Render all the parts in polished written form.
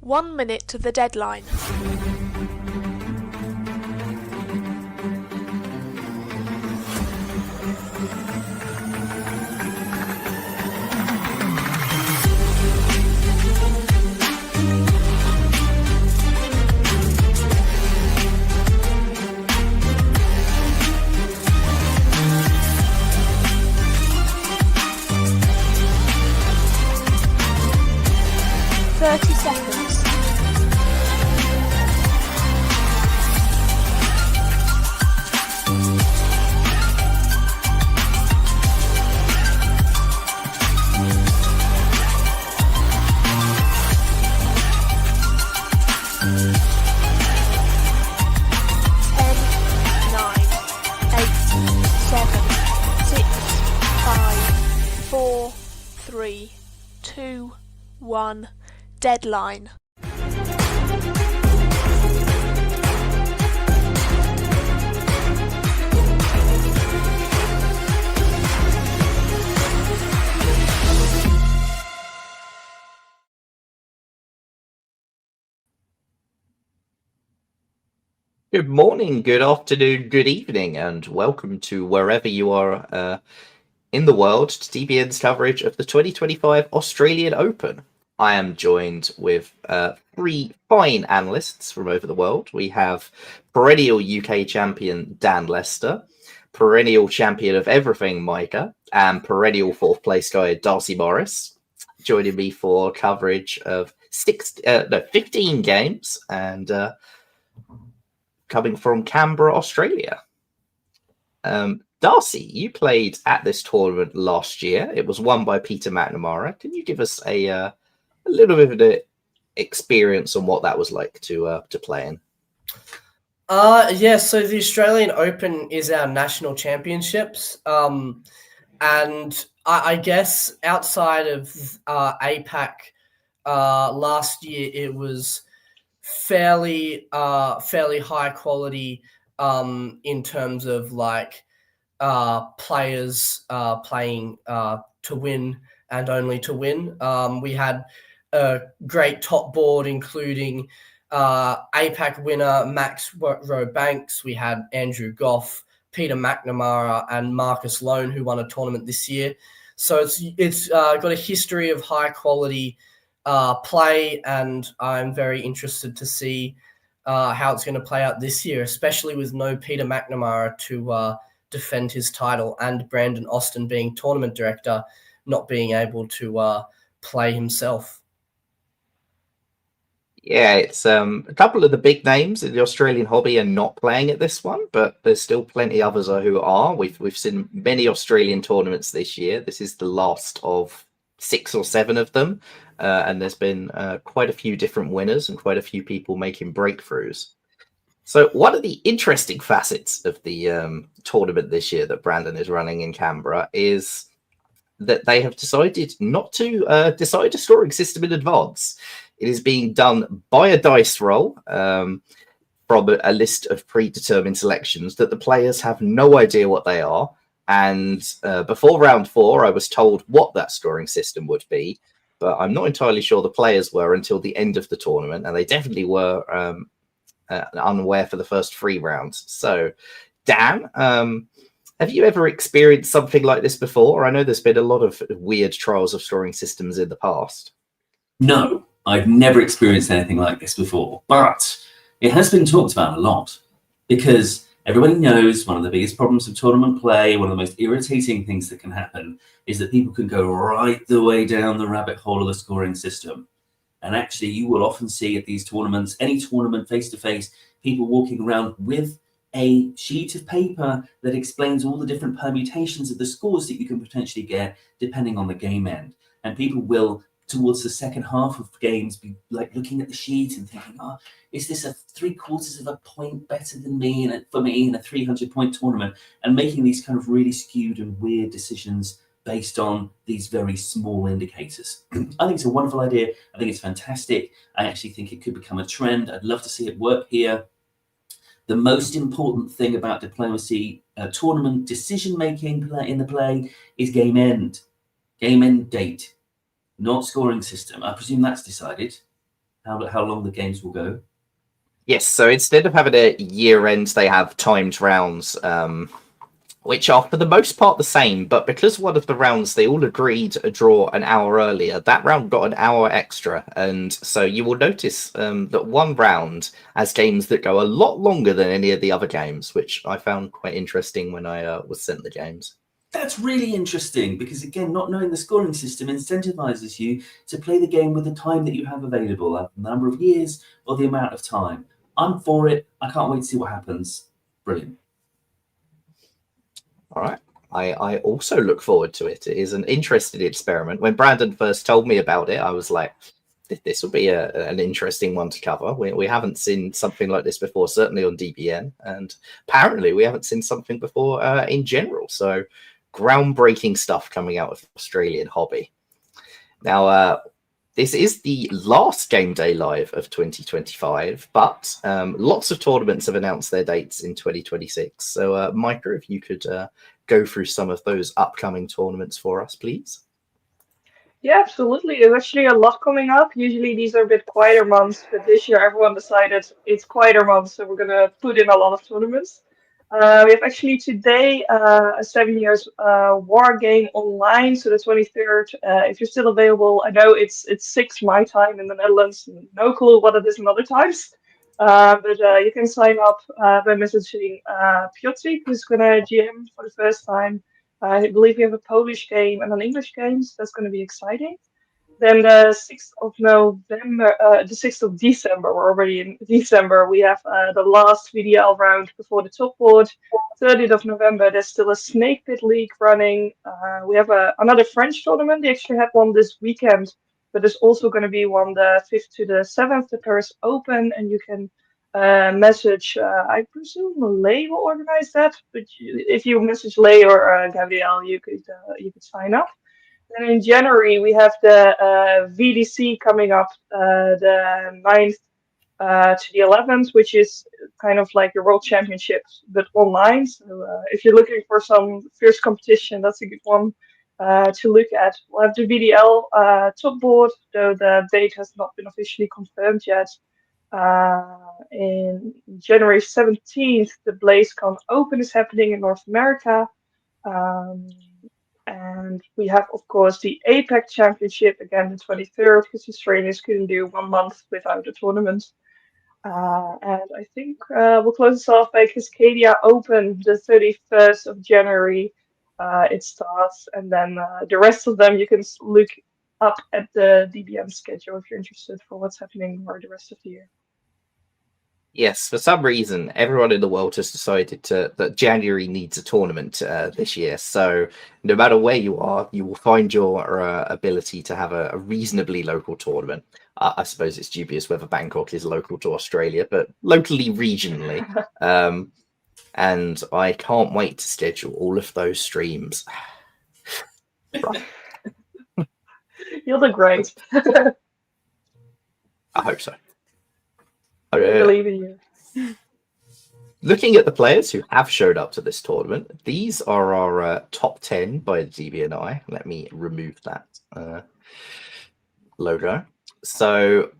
1 minute to the deadline. Seconds. 4, 3, 2, 1. Deadline. Good morning, good afternoon, good evening, and welcome to wherever you are in the world to TBN's coverage of the 2025 Australian Open. I am joined with three fine analysts from over the world. We have perennial UK champion Dan Lester, perennial champion of everything Micah, and perennial fourth place guy Darcy Morris, joining me for coverage of 15 games and coming from Canberra, Australia. Darcy, you played at this tournament last year. It was won by Peter McNamara. Can you give us a little bit of an experience on what that was like to play in? Yeah, so the Australian Open is our national championships. And I guess outside of APAC last year, it was fairly high quality in terms of like players playing to win and only to win. We had a great top board, including APAC winner Max Rowe-Banks. We had Andrew Goff, Peter McNamara, and Marcus Loan, who won a tournament this year. So it's got a history of high quality play, and I'm very interested to see how it's going to play out this year, especially with no Peter McNamara to defend his title, and Brandon Austin being tournament director, not being able to play himself. Yeah, it's a couple of the big names in the Australian hobby are not playing at this one, but there's still plenty others who are. We've seen many Australian tournaments this year. This is the last of 6 or 7 of them, and there's been quite a few different winners and quite a few people making breakthroughs. So one of the interesting facets of the tournament this year that Brandon is running in Canberra is that they have decided not to decide a scoring system in advance. It is being done by a dice roll from a list of predetermined selections that the players have no idea what they are. And before round 4, I was told what that scoring system would be, but I'm not entirely sure the players were until the end of the tournament, and they definitely were unaware for the first 3 rounds. So, Dan, have you ever experienced something like this before? I know there's been a lot of weird trials of scoring systems in the past. No, I've never experienced anything like this before, but it has been talked about a lot because everybody knows one of the biggest problems of tournament play, one of the most irritating things that can happen is that people can go right the way down the rabbit hole of the scoring system. And actually, you will often see at these tournaments, any tournament face-to-face, people walking around with a sheet of paper that explains all the different permutations of the scores that you can potentially get depending on the game end. And people will, towards the second half of games, be like looking at the sheet and thinking, oh, is this a 3/4 of a point better than me for me in a 300-point tournament? And making these kind of really skewed and weird decisions based on these very small indicators. I think it's a wonderful idea. I think it's fantastic. I actually think it could become a trend. I'd love to see it work here. The most important thing about diplomacy, tournament decision-making in the play is game end date, not scoring system. I presume that's decided. how long the games will go? Yes, so instead of having a year end, they have timed rounds, which are for the most part the same. But because one of the rounds they all agreed a draw an hour earlier, that round got an hour extra. And so you will notice that one round has games that go a lot longer than any of the other games, which I found quite interesting when I was sent the games. That's really interesting because, again, not knowing the scoring system incentivizes you to play the game with the time that you have available, like the number of years or the amount of time. I'm for it. I can't wait to see what happens. Brilliant. All right. I also look forward to it. It is an interesting experiment. When Brandon first told me about it, I was like, this will be an interesting one to cover. We haven't seen something like this before, certainly on DBN. And apparently we haven't seen something before in general. So groundbreaking stuff coming out of the Australian hobby. Now, this is the last Game Day Live of 2025, but lots of tournaments have announced their dates in 2026. So, Micah, if you could go through some of those upcoming tournaments for us, please. Yeah, absolutely. There's actually a lot coming up. Usually these are a bit quieter months, but this year everyone decided it's quieter months, so we're gonna put in a lot of tournaments. We have actually today a 7 years war game online, so the 23rd. If you're still available, I know it's 6 my time in the Netherlands. No clue what it is in other times, but you can sign up by messaging Piotr, who's gonna GM for the first time. I believe we have a Polish game and an English game, so that's going to be exciting. Then the 6th of November, the 6th of December, we're already in December, we have the last VDL round before the top board. 30th of November, there's still a Snake Pit League running. We have another French tournament. They actually had one this weekend, but there's also going to be one the 5th to the 7th, the Paris Open, and you can message, I presume Lay will organize that, but if you message Lay or Gabrielle, you could sign up. Then in January we have the VDC coming up, the 9th to the 11th, which is kind of like the World Championships but online. So if you're looking for some fierce competition, that's a good one to look at. We'll have the VDL top board, though the date has not been officially confirmed yet. In January 17th, the BlazeCon Open is happening in North America. And we have, of course, the APAC Championship, again, the 23rd, because Australians couldn't do 1 month without a tournament. And I think we'll close this off by Cascadia Open, the 31st of January. It starts, and then the rest of them you can look up at the DBM schedule if you're interested for what's happening for the rest of the year. Yes, for some reason, everyone in the world has decided that January needs a tournament this year. So no matter where you are, you will find your ability to have a reasonably local tournament. I suppose it's dubious whether Bangkok is local to Australia, but locally, regionally. And I can't wait to schedule all of those streams. Right. You'll do great. I hope so. I believe in you. Looking at the players who have showed up to this tournament, these are our top 10 by the DBNI. Let me remove that logo. So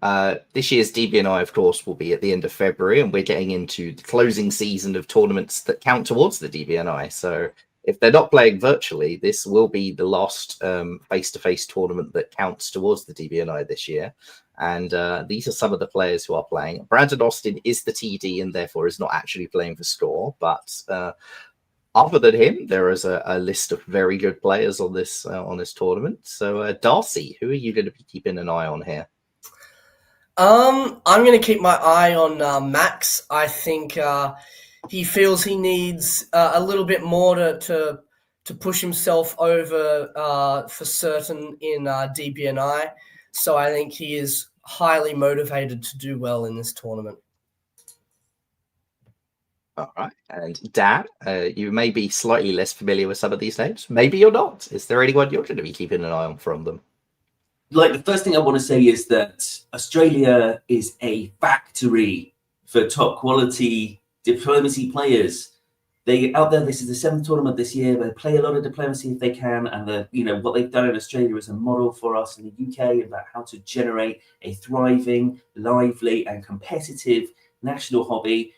this year's DBNI, of course, will be at the end of February, and we're getting into the closing season of tournaments that count towards the DBNI. So if they're not playing virtually, this will be the last face-to-face tournament that counts towards the DBNI this year. And these are some of the players who are playing. Brandon Austin is the TD and therefore is not actually playing for score. But other than him, there is a list of very good players on this tournament. So Darcy, who are you going to be keeping an eye on here? I'm going to keep my eye on Max. I think he feels he needs a little bit more to push himself over for certain in DBNI. So I think he is highly motivated to do well in this tournament. All right. And Dan, you may be slightly less familiar with some of these names. Maybe you're not. Is there anyone you're going to be keeping an eye on from them? Like, the first thing I want to say is that Australia is a factory for top quality diplomacy players. they out there. This is the 7th tournament this year. They play a lot of diplomacy if they can, and what they've done in Australia is a model for us in the UK about how to generate a thriving, lively, and competitive national hobby.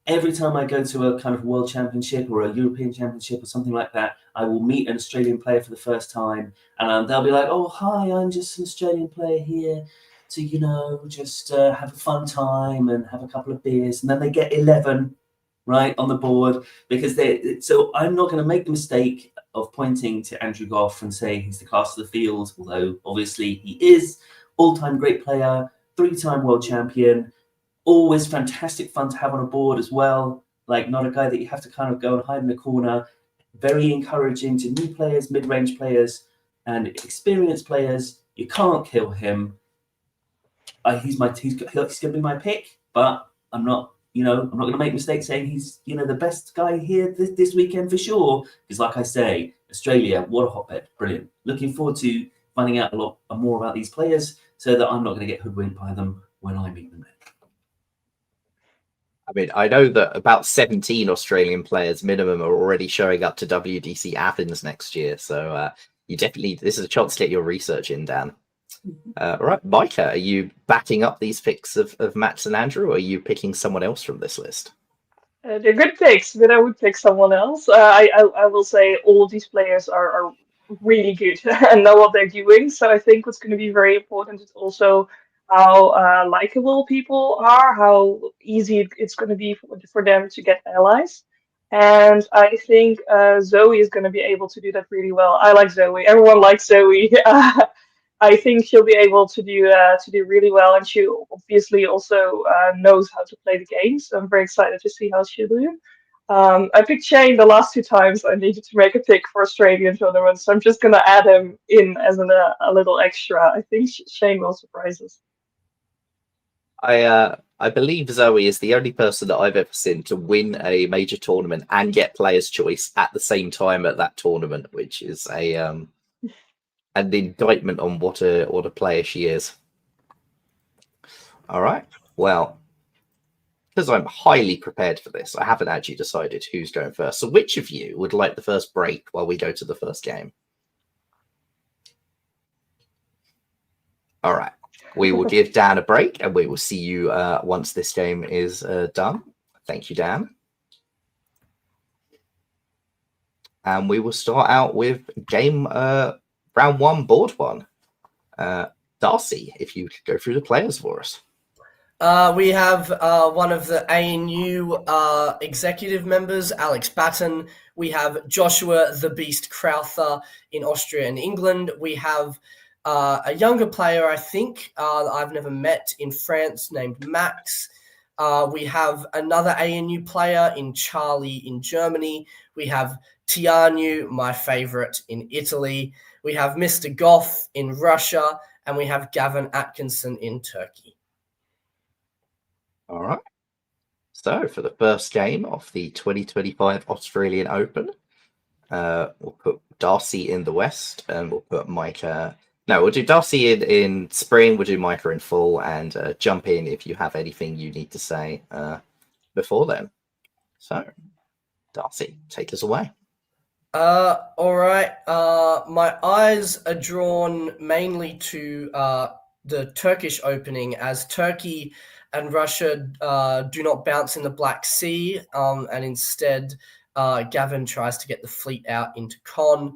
Every time I go to a kind of world championship or a European championship or something like that, I will meet an Australian player for the first time, and they'll be like, "Oh, hi, I'm just an Australian player here to, just have a fun time and have a couple of beers," and then they get 11 right on the board because so I'm not going to make the mistake of pointing to Andrew Goff and saying he's the class of the field, although obviously he is all-time great player, 3-time world champion, always fantastic fun to have on a board as well. Like, not a guy that you have to kind of go and hide in the corner. Very encouraging to new players, mid-range players, and experienced players. You can't kill him. He's going to be my pick, but I'm not going to make mistakes saying he's, the best guy here this weekend for sure. Because, like I say, Australia, what a hotbed, brilliant. Looking forward to finding out a lot more about these players, so that I'm not going to get hoodwinked by them when I meet them. I mean, I know that about 17 Australian players minimum are already showing up to WDC Athens next year. So this is a chance to get your research in, Dan. Right, Micah, are you backing up these picks of Max and Andrew, or are you picking someone else from this list? They're good picks, but I would pick someone else. I will say all of these players are really good and know what they're doing. So I think what's going to be very important is also how likable people are, how easy it's going to be for them to get allies. And I think Zoe is going to be able to do that really well. I like Zoe. Everyone likes Zoe. I think she'll be able to do really well, and she obviously also knows how to play the game. So I'm very excited to see how she'll do. I picked Shane the last 2 times. I needed to make a pick for Australian tournaments, so I'm just gonna add him in as a little extra. I think Shane will surprise us. I believe Zoe is the only person that I've ever seen to win a major tournament and get player's choice at the same time at that tournament, which is an indictment on what a player she is. All right. Well, because I'm highly prepared for this, I haven't actually decided who's going first. So which of you would like the first break while we go to the first game? All right. We will give Dan a break, and we will see you once this game is done. Thank you, Dan. And we will start out with game round 1, board 1. Darcy, if you could go through the players for us. We have one of the ANU executive members, Alex Batten. We have Joshua the Beast Crowther in Austria and England. We have a younger player, I think, that I've never met in France named Max. We have another ANU player in Charlie in Germany. We have Tianu, my favorite, in Italy. We have Mr. Goff in Russia. And we have Gavin Atkinson in Turkey. All right. So for the first game of the 2025 Australian Open, we'll put Darcy in the West, and we'll put Micah. No, we'll do Darcy in spring. We'll do Micah in fall, and jump in if you have anything you need to say before then. So, Darcy, take us away. All right. My eyes are drawn mainly to the Turkish opening, as Turkey and Russia do not bounce in the Black Sea, and instead Gavin tries to get the fleet out into Con.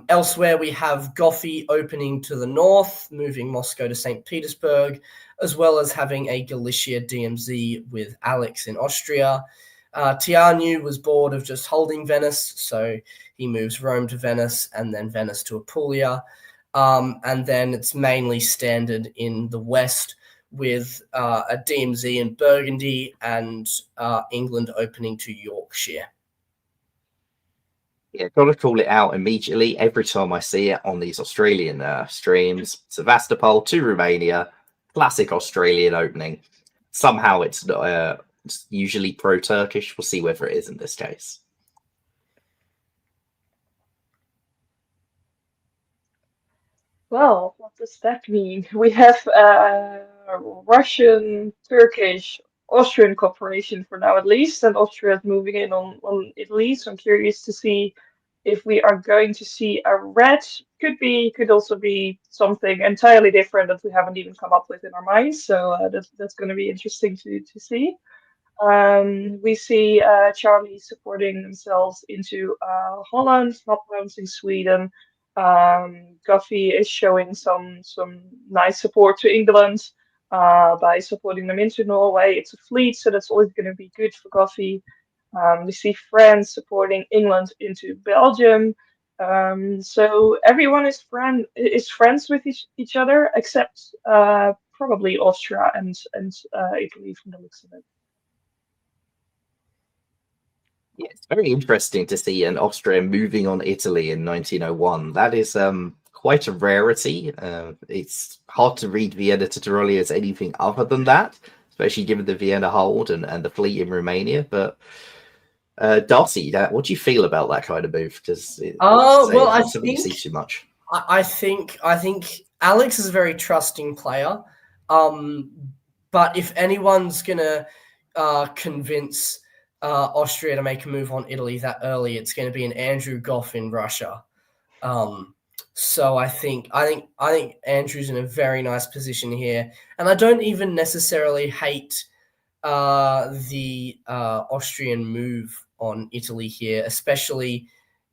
Elsewhere, we have Goffey opening to the north, moving Moscow to St. Petersburg, as well as having a Galicia DMZ with Alex in Austria. Tianu was bored of just holding Venice, so he moves Rome to Venice and then Venice to Apulia. And then it's mainly standard in the west with a DMZ in Burgundy and England opening to Yorkshire. Yeah, gotta call it out immediately every time I see it on these Australian streams. Sevastopol to Romania, classic Australian opening. Somehow it's not. It's usually pro-Turkish. We'll see whether it is in this case. Well, what does that mean? We have Russian, Turkish, Austrian cooperation for now at least, and Austria is moving in on Italy. So I'm curious to see if we are going to see a red. Could also be something entirely different that we haven't even come up with in our minds. So that's going to be interesting to see. We see Charlie supporting themselves into Holland, not bouncing Sweden. Guffey is showing some nice support to England by supporting them into Norway. It's a fleet, so that's always going to be good for Guffey. We see France supporting England into Belgium. So everyone is friends with each other, except probably Austria and Italy from the looks of it. Yeah, it's very interesting to see an Austria moving on Italy in 1901. That is quite a rarity. It's hard to read Vienna to Tiroli as anything other than that, especially given the Vienna hold and the fleet in Romania. But Darcy, what do you feel about that kind of move? Because well, I something you see too much. I think Alex is a very trusting player. But if anyone's gonna convince Austria to make a move on Italy that early, it's going to be an Andrew Goff in Russia. So I think Andrew's in a very nice position here, and I don't even necessarily hate the Austrian move on Italy here, especially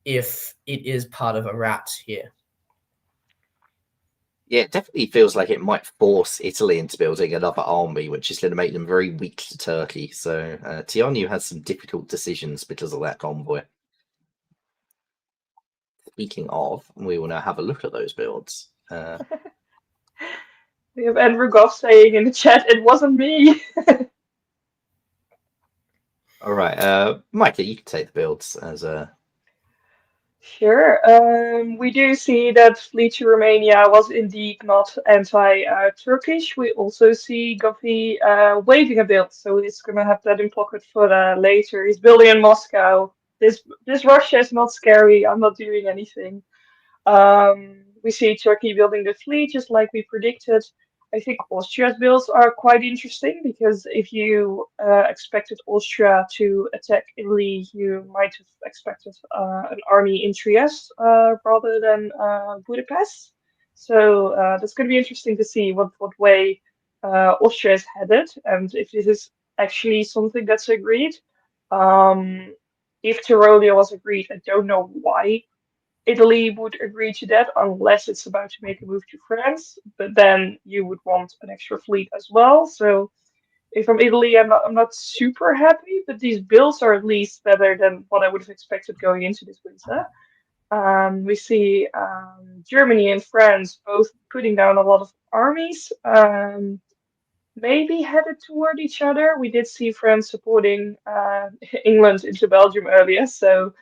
if it is part of a rat here. Yeah, it definitely feels like it might force Italy into building another army, which is going to make them very weak to Turkey. So Tianu has some difficult decisions because of that convoy. Speaking of, we will now have a look at those builds. We have Andrew Goff saying in the chat, "It wasn't me." All right, Micah, you can take the builds as a. Sure. We do see that Fleet to Romania was indeed not anti-Turkish. We also see Goffy waving a build, so he's gonna have that in pocket for later. He's building in Moscow. This Russia is not scary. I'm not doing anything. We see Turkey building the fleet just like we predicted. I think Austria's builds are quite interesting because if you expected Austria to attack Italy, you might have expected an army in Trieste rather than Budapest. So that's going to be interesting to see what way Austria is headed and if this is actually something that's agreed. If Tyrolia was agreed, I don't know why Italy would agree to that unless it's about to make a move to France, but then you would want an extra fleet as well. So if I'm Italy, I'm not super happy, but these builds are at least better than what I would have expected going into this winter. We see Germany and France both putting down a lot of armies, maybe headed toward each other. We did see France supporting England into Belgium earlier, so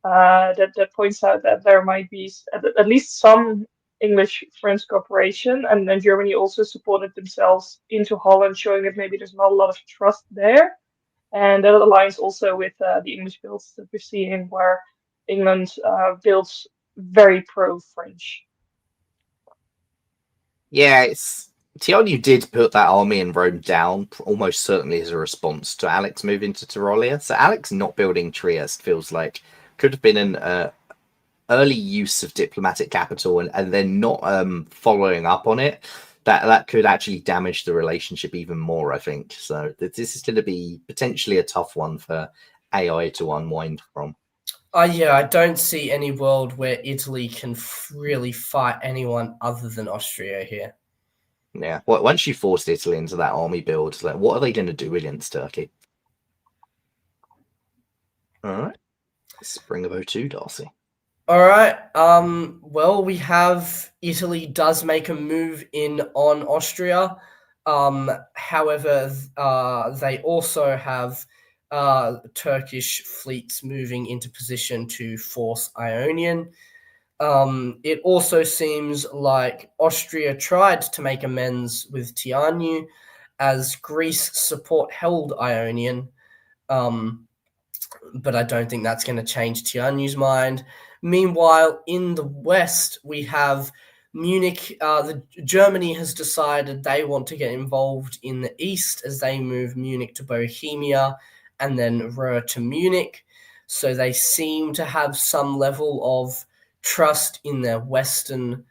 that points out that there might be at least some English-French cooperation, and then Germany also supported themselves into Holland, showing that maybe there's not a lot of trust there. And that aligns also with the English builds that we're seeing, where England builds very pro-French. Yeah, Tianu did put that army in Rome down almost certainly as a response to Alex moving to Tyrolia. So Alex not building Trieste feels like could have been an early use of diplomatic capital and then not following up on it. That could actually damage the relationship even more, I think. So this is going to be potentially a tough one for AI to unwind from. Yeah, I don't see any world where Italy can really fight anyone other than Austria here. Yeah, well, once you forced Italy into that army build, like, what are they going to do against Turkey? All right, Spring of 02, Darcy. All right. Well, we have Italy does make a move in on Austria. However, they also have Turkish fleets moving into position to force Ionian. It also seems like Austria tried to make amends with Tianu as Greece support held Ionian. But I don't think that's going to change Tianu's mind. Meanwhile, in the West, we have Munich, Germany has decided they want to get involved in the east as they move Munich to Bohemia and then Ruhr to Munich. So they seem to have some level of trust in their Western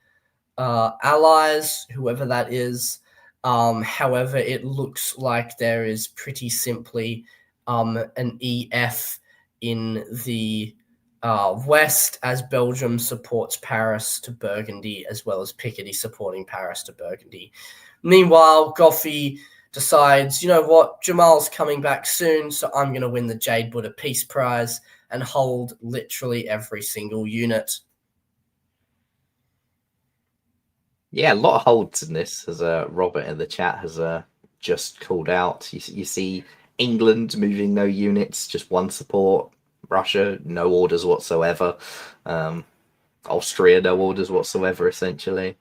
allies, whoever that is. However, it looks like there is pretty simply an EF in the west, as Belgium supports Paris to Burgundy, as well as Picardy supporting Paris to Burgundy. Meanwhile, Goffey decides, you know what, Jamal's coming back soon, so I'm going to win the Jade Buddha Peace Prize and hold literally every single unit. Yeah, a lot of holds in this, as Robert in the chat has just called out. You see England moving no units, just one support. Russia, no orders whatsoever. Austria, no orders whatsoever, essentially.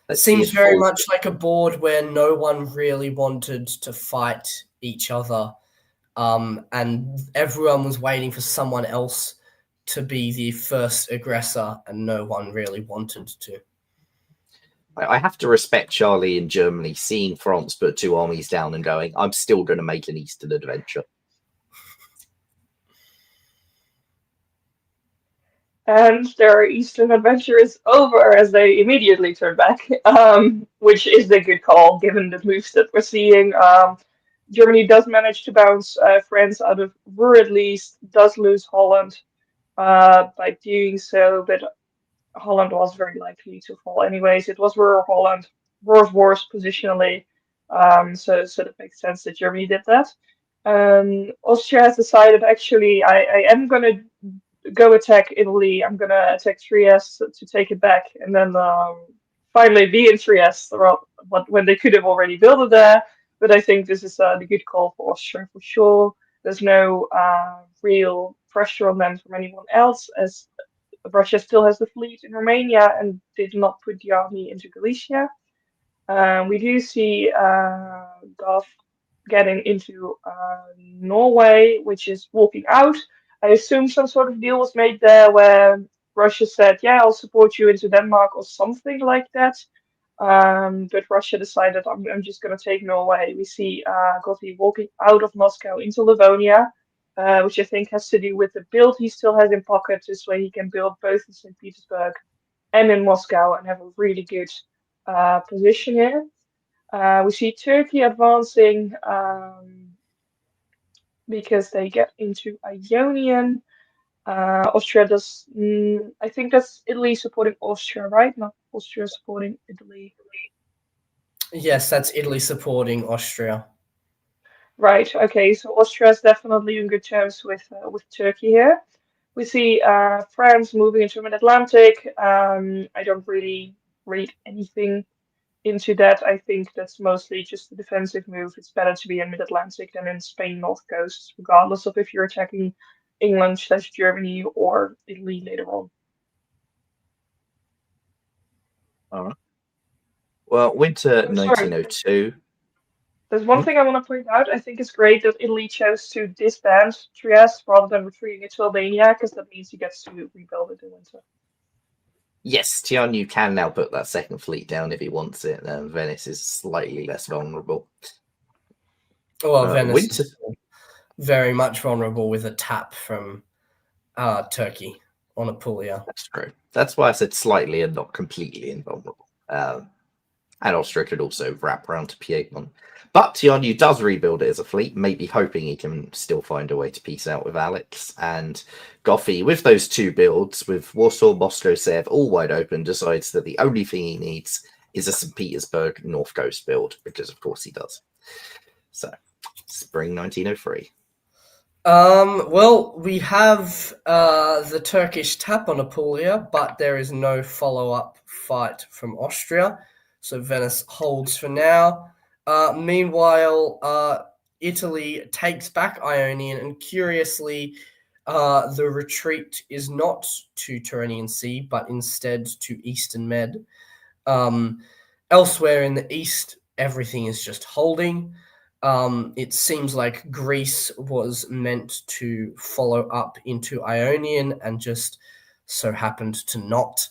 It seems very much like a board where no one really wanted to fight each other, and everyone was waiting for someone else to be the first aggressor, and no one really wanted to. I have to respect Charlie in Germany seeing France put 2 armies down and going, I'm still going to make an Eastern adventure. And their Eastern adventure is over as they immediately turn back, which is a good call given the moves that we're seeing. Germany does manage to bounce France out of Ruhr at least, does lose Holland by doing so, but Holland was very likely to fall anyways. It was Ruhr Holland, Ruhr's worse positionally, so it makes sense that Germany did that. Austria has decided, actually, I am going to go attack Italy. I'm gonna attack Trieste to take it back, and then finally be in Trieste. When they could have already built it there, but I think this is the good call for Austria for sure. There's no real pressure on them from anyone else, as Russia still has the fleet in Romania and did not put the army into Galicia. We do see Goth getting into Norway, which is walking out. I assume some sort of deal was made there where Russia said, yeah, I'll support you into Denmark or something like that. But Russia decided, I'm just going to take Norway. We see Gothi walking out of Moscow into Livonia, which I think has to do with the build he still has in pocket. This way he can build both in St. Petersburg and in Moscow and have a really good position here. We see Turkey advancing because they get into Ionian. Austria does, I think that's Italy supporting Austria, right? Not Austria supporting Italy. Yes, that's Italy supporting Austria. Right, okay, so Austria is definitely in good terms with Turkey here. We see France moving into mid-Atlantic. I don't really read anything into that. I think that's mostly just a defensive move. It's better to be in mid-Atlantic than in Spain North Coast, regardless of if you're attacking England/Germany or Italy later on. All right. Well, winter I'm sorry. 1902. There's one thing I want to point out. I think it's great that Italy chose to disband Trieste rather than retreating it to Albania, because that means he gets to rebuild it in winter. Yes, Tianyu can now put that second fleet down if he wants it. Venice is slightly less vulnerable. Well, Venice is very much vulnerable with a tap from Turkey on Apulia. That's true. That's why I said slightly and not completely invulnerable. And Austria could also wrap around to Piedmont. But Tianyu does rebuild it as a fleet, maybe hoping he can still find a way to peace out with Alex. And Goffey, with those 2 builds, with Warsaw, Moscow, Sev all wide open, decides that the only thing he needs is a St. Petersburg North Coast build, because of course he does. So, spring 1903. Well, we have the Turkish tap on Apulia, but there is no follow-up fight from Austria. So Venice holds for now. Meanwhile, Italy takes back Ionian, and curiously, the retreat is not to Tyrrhenian Sea, but instead to Eastern Med. Elsewhere in the east, everything is just holding. It seems like Greece was meant to follow up into Ionian and just so happened to not.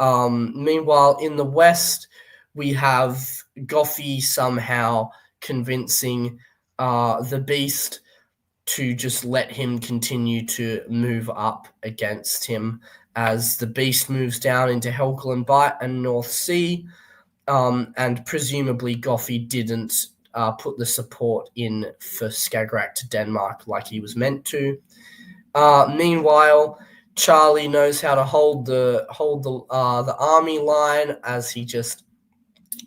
Meanwhile, in the West, we have Goffey somehow convincing the Beast to just let him continue to move up against him as the Beast moves down into Helkel and Bight and North Sea. And presumably Goffey didn't put the support in for Skagerrak to Denmark like he was meant to. Meanwhile, Charlie knows how to hold the army line as he just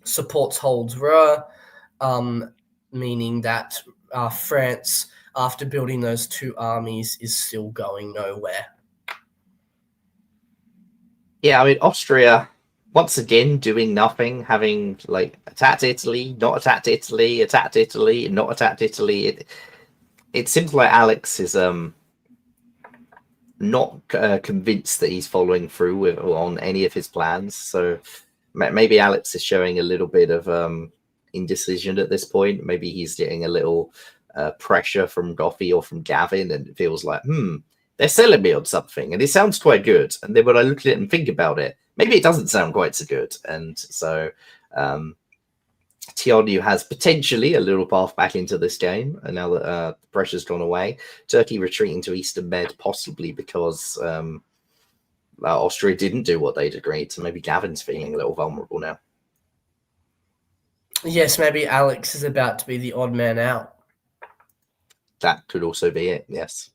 supports Holds Ruhr, meaning that France, after building those two armies, is still going nowhere. Yeah, I mean, Austria, once again, doing nothing, having, like, attacked Italy, not attacked Italy, attacked Italy, not attacked Italy. It seems like Alex is not convinced that he's following through on any of his plans. So maybe Alex is showing a little bit of indecision at this point. Maybe he's getting a little pressure from Goffey or from Gavin, and it feels like, they're selling me on something, and it sounds quite good. And then when I look at it and think about it, maybe it doesn't sound quite so good. And so Tionu has potentially a little path back into this game, and now that the pressure's gone away. Turkey retreating to Eastern Med, possibly because Austria didn't do what they'd agreed. So maybe Gavin's feeling a little vulnerable now. Yes, maybe Alex is about to be the odd man out. That could also be it, yes.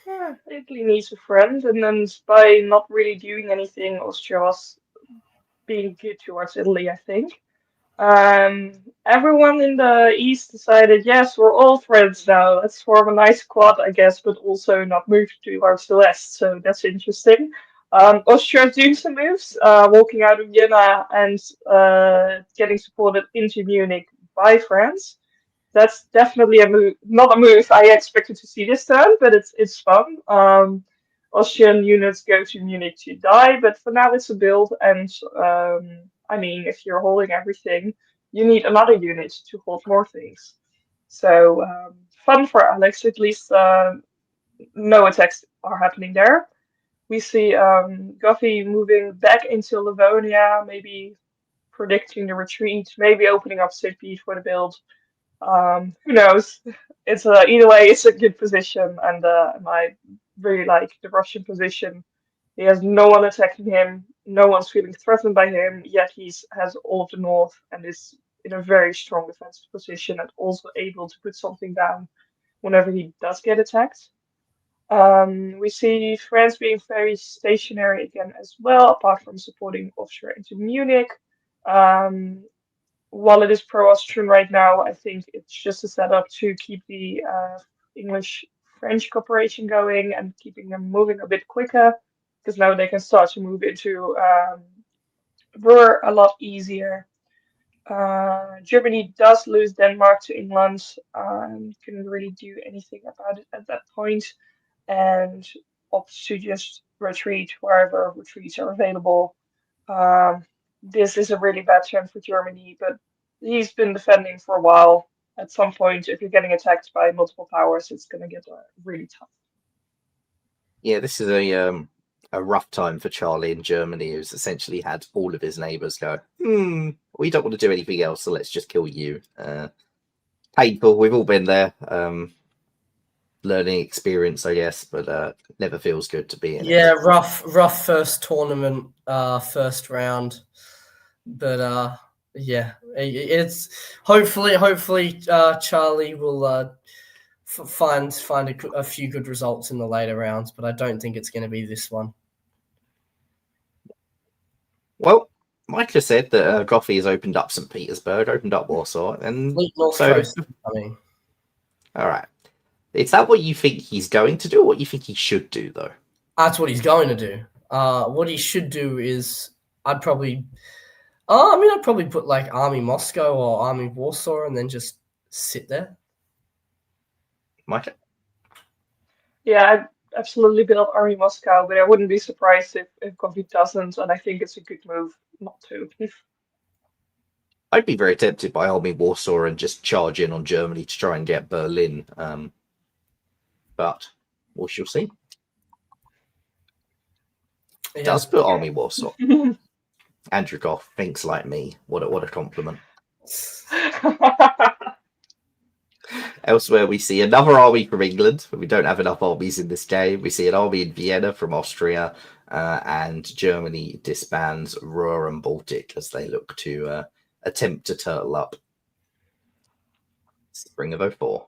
Yeah, Italy needs a friend, and then by not really doing anything, Austria was being good towards Italy, I think. Everyone in the East decided, yes, we're all friends now. Let's form a nice squad, I guess, but also not move towards the West. So that's interesting. Austria's doing some moves, walking out of Vienna and getting supported into Munich by France. That's definitely a move, not a move I expected to see this turn, but it's fun. Austrian units go to Munich to die, but for now it's a build, and I mean, if you're holding everything, you need another unit to hold more things. So fun for Alex, at least no attacks are happening there. We see Goffey moving back into Livonia, maybe predicting the retreat, maybe opening up St. Pete for the build. Who knows? It's either way, it's a good position, and I really like the Russian position. He has no one attacking him, no one's feeling threatened by him, yet he has all of the north and is in a very strong defensive position and also able to put something down whenever he does get attacked. We see France being very stationary again as well, apart from supporting Austria into Munich. While it is pro-Austrian right now, I think it's just a setup to keep the English-French cooperation going and keeping them moving a bit quicker, because now they can start to move into Ruhr a lot easier. Germany does lose Denmark to England. Couldn't really do anything about it at that point, and opts to just retreat wherever retreats are available. This is a really bad turn for Germany, but he's been defending for a while. At some point, if you're getting attacked by multiple powers, it's going to get really tough. Yeah, this is a rough time for Charlie in Germany, who's essentially had all of his neighbours go, we don't want to do anything else, so let's just kill you. Painful, we've all been there. Learning experience, I guess, but never feels good to be in. Yeah, rough first tournament, first round, but yeah, it's hopefully Charlie will find a few good results in the later rounds, but I don't think it's going to be this one. Well, Micah said that Goffey has opened up St. Petersburg, opened up Warsaw, and North Coast. I mean, all right. Is that what you think he's going to do, or what you think he should do, though? That's what he's going to do. What he should do is, I'd probably put like Army Moscow or Army Warsaw and then just sit there. Micah? Yeah, I'd absolutely build Army Moscow, but I wouldn't be surprised if Goffey doesn't, and I think it's a good move not to. I'd be very tempted by Army Warsaw and just charge in on Germany to try and get Berlin. But we shall see. It does put Army Warsaw. Andrew Goff thinks like me. What a compliment. Elsewhere, we see another army from England. We don't have enough armies in this game. We see an army in Vienna from Austria, and Germany disbands Ruhr and Baltic as they look to attempt to turtle up. Spring of 04.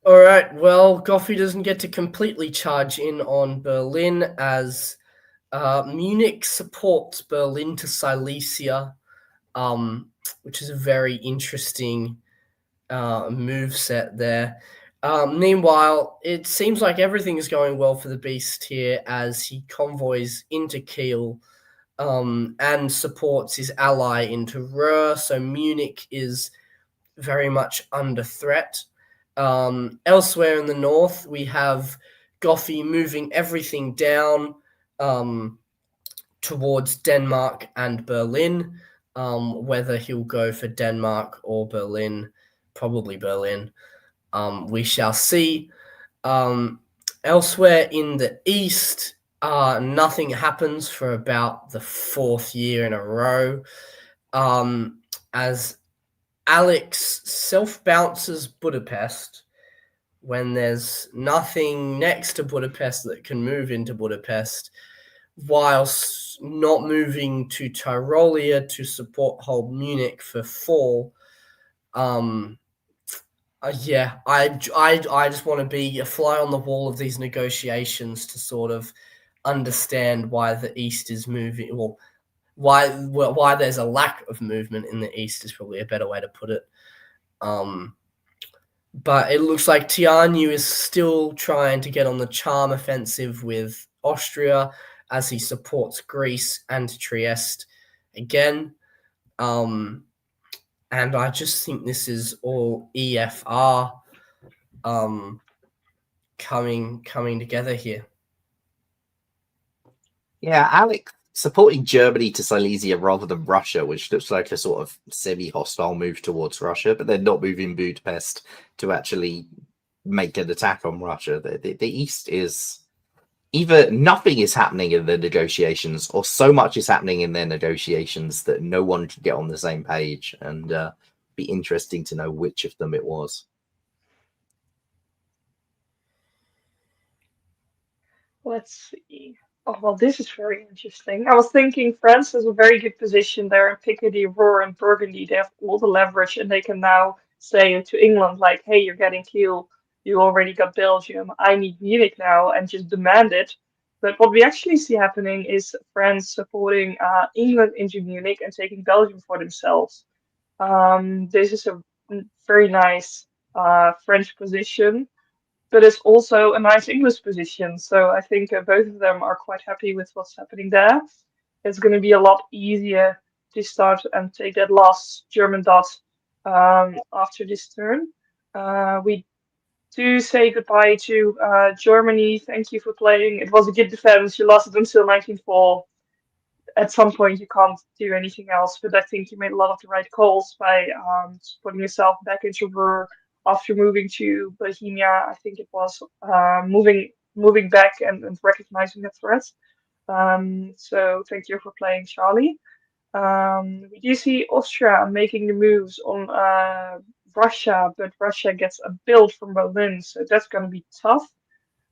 All right, well, Goffy doesn't get to completely charge in on Berlin as Munich supports Berlin to Silesia, which is a very interesting move set there. Meanwhile, it seems like everything is going well for the Beast here as he convoys into Kiel and supports his ally into Ruhr. So Munich is very much under threat. Elsewhere in the north, we have Goffy moving everything down towards Denmark and Berlin. Whether he'll go for Denmark or Berlin, probably Berlin. We shall see. Elsewhere in the east, nothing happens for about the fourth year in a row. As Alex self-bounces Budapest when there's nothing next to Budapest that can move into Budapest, whilst not moving to Tyrolia to support hold Munich for fall. Yeah, I just want to be a fly on the wall of these negotiations to sort of understand why the East is moving, or why there's a lack of movement in the East is probably a better way to put it. But it looks like Tianyu is still trying to get on the charm offensive with Austria as he supports Greece and Trieste again. And I just think this is all EFR coming together here. Yeah, Alex supporting Germany to Silesia rather than Russia, which looks like a sort of semi-hostile move towards Russia, but they're not moving Budapest to actually make an attack on Russia. The East is either nothing is happening in the negotiations, or so much is happening in their negotiations that no one can get on the same page, and be interesting to know which of them it was. Let's see. Oh, well, this is very interesting. I was thinking France has a very good position there in Picardy, Ruhr, and Burgundy. They have all the leverage, and they can now say to England, like, hey, you're getting Kiel, you already got Belgium, I need Munich now, and just demand it. But what we actually see happening is France supporting England into Munich and taking Belgium for themselves. This is a very nice French position, but it's also a nice English position. So I think both of them are quite happy with what's happening there. It's going to be a lot easier to start and take that last German dot after this turn. We do say goodbye to Germany. Thank you for playing. It was a good defense. You lost it until 19-4. At some point, you can't do anything else. But I think you made a lot of the right calls by putting yourself back into Ruhr after moving to Bohemia. I think it was moving back and recognizing the threat. So thank you for playing, Charlie. We do see Austria making the moves on Russia, but Russia gets a build from Berlin, so that's going to be tough.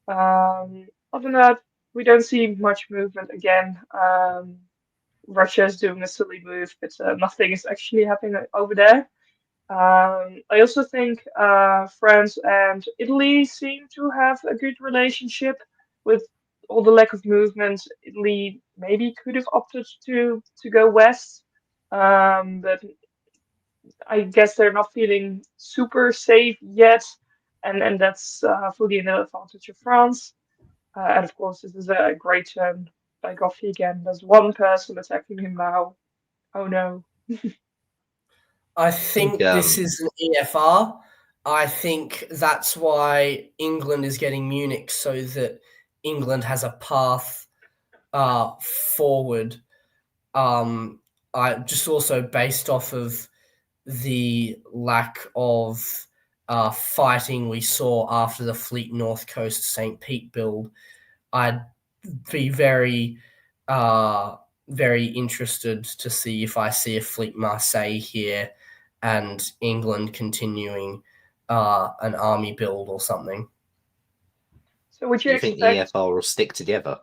Other than that, we don't see much movement again. Russia is doing a silly move, but nothing is actually happening over there. I also think France and Italy seem to have a good relationship. With all the lack of movement, Italy maybe could have opted to go west, but I guess they're not feeling super safe yet, and that's fully an advantage of France. And of course, this is a great turn by Goffey again. There's one person attacking him now. Oh no. I think this is an EFR. I think that's why England is getting Munich, so that England has a path forward. I just also based off of the lack of fighting we saw after the Fleet North Coast St. Pete build. I be very, very interested to see if I see a Fleet Marseille here and England continuing an army build or something. So would Do you you think the expect? EFR will stick together?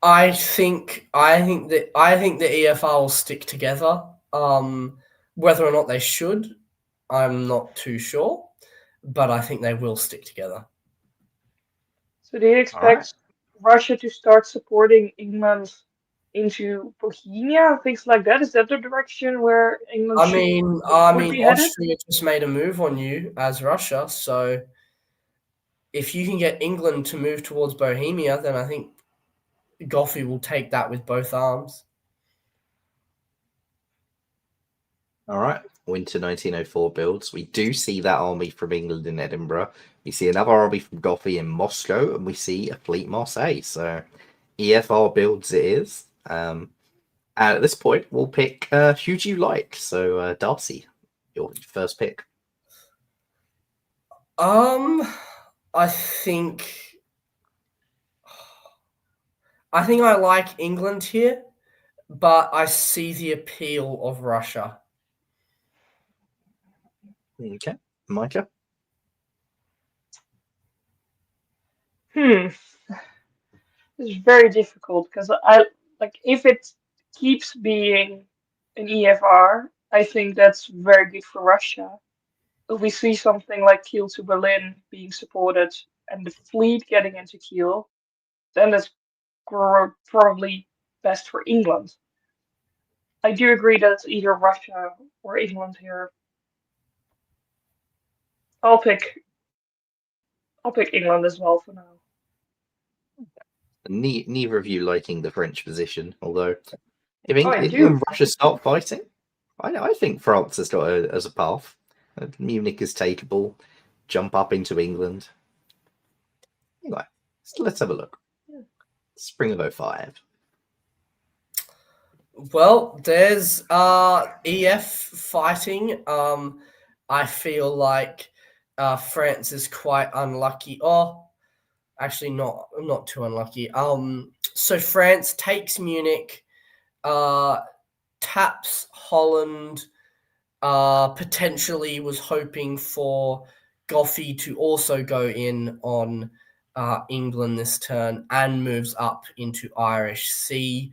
I think the EFR will stick together. Whether or not they should, I'm not too sure, but I think they will stick together. So do you All right. expect Russia to start supporting England into Bohemia and things like that? Is that the direction where England I mean, would be headed? Austria just made a move on you as Russia, so if you can get England to move towards Bohemia, then I think Goffey will take that with both arms. All right. Winter 1904 builds. We do see that army from England in Edinburgh. We see another army from Goffey in Moscow, and we see a fleet Marseille. So EFR builds it is. And at this point, we'll pick who do you like? So Darcy, your first pick. I think I like England here, but I see the appeal of Russia. Okay, Micah. This is very difficult because I like if it keeps being an EFR, I think that's very good for Russia. If we see something like Kiel to Berlin being supported and the fleet getting into Kiel, then that's probably best for England. I do agree that it's either Russia or England here. I'll pick England as well for now. Neither of you liking the French position, although if Oh, I England do. and Russia start fighting, I think France has got as a path. Munich is takeable. Jump up into England. Anyway, so let's have a look. Spring of 05. Well, there's EF fighting. I feel like France is quite unlucky. Oh, actually, not too unlucky. So France takes Munich, taps Holland. Potentially was hoping for Goffey to also go in on England this turn and moves up into Irish Sea.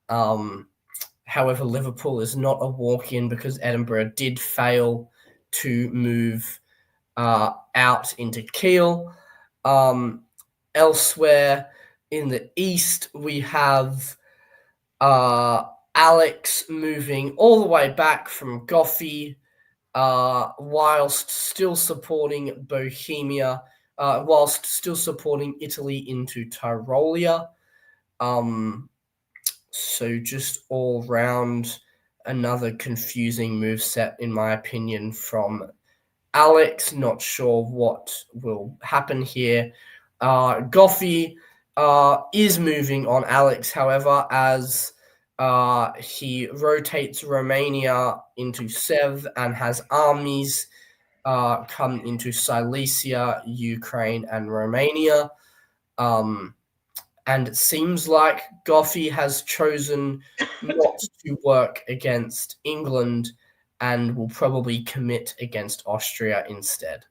However, Liverpool is not a walk-in because Edinburgh did fail to move out into Kiel. Elsewhere in the east, we have Alex moving all the way back from Goffey, whilst still supporting Bohemia, whilst still supporting Italy into Tyrolia. So just all round another confusing move set, in my opinion, from Alex. Not sure what will happen here. Goffey is moving on Alex, however, as he rotates Romania into Sev and has armies come into Silesia, Ukraine, and Romania. And it seems like Goffey has chosen not to work against England and will probably commit against Austria instead.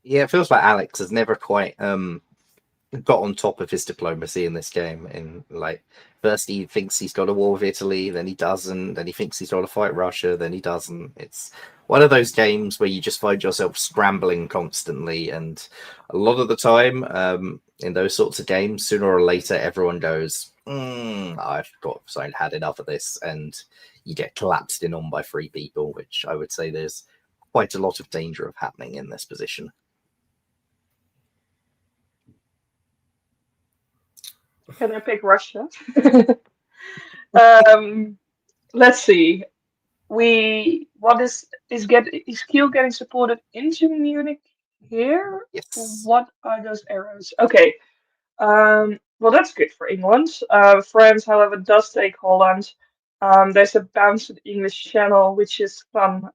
Yeah, it feels like Alex has never quite got on top of his diplomacy in this game. In like, first he thinks he's got a war with Italy, then he doesn't. Then he thinks he's got to fight Russia, then he doesn't. It's one of those games where you just find yourself scrambling constantly, and a lot of the time, in those sorts of games, sooner or later, everyone goes, "I've had enough of this," and you get collapsed in on by three people, which I would say there's quite a lot of danger of happening in this position. Can I pick Russia? Let's see. Is Kiel getting supported into Munich here? Yes. What are those arrows? Okay. Well, that's good for England. France, however, does take Holland. There's a bounce to the English Channel, which is fun.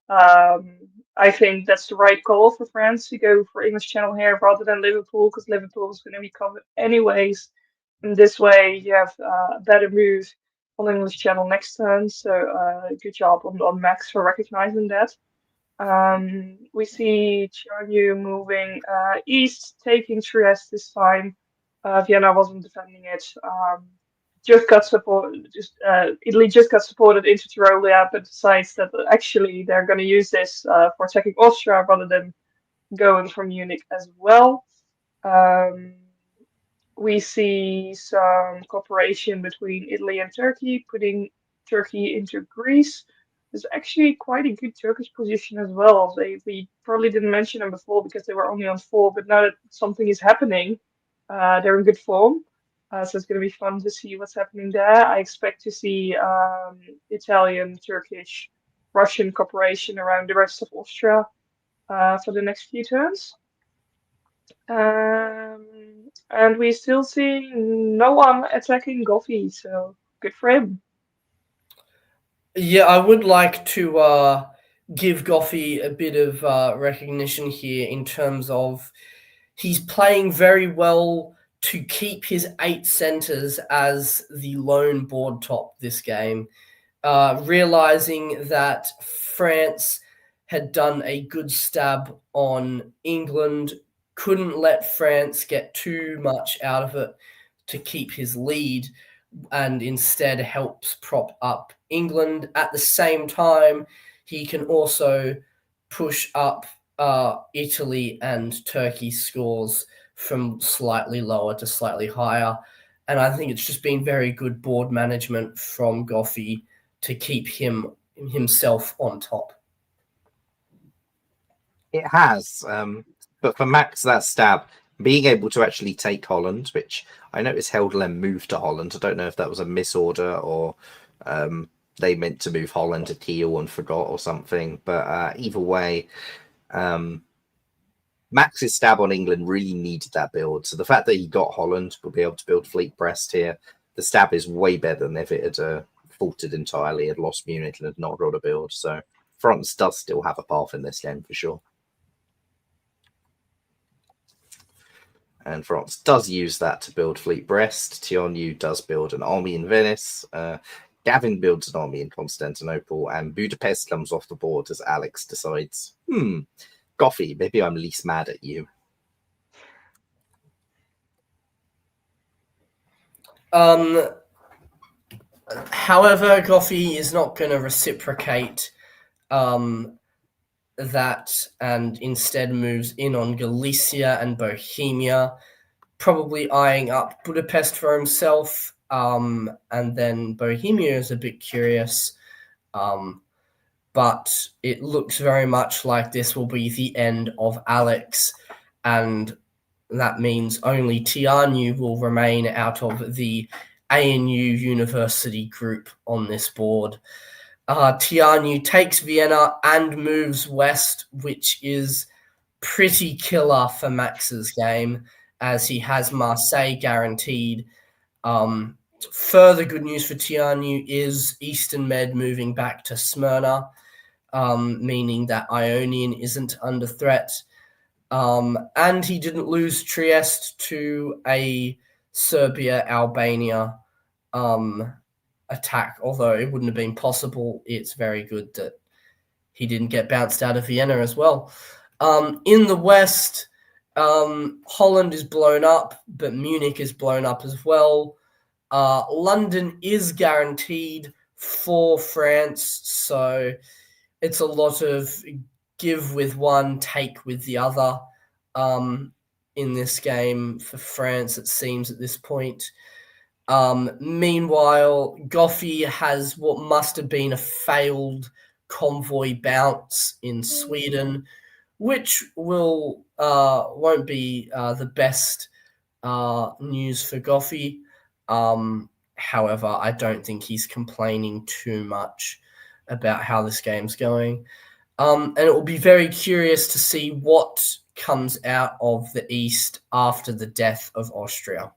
I think that's the right call for France to go for English Channel here rather than Liverpool, because Liverpool is going to be covered anyways. In this way, you have a better move on English Channel next turn. So good job on Max for recognizing that. We see Charnu moving east, taking Trieste this time. Vienna wasn't defending it. Just got support. Italy just got supported into Tyrolia, but decides that actually they're going to use this for attacking Austria rather than going for Munich as well. We see some cooperation between Italy and Turkey, putting Turkey into Greece. There's actually quite a good Turkish position as well. We probably didn't mention them before because they were only on 4, but now that something is happening, they're in good form. So it's going to be fun to see what's happening there. I expect to see Italian, Turkish, Russian cooperation around the rest of Austria for the next few turns. And we still see no one attacking Goffey, so good for him. Yeah, I would like to give Goffey a bit of recognition here in terms of he's playing very well to keep his 8 centres as the lone board top this game, realising that France had done a good stab on England, couldn't let France get too much out of it to keep his lead, and instead helps prop up England. At the same time, he can also push up Italy and Turkey's scores from slightly lower to slightly higher. And I think it's just been very good board management from Goffey to keep himself on top. It has, but for Max, that stab, being able to actually take Holland, which I noticed Helderlem moved to Holland. I don't know if that was a misorder or they meant to move Holland to Kiel and forgot or something. But either way, Max's stab on England really needed that build. So the fact that he got Holland, will be able to build Fleet Brest here, the stab is way better than if it had faltered entirely, had lost Munich and had not got a build. So France does still have a path in this game for sure. And France does use that to build Fleet Brest. Tionu does build an army in Venice. Gavin builds an army in Constantinople. And Budapest comes off the board as Alex decides, Goffey, maybe I'm least mad at you. However, Goffey is not going to reciprocate that and instead moves in on Galicia and Bohemia, probably eyeing up Budapest for himself. And then Bohemia is a bit curious. But it looks very much like this will be the end of Alex, and that means only Tianu will remain out of the ANU University group on this board. Tianu takes Vienna and moves west, which is pretty killer for Max's game, as he has Marseille guaranteed. Further good news for Tianu is Eastern Med moving back to Smyrna, meaning that Ionian isn't under threat. And he didn't lose Trieste to a Serbia-Albania attack, although it wouldn't have been possible. It's very good that he didn't get bounced out of Vienna as well. In the West, Holland is blown up, but Munich is blown up as well. London is guaranteed for France, so it's a lot of give with one, take with the other in this game for France, it seems, at this point. Meanwhile, Goffey has what must have been a failed convoy bounce in Sweden, which won't be the best news for Goffey. However, I don't think he's complaining too much about how this game's going. And it will be very curious to see what comes out of the East after the death of Austria.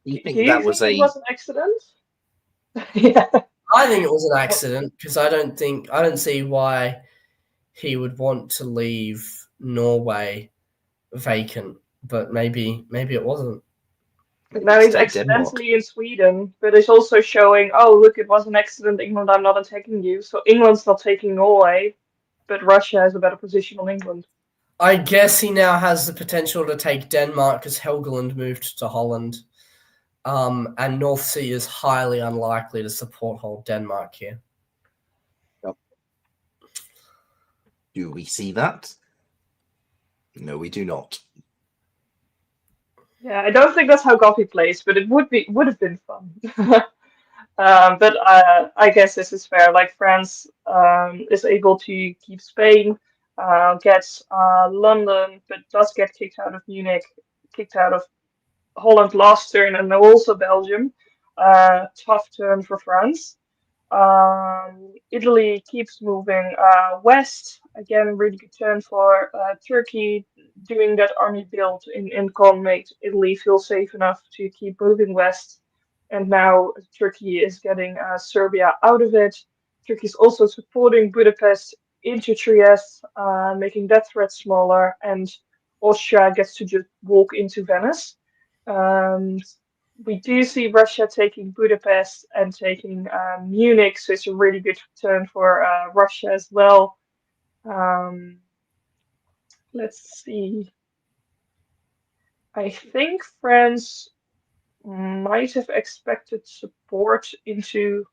You think Do you that think was it was an accident? Yeah. I think it was an accident because I don't see why he would want to leave Norway vacant, but maybe it wasn't. Now he's Take Denmark. accidentally in Sweden, but it's also showing, oh, look, it was an accident, England, I'm not attacking you. So England's not taking Norway, but Russia has a better position on England. I guess he now has the potential to take Denmark because Helgeland moved to Holland. And North Sea is highly unlikely to support whole Denmark here. Do we see that? No, we do not. Yeah, I don't think that's how Goffy plays, but it would have been fun. But I guess this is fair. Like France is able to keep Spain, gets London, but does get kicked out of Munich, kicked out of Holland last turn, and now also Belgium. Tough turn for France. Italy keeps moving west. Again, really good turn for Turkey. Doing that army build in Con made Italy feel safe enough to keep moving west. And now Turkey is getting Serbia out of it. Turkey is also supporting Budapest into Trieste, making that threat smaller. And Austria gets to just walk into Venice. We do see Russia taking Budapest and taking Munich, so it's a really good turn for Russia as well. Let's see. I think France might have expected support into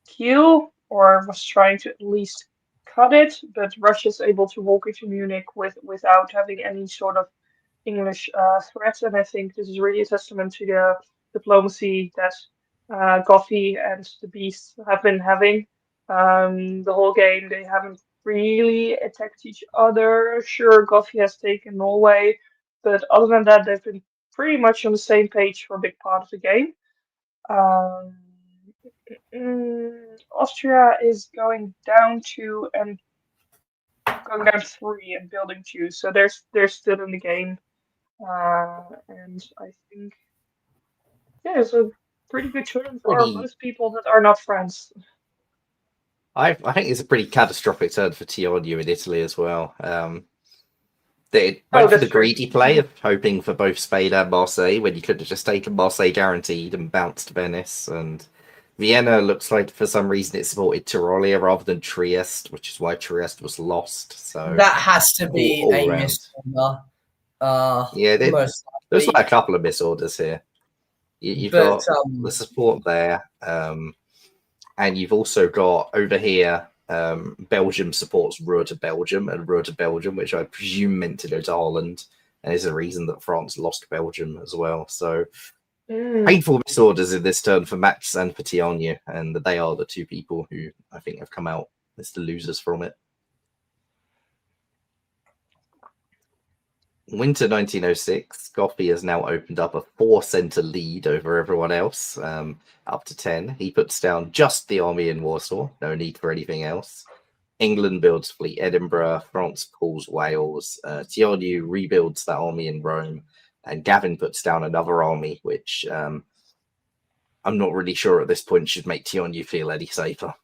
Kiel, or was trying to at least cut it, but Russia's able to walk into Munich without having any sort of English threat, and I think this is really a testament to the diplomacy that Goffy and the Beast have been having. The whole game, they haven't really attacked each other. Sure, Goffy has taken Norway, but other than that, they've been pretty much on the same page for a big part of the game. Austria is going down 2 and going down 3 and building 2, so they're still in the game. And I think, yeah, it's a pretty good turn for most people that are not friends. I think it's a pretty catastrophic turn for Tiognu in Italy as well. They went for the greedy play of hoping for both Spain and Marseille when you could have just taken Marseille guaranteed and bounced Venice. And Vienna looks like for some reason it supported Tyrolia rather than Trieste, which is why Trieste was lost. So that has to be all a round. misorder. Yeah, there's like a couple of misorders here. You've got the support there, and you've also got over here Belgium supports Roer Belgium and Roer Belgium, which I presume meant to go to Holland, and is the reason that France lost Belgium as well. So painful misorders in this turn for Max and for Tiognu, and they are the two people who I think have come out as the losers from it. Winter 1906, Goffey has now opened up a 4-center lead over everyone else, up to 10. He puts down just the army in Warsaw, no need for anything else. England builds fleet Edinburgh, France pulls Wales, Tiognu rebuilds that army in Rome, and Gavin puts down another army, which I'm not really sure at this point should make Tiognu feel any safer.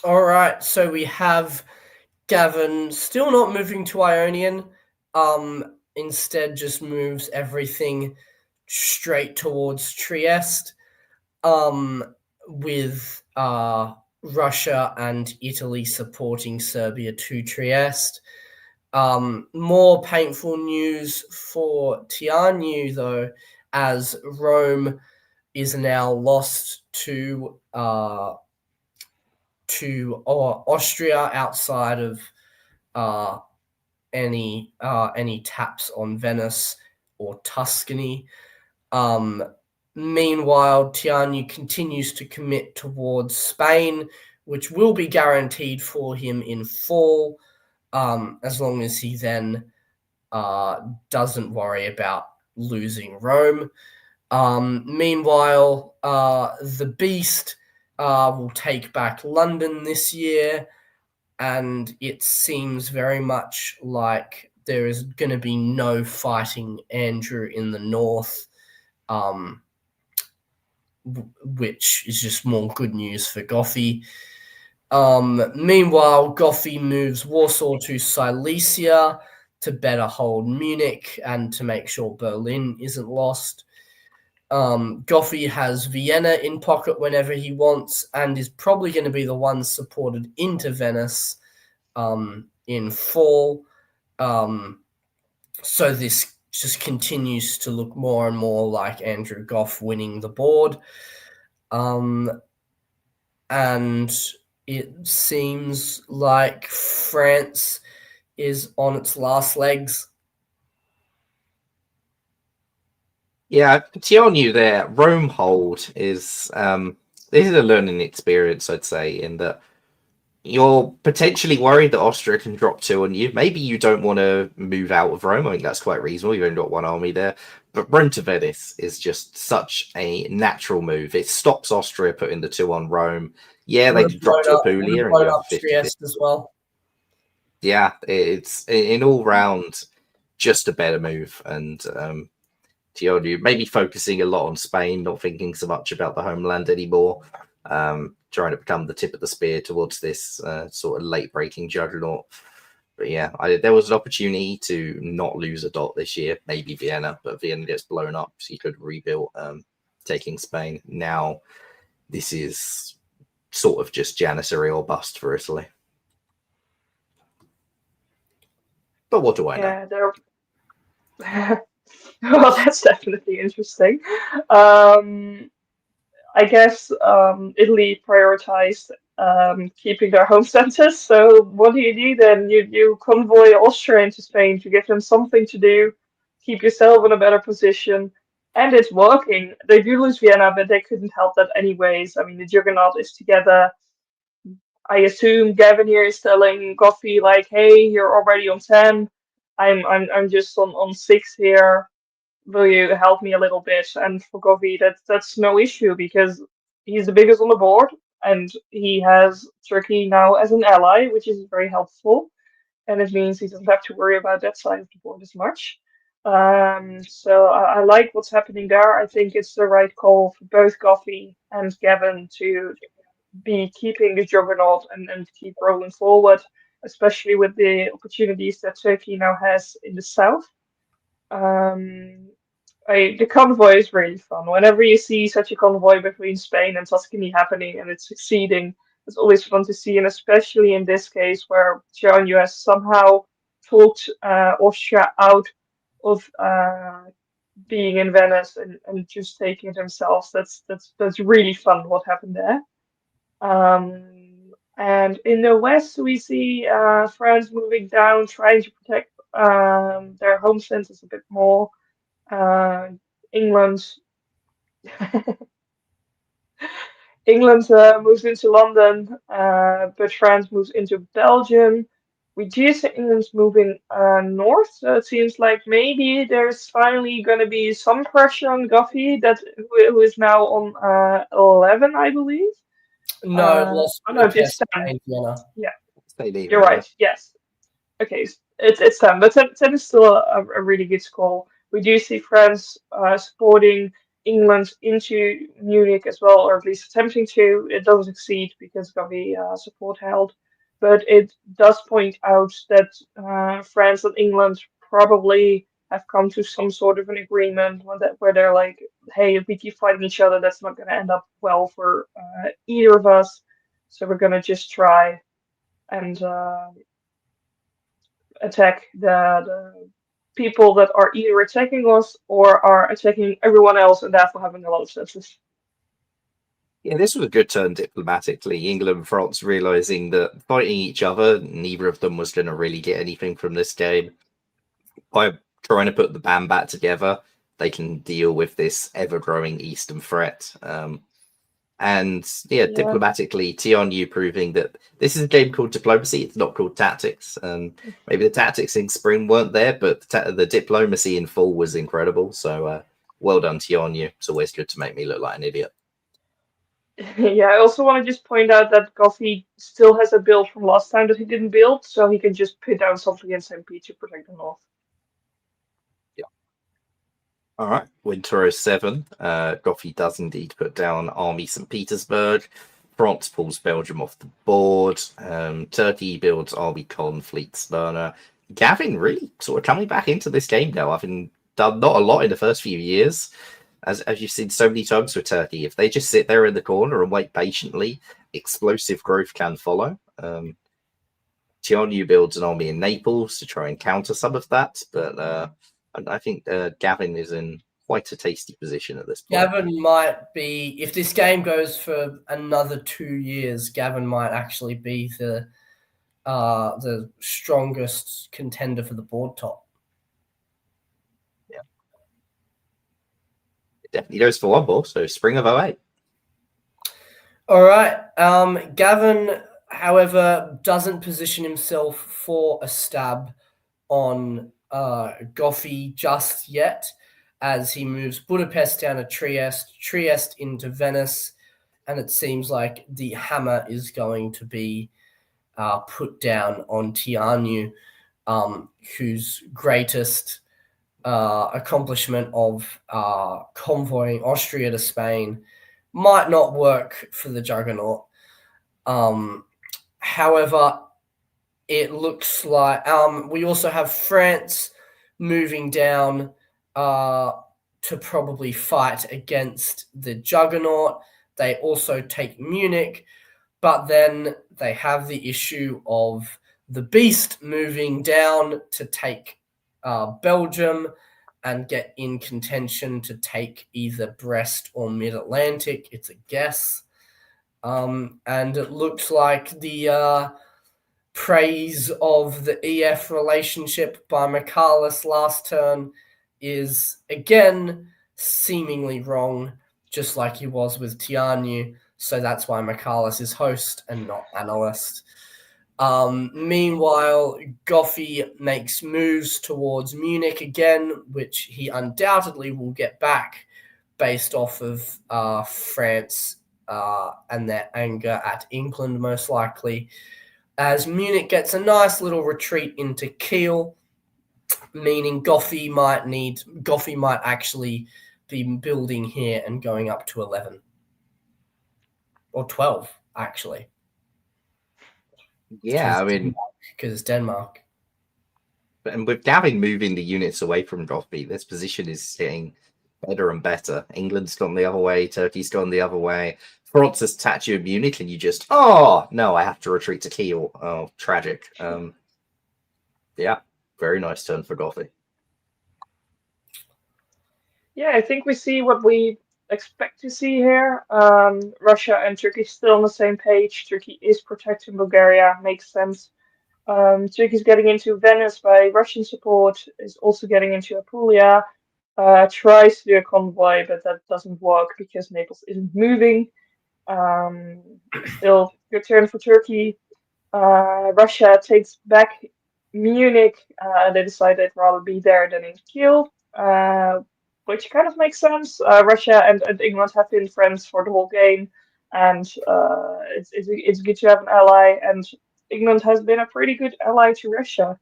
All right, so we have Gavin still not moving to Ionian. Instead, just moves everything straight towards Trieste. With Russia and Italy supporting Serbia to Trieste. More painful news for Tiognu, though, as Rome is now lost to Austria outside of any taps on Venice or Tuscany. Meanwhile, Tiognu continues to commit towards Spain, which will be guaranteed for him in fall, as long as he then doesn't worry about losing Rome. Meanwhile, the Beast will take back London this year, and it seems very much like there is going to be no fighting Andrew in the north. which is just more good news for Goffy. Meanwhile, Goffy moves Warsaw to Silesia to better hold Munich and to make sure Berlin isn't lost. Goffy has Vienna in pocket whenever he wants and is probably going to be the one supported into Venice in fall. So this just continues to look more and more like Andrew Goff winning the board. And it seems like France is on its last legs. Yeah, Tionu there, Rome hold is this is a learning experience, I'd say, in that you're potentially worried that Austria can drop 2 on you. Maybe you don't want to move out of Rome. I think that's quite reasonable. You've only got 1 army there. But Rome to Venice is just such a natural move. It stops Austria putting the 2 on Rome. Yeah, they could drop to Apulia and you have 50 as well. Yeah, it's in all round just a better move. And Tionu maybe focusing a lot on Spain, not thinking so much about the homeland anymore. Trying to become the tip of the spear towards this sort of late breaking juggernaut. But yeah, there was an opportunity to not lose a dot this year, maybe Vienna, but Vienna gets blown up, so you could rebuild taking Spain. Now, this is sort of just Janissary or bust for Italy. But what do I know? Well, that's definitely interesting. I guess Italy prioritized keeping their home centers. So what do then? You convoy Austria into Spain to give them something to do, keep yourself in a better position, and it's working. They do lose Vienna, but they couldn't help that anyways. I mean, the juggernaut is together. I assume Gavin here is telling Goffy like, "Hey, you're already on 10. I'm just on 6 here. Will you help me a little bit?" And for Goffy, that's no issue because he's the biggest on the board and he has Turkey now as an ally, which is very helpful. And it means he doesn't have to worry about that side of the board as much. So I like what's happening there. I think it's the right call for both Goffy and Gavin to be keeping the juggernaut and keep rolling forward, especially with the opportunities that Turkey now has in the south. The convoy is really fun. Whenever you see such a convoy between Spain and Tuscany happening and it's succeeding, it's always fun to see, and especially in this case where John US somehow talked Austria out of being in Venice and just taking it themselves. That's really fun what happened there. And in the west, we see France moving down, trying to protect their home centers a bit more. England England moves into London, but France moves into Belgium. We do see England's moving north, so it seems like maybe there's finally going to be some pressure on Guffey, who is now on 11, I believe. No, it's 10. Yeah, you're Yeah. right. Yes. Okay, it's 10, but 10 is still a really good score. We do see France supporting England into Munich as well, or at least attempting to. It doesn't succeed because Gavi support held, but it does point out that France and England probably have come to some sort of an agreement where they're like, hey, if we keep fighting each other, that's not going to end up well for either of us. So we're going to just try and attack the people that are either attacking us or are attacking everyone else and therefore having a lot of senses. Yeah, this was a good turn diplomatically. England and France realizing that fighting each other, neither of them was going to really get anything from this game. By trying to put the band back together, they can deal with this ever-growing Eastern threat. Diplomatically, Tionu proving that this is a game called diplomacy. It's not called tactics. Maybe the tactics in spring weren't there, but the diplomacy in fall was incredible. So well done, Tionu. It's always good to make me look like an idiot. Yeah, I also want to just point out that Goffy still has a build from last time that he didn't build, so he can just put down something against MP to protect the north. Yeah. All right, Winter 07. Goffy does indeed put down Army St. Petersburg. France pulls Belgium off the board. Turkey builds Army Con Fleet Smyrna. Gavin really sort of coming back into this game now. I've done not a lot in the first few years, as you've seen so many times with Turkey. If they just sit there in the corner and wait patiently, explosive growth can follow. Tianyu builds an army in Naples to try and counter some of that, but I think Gavin is in quite a tasty position at this point. Gavin might be, if this game goes for another 2 years, Gavin might actually be the strongest contender for the board top. Yeah, it definitely goes for one more. So spring of 08. All right. Gavin, however, doesn't position himself for a stab on Goffy just yet, as he moves Budapest down to Trieste into Venice, and it seems like the hammer is going to be put down on Tianyu, whose greatest accomplishment of convoying Austria to Spain might not work for the Juggernaut. However, it looks like we also have France moving down to probably fight against the Juggernaut. They also take Munich, but then they have the issue of the Beast moving down to take Belgium and get in contention to take either Brest or Mid-Atlantic. It's a guess. And it looks like the praise of the EF relationship by Michalis last turn is again seemingly wrong, just like he was with Tianyu. So that's why Michalis is host and not analyst. Meanwhile, Goffy makes moves towards Munich again, which he undoubtedly will get back based off of France and their anger at England, most likely. As Munich gets a nice little retreat into Kiel, meaning Goffy might actually be building here and going up to 11. Or 12, actually. Yeah, I mean, because it's Denmark. And with Gavin moving the units away from Goffy, this position is getting better and better. England's gone the other way, Turkey's gone the other way. France has attacked you in Munich, and you just, oh no, I have to retreat to Kiel. Oh, tragic. Yeah, very nice turn for Goffy. Yeah, I think we see what we expect to see here. Russia and Turkey still on the same page. Turkey is protecting Bulgaria, makes sense. Turkey's getting into Venice by Russian support, is also getting into Apulia, tries to do a convoy, but that doesn't work because Naples isn't moving. Still, good turn for Turkey. Russia takes back Munich. They decide they'd rather be there than in Kiel, which kind of makes sense. Russia and England have been friends for the whole game, and it's good to have an ally. And England has been a pretty good ally to Russia.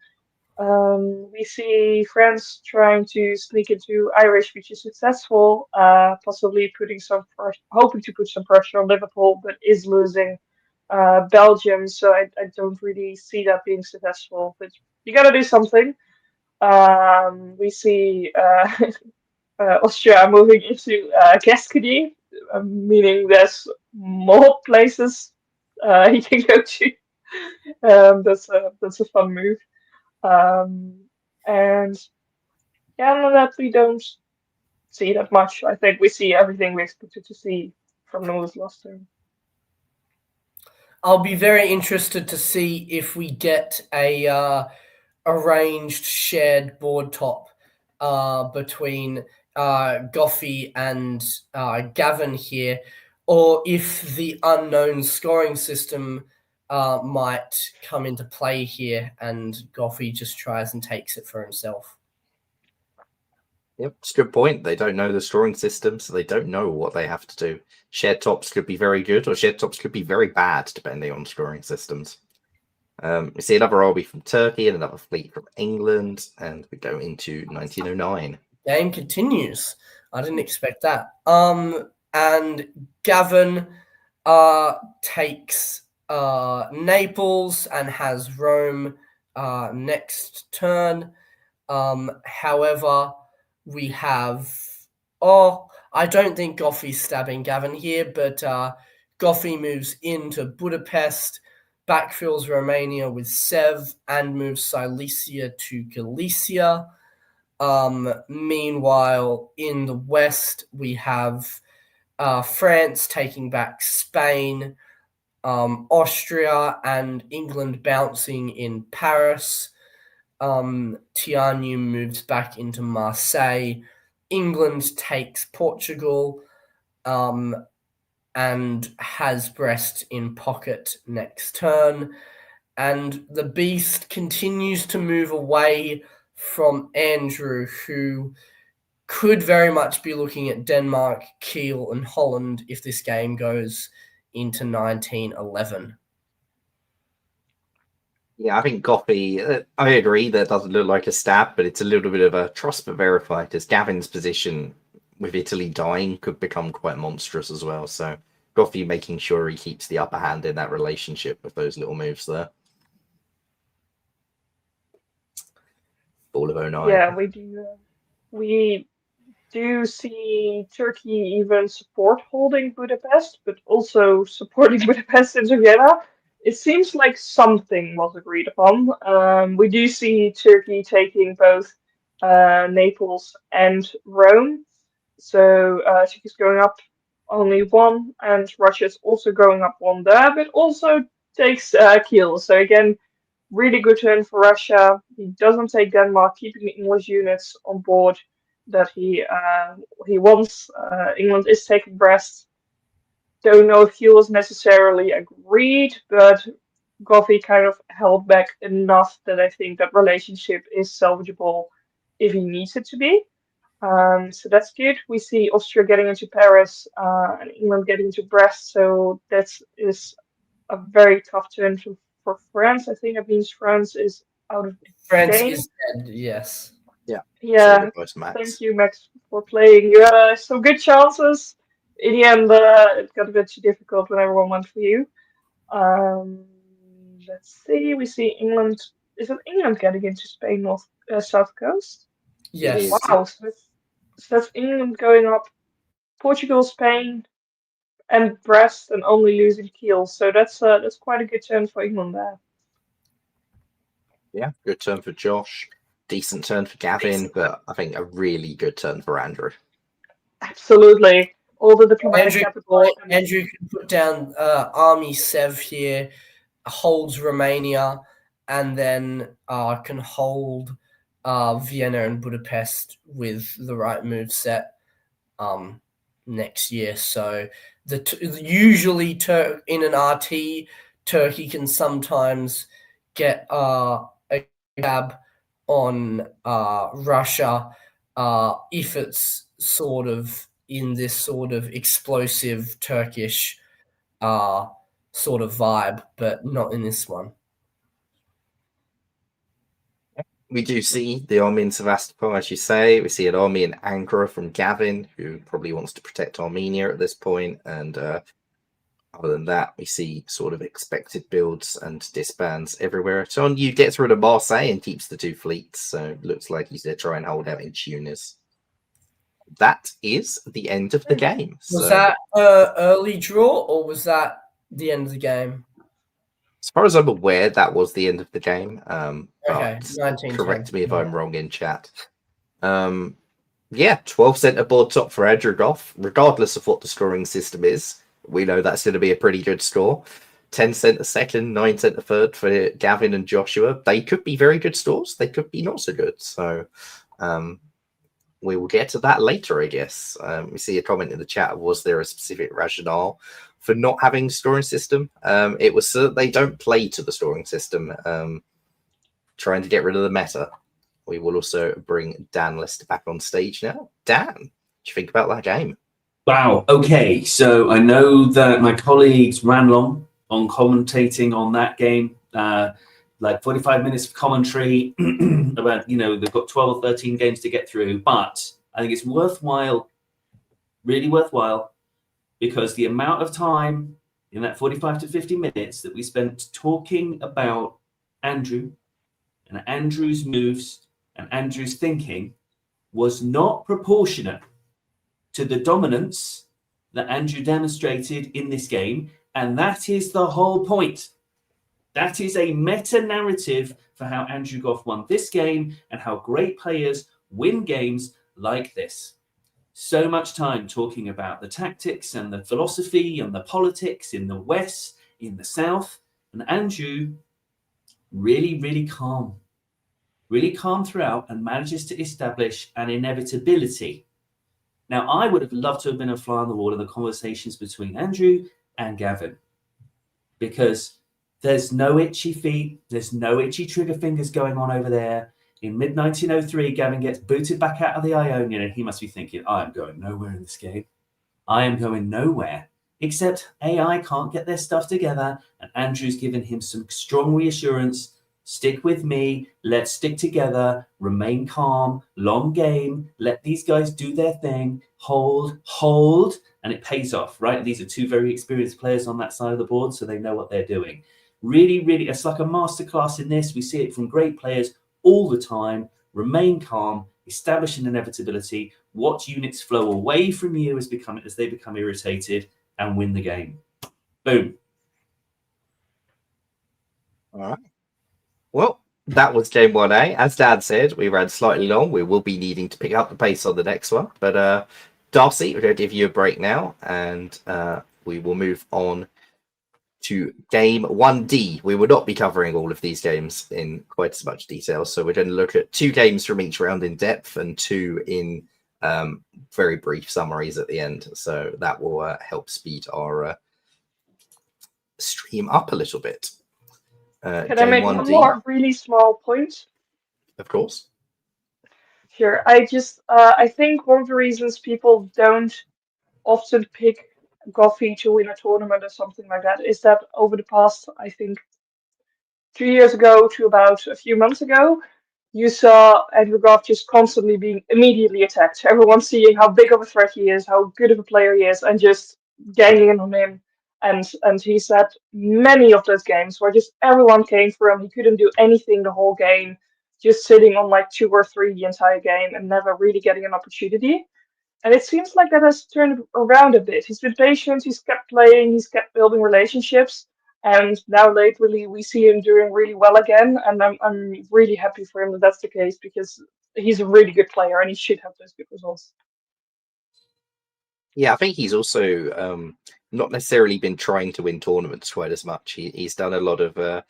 We see France trying to sneak into Irish, which is successful, possibly hoping to put some pressure on Liverpool, but is losing Belgium. So I don't really see that being successful. But you got to do something. We see Austria moving into Gascony, meaning there's more places he can go to. That's a fun move. And yeah, other than that, we don't see that much. I think we see everything we expected to see from the moves last turn. I'll be very interested to see if we get a arranged shared board top between Goffy and Gavin here, or if the unknown scoring system might come into play here and Goffy just tries and takes it for himself. Yep, it's a good point. They don't know the scoring system, so they don't know what they have to do. Shared tops could be very good, or shared tops could be very bad, depending on scoring systems. We see another army from Turkey and another fleet from England, and we go into 1909. game continues. I didn't expect that. And Gavin takes Naples and has Rome next turn. However, we have I don't think Goffey's stabbing Gavin here, but Goffey moves into Budapest, backfills Romania with Sev, and moves Silesia to Galicia. Meanwhile, in the west, we have France taking back Spain, Austria and England bouncing in Paris. Tianyu moves back into Marseille. England takes Portugal and has Brest in pocket next turn. And the beast continues to move away from Andrew, who could very much be looking at Denmark, Kiel, and Holland if this game goes into 1911. Yeah, I think Goffey, I agree that doesn't look like a stab, but it's a little bit of a trust but verify, because Gavin's position with Italy dying could become quite monstrous as well. So Goffey making sure he keeps the upper hand in that relationship with those little moves there. Ball of 09. Yeah, we do see Turkey even support holding Budapest, but also supporting Budapest into Vienna. It seems like something was agreed upon. We do see Turkey taking both Naples and Rome. So Turkey's going up only one, and Russia's also going up one there, but also takes Kiel. So again, really good turn for Russia. He doesn't take Denmark, keeping the English units on board that he wants. England is taking Brest. Don't know if he was necessarily agreed, but Goffey kind of held back enough that I think that relationship is salvageable if he needs it to be. So that's good. We see Austria getting into Paris and England getting into Brest. So that is a very tough turn for France. I think that means France is out of the France game. is dead, yes. Yeah, thank you, Max, for playing. You had some good chances. In the end, it got a bit too difficult when everyone went for you. Let's see. We see England. Is it England getting into Spain, south coast? Yes. Wow. So that's England going up, Portugal, Spain, and Brest, and only losing Kiel. So that's quite a good turn for England there. Yeah, good turn for Josh. Decent turn for Gavin, but I think a really good turn for Andrew. Absolutely. All the diplomatic capital. Andrew can put down Army Sev here, holds Romania, and then can hold Vienna and Budapest with the right move set next year. So usually in an RT, Turkey can sometimes get a grab on Russia if it's sort of in this sort of explosive Turkish sort of vibe, but not in this one. We do see the army in Sevastopol, as you say. We see an army in Ankara from Gavin, who probably wants to protect Armenia at this point. And other than that, we see sort of expected builds and disbands everywhere. So you gets rid of Marseille and keeps the two fleets. So it looks like he's going to try and hold out in Tunis. That is the end of the game. Was that early draw, or was that the end of the game? As far as I'm aware, that was the end of the game. Okay, 19. Correct me if I'm wrong in chat. 12 centre board top for Andrew Goff, regardless of what the scoring system is. We know that's going to be a pretty good score. 10 centre second, 9 centre third for Gavin and Joshua. They could be very good scores. They could be not so good. So we will get to that later, I guess. We see a comment in the chat. Was there a specific rationale for not having a scoring system? It was so that they don't play to the scoring system, trying to get rid of the meta. We will also bring Dan Lister back on stage now. Dan, what do you think about that game? Wow. Okay. So I know that my colleagues ran long on commentating on that game like 45 minutes of commentary about, they've got 12 or 13 games to get through. But I think it's worthwhile, really worthwhile, because the amount of time in that 45 to 50 minutes that we spent talking about Andrew and Andrew's moves and Andrew's thinking was not proportionate to the dominance that Andrew demonstrated in this game. And that is the whole point. That is a meta-narrative for how Andrew Goff won this game and how great players win games like this. So much time talking about the tactics and the philosophy and the politics in the West, in the South. And Andrew really, really calm throughout and manages to establish an inevitability. Now, I would have loved to have been a fly on the wall in the conversations between Andrew and Gavin, because there's no itchy feet, there's no itchy trigger fingers going on over there. In mid-1903, Gavin gets booted back out of the Ionian, and he must be thinking, I am going nowhere in this game. I am going nowhere. Except AI can't get their stuff together, and Andrew's given him some strong reassurance. Stick with me, let's stick together, remain calm, long game, let these guys do their thing, hold, and it pays off, right? These are two very experienced players on that side of the board, so they know what they're doing. Really, really, it's like a masterclass in this. We see it from great players all the time. Remain calm, establish an inevitability, watch units flow away from you as they become irritated, and win the game. Boom. All right. Well, that was game 1A. As Dad said, we ran slightly long. We will be needing to pick up the pace on the next one. But Darcy, we're going to give you a break now, and we will move on to game 1D. We will not be covering all of these games in quite as much detail, so we're going to look at 2 games from each round in depth and 2 in very brief summaries at the end. So that will help speed our stream up a little bit. Can I make one 1D, more really small point? of course. Sure. I think one of the reasons people don't often pick Goffey to win a tournament or something like that is that over the past, I think, 2 years ago to about a few months ago, you saw Andrew Goff just constantly being immediately attacked. Everyone seeing how big of a threat he is, how good of a player he is, and just ganging in on him. And he said many of those games where just everyone came for him. He couldn't do anything the whole game, just sitting on like 2 or 3 the entire game and never really getting an opportunity. And it seems like that has turned around a bit. He's been patient, he's kept playing, he's kept building relationships. And now lately we see him doing really well again. And I'm really happy for him that that's the case, because he's a really good player and he should have those good results. Yeah, I think he's also not necessarily been trying to win tournaments quite as much. He's done a lot of,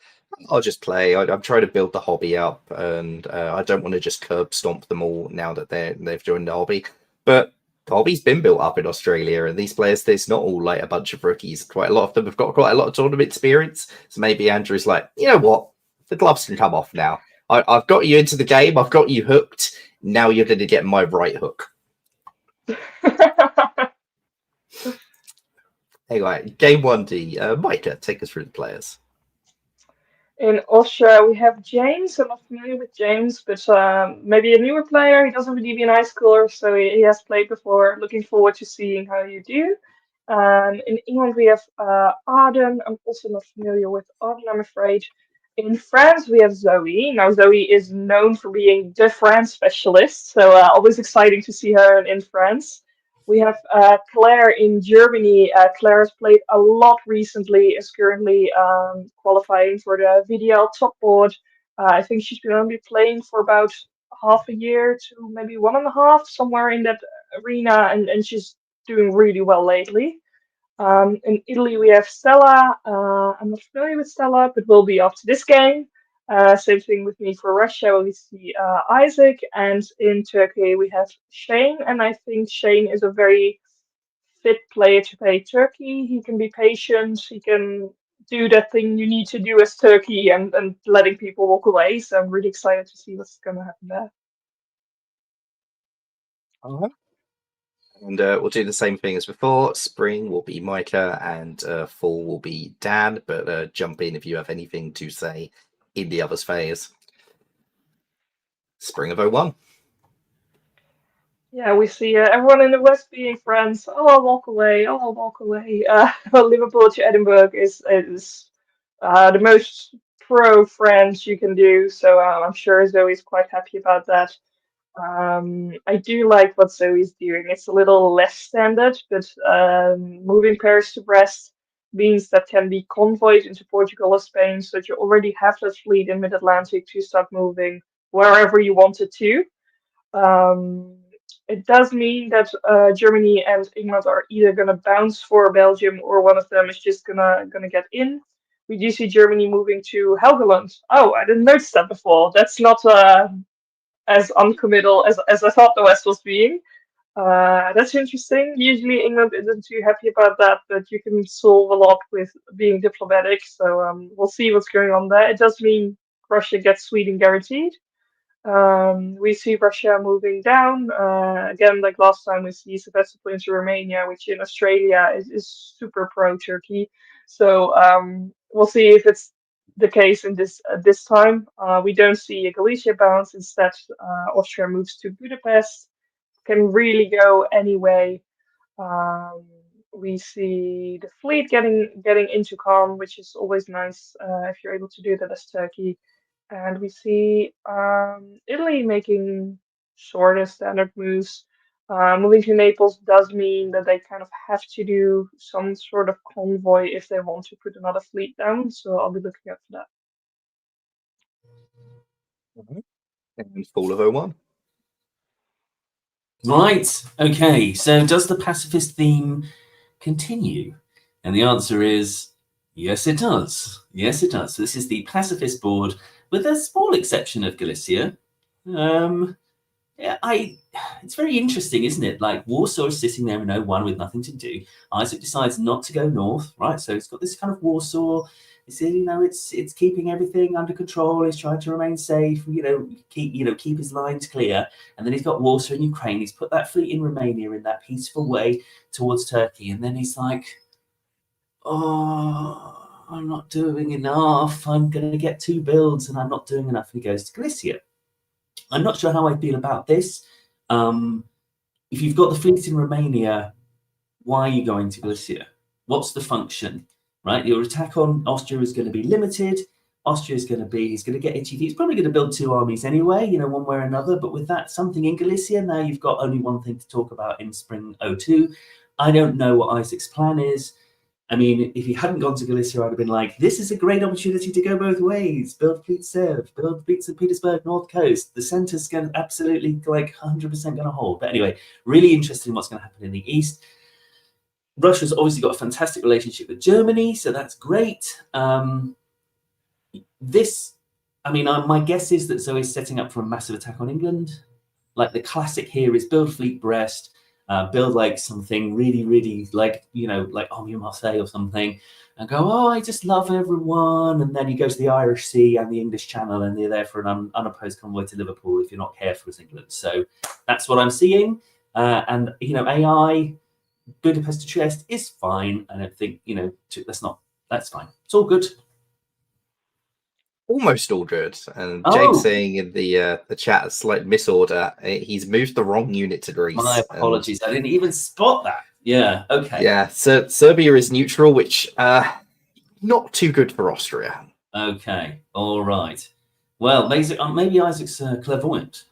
I'll just play. I'm trying to build the hobby up, and I don't want to just curb stomp them all now that they've joined the hobby. But the hobby's been built up in Australia, and these players, it's not all like a bunch of rookies. Quite a lot of them have got quite a lot of tournament experience. So maybe Andrew's like, you know what? The gloves can come off now. I've got you into the game. I've got you hooked. Now you're going to get my right hook. Anyway, game 1D. Micah, take us through the players. In Austria, we have James. I'm not familiar with James, but maybe a newer player. He doesn't really be an high schooler, so he has played before. Looking forward to seeing how you do. In England, we have Arden. I'm also not familiar with Arden, I'm afraid. In France, we have Zoe. Now, Zoe is known for being the France specialist, so always exciting to see her in France. We have Claire in Germany. Claire has played a lot recently, is currently qualifying for the VDL top board. I think she's been only playing for about half a year to maybe 1.5, somewhere in that arena, and she's doing really well lately. In Italy, we have Stella. I'm not familiar with Stella, but will be after this game. Same thing with me for Russia. We see Isaac, and in Turkey we have Shane. And I think Shane is a very fit player to play Turkey. He can be patient. He can do that thing you need to do as Turkey, and letting people walk away. So I'm really excited to see what's going to happen there. And we'll do the same thing as before. Spring will be Micah, and fall will be Dan. But jump in if you have anything to say in the others phase. Spring of 01. Yeah, we see everyone in the West being friends. Oh, I'll walk away. Oh, I'll walk away. Liverpool to Edinburgh is the most pro friends you can do. So I'm sure Zoe's quite happy about that. I do like what Zoe's doing. It's a little less standard, but moving Paris to Brest means that can be convoyed into Portugal or Spain, so that you already have that fleet in mid-Atlantic to start moving wherever you wanted to. Um, it does mean that Germany and England are either going to bounce for Belgium or one of them is just gonna get in. We do see Germany moving to Helgoland. Oh, I didn't notice that before. That's not as uncommittal as I thought the West was being. That's interesting. Usually England isn't too happy about that, but you can solve a lot with being diplomatic. So we'll see what's going on there. It does mean Russia gets Sweden guaranteed. We see Russia moving down. Again, like last time, we see Sevastopol into Romania, which in Australia is super pro-Turkey. So we'll see if it's the case in this time. We don't see a Galicia bounce. Instead, Austria moves to Budapest. Can really go any way. We see the fleet getting into calm, which is always nice if you're able to do that as Turkey. And we see Italy making sort of standard moves. Moving to Naples does mean that they kind of have to do some sort of convoy if they want to put another fleet down. So I'll be looking out for that. And fall of 01. Right. Okay. So does the pacifist theme continue? And the answer is yes, it does. Yes, it does. So this is the pacifist board, with a small exception of Galicia. It's very interesting, isn't it? Like Warsaw is sitting there in 01 with nothing to do. Isaac decides not to go north, right? So it's got this kind of Warsaw. It's it's keeping everything under control. He's trying to remain safe. Keep his lines clear. And then he's got Warsaw in Ukraine. He's put that fleet in Romania in that peaceful way towards Turkey. And then he's like, oh, I'm not doing enough. I'm going to get 2 builds, and I'm not doing enough. And he goes to Galicia. I'm not sure how I feel about this. If you've got the fleet in Romania, why are you going to Galicia? What's the function, right? Your attack on Austria is going to be limited. He's going to get itchy feet. He's probably going to build 2 armies anyway, one way or another. But with that, something in Galicia, now you've got only one thing to talk about in spring 02. I don't know what Isaac's plan is. I mean, if he hadn't gone to Galicia, I'd have been like, this is a great opportunity to go both ways. Build Fleet Sev, build Fleet St. Petersburg, North Coast. The centre's going to absolutely 100% going to hold. But anyway, really interested in what's going to happen in the East. Russia's obviously got a fantastic relationship with Germany, so that's great. My guess is that Zoe's setting up for a massive attack on England. Like the classic here is build Fleet Brest, build like something really, really like Army Marseille or something, and go, oh, I just love everyone. And then you go to the Irish Sea and the English Channel, and you're there for an unopposed convoy to Liverpool if you're not careful as England. So that's what I'm seeing. AI, Budapest to Trieste is fine. I don't think, that's fine. It's all good. Almost all good. And James saying in the chat, a slight misorder. He's moved the wrong unit to Greece. My apologies. I didn't even spot that. Yeah. Okay. Yeah. So Serbia is neutral, which not too good for Austria. Okay. All right. Well, maybe Isaac's clairvoyant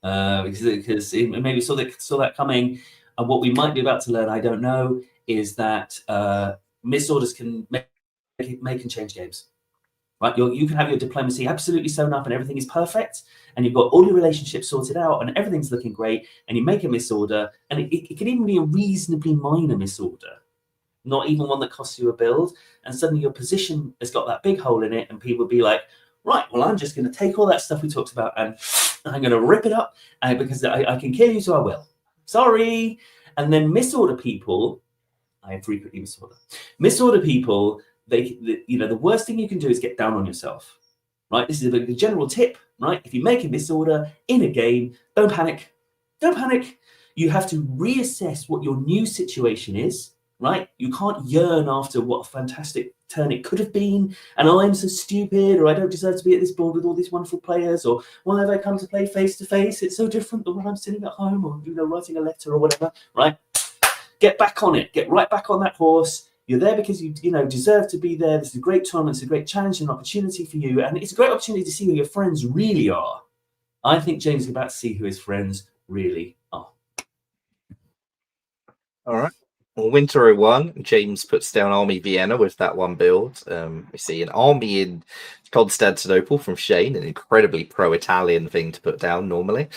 because he maybe saw that coming. And what we might be about to learn, I don't know, is that misorders can make and change games. Right, you can have your diplomacy absolutely sewn up and everything is perfect, and you've got all your relationships sorted out and everything's looking great, and you make a misorder, and it can even be a reasonably minor misorder, not even one that costs you a build, and suddenly your position has got that big hole in it, and people be like, right, well, I'm just going to take all that stuff we talked about and I'm going to rip it up because I can kill you, so I will. Sorry. And then misorder people, I frequently misorder people. The worst thing you can do is get down on yourself, right? This is a general tip, right? If you make a misorder in a game, don't panic. Don't panic. You have to reassess what your new situation is, right? You can't yearn after what a fantastic turn it could have been, and I'm so stupid, or I don't deserve to be at this board with all these wonderful players, or why have I come to play face to face? It's so different than when I'm sitting at home or writing a letter or whatever. Right? Get back on it. Get right back on that horse. You're there because you deserve to be there. This is a great tournament. It's a great challenge and opportunity for you, and it's a great opportunity to see who your friends really are. I think James is about to see who his friends really are. All right. Well, Winter 01, James puts down Army Vienna with that one build. We see an army in Constantinople from Shane, an incredibly pro-Italian thing to put down normally.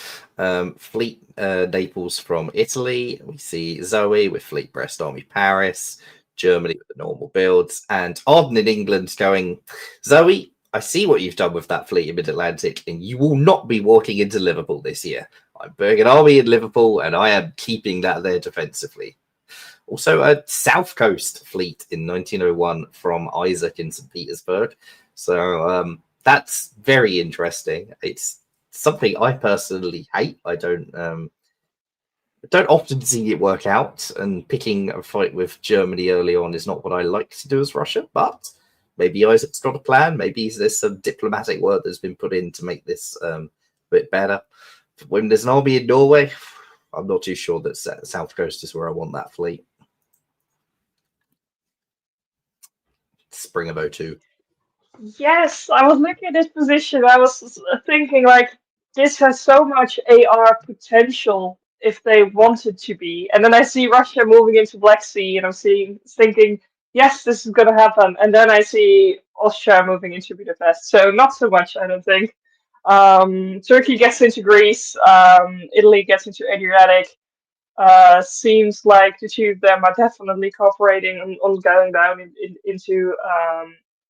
Fleet Naples from Italy. We see Zoe with Fleet Brest Army Paris. Germany with the normal builds. And Arden in England going, Zoe, I see what you've done with that fleet in Mid-Atlantic, and you will not be walking into Liverpool this year. I'm building an army in Liverpool, and I am keeping that there defensively. Also, a South Coast fleet in 1901 from Isaac in St. Petersburg. So that's very interesting. It's something I personally hate. I don't often see it work out, and picking a fight with Germany early on is not what I like to do as Russia, but maybe Isaac's got a plan. Maybe there's some diplomatic work that's been put in to make this a bit better. When there's an army in Norway, I'm not too sure that South Coast is where I want that fleet. Spring of 02. Yes, I was looking at this position. I was thinking, like, this has so much AR potential if they wanted to be. And then I see Russia moving into Black Sea, and I'm thinking, yes, this is going to happen. And then I see Austria moving into Budapest. So not so much, I don't think. Turkey gets into Greece. Italy gets into Adriatic. Seems like the two of them are definitely cooperating on going down into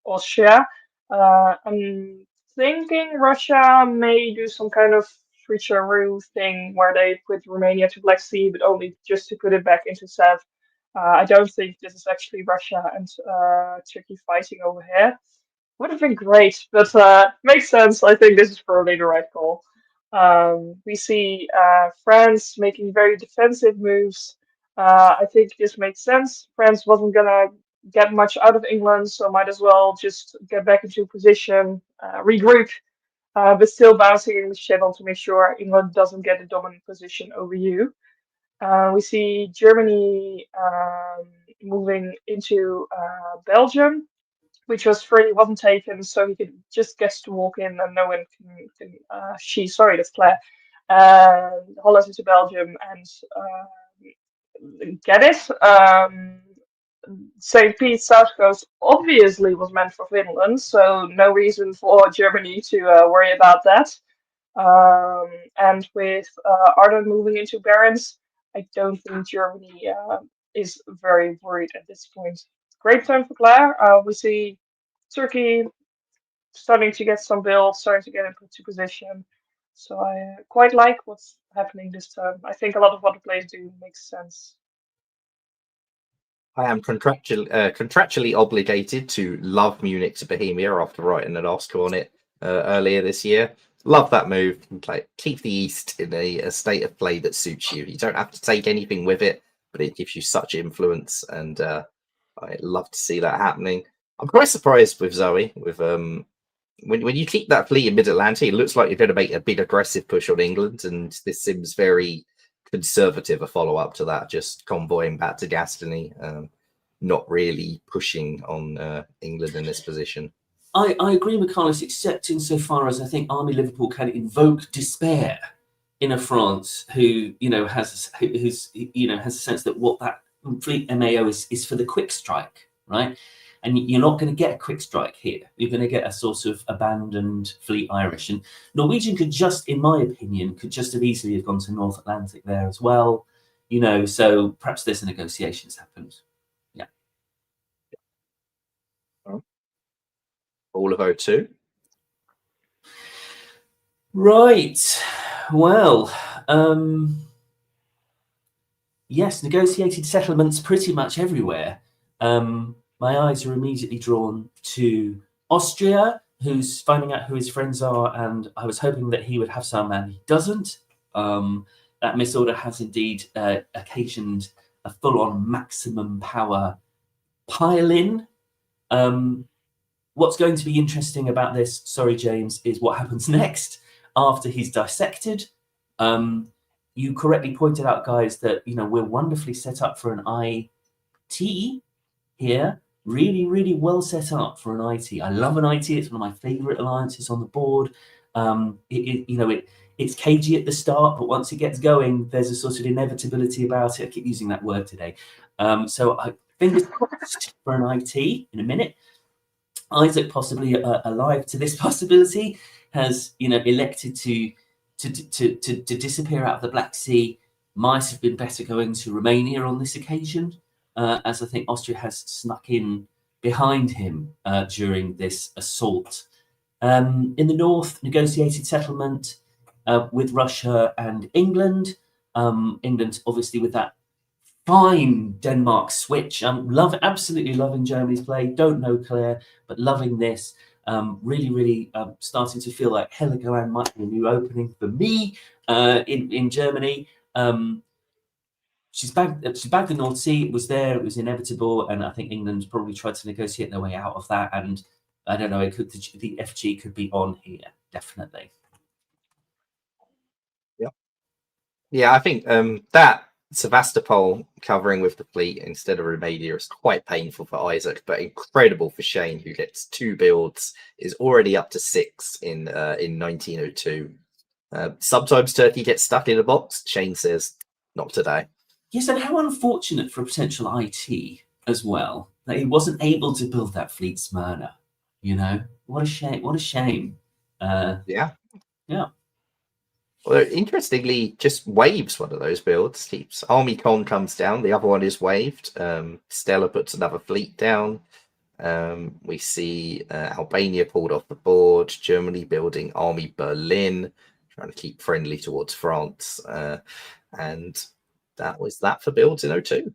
Austria. I'm thinking Russia may do some kind of switcheroo thing where they put Romania to Black Sea, but only just to put it back into Sev. I don't think this is actually Russia and Turkey fighting over here. Would have been great, but makes sense. I think this is probably the right call. We see France making very defensive moves. I think this makes sense. France wasn't gonna get much out of England, so might as well just get back into position, regroup, but still bouncing in the channel to make sure England doesn't get a dominant position over you. We see Germany moving into Belgium, which wasn't taken, so he could just gets to walk in and no one can that's Claire, Holland into Belgium and get it. St. Pete South Coast obviously was meant for Finland, so no reason for Germany to worry about that. And with Arden moving into Barents, I don't think Germany is very worried at this point. Great turn for Claire. We see Turkey starting to get some builds, starting to get into position. So I quite like what's happening this time. I think a lot of what the players do makes sense. I am contractually obligated to love Munich to Bohemia after writing an article on it earlier this year. Love that move. Keep the East in a state of play that suits you. You don't have to take anything with it, but it gives you such influence, and I love to see that happening. I'm quite surprised with Zoe. With when you keep that fleet in Mid-Atlantic, it looks like you're going to make a big aggressive push on England, and this seems very conservative, a follow-up to that, just convoying back to Gascony, not really pushing on England in this position. I agree with Carlos, except insofar as I think Army Liverpool can invoke despair in a France who has a sense that what that fleet MAO is for the quick strike, right? And you're not going to get a quick strike here. You're going to get a sort of abandoned fleet Irish. And Norwegian in my opinion, could just have easily have gone to North Atlantic there as well. So perhaps there's a negotiations happened. Yeah. All of 02. Right. Well, yes, negotiated settlements pretty much everywhere. My eyes are immediately drawn to Austria, who's finding out who his friends are, and I was hoping that he would have some, and he doesn't. That misorder has indeed occasioned a full-on maximum power pile-in What's going to be interesting about this, sorry, James, is what happens next after he's dissected. You correctly pointed out, guys, that we're wonderfully set up for an IT here. Really, really well set up for an IT. I love an IT. It's one of my favorite alliances on the board. It's cagey at the start, but once it gets going, there's a sort of inevitability about it. I keep using that word today. So I fingers crossed for an IT in a minute. Isaac, possibly alive to this possibility, has elected to disappear out of the Black Sea. Might have been better going to Romania on this occasion, as I think Austria has snuck in behind him during this assault. In the north, negotiated settlement with Russia and England. England, obviously, with that fine Denmark switch. Absolutely loving Germany's play. Don't know Claire, but loving this. Really starting to feel like Heligoland might be a new opening for me in Germany. She's back the North Sea. It was there. It was inevitable, and I think England probably tried to negotiate their way out of that. And I don't know. The FG could be on here, definitely. Yeah, I think that Sevastopol covering with the fleet instead of Romania is quite painful for Isaac, but incredible for Shane, who gets 2 builds, is already up to 6 in 1902. Sometimes Turkey gets stuck in a box. Shane says, not today. Yes, and how unfortunate for a potential IT as well that he wasn't able to build that fleet Smyrna. What a shame. What a shame. Yeah. Well, interestingly, just waves one of those builds. Keeps Army Con comes down. The other one is waved. Stella puts another fleet down. We see Albania pulled off the board. Germany building Army Berlin, trying to keep friendly towards France. And that was that for builds in 02.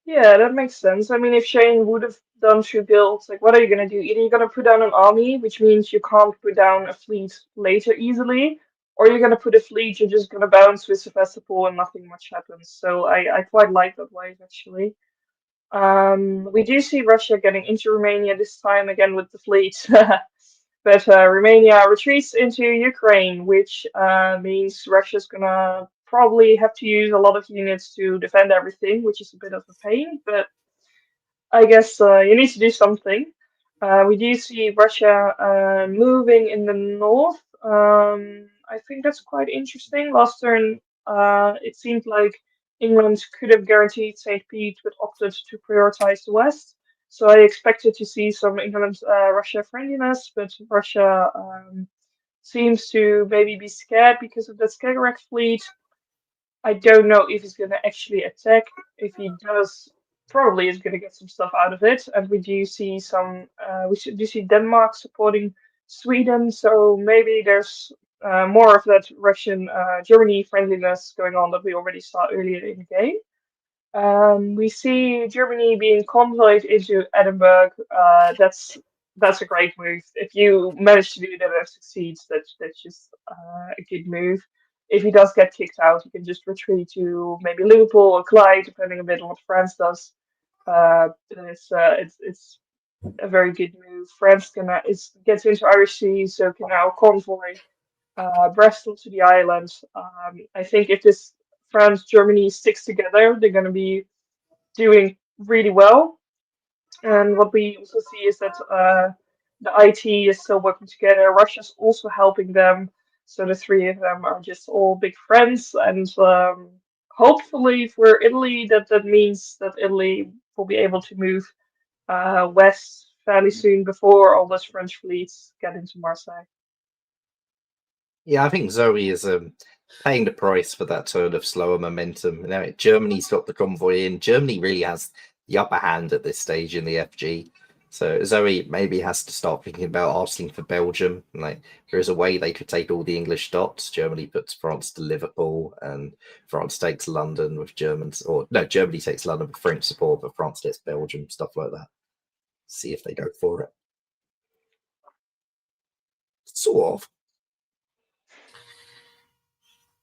Yeah, that makes sense. I mean, if Shane would have done 2 builds, like, what are you gonna do? Either you're gonna put down an army, which means you can't put down a fleet later easily, or you're gonna put a fleet, you're just gonna bounce with Sevastopol and nothing much happens. So I quite like that wave, actually. We do see Russia getting into Romania this time again with the fleet. But Romania retreats into Ukraine, which means Russia's gonna probably have to use a lot of units to defend everything, which is a bit of a pain, but I guess you need to do something. We do see Russia moving in the north. I think that's quite interesting. Last turn, it seemed like England could have guaranteed St. Pete, but opted to prioritize the west. So I expected to see some England-Russia friendliness, but Russia seems to maybe be scared because of that Skagerrak fleet. I don't know if he's going to actually attack. If he does, probably is going to get some stuff out of it. And we do see do see Denmark supporting Sweden. So maybe there's more of that Russian Germany friendliness going on that we already saw earlier in the game. We see Germany being convoyed into Edinburgh. That's a great move. If you manage to do that and succeeds, that's just a good move. If he does get kicked out, he can just retreat to maybe Liverpool or Clyde, depending a bit on what France does. It's a very good move. France gets into Irish Sea, so can now convoy Bristol to the island. I think if this France Germany sticks together, they're going to be doing really well. And what we also see is that the IT is still working together. Russia's also helping them. So the 3 of them are just all big friends. And hopefully for Italy, that means that Italy will be able to move west fairly soon before all those French fleets get into Marseille. Yeah, I think Zoe is paying the price for that turn of slower momentum. Now, Germany's got the convoy in. Germany really has the upper hand at this stage in the FG. So Zoe maybe has to start thinking about asking for Belgium. Like, there's a way they could take all the English dots. Germany puts France to Liverpool, and France takes London with Germans. Or no, Germany takes London with French support, but France gets Belgium, stuff like that. See if they go for it. Sort of.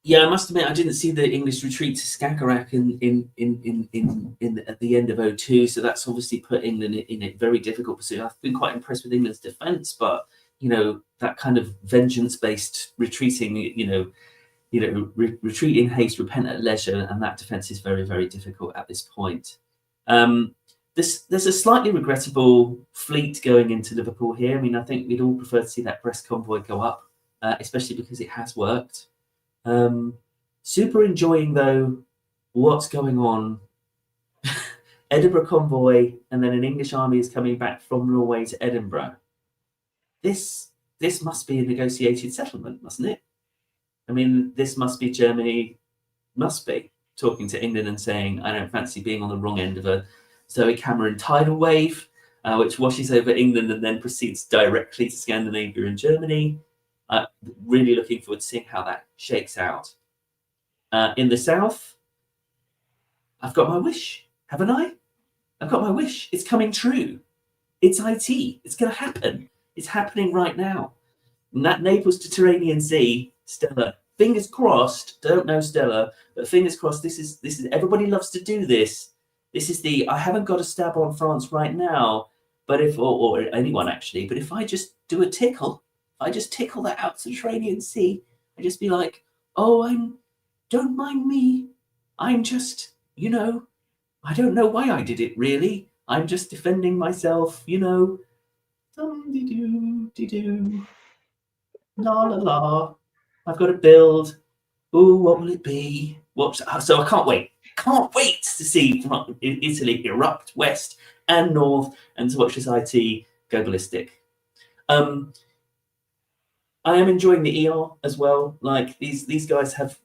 Yeah, I must admit I didn't see the English retreat to Skagerrak at the end of '02, so that's obviously put England in a very difficult position. I've been quite impressed with England's defence, but that kind of vengeance-based retreating, retreat in haste, repent at leisure, and that defence is very, very difficult at this point. There's a slightly regrettable fleet going into Liverpool here. I mean, I think we'd all prefer to see that Brest convoy go up, especially because it has worked. Super enjoying though what's going on. Edinburgh convoy, and then an English army is coming back from Norway to Edinburgh. This must be a negotiated settlement, mustn't it? I mean, this must be Germany, must be talking to England and saying, I don't fancy being on the wrong end of a Zoe Cameron tidal wave, which washes over England and then proceeds directly to Scandinavia and Germany. Really looking forward to seeing how that shakes out. In the south, I've got my wish, haven't I? I've got my wish. It's coming true. It's IT. It's going to happen. It's happening right now. And that Naples to Tyrrhenian Sea, Stella. Fingers crossed. Don't know Stella, but fingers crossed. This is. Everybody loves to do this. This is the. I haven't got a stab on France right now, but if or anyone actually, but if I just do a tickle. I just tickle that out to the Mediterranean Sea. I just be like, oh, don't mind me. I'm just, I don't know why I did it really. I'm just defending myself, Dum-de-doo, la la la. I've got to build. Ooh, what will it be? So I can't wait. Can't wait to see Italy erupt west and north and to watch this IT go ballistic. I am enjoying the ER as well. Like these guys have,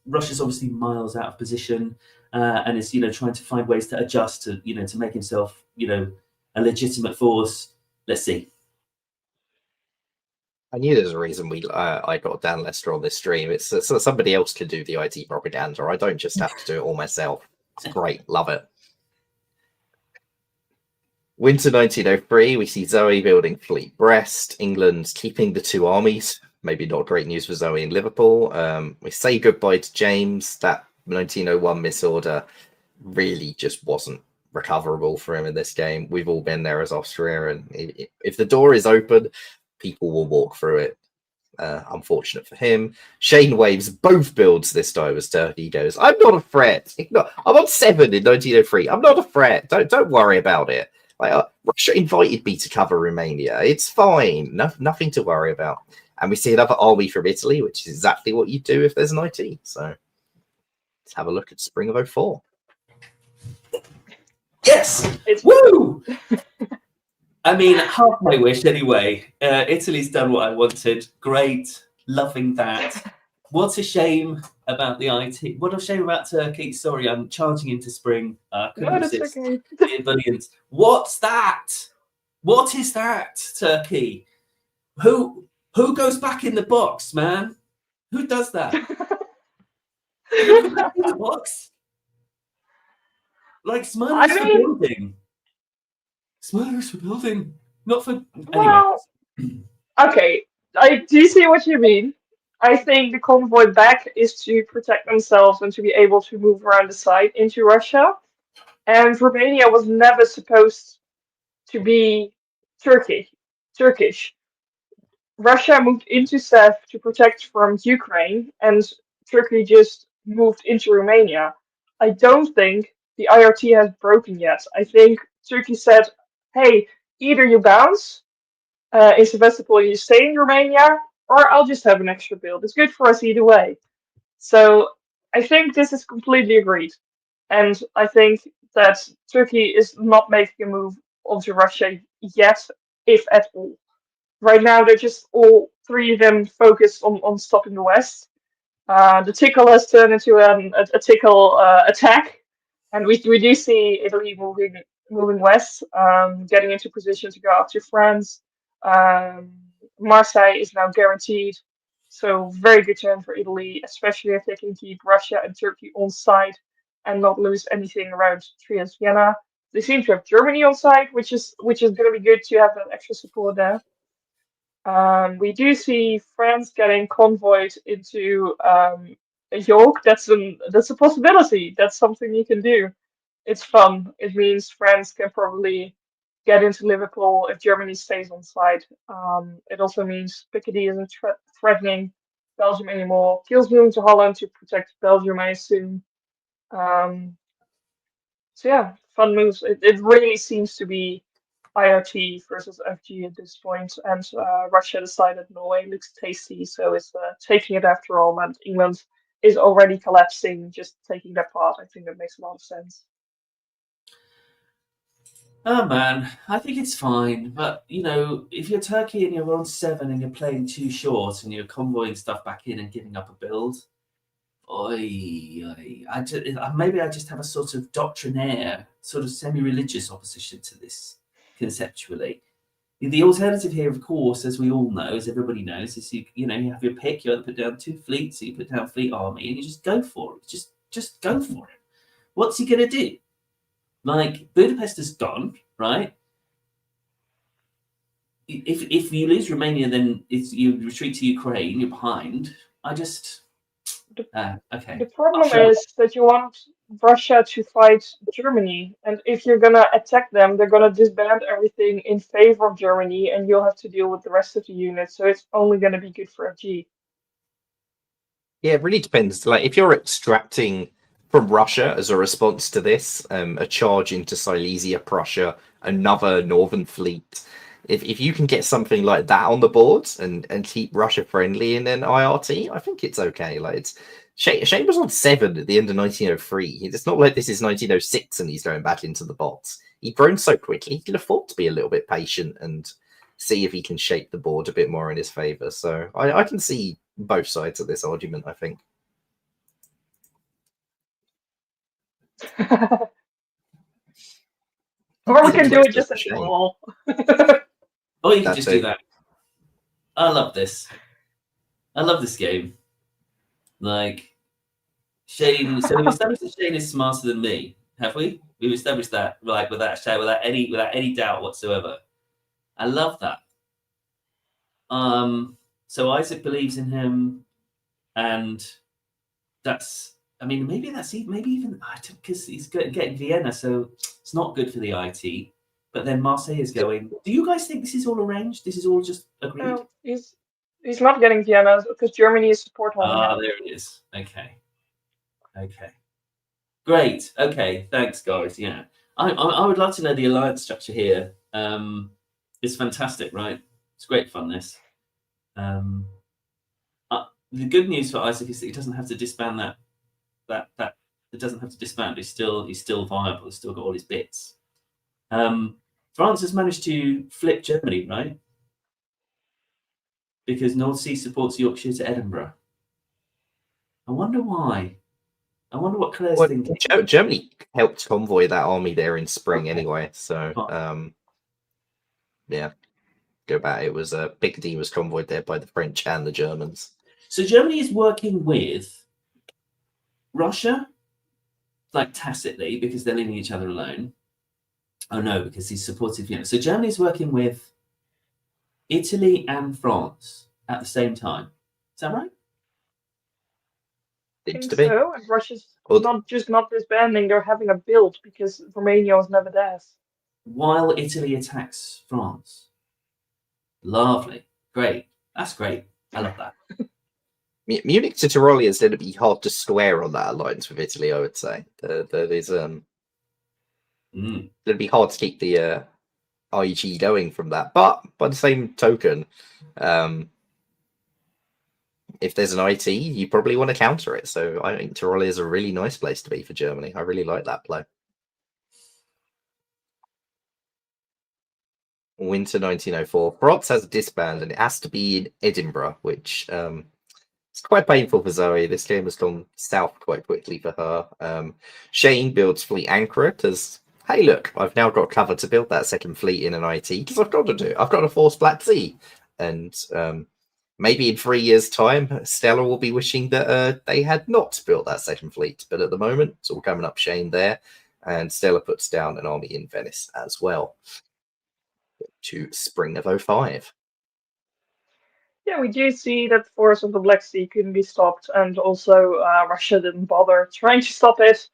Russia's obviously miles out of position and is, trying to find ways to adjust to, to make himself, a legitimate force. Let's see. I knew there's a reason I got Dan Lester on this stream. It's so somebody else can do the IT propaganda. I don't just have to do it all myself. It's great. Love it. Winter 1903, we see Zoe building Fleet Brest, England keeping the two armies. Maybe not great news for Zoe in Liverpool. We say goodbye to James. That 1901 misorder really just wasn't recoverable for him in this game. We've all been there as Austria, and if the door is open, people will walk through it. Unfortunate for him. Shane Waves both builds this time as Turkey goes, I'm not a threat. I'm on 7 in 1903. I'm not a threat. Don't worry about it. Like, Russia invited me to cover Romania. It's fine. Nothing to worry about. And we see another army from Italy, which is exactly what you do if there's an IT. So let's have a look at spring of 04. Yes! Woo! I mean, half my wish anyway. Italy's done what I wanted. Great. Loving that. What's a shame about the IT? What a shame about Turkey. Sorry, I'm charging into spring. Couldn't resist. Okay. Brilliant. What's that? What is that, Turkey? Who goes back in the box, man? Who does that? Who goes back in the box? Like Smyrna's for building. Smyrna's for building. Not for Well, okay. I do see what you mean. I think the convoy back is to protect themselves and to be able to move around the side into Russia. And Romania was never supposed to be Turkish. Russia moved into Sev to protect from Ukraine, and Turkey just moved into Romania. I don't think the IRT has broken yet. I think Turkey said, hey, either you bounce in Sevastopol and you stay in Romania, or I'll just have an extra build. It's good for us either way. So I think this is completely agreed. And I think that Turkey is not making a move onto Russia yet, if at all. Right now, they're just all three of them focused on stopping the West. The tickle has turned into a tickle attack, and we do see Italy moving west, getting into position to go after France. Marseille is now guaranteed, so very good turn for Italy, especially if they can keep Russia and Turkey on side and not lose anything around Trieste, Vienna. They seem to have Germany on side, which is going to be good to have that extra support there. We do see France getting convoyed into York. That's a possibility. That's something you can do. It's fun. It means France can probably get into Liverpool if Germany stays on side. It also means Picardy isn't threatening Belgium anymore. Kiel's moving to Holland to protect Belgium, I assume. Um, so yeah, fun moves. It really seems to be IRT versus FG at this point, and Russia decided Norway looks tasty, so it's taking it after all. And England is already collapsing, just taking that part. I think that makes a lot of sense. Oh man, I think it's fine. But if you're Turkey and you're on 7 and you're playing too short and you're convoying stuff back in and giving up a build, maybe I just have a sort of doctrinaire, sort of semi-religious opposition to this conceptually. The alternative here, of course, as we all know, as everybody knows, is you have your pick. You either put down 2 fleets, or you put down fleet army, and you just go for it. Just go for it. What's he gonna do? Like, Budapest is gone, right? If you lose Romania, then you retreat to Ukraine. You're behind. Okay. The problem is that you want Russia to fight Germany, and if you're gonna attack them, they're gonna disband everything in favor of Germany, and you'll have to deal with the rest of the units. So it's only gonna be good for FG. Yeah, it really depends. Like, if you're extracting from Russia as a response to this, a charge into Silesia, Prussia, another northern fleet. If you can get something like that on the boards and keep Russia friendly in an IRT, I think it's okay. Like, it's Shane was on 7 at the end of 1903. It's not like this is 1906 and he's going back into the bots. He's grown so quickly, he can afford to be a little bit patient and see if he can shape the board a bit more in his favor. So I can see both sides of this argument, I think. Or we can do it just as a wall. Or you can just do that. I love this. I love this game. Like, Shane. So we've established that Shane is smarter than me, have we? We've established that, like, without any doubt whatsoever. I love that. So Isaac believes in him, and that's. I mean, maybe even because he's getting Vienna, so it's not good for the IT. But then Marseille is going. Do you guys think this is all arranged? This is all just agreed? No, he's not getting Vienna because Germany is support holding him. There it is. Okay. Great. Okay. Thanks, guys. Yeah, I would love to know the alliance structure here. It's fantastic, right? It's great fun. This. The good news for Isaac is that he doesn't have to disband that it doesn't have to disband. He's still viable. He's still got all his bits. France has managed to flip Germany, right? Because North Sea supports Yorkshire to Edinburgh. I wonder why. I wonder what Claire's thinking. Germany helped convoy that army there in spring anyway. So, yeah, go back. It was Picardy was convoyed there by the French and the Germans. So Germany is working with Russia, like tacitly, because they're leaving each other alone. Oh no, because he's supportive. So Germany is working with Italy and France at the same time. Is that right? I think so. And Russia's not disbanding; they're having a build because Romania was never theirs. While Italy attacks France. Lovely, great. That's great. I love that. Munich to Tirol is going to be hard to square on that alliance with Italy, I would say. There's it'll be hard to keep the IG going from that. But by the same token, if there's an IT, you probably want to counter it. So I think Tirol is a really nice place to be for Germany. I really like that play. Winter 1904. France has a disband and it has to be in Edinburgh, which it's quite painful for Zoe. This game has gone south quite quickly for her. Shane builds fleet Ankara because, hey, look, I've now got cover to build that second fleet in an IT because I've got to do. I've got to force Black Sea. And maybe in 3 years' time, Stella will be wishing that they had not built that second fleet. But at the moment, it's all coming up Shane there. And Stella puts down an army in Venice as well. To spring of 05. Yeah, we do see that the force of the Black Sea couldn't be stopped, and also Russia didn't bother trying to stop it.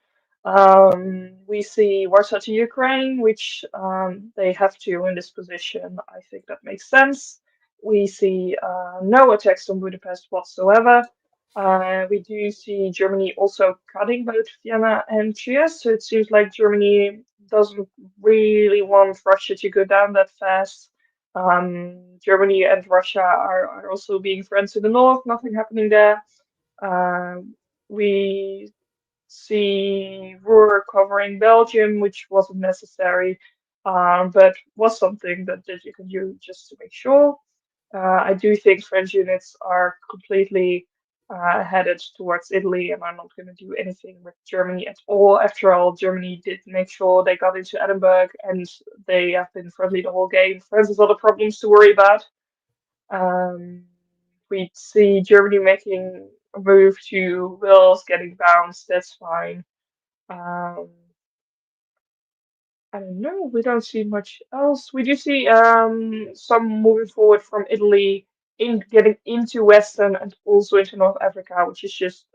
We see Warsaw to Ukraine, which they have to in this position. I think that makes sense. We see no attacks on Budapest whatsoever. We do see Germany also cutting both Vienna and Trieste, so it seems like Germany doesn't really want Russia to go down that fast. Germany and Russia are also being friends to the north, nothing happening there. We see Ruhr covering Belgium, which wasn't necessary, but was something that you can do just to make sure. I do think French units are completely headed towards Italy and are not going to do anything with Germany at all. After all, Germany did make sure they got into Edinburgh and they have been friendly the whole game. France has other problems to worry about. We see Germany making a move to Wales, getting bounced. That's fine. I don't know. We don't see much else. We do see some moving forward from Italy in getting into Western and also into North Africa, which is just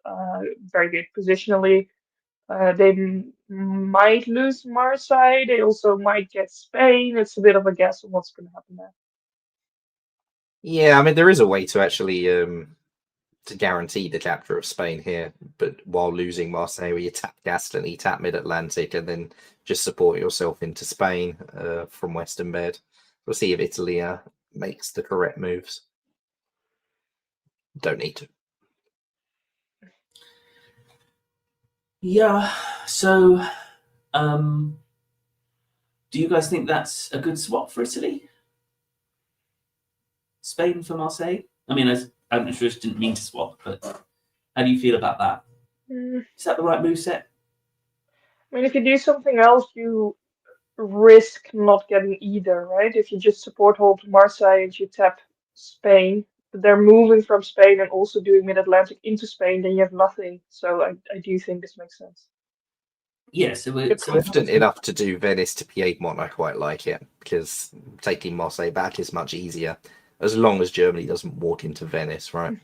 very good positionally. They might lose Marseille. They also might get Spain. It's a bit of a guess on what's going to happen there. Yeah, I mean, there is a way to actually to guarantee the capture of Spain here, but while losing Marseille, where you tap Gascony, tap Mid-Atlantic, and then just support yourself into Spain from Western Med. We'll see if Italy makes the correct moves. Don't need to. Yeah. So, do you guys think that's a good swap for Italy? Spain for Marseille? I mean, I'm sure I didn't mean to swap, but how do you feel about that? Is that the right move set? I mean, if you do something else, you risk not getting either, right? If you just support hold Marseille and you tap Spain, but they're moving from Spain and also doing Mid-Atlantic into Spain, then you have nothing. So I do think this makes sense. Yeah, so we're You're confident enough to do Venice to Piedmont. I quite like it because taking Marseille back is much easier as long as Germany doesn't walk into Venice, right?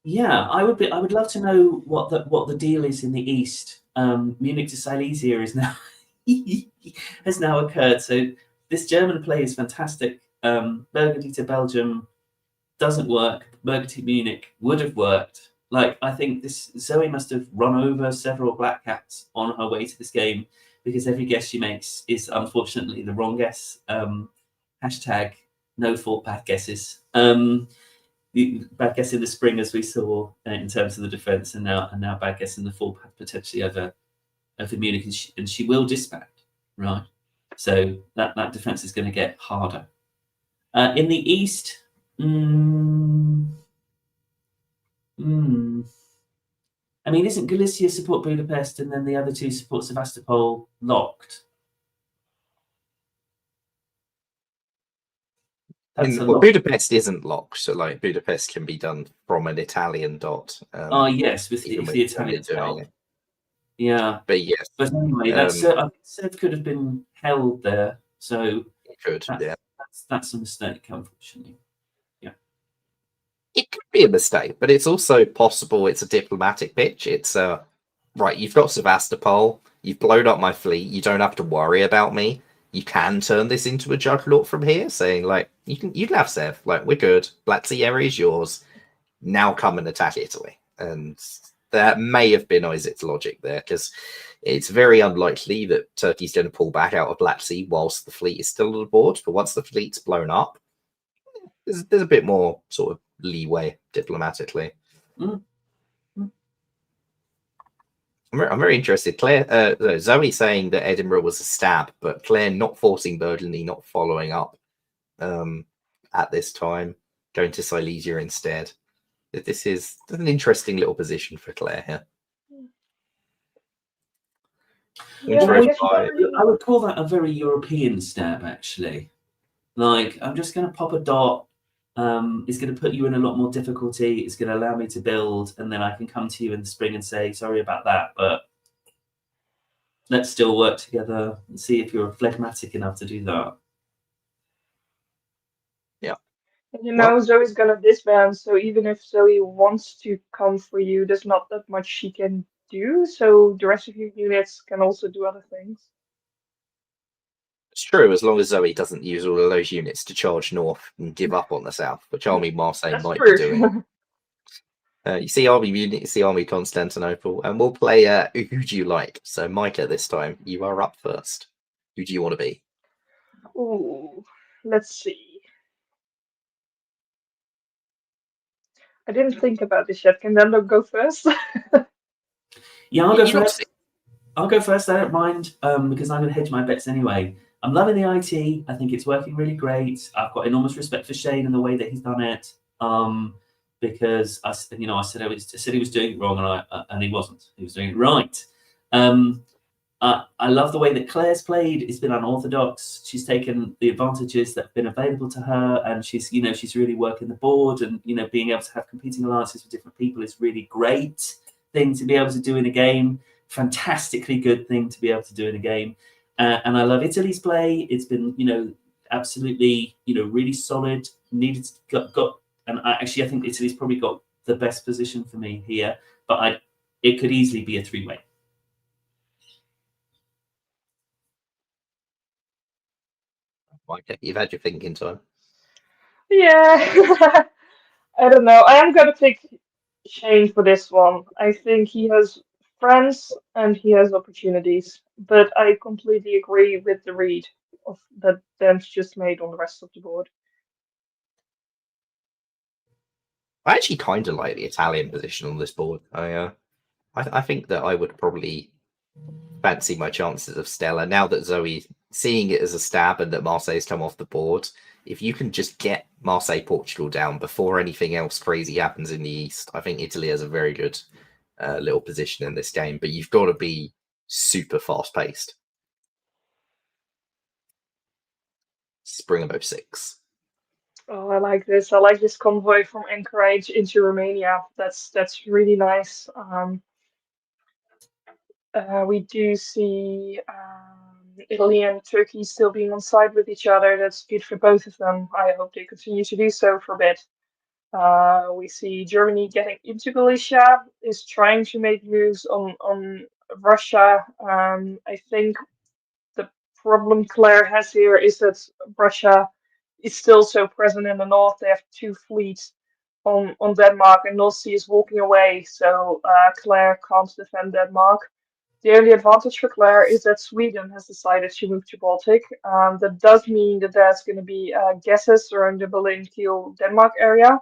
Yeah, I would love to know what the deal is in the east. Munich to Silesia is now has now occurred. So this German play is fantastic. Burgundy to Belgium doesn't work. Burgundy to Munich would have worked. Like, I think this Zoe must have run over several Black Cats on her way to this game because every guess she makes is unfortunately the wrong guess. Hashtag no fault bad guesses. Bad guess in the spring, as we saw in terms of the defence, and now bad guess in the full path potentially over Munich, and she will disband, right? So that defence is going to get harder. In the east, I mean, isn't Galicia support Budapest and then the other two support Sevastopol locked? Well, Budapest isn't locked, so like Budapest can be done from an Italian dot. Yes, with the Italian dot. Yeah, but yes. But anyway, I think Sev could have been held there, so it could. That's a mistake, unfortunately. Yeah, it could be a mistake, but it's also possible it's a diplomatic pitch. It's right. You've got Sevastopol. You've blown up my fleet. You don't have to worry about me. You can turn this into a juggernaut from here, saying like you can have Sev. Like, we're good. Black Sea area is yours. Now come and attack Italy. And that may have been Isaac's logic there, because it's very unlikely that Turkey's going to pull back out of Black Sea whilst the fleet is still on board. But once the fleet's blown up, there's a bit more sort of leeway diplomatically. I'm very interested. Claire, Zoe saying that Edinburgh was a stab, but Claire not forcing Burgundy, not following up at this time, going to Silesia instead. This is an interesting little position for Claire here. Yeah, I would call that a very European stab, actually. Like, I'm just going to pop a dot. It's going to put you in a lot more difficulty. It's going to allow me to build, and then I can come to you in the spring and say, sorry about that, but let's still work together and see if you're phlegmatic enough to do that. You know, Zoe's gonna disband, so even if Zoe wants to come for you, there's not that much she can do. So the rest of your units can also do other things. It's true, as long as Zoe doesn't use all of those units to charge north and give up on the south, which Army Marseille That's might be true. doing. You see Army Munich, you see Army Constantinople, and we'll play Who Do You Like? So, Micah, this time, you are up first. Who do you want to be? Ooh, let's see. I didn't think about this yet. Can Nando go first? Yeah, I'll go You got first. I'll go first. I don't mind because I'm going to hedge my bets anyway. I'm loving the IT. I think it's working really great. I've got enormous respect for Shane and the way that he's done it. Because I said he was doing it wrong, and he wasn't. He was doing it right. I love the way that Claire's played. It's been unorthodox. She's taken the advantages that have been available to her, and she's really working the board, and being able to have competing alliances with different people is really great thing to be able to do in a game. Fantastically good thing to be able to do in a game. And I love Italy's play. It's been absolutely really solid. I think Italy's probably got the best position for me here, but it could easily be a three-way. Micah, you've had your thinking time. Yeah. I don't know. I am gonna pick Shane for this one. I think he has friends and he has opportunities, but I completely agree with the read of that Dan's just made on the rest of the board. I actually kind of like the Italian position on this board. I think that I would probably fancy my chances of Stella now that Zoe seeing it as a stab and that Marseille's come off the board. If you can just get Marseille Portugal down before anything else crazy happens in the East, I think Italy has a very good little position in this game. But you've got to be super fast paced. Spring of 06. Oh, I like this. I like this convoy from Anchorage into Romania. That's really nice. We do see Italy and Turkey still being on side with each other. That's good for both of them. I hope they continue to do so for a bit. We see Germany getting into Galicia, is trying to make moves on Russia. I think the problem Claire has here is that Russia is still so present in the north. They have two fleets on Denmark, and North Sea is walking away, so Claire can't defend Denmark. The only advantage for Claire is that Sweden has decided to move to Baltic. That does mean that there's going to be gases around the Berlin-Kiel-Denmark area,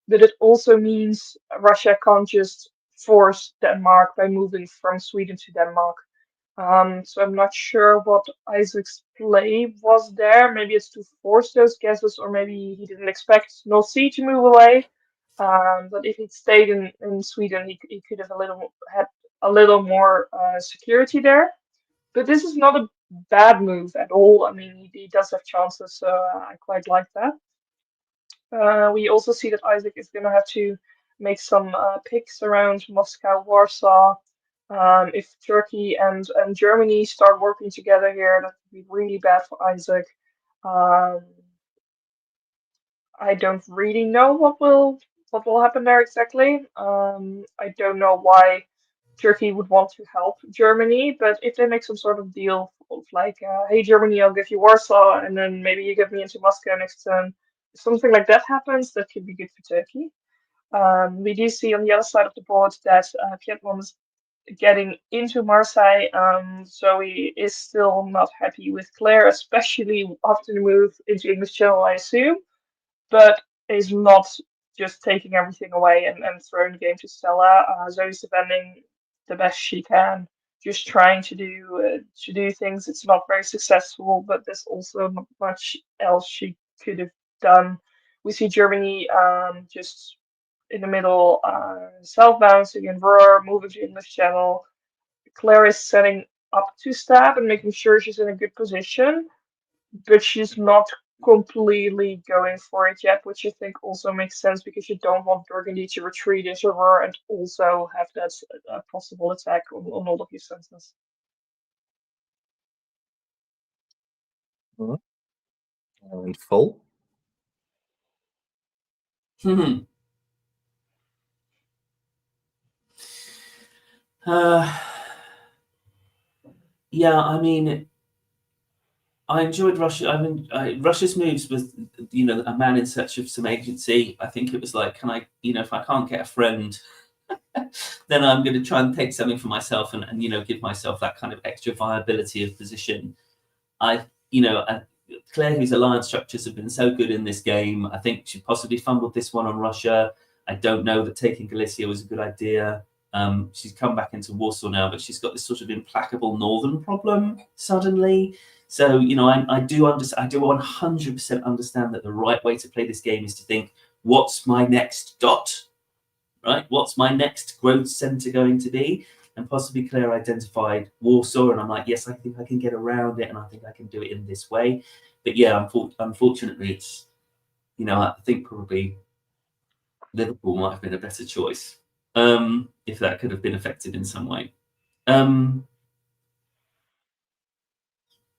but it also means Russia can't just force Denmark by moving from Sweden to Denmark. So I'm not sure what Isaac's play was there. Maybe it's to force those gases, or maybe he didn't expect North Sea to move away. But if he'd stayed in Sweden, he could have had a little more security there. But this is not a bad move at all. I mean, he does have chances, so I quite like that. We also see that Isaac is going to have to make some picks around Moscow, Warsaw. If Turkey and Germany start working together here, that would be really bad for Isaac. I don't really know what will happen there exactly. I don't know why Turkey would want to help Germany, but if they make some sort of deal of like, hey Germany, I'll give you Warsaw, and then maybe you get me into Moscow next turn, if something like that happens, that could be good for Turkey. We do see on the other side of the board that Piedmont is getting into Marseille, so he is still not happy with Claire, especially after the move into English Channel, I assume, but is not just taking everything away and throwing the game to Stella. Zoe's defending the best she can, just trying to do things. It's not very successful, but there's also not much else she could have done. We see Germany just in the middle, self-balancing in Roar, moving to English Channel. Claire is setting up to stab and making sure she's in a good position, but she's not completely going for it yet, which I think also makes sense because you don't want Burgundy to retreat into Roar and also have that possible attack on all of your senses. And full. Hmm. Uh, yeah, I mean, I enjoyed Russia. Russia's moves with, a man in search of some agency. I think it was like, can I, if I can't get a friend, then I'm going to try and take something for myself and give myself that kind of extra viability of position. Claire, whose alliance structures have been so good in this game, I think she possibly fumbled this one on Russia. I don't know that taking Galicia was a good idea. She's come back into Warsaw now, but she's got this sort of implacable northern problem suddenly. So, I do understand. I do 100% understand that the right way to play this game is to think, what's my next dot? Right? What's my next growth center going to be? And possibly Claire identified Warsaw, and I'm like, yes, I think I can get around it, and I think I can do it in this way. But yeah, unfortunately, it's, I think probably Liverpool might have been a better choice, if that could have been affected in some way.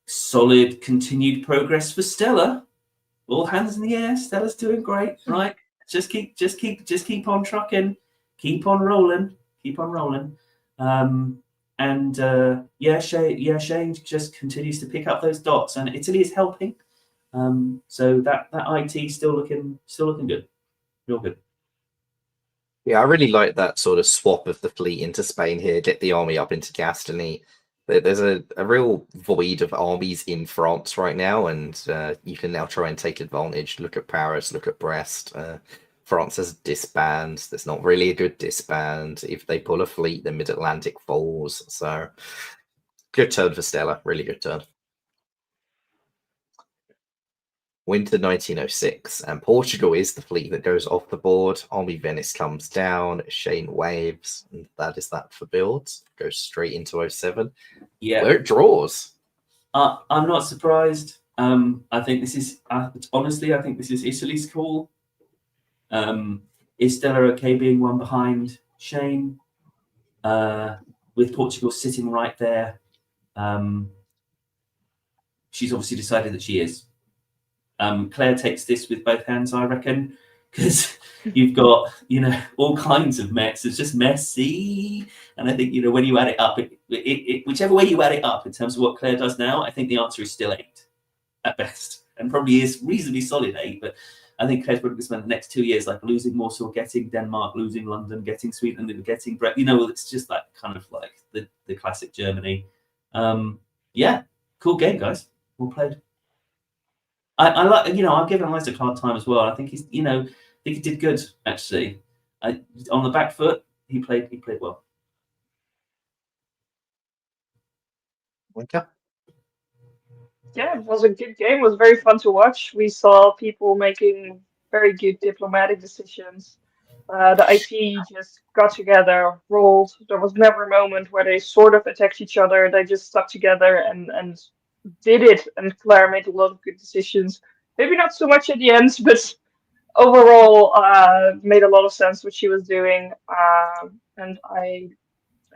Solid continued progress for Stella. All hands in the air. Stella's doing great, right? Just keep on trucking, keep on rolling. Shane just continues to pick up those dots, and Italy is helping. So that IT still looking good, real good. Yeah, I really like that sort of swap of the fleet into Spain here, get the army up into Gascony. There's a real void of armies in France right now, and you can now try and take advantage. Look at Paris, look at Brest. France has disband. There's not really a good disband. If they pull a fleet, the Mid-Atlantic falls. So, good turn for Stella. Really good turn. Winter 1906, and Portugal is the fleet that goes off the board. Army Venice comes down, Shane waves, and that is that for builds. Goes straight into 07. Yeah, Where it draws. I'm not surprised. I think this is honestly, I think this is Italy's call. Is Stella okay being one behind Shane? With Portugal sitting right there, she's obviously decided that she is. Claire takes this with both hands, I reckon, because you've got, all kinds of mess. It's just messy. And I think, when you add it up, whichever way you add it up in terms of what Claire does now, I think the answer is still 8 at best, and probably is reasonably solid 8. But I think Claire's probably going to spend the next 2 years like losing Warsaw, getting Denmark, losing London, getting Sweden, and getting Brett. It's just like kind of like the classic Germany. Yeah, cool game, guys. Well played. I like, I've given Isaac a hard time as well. I think he's, I think he did good actually. On the back foot, he played well. Okay. Yeah, it was a good game. It was very fun to watch. We saw people making very good diplomatic decisions. The IT just got together, rolled. There was never a moment where they sort of attacked each other. They just stuck together and did it. And Claire made a lot of good decisions. Maybe not so much at the end, but overall made a lot of sense what she was doing. And I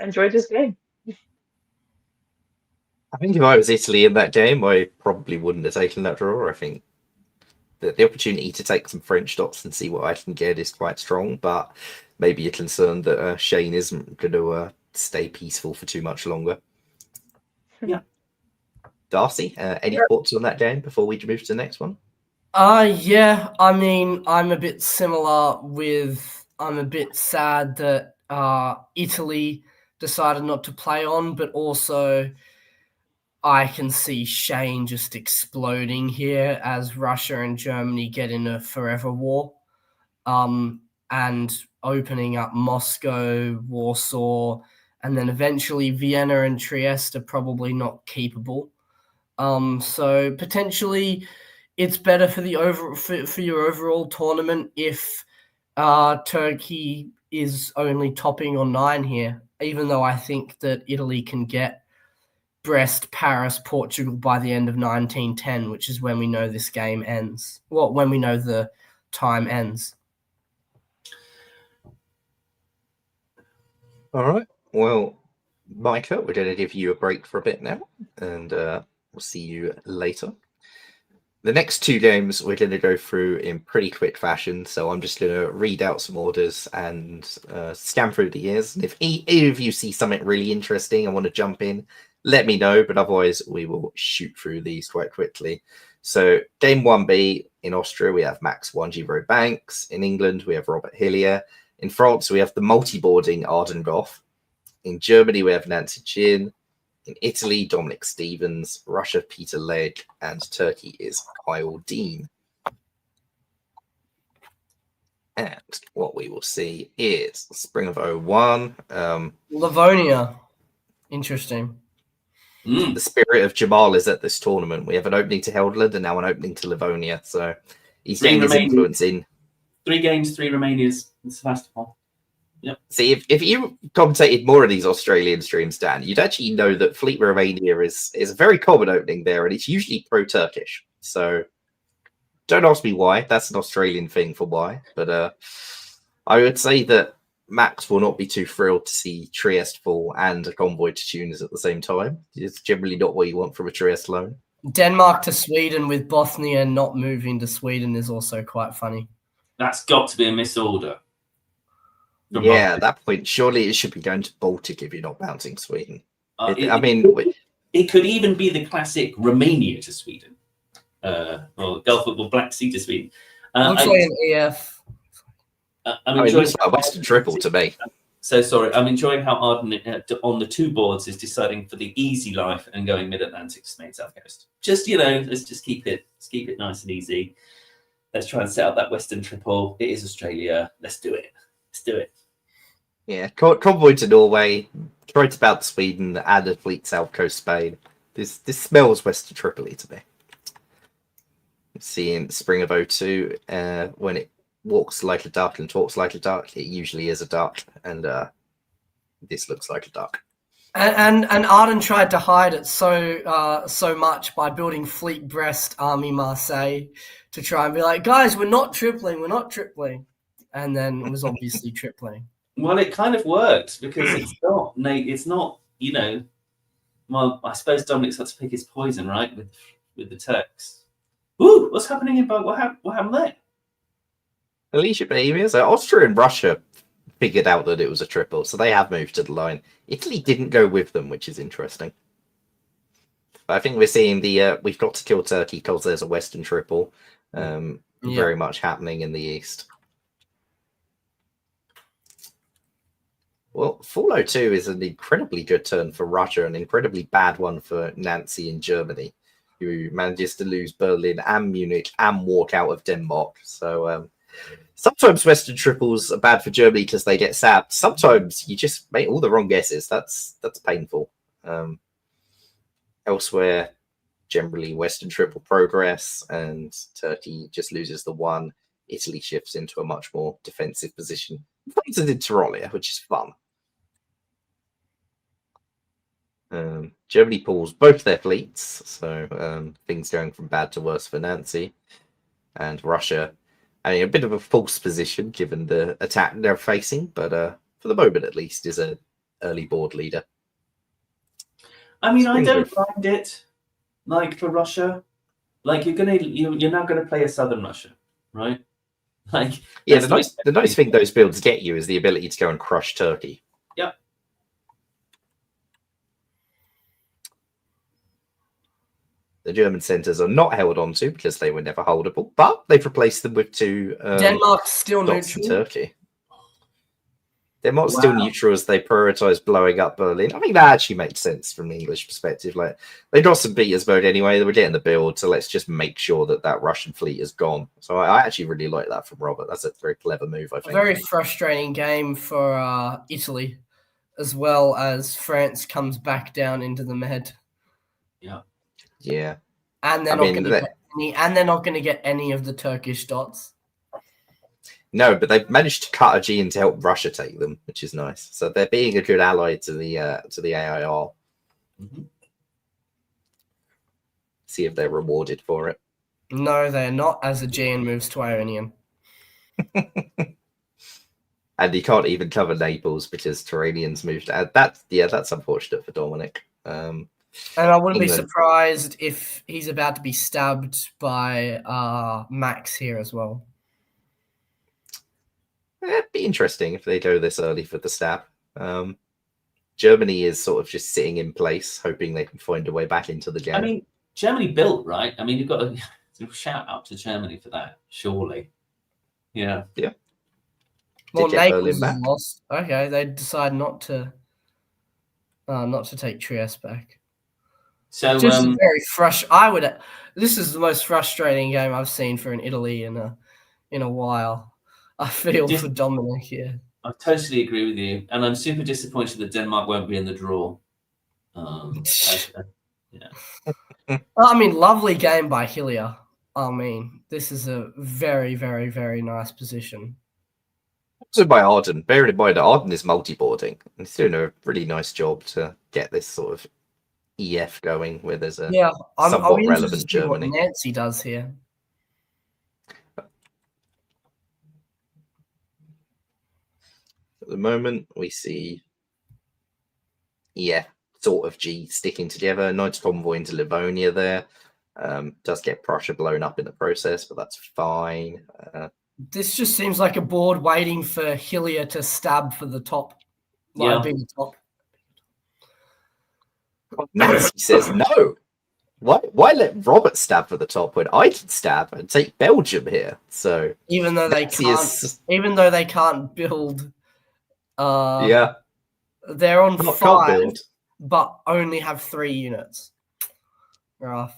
enjoyed this game. I think if I was Italy in that game, I probably wouldn't have taken that draw. I think the opportunity to take some French dots and see what I can get is quite strong, but maybe you're concerned that Shane isn't going to stay peaceful for too much longer. Yeah. Darcy, any thoughts on that game before we move to the next one? Yeah, I mean, I'm a bit similar I'm a bit sad that Italy decided not to play on, but also I can see Shane just exploding here as Russia and Germany get in a forever war. And opening up Moscow, Warsaw, and then eventually Vienna and Trieste are probably not keepable. So potentially it's better for your overall tournament if Turkey is only topping on 9 here, even though I think that Italy can get Brest, Paris, Portugal by the end of 1910, which is when we know this game ends. Well, when we know the time ends. All right. Well, Micah, we're going to give you a break for a bit now, and we'll see you later. The next two games we're going to go through in pretty quick fashion, so I'm just going to read out some orders and scan through the years. And if either of you see something really interesting and want to jump in, let me know, but otherwise we will shoot through these quite quickly. So game 1B in Austria, we have Max 1G Banks. In England, we have Robert Hillier. In France, we have the multi-boarding Arden Goff. In Germany, we have Nancy Chin. In Italy, Dominic Stevens. Russia, Peter Legg. And Turkey is Kyle Dean. And what we will see is Spring of 01. Livonia. Interesting. The spirit of Jamal is at this tournament. We have an opening to Heldland and now an opening to Livonia. So he's getting his influence in. 3 games, 3 Romanias in Sevastopol. Yep. See, if you commentated more of these Australian streams, Dan, you'd actually know that Fleet Romania is a very common opening there, and it's usually pro-Turkish. So don't ask me why. That's an Australian thing for why. But I would say that Max will not be too thrilled to see Trieste fall and a convoy to Tunis at the same time. It's generally not what you want from a Trieste loan. Denmark to Sweden with Bosnia not moving to Sweden is also quite funny. That's got to be a misorder. Yeah, at that point, surely it should be going to Baltic if you're not bouncing Sweden. It could even be the classic Romania to Sweden, or Gulf or Black Sea to Sweden. Looks like an EF. It looks like a Western triple to me. So sorry, I'm enjoying how Arden on the 2 boards is deciding for the easy life and going mid-Atlantic to Main South Coast. Just let's just keep it nice and easy. Let's try and set up that Western triple. It is Australia. Let's do it. Yeah, convoy to Norway, try to bounce Sweden, add a fleet South Coast Spain. This smells Western Tripoli to me. See in Spring of 02, when it walks like a duck and talks like a duck, it usually is a duck, and this looks like a duck. And Arden tried to hide it so much by building Fleet Brest, Army Marseille, to try and be like, guys, we're not tripling, and then it was obviously tripling. Well, it kind of worked because it's not. Well, I suppose Dominic's got to pick his poison, right, with the Turks. Ooh, what's happening in What happened there? Alicia behavior. So Austria and Russia figured out that it was a triple, so they have moved to the line. Italy didn't go with them, which is interesting. But I think we're seeing we've got to kill Turkey because there's a Western triple very much happening in the East. Well, Fall 02 is an incredibly good turn for Russia, an incredibly bad one for Nancy in Germany, who manages to lose Berlin and Munich and walk out of Denmark. So sometimes Western triples are bad for Germany because they get sapped. Sometimes you just make all the wrong guesses. That's painful. Elsewhere, generally Western triple progress, and Turkey just loses the 1. Italy shifts into a much more defensive position. Plays it in Tyrolia, which is fun. Germany pulls both their fleets, so things going from bad to worse for Nancy. And Russia, a bit of a false position given the attack they're facing, but for the moment at least, is an early board leader. I mean, I don't find it like for Russia. Like you're now gonna play a Southern Russia, right? Like the nice thing those builds get you is the ability to go and crush Turkey. Yep. The German centres are not held onto because they were never holdable, but they've replaced them with 2 Denmark's still dots neutral. in Turkey. Denmark's still neutral as they prioritise blowing up Berlin. I think that actually makes sense from the English perspective. Like they got some Petersburg anyway, they were getting the build, so let's just make sure that Russian fleet is gone. So I actually really like that from Robert. That's a very clever move, I think. A very frustrating game for Italy, as well as France comes back down into the Med. Yeah. And they're not going to get any of the Turkish dots. No, but they've managed to cut a G to help Russia take them, which is nice. So they're being a good ally to the AIR. Mm-hmm. See if they're rewarded for it. No, they're not, as Aegean moves to Ionian. And he can't even cover Naples because Turanians moved. That's unfortunate for Dominic. And I wouldn't be England. surprised if he's about to be stabbed by Max here as well. It'd be interesting if they go this early for the stab. Germany is sort of just sitting in place, hoping they can find a way back into the game. I mean, Germany built, right? I mean, you've got to shout out to Germany for that, surely. Yeah. Yeah. Well, Did get Naples Berlin is back. lost. Okay, they decide not to take Trieste back. So Just very This is the most frustrating game I've seen for an Italy in a while. I feel for Dominic here. I totally agree with you, and I'm super disappointed that Denmark won't be in the draw. Yeah. I mean, lovely game by Hillier. I mean, this is a very, very, very nice position. Also by Arden. Bearing in mind that Arden is multi-boarding. He's doing a really nice job to get this sort of EF going, where there's a somewhat relevant Germany. What Nancy does here. At the moment, we see sort of G sticking together. Nice convoy into Livonia there. Does get Prussia blown up in the process, but that's fine. This just seems like a board waiting for Hillier to stab for the top. Big top. Nancy says no. Why let Robert stab for the top when I can stab and take Belgium here? So even though they can't build, they're on 5, but only have 3 units. Rough.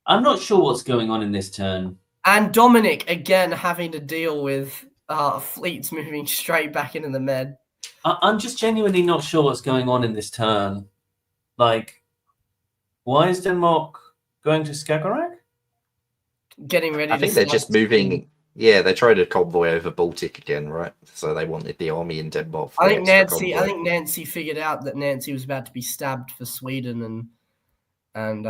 I'm not sure what's going on in this turn. And Dominic again having to deal with fleets moving straight back into the Med. I'm just genuinely not sure what's going on in this turn. Like, why is Denmark going to Skagerrak? Getting ready. I think they're just moving. Yeah, they tried to convoy over Baltic again, right? So they wanted the army in Denmark. I think Nancy figured out that Nancy was about to be stabbed for Sweden and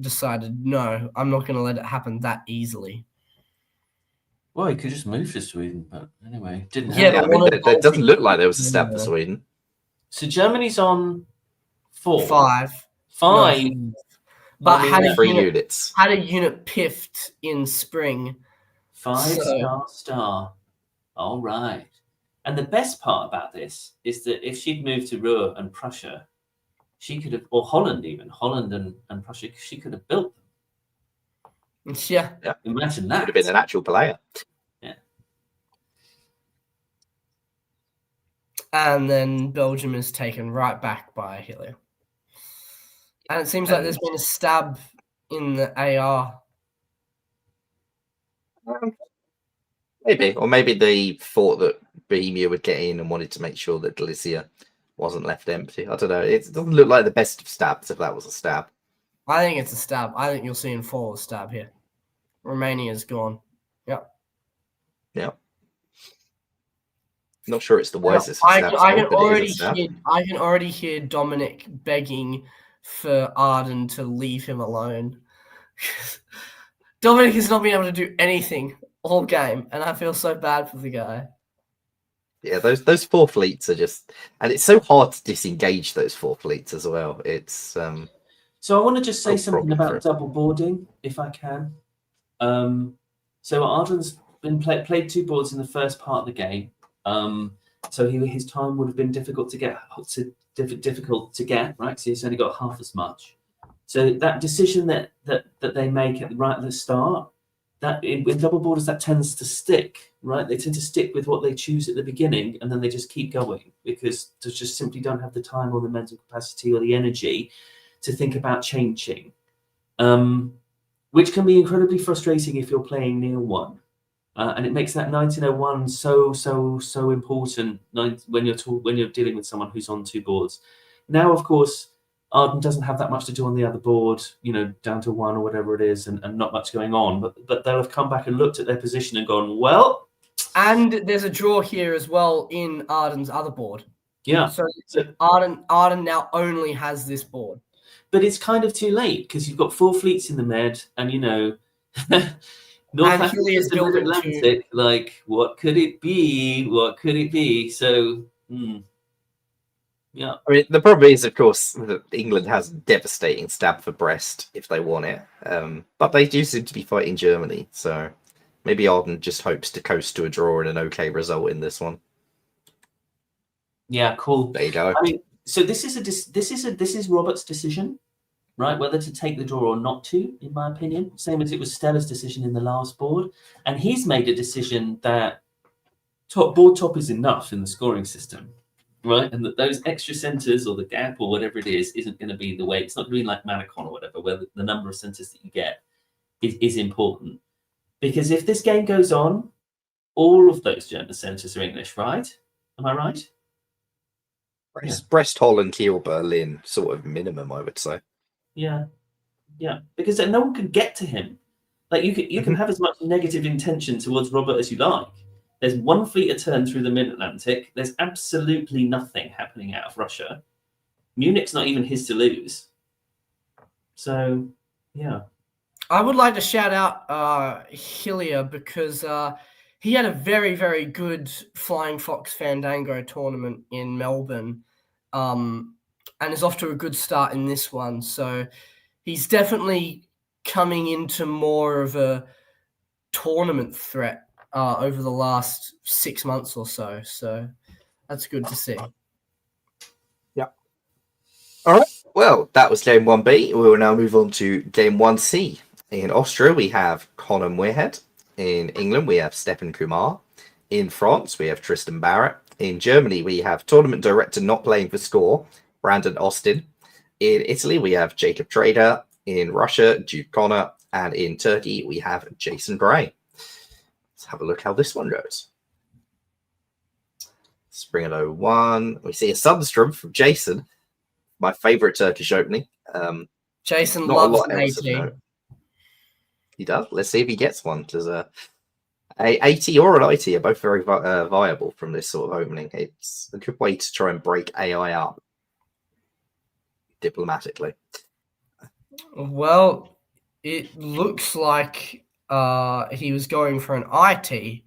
decided, no, I'm not going to let it happen that easily. Well, he could just move to Sweden, but anyway, didn't. Yeah, I mean, it doesn't look like there was a stab for Sweden. So Germany's on 4. 5. No, but had a 3 units. Had a unit piffed in spring. 5 star. All right. And the best part about this is that if she'd moved to Ruhr and Prussia, she could have, or Holland even, Holland and Prussia, she could have built them. Yeah. Imagine that. Would have been an actual player. Yeah. And then Belgium is taken right back by Hillier. And it seems like there's been a stab in the AR. Maybe. Or maybe they thought that Bohemia would get in and wanted to make sure that Galicia wasn't left empty. I don't know. It doesn't look like the best of stabs if that was a stab. I think it's a stab. I think you'll see in 4 a stab here. Romania's gone. Yep. Yeah. Not sure it's the wisest. I can already hear Dominic begging for Arden to leave him alone. Dominic has not been able to do anything all game, and I feel so bad for the guy. Yeah, those 4 fleets are just, and it's so hard to disengage those 4 fleets as well. It's So I want to just say something about double boarding, if I can. So Arden's been played 2 boards in the first part of the game. So his time would have been difficult to get, right? So he's only got half as much. So that decision that they make right at the start, that with double boarders, that tends to stick, right? They tend to stick with what they choose at the beginning, and then they just keep going because they just simply don't have the time or the mental capacity or the energy to think about changing, which can be incredibly frustrating if you're playing Neil 1. And it makes that 1901 so important when you're dealing with someone who's on 2 boards. Now, of course, Arden doesn't have that much to do on the other board, down to 1 or whatever it is, and not much going on. But they'll have come back and looked at their position and gone, well. And there's a draw here as well in Arden's other board. Yeah. So Arden now only has this board. But it's kind of too late because you've got 4 fleets in the Med, and North Atlantic, like, what could it be? What could it be? So, Yeah. I mean, the problem is, of course, that England has a devastating stab for Brest if they want it. But they do seem to be fighting Germany, so maybe Arden just hopes to coast to a draw and an okay result in this one. Yeah, cool. There you go. I mean, so this is Robert's decision, right? Whether to take the draw or not to, in my opinion. Same as it was Stella's decision in the last board, and he's made a decision that board top is enough in the scoring system, right? And that those extra centres or the gap or whatever it is isn't going to be the way. It's not going to be like Manacon or whatever, where the number of centres that you get is important. Because if this game goes on, all of those German centres are English, right? Am I right? Brest, Holland, Kiel, Berlin, sort of minimum, I would say. Yeah, because then no one can get to him. Like you can have as much negative intention towards Robert as you like. There's one fleet a turn through the mid-Atlantic. There's absolutely nothing happening out of Russia. Munich's not even his to lose. So, yeah. I would like to shout out Hillier because he had a very, very good Flying Fox Fandango tournament in Melbourne and is off to a good start in this one. So he's definitely coming into more of a tournament threat over the last 6 months or so. So that's good to see. Yeah. All right. Well, that was game 1B. We will now move on to game 1C. In Austria, we have Conor Muirhead. In England, we have Stephen Kumar. In France, we have Tristan Barrett. In Germany, we have tournament director not playing for score, Brandon Austin. In Italy, we have Jacob Trader. In Russia, Jude Connor. And in Turkey, we have Jason Gray. Let's have a look how this one goes. Spring at 01. We see a Sundstrom from Jason. My favourite Turkish opening. Jason not loves a lot an else of 80. note. He does. Let's see if he gets one. There's a 80 or an IT are both very viable from this sort of opening. It's a good way to try and break AI up diplomatically. Well, it looks like he was going for an IT,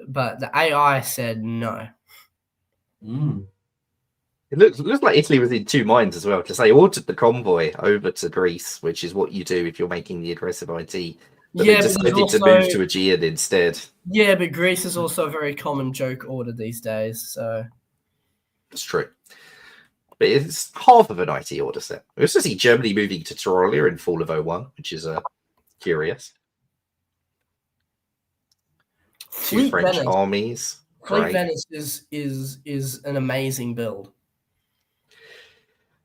but the AI said no. It looks like Italy was in two minds as well, because they ordered the convoy over to Greece, which is what you do if you're making the aggressive IT. But they decided to move to Aegean instead. Yeah, but Greece is also a very common joke order these days. So that's true. But it's half of an IT order set. We also see Germany moving to Tyrolia in fall of 01, which is curious. Two French armies. Fleet Venice is an amazing build.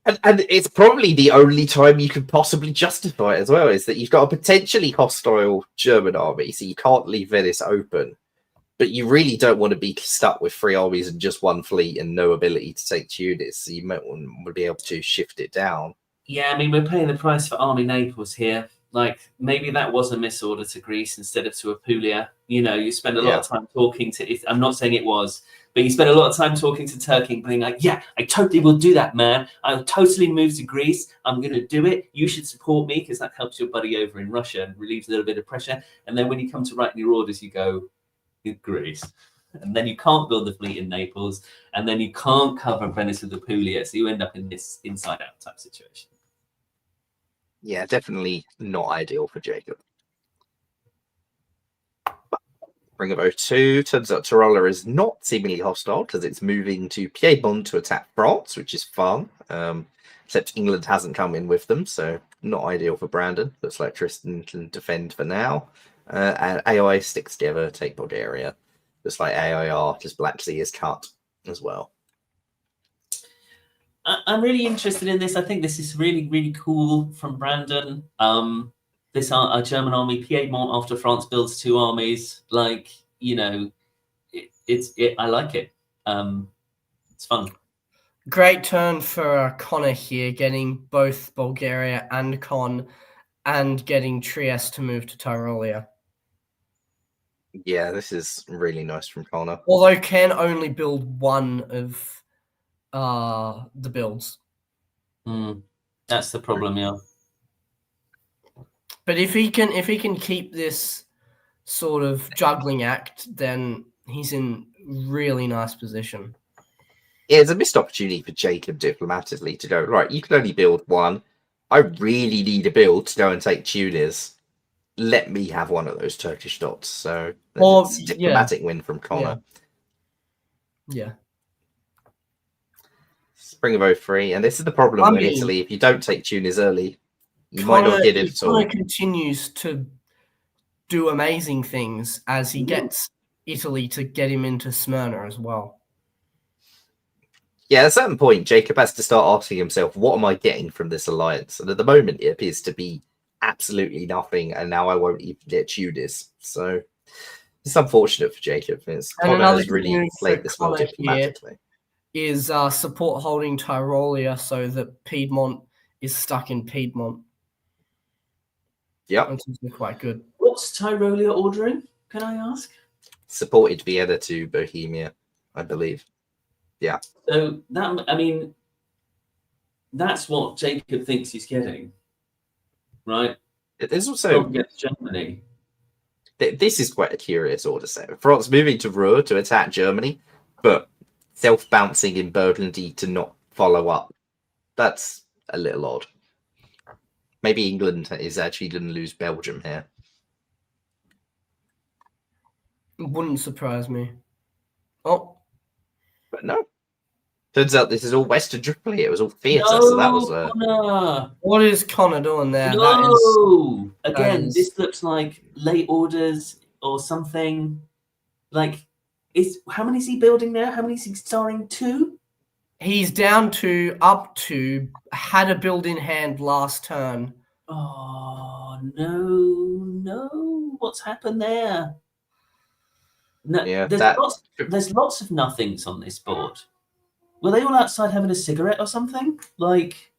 And it's probably the only time you can possibly justify it as well, is that you've got a potentially hostile German army, so you can't leave Venice open. But you really don't want to be stuck with 3 armies and just 1 fleet and no ability to take Tunis, so you might want to be able to shift it down. Yeah, I mean, we're paying the price for Army Naples here. Like, maybe that was a misorder to Greece instead of to Apulia. You know, you spend a lot of time talking to... I'm not saying it was, but you spend a lot of time talking to Turkey and being like, yeah, I totally will do that, man. I'll totally move to Greece. I'm going to do it. You should support me because that helps your buddy over in Russia and relieves a little bit of pressure. And then when you come to writing your orders, you go, Greece. And then you can't build the fleet in Naples. And then you can't cover Venice with Apulia. So you end up in this inside-out type situation. Yeah, definitely not ideal for Jacob. Ring of 02. Turns out Tyrolia is not seemingly hostile because it's moving to Piedmont to attack France, which is fun. Except England hasn't come in with them, so not ideal for Brandon. Looks like Tristan can defend for now. And AI sticks together, take Bulgaria. Looks like AIR, just Black Sea is cut as well. I'm really interested in this. I think this is really, really cool from Brandon. This our German army, Piedmont, after France builds 2 armies. Like, you know, I like it. It's fun. Great turn for Connor here, getting both Bulgaria and Con, and getting Trieste to move to Tyrolia. Yeah, this is really nice from Connor. Although can only build 1 of the builds. That's the problem, yeah. But if he can keep this sort of juggling act, then he's in really nice position. it's a missed opportunity for Jacob diplomatically to go, right, you can only build one. I really need a build to go and take Tunis. Let me have one of those Turkish dots. So Or- it's a diplomatic win from Connor. Yeah. Spring of 03. And this is the problem I with mean, Italy. If you don't take Tunis early, you might not get it at all. Connor continues to do amazing things as he gets Italy to get him into Smyrna as well. Yeah, at a certain point, Jacob has to start asking himself, what am I getting from this alliance? And at the moment, it appears to be absolutely nothing, and now I won't even get Tunis. So it's unfortunate for Jacob. And Connor another has good really news played for this more Connor diplomatically. Is support holding Tyrolia so that Piedmont is stuck in Piedmont. Yep. Which is quite good. What's Tyrolia ordering? Can I ask? Supported Vienna to Bohemia, I believe. Yeah. So that, I mean, that's what Jacob thinks he's getting, right? There's also Against Germany. This is quite a curious order set. France moving to Ruhr to attack Germany, but self-bouncing in Burgundy to not follow up. That's a little odd. Maybe England is actually going to lose Belgium here. Wouldn't surprise me. Oh. But no. Turns out this is all Western Tripoli. It was all theatre, so that was Connor. What is Connor doing there? No! Again, is- this looks like late orders or something. Like, how many is he building now? How many is he starting? 2? He's down to up to had a build in hand last turn. Oh no! What's happened there? No, Yeah, there's lots of nothings on this board. Were they all outside having a cigarette or something? Like,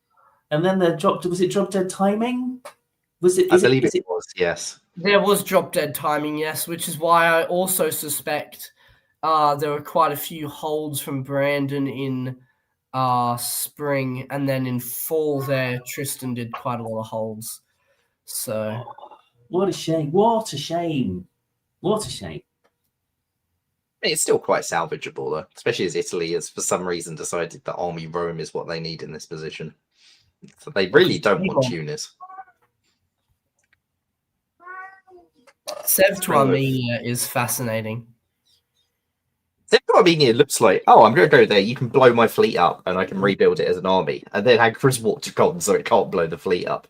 and then they dropped. Was it drop dead timing? Was it? I believe it was. Yes. There was drop dead timing, yes, which is why I also suspect there were quite a few holds from Brandon in spring, and then in fall there, Tristan did quite a lot of holds. So What a shame! What a shame! What a shame! It's still quite salvageable, though, especially as Italy has, for some reason, decided that Army Rome is what they need in this position. So they really don't want Tunis. Sev to Armenia is fascinating. Sev to Armenia looks like, oh, I'm going to go there. You can blow my fleet up, and I can rebuild it as an army. And then Ankara's walked to Cotton, so it can't blow the fleet up.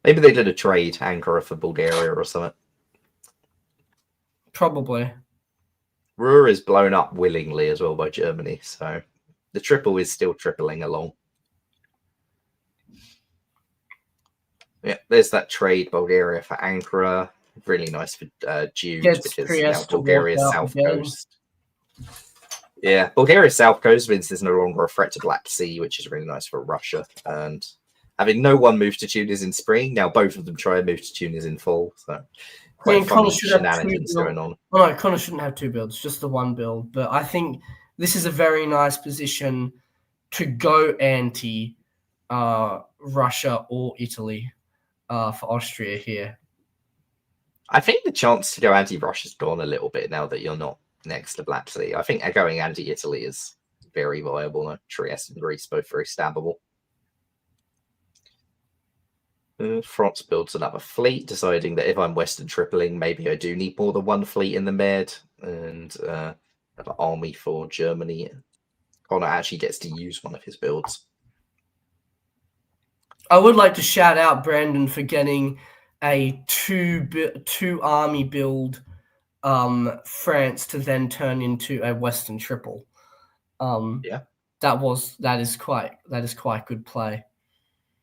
Maybe they did a trade, Ankara for Bulgaria or something. Probably. Ruhr is blown up willingly as well by Germany, so the triple is still tripling along. Yeah, there's that trade, Bulgaria for Ankara. Really nice for Jude, because now Bulgaria's south coast. Yeah, Bulgaria's south coast means there's no longer a threat to Black Sea, which is really nice for Russia. And having no one move to Tunis in spring, now both of them try and move to Tunis in fall. So quite fun shenanigans going on. Well, no, Connor shouldn't have 2 builds, just the 1 build. But I think this is a very nice position to go anti Russia or Italy for Austria here. I think the chance to go anti-Russia's gone a little bit now that you're not next to Black Sea. I think going anti-Italy is very viable. No? Trieste and Greece both very stabbable. France builds another fleet, deciding that if I'm Western tripling, maybe I do need more than 1 fleet in the Med, and an army for Germany. Connor actually gets to use one of his builds. I would like to shout out Brandon for getting a 2 army build France to then turn into a Western triple. Yeah, that is quite good play.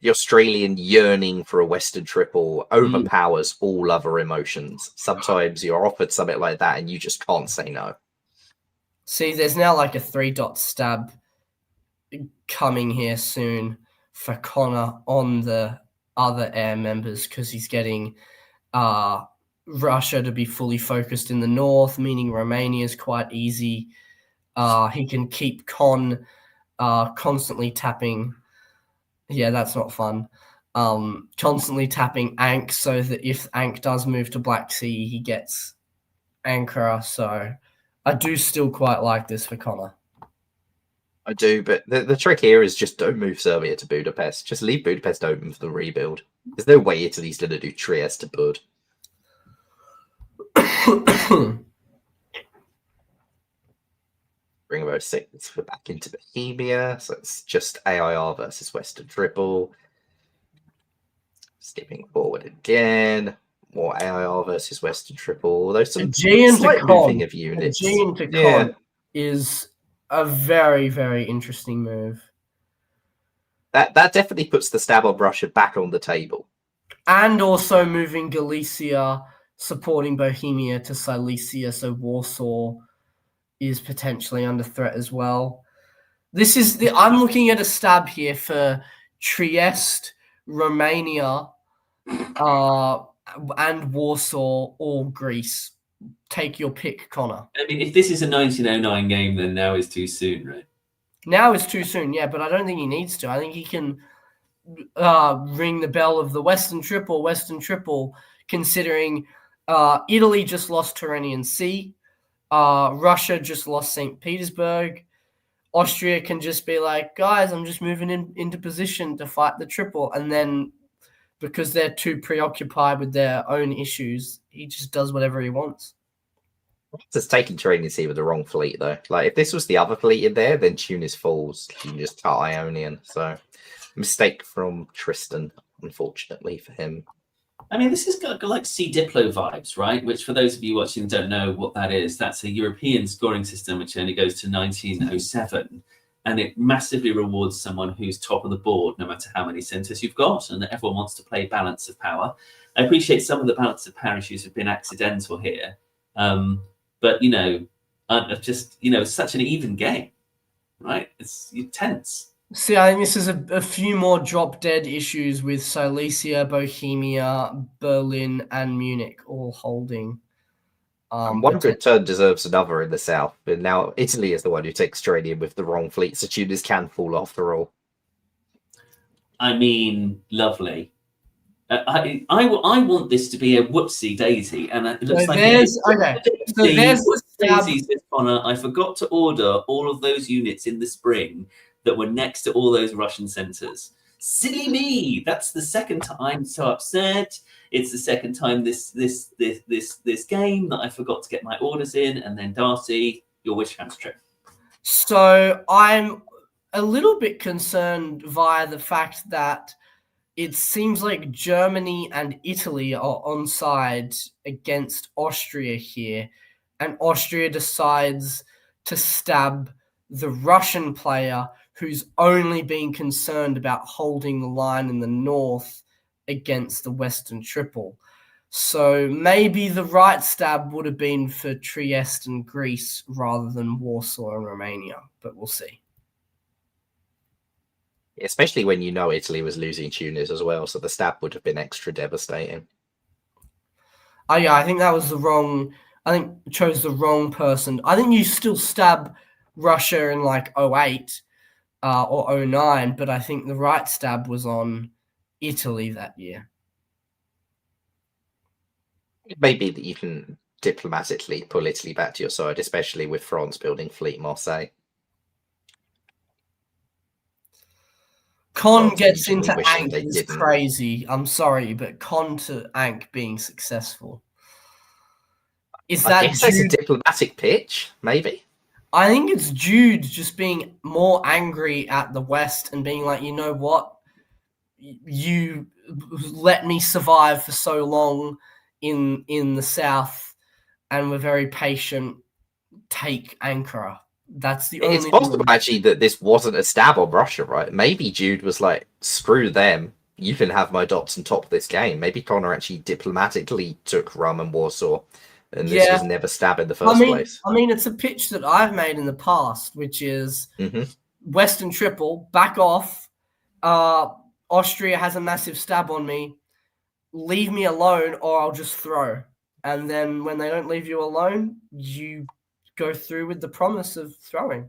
The Australian yearning for a Western triple overpowers all other emotions. Sometimes you're offered something like that and you just can't say no. See, there's now like a 3-dot stab coming here soon for Connor on the other air members, because he's getting Russia to be fully focused in the north, meaning Romania is quite easy. He can keep Con constantly tapping. Yeah, that's not fun. Constantly tapping Ankh, so that if Ankh does move to Black Sea, he gets Ankara. So I do still quite like this for Connor. I do, but the trick here is just don't move Serbia to Budapest. Just leave Budapest open for the rebuild. There's no way Italy's going to do Trieste to Bud. Bring about 6 for back into Bohemia, so it's just AIR versus Western Triple. Skipping forward again, more AIR versus Western Triple. There's some slight moving of units. G into Con is a very, very interesting move. That definitely puts the stab on Russia back on the table. And also moving Galicia, supporting Bohemia to Silesia, so Warsaw is potentially under threat as well. I'm looking at a stab here for Trieste, Romania, and Warsaw or Greece. Take your pick, Connor. I mean, if this is a 1909 game, then now is too soon, right? Now is too soon, yeah, but I don't think he needs to. I think he can ring the bell of the Western Triple, considering Italy just lost Tyrrhenian Sea, Russia just lost St. Petersburg. Austria can just be like, guys, I'm just moving into position to fight the triple. And then because they're too preoccupied with their own issues, he just does whatever he wants. It's taking Tyrrhenian Sea with the wrong fleet, though. Like, if this was the other fleet in there, then Tunis falls. You just cut Ionian. So, mistake from Tristan, unfortunately, for him. I mean, this has got like Sea Diplo vibes, right? Which, for those of you watching don't know what that is, that's a European scoring system which only goes to 1907, and it massively rewards someone who's top of the board, no matter how many centres you've got, and that everyone wants to play balance of power. I appreciate some of the balance of power issues have been accidental here, but just it's such an even game, right? It's tense. See, I think this is a few more drop-dead issues with Silesia, Bohemia, Berlin, and Munich all holding. One good turn deserves another in the south, but now Italy is the one who takes Tyrrhenian with the wrong fleet, so Tunis can fall after all. I mean, lovely. I want this to be a whoopsie daisy, and it looks like there's daisy, says Connor. I forgot to order all of those units in the spring that were next to all those Russian centers. Silly me! That's the second time. I'm so upset. It's the second time this game that I forgot to get my orders in, and then Darcy, your wish comes true. So I'm a little bit concerned via the fact that it seems like Germany and Italy are on side against Austria here, and Austria decides to stab the Russian player who's only been concerned about holding the line in the north against the Western Triple. So maybe the right stab would have been for Trieste and Greece rather than Warsaw and Romania, but we'll see. Especially when you know Italy was losing Tunis as well, so the stab would have been extra devastating. Oh yeah, I think that was I think chose the wrong person. I think you still stab Russia in like 08 or 09, but I think the right stab was on Italy that year. It may be that you can diplomatically pull Italy back to your side, especially with France building Fleet Marseille. Con gets into Ankh is crazy. I'm sorry, but Con to Ankh being successful. Is that I guess that's a diplomatic pitch, maybe? I think it's Jude just being more angry at the West and being like, you know what? You let me survive for so long in the South, and we're very patient. Take Ankara. That's the only. It's possible actually that this wasn't a stab on Russia, right? Maybe Jude was like, "Screw them. You can have my dots and top this game." Maybe Connor actually diplomatically took Rum and Warsaw, and this was never stab in the first place. I mean, it's a pitch that I've made in the past, which is Western Triple, back off. Austria has a massive stab on me. Leave me alone, or I'll just throw. And then when they don't leave you alone, you go through with the promise of throwing.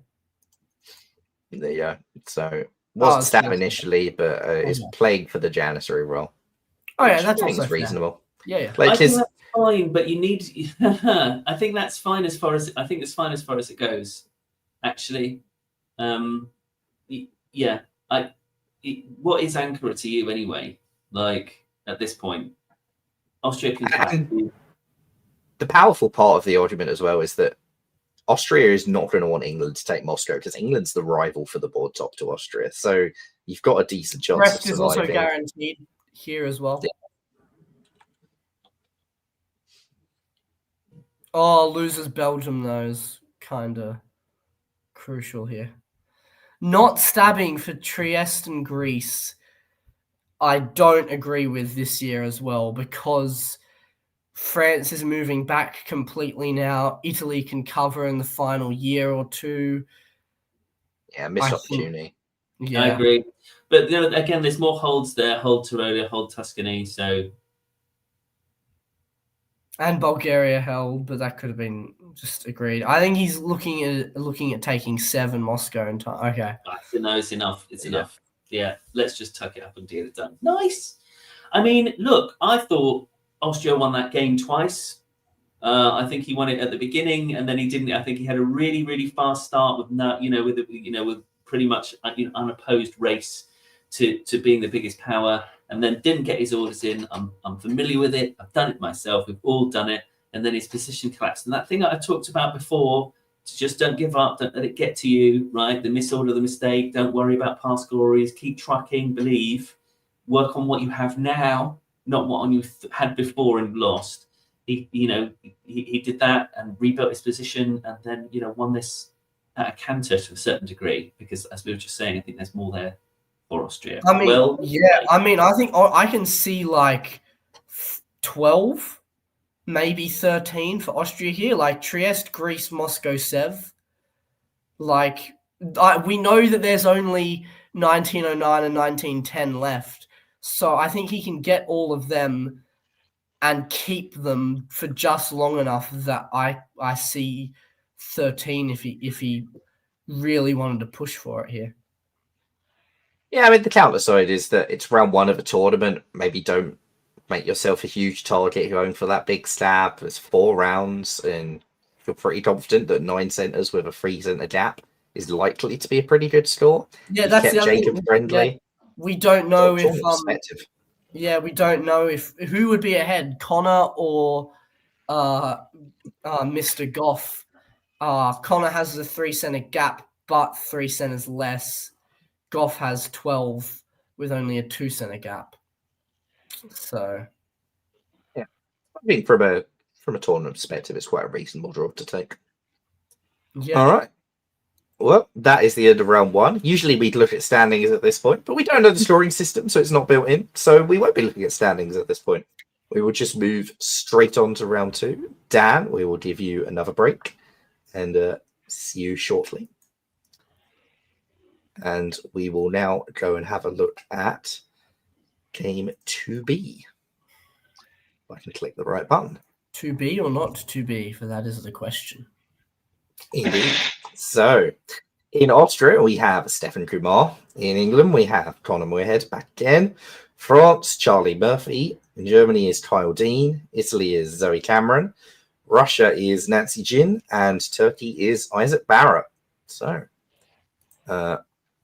There you go. So wasn't stab initially, but is playing for the Janissary role. Oh yeah, that's also reasonable. Yeah. I think that's fine, but you need. I think that's fine as far as it goes. Actually, Yeah, what is Ankara to you anyway? Like at this point, Austria can clap. The powerful part of the argument as well is that Austria is not going to want England to take Moscow because England's the rival for the board top to Austria. So you've got a decent chance Brest of is also surviving. guaranteed here as well. Yeah. Oh, loses Belgium though is kind of crucial here. Not stabbing for Trieste and Greece, I don't agree with this year as well because France is moving back completely now. Italy can cover in the final year or two. Yeah, missed opportunity. Yeah, I agree. But again, there's more holds there. Hold Tyrolia, hold Tuscany. So, and Bulgaria held, but that could have been just agreed. I think he's looking at taking 7 Moscow in time. Okay, no, it's enough. It's enough. Yeah, let's just tuck it up and get it done. Nice. I mean, look, I thought Austria won that game twice. I think he won it at the beginning, and then he didn't. I think he had a really, really fast start with pretty much unopposed race to being the biggest power, and then didn't get his orders in. I'm familiar with it. I've done it myself. We've all done it. And then his position collapsed. And that thing that I talked about before, just don't give up. Don't let it get to you. Right, the misorder, the mistake. Don't worry about past glories. Keep trucking. Believe. Work on what you have now, not what you had before and lost. He did that and rebuilt his position, and then won this at a canter to a certain degree. Because as we were just saying, I think there's more there for Austria. I mean, I think I can see like 12, maybe 13 for Austria here. Like Trieste, Greece, Moscow, Sev. Like we know that there's only 1909 and 1910 left, so I think he can get all of them and keep them for just long enough that I see 13 if he really wanted to push for it here. Yeah, I mean, the counter side is that it's round 1 of a tournament. Maybe don't make yourself a huge target going for that big stab. It's 4 rounds, and you're pretty confident that 9 centres with a 3 centre gap is likely to be a pretty good score. Yeah, that's the other Jacob thing. friendly. Yeah, we don't know if we don't know if who would be ahead, Connor or Mr. Goff. Connor has the 3 centre gap, but 3 centres less. Goff has 12 with only a 2 centre gap. So, yeah, I think from a tournament perspective, it's quite a reasonable draw to take. Yeah. All right. Well, that is the end of round 1. Usually we'd look at standings at this point, but we don't know the scoring system, so it's not built in. So we won't be looking at standings at this point. We will just move straight on to round 2. Dan, we will give you another break and see you shortly. And we will now go and have a look at game 2B. If I can click the right button. 2B or not 2B, for that is the question. Indeed. So, in Austria, we have Stefan Kumar. In England, we have Conor Moorhead back again. France, Charlie Murphy. In Germany is Kyle Dean. Italy is Zoe Cameron. Russia is Nancy Jin. And Turkey is Isaac Barrett. So,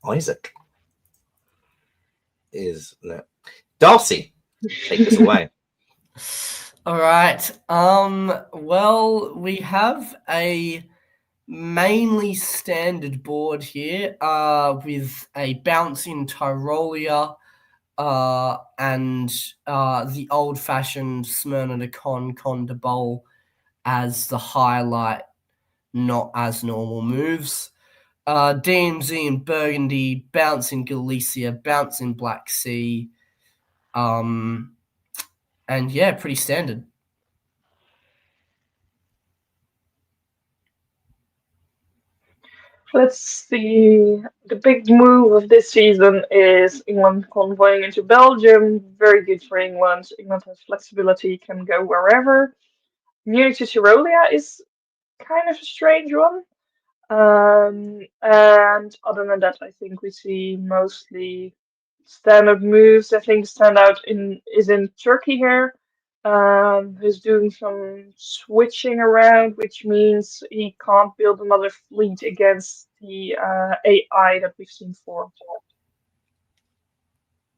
Isaac is... No. Darcy, take this away. All right. Well, we have a mainly standard board here with a bouncing Tyrolia and the old-fashioned Smyrna de Con de Bowl as the highlight, not as normal moves. DMZ in Burgundy, bounce in Galicia, bounce in Black Sea. And yeah, pretty standard. Let's see. The big move of this season is England convoying into Belgium. Very good for England. England has flexibility, can go wherever. Munich to Tyrolia is kind of a strange one. And other than that, I think we see mostly standard moves. I think standout is in Turkey here. who's doing some switching around, which means he can't build another fleet against the AI that we've seen formed.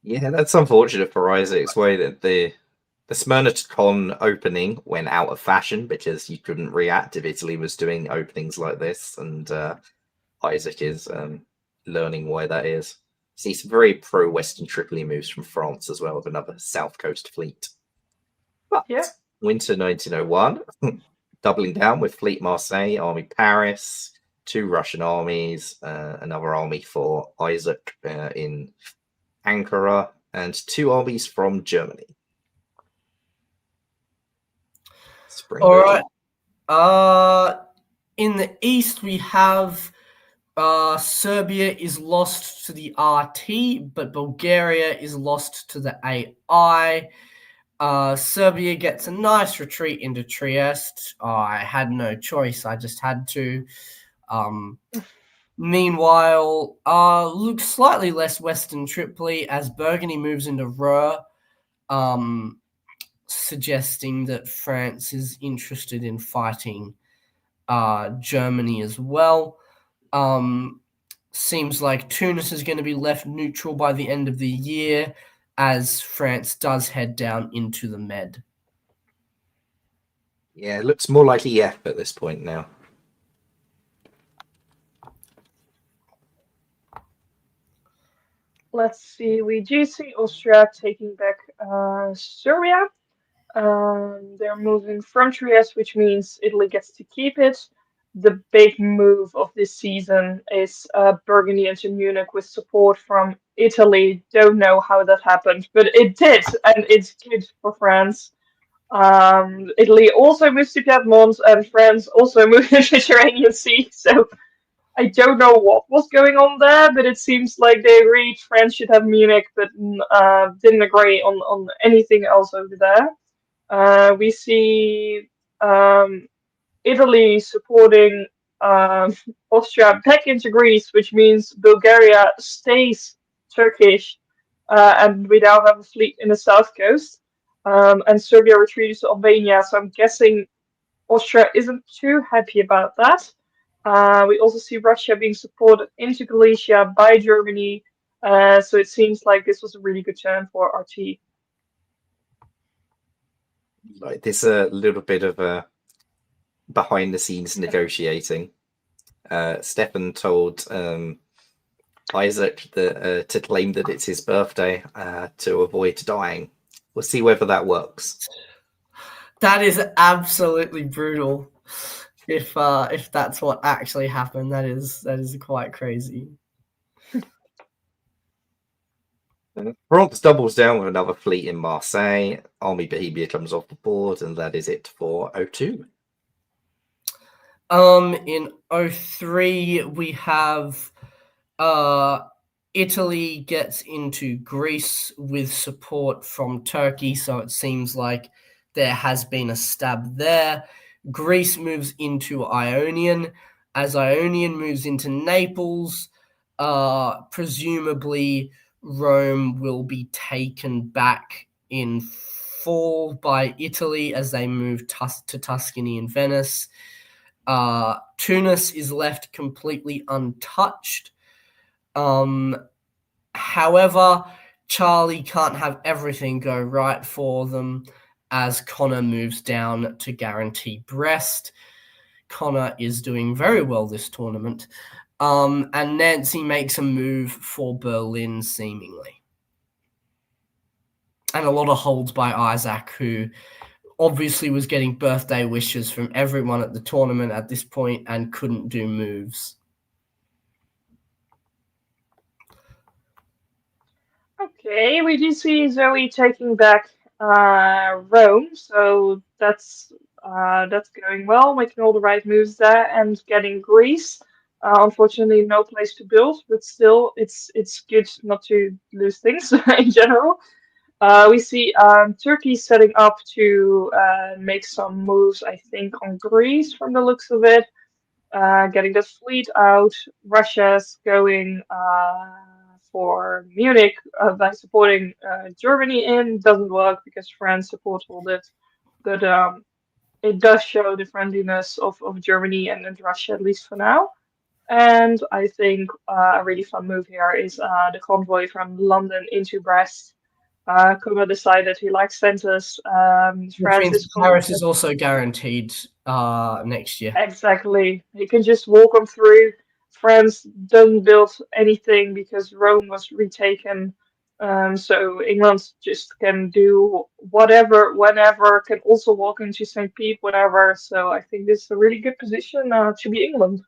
Yeah, that's unfortunate for Isaac's way that the Smyrna-to-Con opening went out of fashion because you couldn't react if Italy was doing openings like this, and Isaac is learning why that is. See some very pro-Western Tripoli moves from France as well, with another South Coast fleet. But Yeah. winter 1901, doubling down with Fleet Marseille, Army Paris, 2 Russian armies, another army for Isaac in Ankara, and 2 armies from Germany. Spring All movie. right. In the east, we have Serbia is lost to the RT, but Bulgaria is lost to the AI. Serbia gets a nice retreat into Trieste. I had no choice. I just had to. Meanwhile, looks slightly less Western Tripoli as Burgundy moves into Ruhr, suggesting that France is interested in fighting Germany as well. Seems like Tunis is going to be left neutral by the end of the year as France does head down into the Med. Yeah, it looks more like EF at this point now. Let's see, we do see Austria taking back Serbia. They're moving from Trieste, which means Italy gets to keep it. The big move of this season is Burgundy into Munich with support from Italy. Don't know how that happened, but it did, and it's good for France. Italy also moves to Piedmont, and France also moved to the Mediterranean Sea. So I don't know what was going on there, but it seems like they agreed France should have Munich, but didn't agree on anything else over there. We see Italy supporting Austria back into Greece, which means Bulgaria stays Turkish, and we now have a fleet in the south coast. And Serbia retreats to Albania, so I'm guessing Austria isn't too happy about that. We also see Russia being supported into Galicia by Germany, so it seems like this was a really good turn for RT. Like this a little bit of a behind the scenes negotiating. Stefan told Isaac that to claim that it's his birthday to avoid dying. We'll see whether that works. That is absolutely brutal. If that's what actually happened, that is quite crazy. France doubles down with another fleet in Marseille. Army Bohemia comes off the board, and that is it for 02. In 03, we have Italy gets into Greece with support from Turkey, so it seems like there has been a stab there. Greece moves into Ionian. As Ionian moves into Naples, presumably Rome will be taken back in fall by Italy as they move to Tuscany and Venice. Tunis is left completely untouched. However, Charlie can't have everything go right for them as Connor moves down to guarantee Brest. Connor is doing very well this tournament. And Nancy makes a move for Berlin, seemingly. And a lot of holds by Isaac, who obviously was getting birthday wishes from everyone at the tournament at this point and couldn't do moves. Okay, we do see Zoe taking back Rome, so that's going well, making all the right moves there and getting Greece. Unfortunately, no place to build, but still, it's good not to lose things in general. We see Turkey setting up to make some moves, I think, on Greece from the looks of it. Getting the fleet out. Russia's going for Munich by supporting Germany in. Doesn't work because France support all it. but it does show the friendliness of Germany and Russia, at least for now. And I think a really fun move here is the convoy from London into Brest. Kuma decided he likes centers. Which France means is Paris is also guaranteed next year. exactly. He can just walk them through. France doesn't build anything because Rome was retaken. So England just can do whatever, whenever, can also walk into St. Pete whenever. So I think this is a really good position to be England.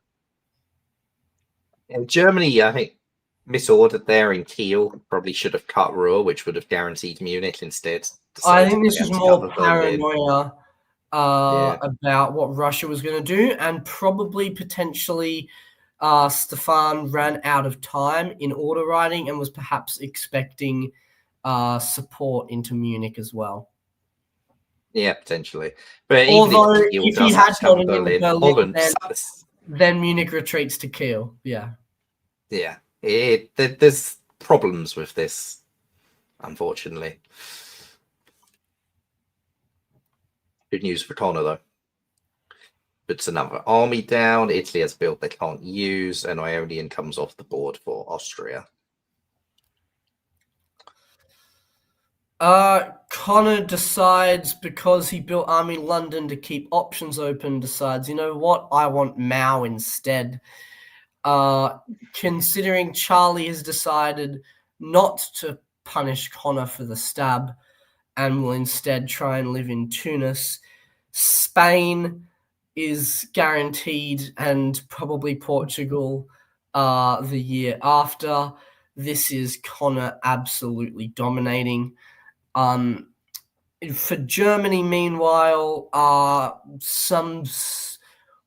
In Germany, I think misordered there in Kiel. Probably should have cut Ruhr, which would have guaranteed Munich. Instead, I decided think to this play was more Berlin. paranoia Yeah. about what Russia was going to do, and probably potentially Stefan ran out of time in order writing and was perhaps expecting support into Munich as well. Yeah, potentially. But Although even if Kiel if he does had have to come gotten into Berlin, Berlin, Holland. then Munich retreats to Kiel. Yeah. Yeah, there's problems with this, unfortunately. Good news for Connor, though. Puts another army down. Italy has built they can't use, and Ionian comes off the board for Austria. Connor decides, because he built Army London to keep options open, decides, you know what, I want Mao instead. Considering Charlie has decided not to punish Connor for the stab and will instead try and live in Tunis, Spain is guaranteed, and probably Portugal the year after. This is Connor absolutely dominating. For Germany, meanwhile, some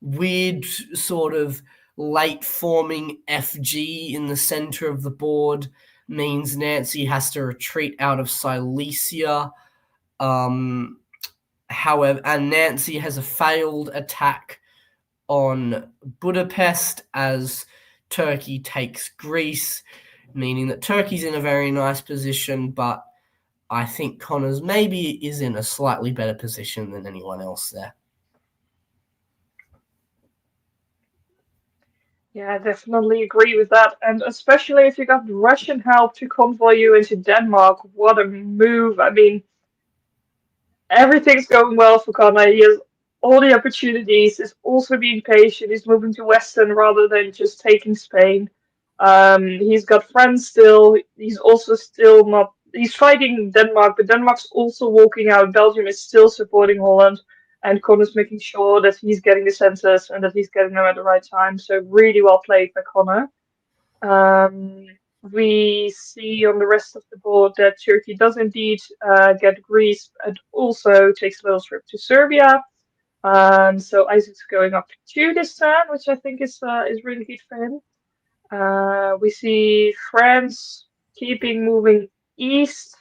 weird sort of late forming FG in the center of the board means Nancy has to retreat out of Silesia. However, and Nancy has a failed attack on Budapest as Turkey takes Greece, meaning that Turkey's in a very nice position, but I think Connors maybe is in a slightly better position than anyone else there. Yeah, I definitely agree with that. And especially if you got Russian help to convoy you into Denmark, what a move. I mean, everything's going well for Connor. He has all the opportunities. He's also being patient. He's moving to Western rather than just taking Spain. He's got friends still. He's also still not. He's fighting Denmark, but Denmark's also walking out. Belgium is still supporting Holland, and Connor's making sure that he's getting the census and that he's getting them at the right time. So really well played by Connor. We see on the rest of the board that Turkey does indeed get Greece and also takes a little trip to Serbia. So Isaac's going up to 2 this time, which I think is really good for him. We see France keeping moving east.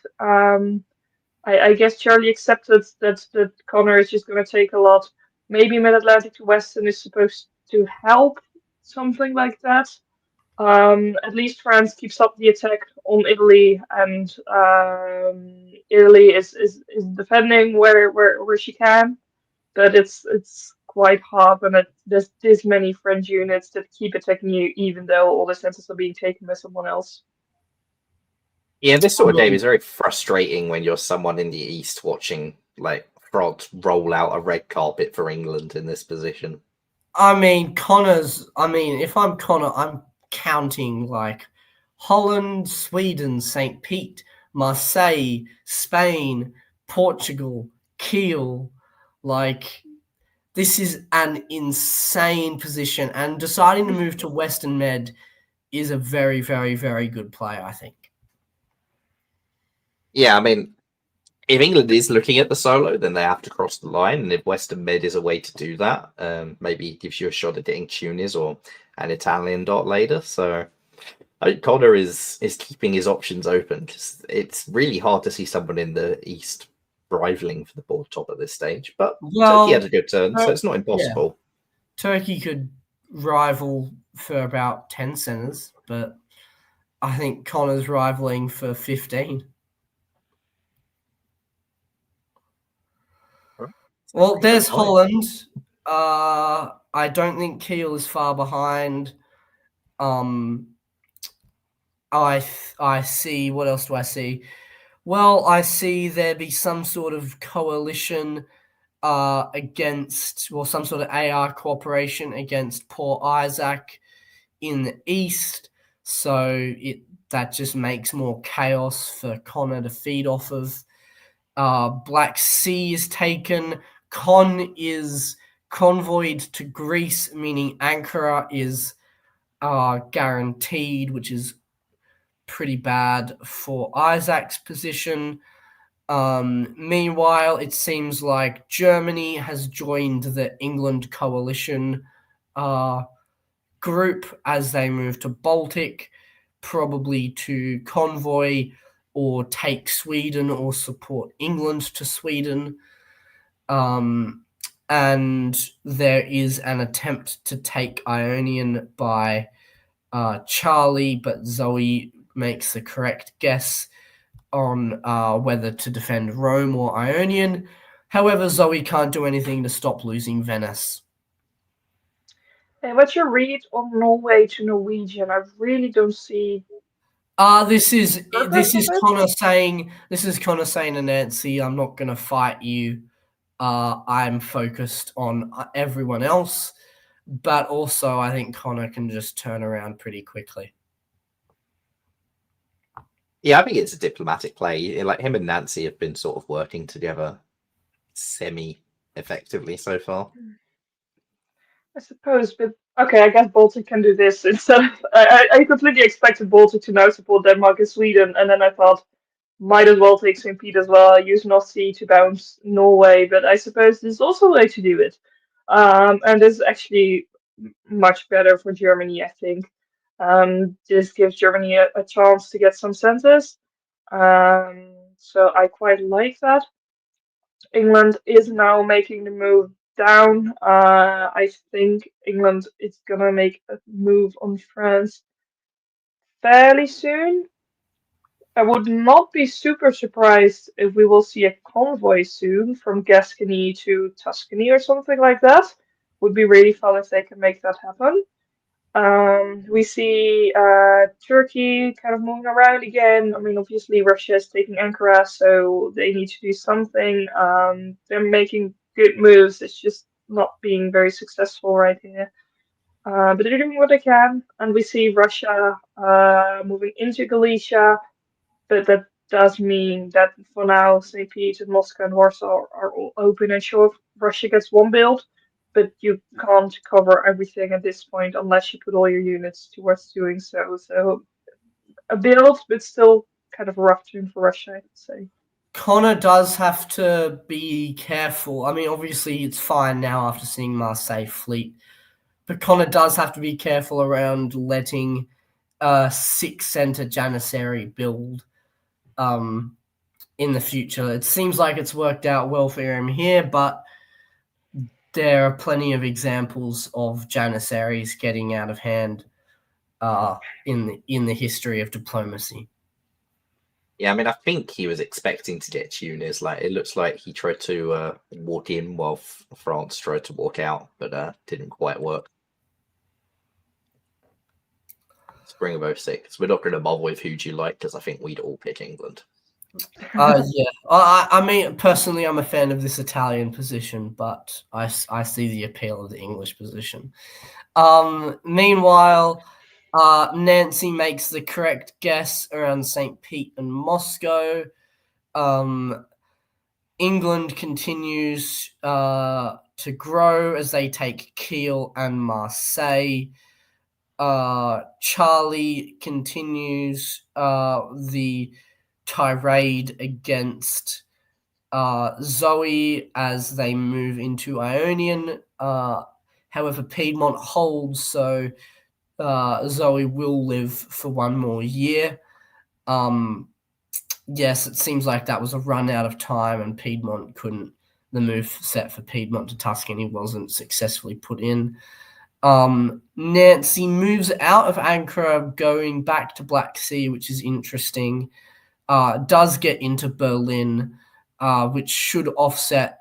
I guess Charlie accepted that Connor is just going to take a lot. Maybe Mid-Atlantic to Western is supposed to help, something like that. At least France keeps up the attack on Italy, and Italy is defending where she can, but it's quite hard when there's this many French units that keep attacking you, even though all the centers are being taken by someone else. Yeah, this sort of game is very frustrating when you're someone in the East watching like France roll out a red carpet for England in this position. I mean, if I'm Connor, I'm counting like Holland, Sweden, St. Pete, Marseille, Spain, Portugal, Kiel. Like, this is an insane position, and deciding to move to Western Med is a very, very, very good play, I think. Yeah, I mean, if England is looking at the solo, then they have to cross the line, and if Western Med is a way to do that, maybe it gives you a shot at getting Tunis or an Italian dot later. So I think Connor is keeping his options open, because it's really hard to see someone in the East rivaling for the board top at this stage. But Turkey had a good turn, so it's not impossible. Yeah. Turkey could rival for about 10 centers, but I think Connor's rivaling for 15. Well, there's Good point. Holland. I don't think Kiel is far behind. I see. What else do I see? Well, I see there be some sort of coalition against, well, some sort of AR cooperation against Port Isaac in the east. So that just makes more chaos for Connor to feed off of. Black Sea is taken. Con is convoyed to Greece, meaning Ankara is guaranteed, which is pretty bad for Isaac's position. Meanwhile, it seems like Germany has joined the England coalition group as they move to Baltic, probably to convoy or take Sweden or support England to Sweden. And there is an attempt to take Ionian by Charlie, but Zoe makes the correct guess on whether to defend Rome or Ionian. However, Zoe can't do anything to stop losing Venice. And what's your read on Norway to Norwegian? I really don't see This is progress of it. Connor saying to Nancy, I'm not gonna fight you. I'm focused on everyone else. But also I think Connor can just turn around pretty quickly. Yeah, I think it's a diplomatic play. Like him and Nancy have been sort of working together semi-effectively so far. I suppose, but okay, I guess Baltic can do this instead of. I completely expected Baltic to now support Denmark and Sweden, and then I thought, might as well take St. Pete as well, use North Sea to bounce Norway, but I suppose there's also a way to do it. And this is actually much better for Germany, I think. This gives Germany a chance to get some census. So I quite like that. England is now making the move down. I think England is gonna make a move on France fairly soon. I would not be super surprised if we will see a convoy soon from Gascony to Tuscany or something like that. Would be really fun if they can make that happen. We see Turkey kind of moving around again. I mean, obviously Russia is taking Ankara, so they need to do something. They're making good moves. It's just not being very successful right here. But they're doing what they can, and we see Russia moving into Galicia. But that does mean that for now, St. Pete and Moscow and Warsaw are all open, and sure, Russia gets one build, but you can't cover everything at this point unless you put all your units towards doing so. So a build, but still kind of a rough tune for Russia, I'd say. Connor does have to be careful. I mean, obviously it's fine now after seeing Marseille fleet, but Connor does have to be careful around letting a 6-center Janissary build in the future. It seems like it's worked out well for him here, but there are plenty of examples of Janissaries getting out of hand in the history of diplomacy. Yeah, I mean, I think he was expecting to get Tunis. Like, it looks like he tried to walk in while France tried to walk out, but didn't quite work. Spring of 06. We're not going to bother with who do you like, because I think we'd all pick England. Yeah. I mean, personally, I'm a fan of this Italian position, but I see the appeal of the English position. Meanwhile, Nancy makes the correct guess around St. Pete and Moscow. England continues to grow as they take Kiel and Marseille. Charlie continues the tirade against Zoe as they move into Ionian. However, Piedmont holds, so Zoe will live for one more year. Yes, it seems like that was a run out of time, and Piedmont couldn't. The move set for Piedmont to Tuscany wasn't successfully put in. Nancy moves out of Ankara, going back to Black Sea, which is interesting. Does get into Berlin, which should offset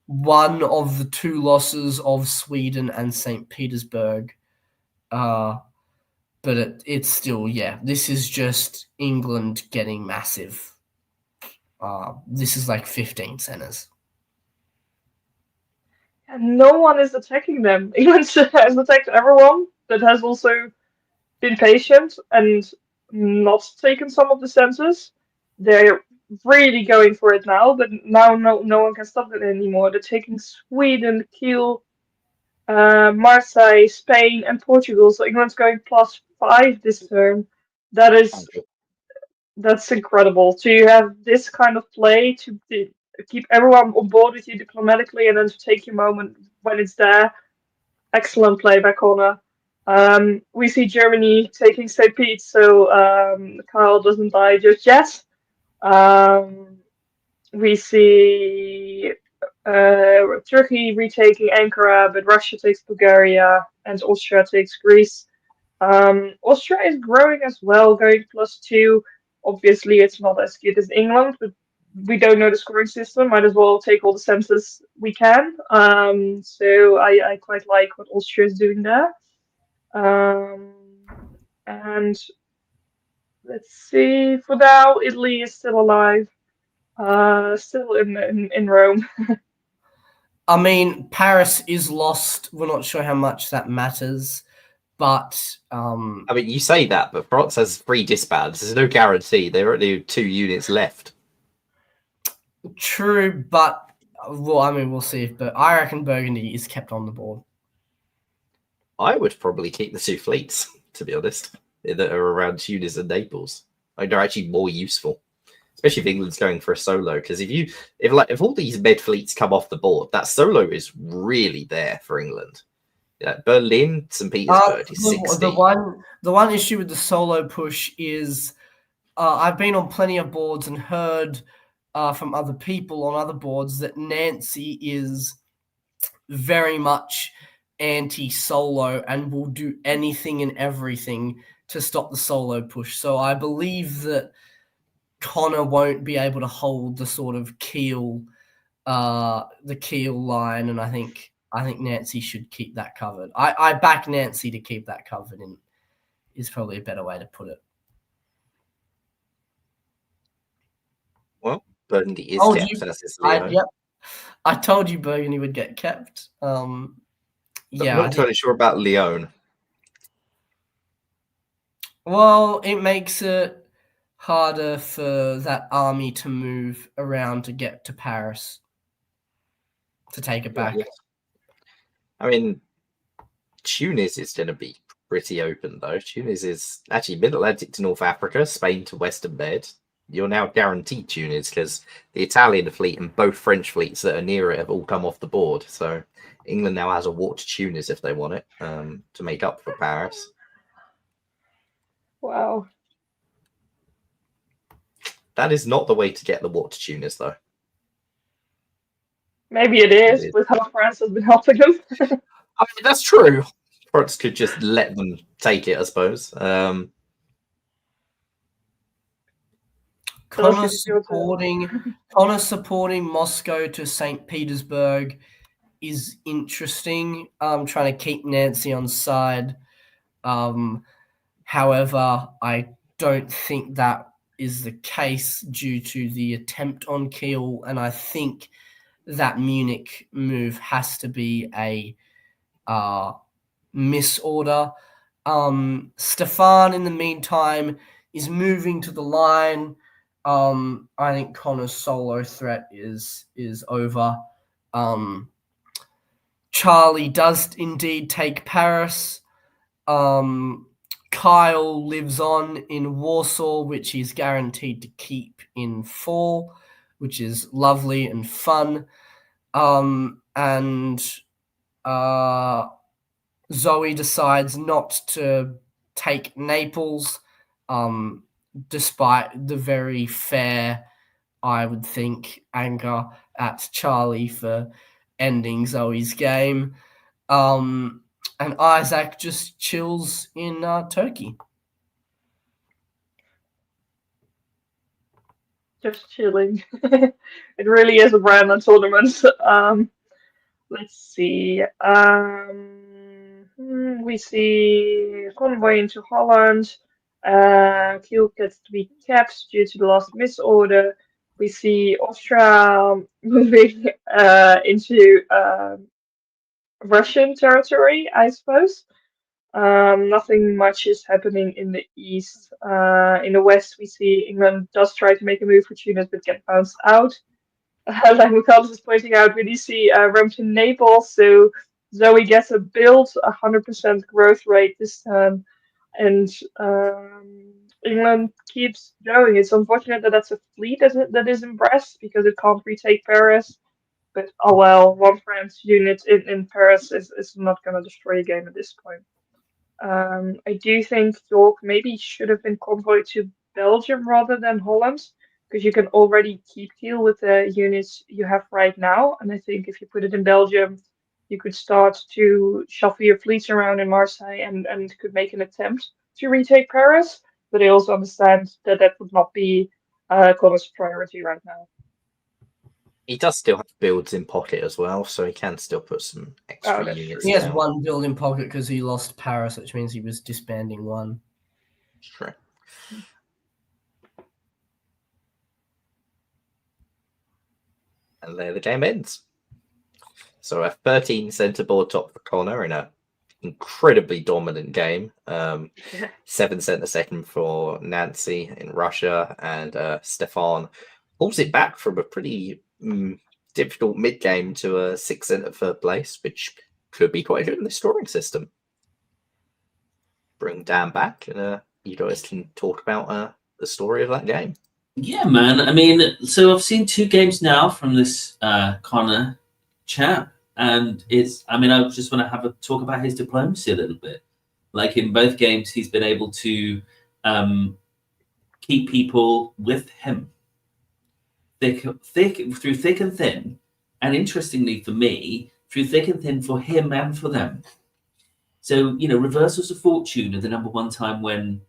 one of the two losses of Sweden and St. Petersburg. But it's still, this is just England getting massive. This is like 15 centers. And no one is attacking them. England has attacked everyone, but has also been patient and not taken some of the centers. They're really going for it now, but now no one can stop it anymore. They're taking Sweden, Kiel, Marseille, Spain, and Portugal. So England's going +5 this term. That's incredible. To have this kind of play to keep everyone on board with you diplomatically, and then to take your moment when it's there. Excellent play by Connor. We see Germany taking St. Pete, so Kyle doesn't die just yet. We see Turkey retaking Ankara, but Russia takes Bulgaria, and Austria takes Greece. Austria is growing as well, going +2. Obviously, it's not as good as England, but we don't know the scoring system. Might as well take all the centers we can. So I quite like what Austria is doing there. And let's see. For now, Italy is still alive. Still in Rome. I mean, Paris is lost. We're not sure how much that matters, but I mean, you say that, but France has 3 disbands. There's no guarantee. There are only 2 units left. True, but we'll see. But I reckon Burgundy is kept on the board. I would probably keep the 2 fleets, to be honest, that are around Tunis and Naples. Like, they're actually more useful, especially if England's going for a solo. Because if all these med fleets come off the board, that solo is really there for England. Yeah, Berlin, St. Petersburg is 60. The one issue with the solo push is I've been on plenty of boards and heard from other people on other boards that Nancy is very much anti-solo and will do anything and everything to stop the solo push. So I believe that Connor won't be able to hold the sort of keel line, and I think Nancy should keep that covered. I back Nancy to keep that covered, and is probably a better way to put it. Well, Burgundy is kept versus Leon. Yep. I told you Burgundy would get kept. I'm not totally sure about Lyon. Well, it makes it harder for that army to move around to get to Paris, to take it back. Yeah. I mean, Tunis is going to be pretty open, though. Tunis is actually Mid-Atlantic to North Africa, Spain to Western Med. You're now guaranteed Tunis because the Italian fleet and both French fleets that are near it have all come off the board. So England now has a walk to Tunis if they want it, to make up for Paris. Wow. That is not the way to get the walk to Tunis, though. Maybe it is, with how France has been helping them. I mean, that's true. France could just let them take it, I suppose. Connor supporting Moscow to St. Petersburg is interesting. Trying to keep Nancy on side. However, I don't think that is the case due to the attempt on Kiel, and I think that Munich move has to be a misorder. Stefan, in the meantime, is moving to the line. I think Connor's solo threat is over. Charlie does indeed take Paris. Kyle lives on in Warsaw, which he's guaranteed to keep in fall, which is lovely and fun. And Zoe decides not to take Naples, despite the very fair, I would think, anger at Charlie for ending Zoe's game. And Isaac just chills in Turkey. Just chilling. It really is a random tournament. Let's see. We see convoy into Holland. Kiel gets to be kept due to the last misorder. We see Austria moving into Russian territory, I suppose. Nothing much is happening in the east. In the west, we see England does try to make a move for Tunis, but get bounced out. Like Mikhail is pointing out, we do see Rome to Naples, so Zoe gets a build, 100% growth rate this time, and England keeps going. It's unfortunate that that's a fleet that is in Brest because it can't retake Paris. But oh well, one France unit in Paris is not going to destroy a game at this point. I do think York maybe should have been convoyed to Belgium rather than Holland, because you can already keep Kiel with the units you have right now. And I think if you put it in Belgium, you could start to shuffle your fleets around in Marseille and could make an attempt to retake Paris. But I also understand that that would not be Connor's priority right now. He does still have builds in pocket as well, so he can still put some extra that's units true. He has down. one build in pocket because he lost Paris, which means he was disbanding one. Sure. And there the game ends. So a 13 centre-board top for Connor in a incredibly dominant game. 7 centre second for Nancy in Russia, and Stefan pulls it back from a pretty difficult mid-game to a 6 centre third place, which could be quite good in the scoring system. Bring Dan back, and you guys can talk about the story of that game. Yeah, man. I mean, so I've seen 2 games now from this Connor chap, and I just want to have a talk about his diplomacy a little bit. Like in both games, he's been able to keep people with him, thick through thick and thin, and interestingly for me, through thick and thin for him and for them. So reversals of fortune are the number one time when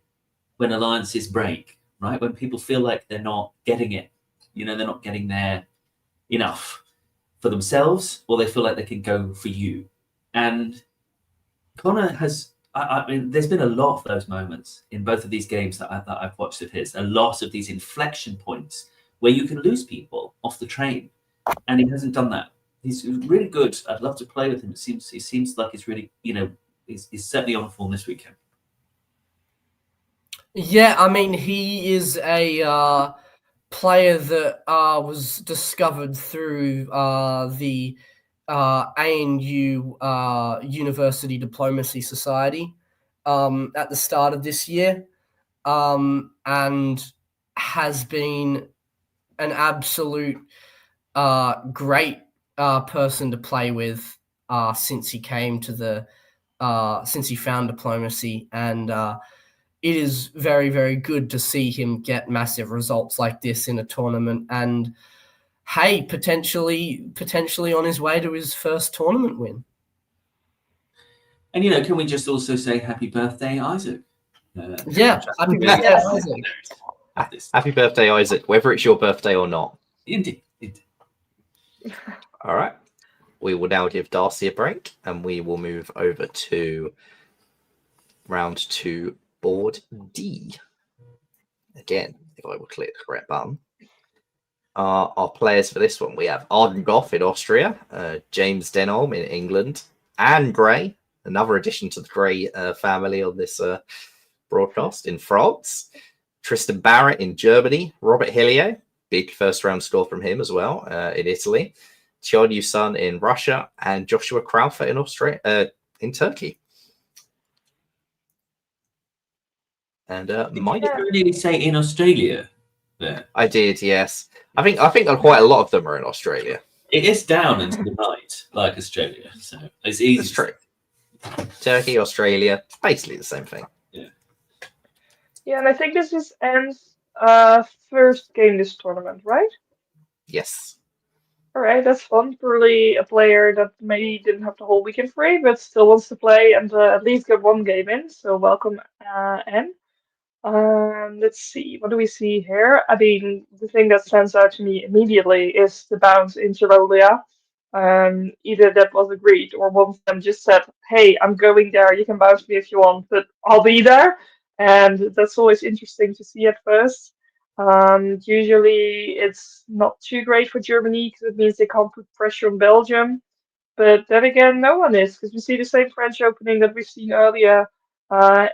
alliances break, right? When people feel like they're not getting it, they're not getting there enough for themselves, or they feel like they can go for you. And Connor has, I mean, there's been a lot of those moments in both of these games that I've watched of his, a lot of these inflection points where you can lose people off the train, and he hasn't done that. He's really good. I'd love to play with him. He seems like he's really, he's certainly on form this weekend. Yeah, I mean, he is a player that was discovered through the ANU University Diplomacy Society at the start of this year, and has been an absolute great person to play with since he came to since he found diplomacy, and it is very, very good to see him get massive results like this in a tournament, and hey, potentially on his way to his first tournament win. And can we just also say happy birthday, Isaac? Yeah, happy birthday, Isaac. Happy birthday, Isaac, whether it's your birthday or not. Indeed. All right. We will now give Darcy a break, and we will move over to round 2, board D. Again, if I will click the correct button. Our players for this one, we have Arden Goff in Austria, James Denholm in England, Anne Gray, another addition to the Gray family on this broadcast, in France, Tristan Barrett in Germany, Robert Hillier, big first round score from him as well, in Italy, Xian Yusun in Russia, and Joshua Crowther in Turkey. And Did you really say in Australia there? I did, yes. I think quite a lot of them are in Australia. It is down into the night, like Australia, so it's easy. That's true. Turkey, Australia, basically the same thing. Yeah, and I think this is Anne's first game this tournament, right? Yes. All right, that's fun. Probably a player that maybe didn't have the whole weekend free, but still wants to play and at least get one game in. So welcome, Anne. Let's see, what do we see here? I mean, the thing that stands out to me immediately is the bounce in Chirolia. Either that was agreed or one of them just said, "Hey, I'm going there. You can bounce me if you want, but I'll be there." And that's always interesting to see at first. Usually it's not too great for Germany because it means they can't put pressure on Belgium. But then again, no one is, because we see the same French opening that we've seen earlier.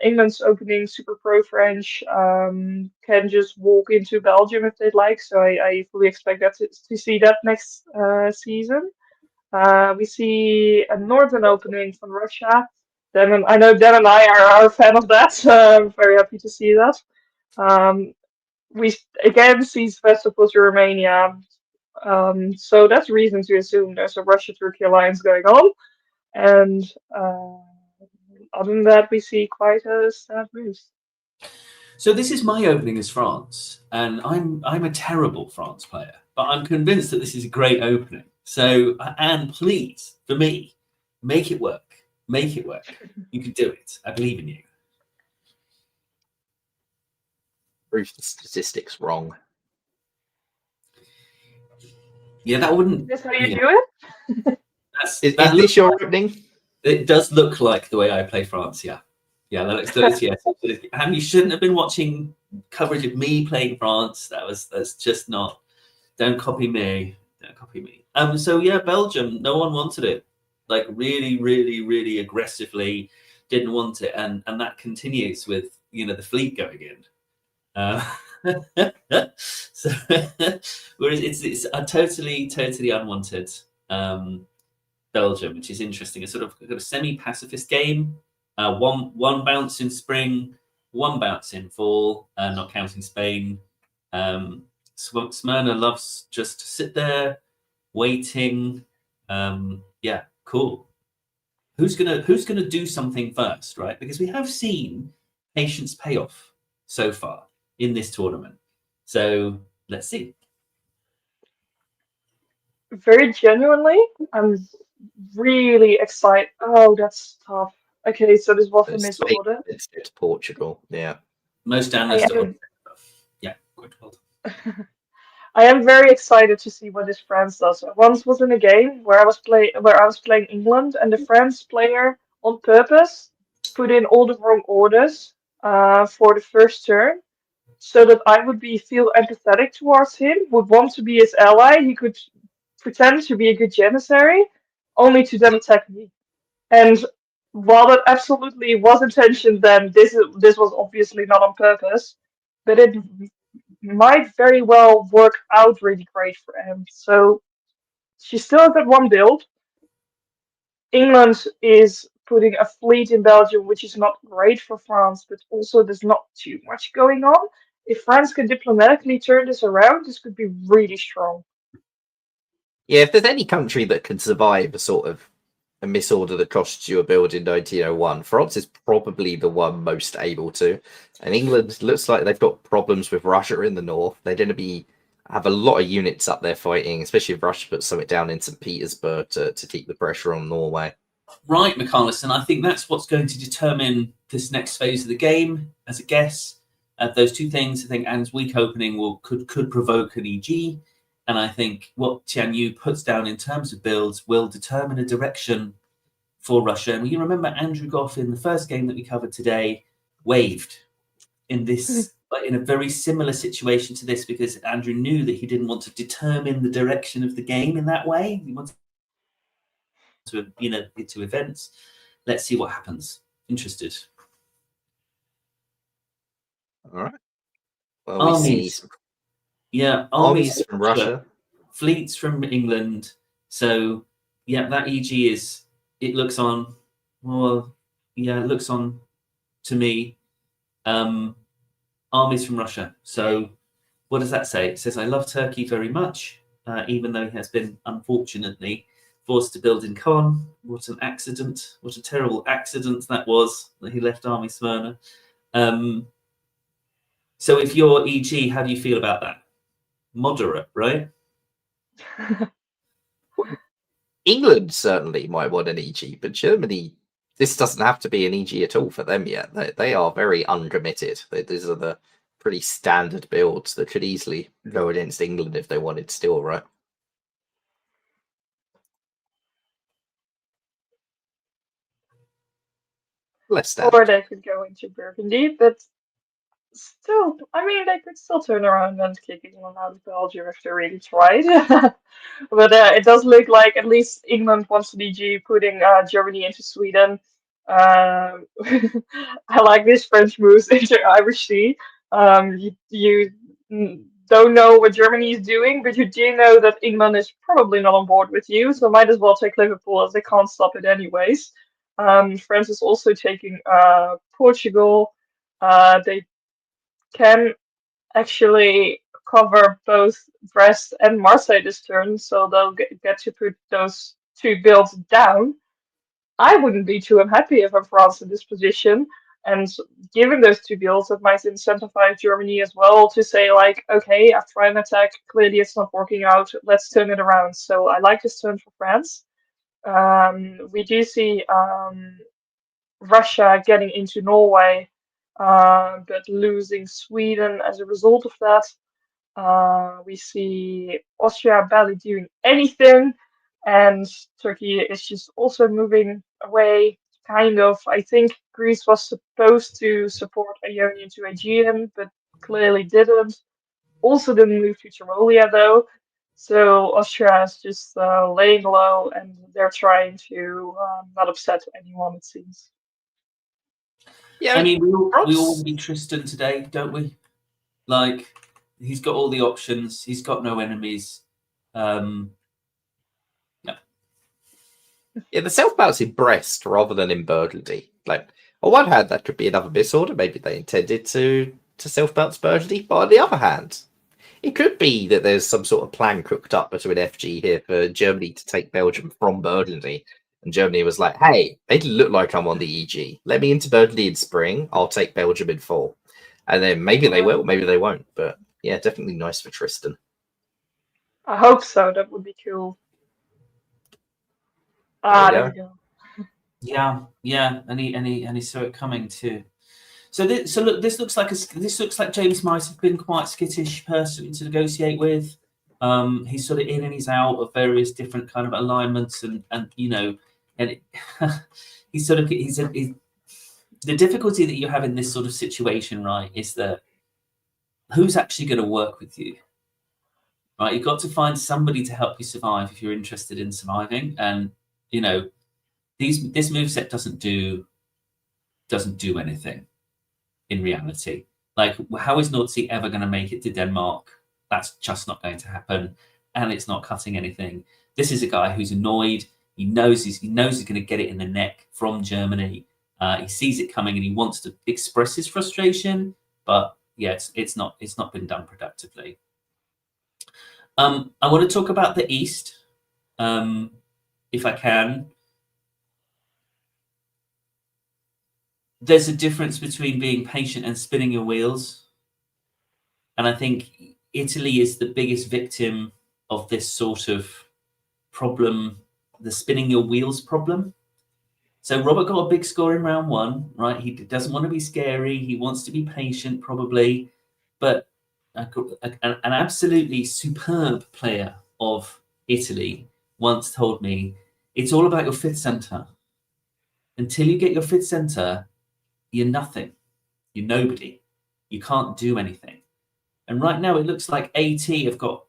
England's opening, super pro French, can just walk into Belgium if they'd like. So I fully expect that to see that next season. We see a northern opening from Russia. I know Dan and I are a fan of that. I'm very happy to see that. Um, we again see Sevastopol to Romania. So that's reason to assume there's a Russia-Turkey alliance going on. And other than that, we see quite a sad news. So this is my opening as France, and I'm a terrible France player, but I'm convinced that this is a great opening. So, Anne, please, for me, make it work. Make it work. You can do it. I believe in you. Prove the statistics wrong. Yeah, that wouldn't. Is this how you yeah, do it? Is that this your like, opening? it does look like the way I play France. Yeah, yeah. Yes. And you shouldn't have been watching coverage of me playing France. That's just not. Don't copy me. Don't copy me. So yeah, Belgium. No one wanted it. Like really, really, really aggressively didn't want it, and that continues with the fleet going in. So whereas it's a totally unwanted Belgium, which is interesting. A sort of semi-pacifist game. One bounce in spring, one bounce in fall, not counting Spain. Smyrna loves just to sit there waiting. Yeah, cool. Who's gonna do something first, right? Because we have seen patience pay off so far in this tournament. So let's see. Very genuinely, I'm really excited. Oh, that's tough. Okay, so this was a Spain misorder. instead to Portugal. Yeah. Most I analysts am, yeah, quite well. I am very excited to see what this France does. I once was in a game where I was playing England, and the France player on purpose put in all the wrong orders for the first turn, so that I would feel empathetic towards him, would want to be his ally. He could pretend to be a good janissary, only to then attack me. And while that absolutely was intentioned, then this was obviously not on purpose, but it might very well work out really great for him. So she still has that one build. England is putting a fleet in Belgium, which is not great for France, but also there's not too much going on. If France can diplomatically turn this around, this could be really strong. Yeah, if there's any country that can survive a sort of a misorder that costs you a build in 1901, France is probably the one most able to. And England looks like they've got problems with Russia in the north. They're going to have a lot of units up there fighting, especially if Russia puts something down in St. Petersburg to keep the pressure on Norway. Right, McCarlison. I think that's what's going to determine this next phase of the game, as a guess. Those two things, I think Anne's weak opening could provoke an EG. And I think what Tian Yu puts down in terms of builds will determine a direction for Russia. And you remember Andrew Goff in the first game that we covered today waved in this, in a very similar situation to this, because Andrew knew that he didn't want to determine the direction of the game in that way. He wanted to, into events. Let's see what happens. Interested. All right. Well, we see some armies from Russia, fleets from England. So yeah, that EG it looks on. Well, yeah, it looks on to me. Armies from Russia. So what does that say? It says, I love Turkey very much, even though he has been unfortunately forced to build in Con. What an accident. What a terrible accident that was, that he left Army Smyrna. So if you're EG, how do you feel about that? Moderate, right? England certainly might want an EG, but Germany this doesn't have to be an EG at all for them yet. They are very uncommitted. These are the pretty standard builds that could easily go against England if they wanted still, right? Less standard. Or they could go into Burgundy, but still, I mean, they could still turn around and kick England out of Belgium if they really tried. But it does look like at least England wants to be putting Germany into Sweden. Um, I like this French moves into Irish Sea. You don't know what Germany is doing, but you do know that England is probably not on board with you, so might as well take Liverpool as they can't stop it anyways. France is also taking Portugal. They can actually cover both Brest and Marseille this turn, so they'll get to put those two builds down. I wouldn't be too unhappy if I'm France in this position. And given those two builds, it might incentivize Germany as well to say, like, okay, after an attack, clearly it's not working out, let's turn it around. So I like this turn for France. We do see Russia getting into Norway, but losing Sweden as a result of that. We see Austria barely doing anything, and Turkey is just also moving away, kind of. I think Greece was supposed to support Ionian to Aegean, but clearly didn't. Also didn't move to Tyrolia, though. So Austria is just laying low, and they're trying to not upset anyone, it seems. Yeah, I mean, we all France- need Tristan today, don't we? Like, he's got all the options. He's got no enemies. Yeah, the self-bounce in Brest rather than in Burgundy. Like, on one hand, that could be another misorder. Maybe they intended to self-bounce Burgundy. But on the other hand, it could be that there's some sort of plan cooked up between FG here for Germany to take Belgium from Burgundy. And Germany was like, hey, they look like I'm on the EG. Let me into Burgundy in spring. I'll take Belgium in fall. And then maybe they will, maybe they won't. But yeah, definitely nice for Tristan. I hope so. That would be cool. There we go. Yeah, and he saw it coming too. So look, this looks like James might have been quite a skittish person to negotiate with. He's sort of in and he's out of various different kind of alignments, and you know, and he's the difficulty that you have in this sort of situation, right, is that who's actually going to work with you, right? You've got to find somebody to help you survive if you're interested in surviving, and you know, this moveset doesn't do anything in reality. Like, how is Nordsee ever going to make it to Denmark? That's just not going to happen, and it's not cutting anything. This is a guy who's annoyed. He knows he's going to get it in the neck from Germany. He sees it coming and he wants to express his frustration, but yeah, it's not been done productively. I want to talk about the East, if I can. There's a difference between being patient and spinning your wheels. And I think Italy is the biggest victim of this sort of problem, the spinning your wheels problem. So Robert got a big score in round one, right? He doesn't want to be scary. He wants to be patient, probably. But an absolutely superb player of Italy once told me, it's all about your fifth centre. Until you get your fifth centre, you're nothing. You're nobody. You can't do anything. And right now it looks like AT have got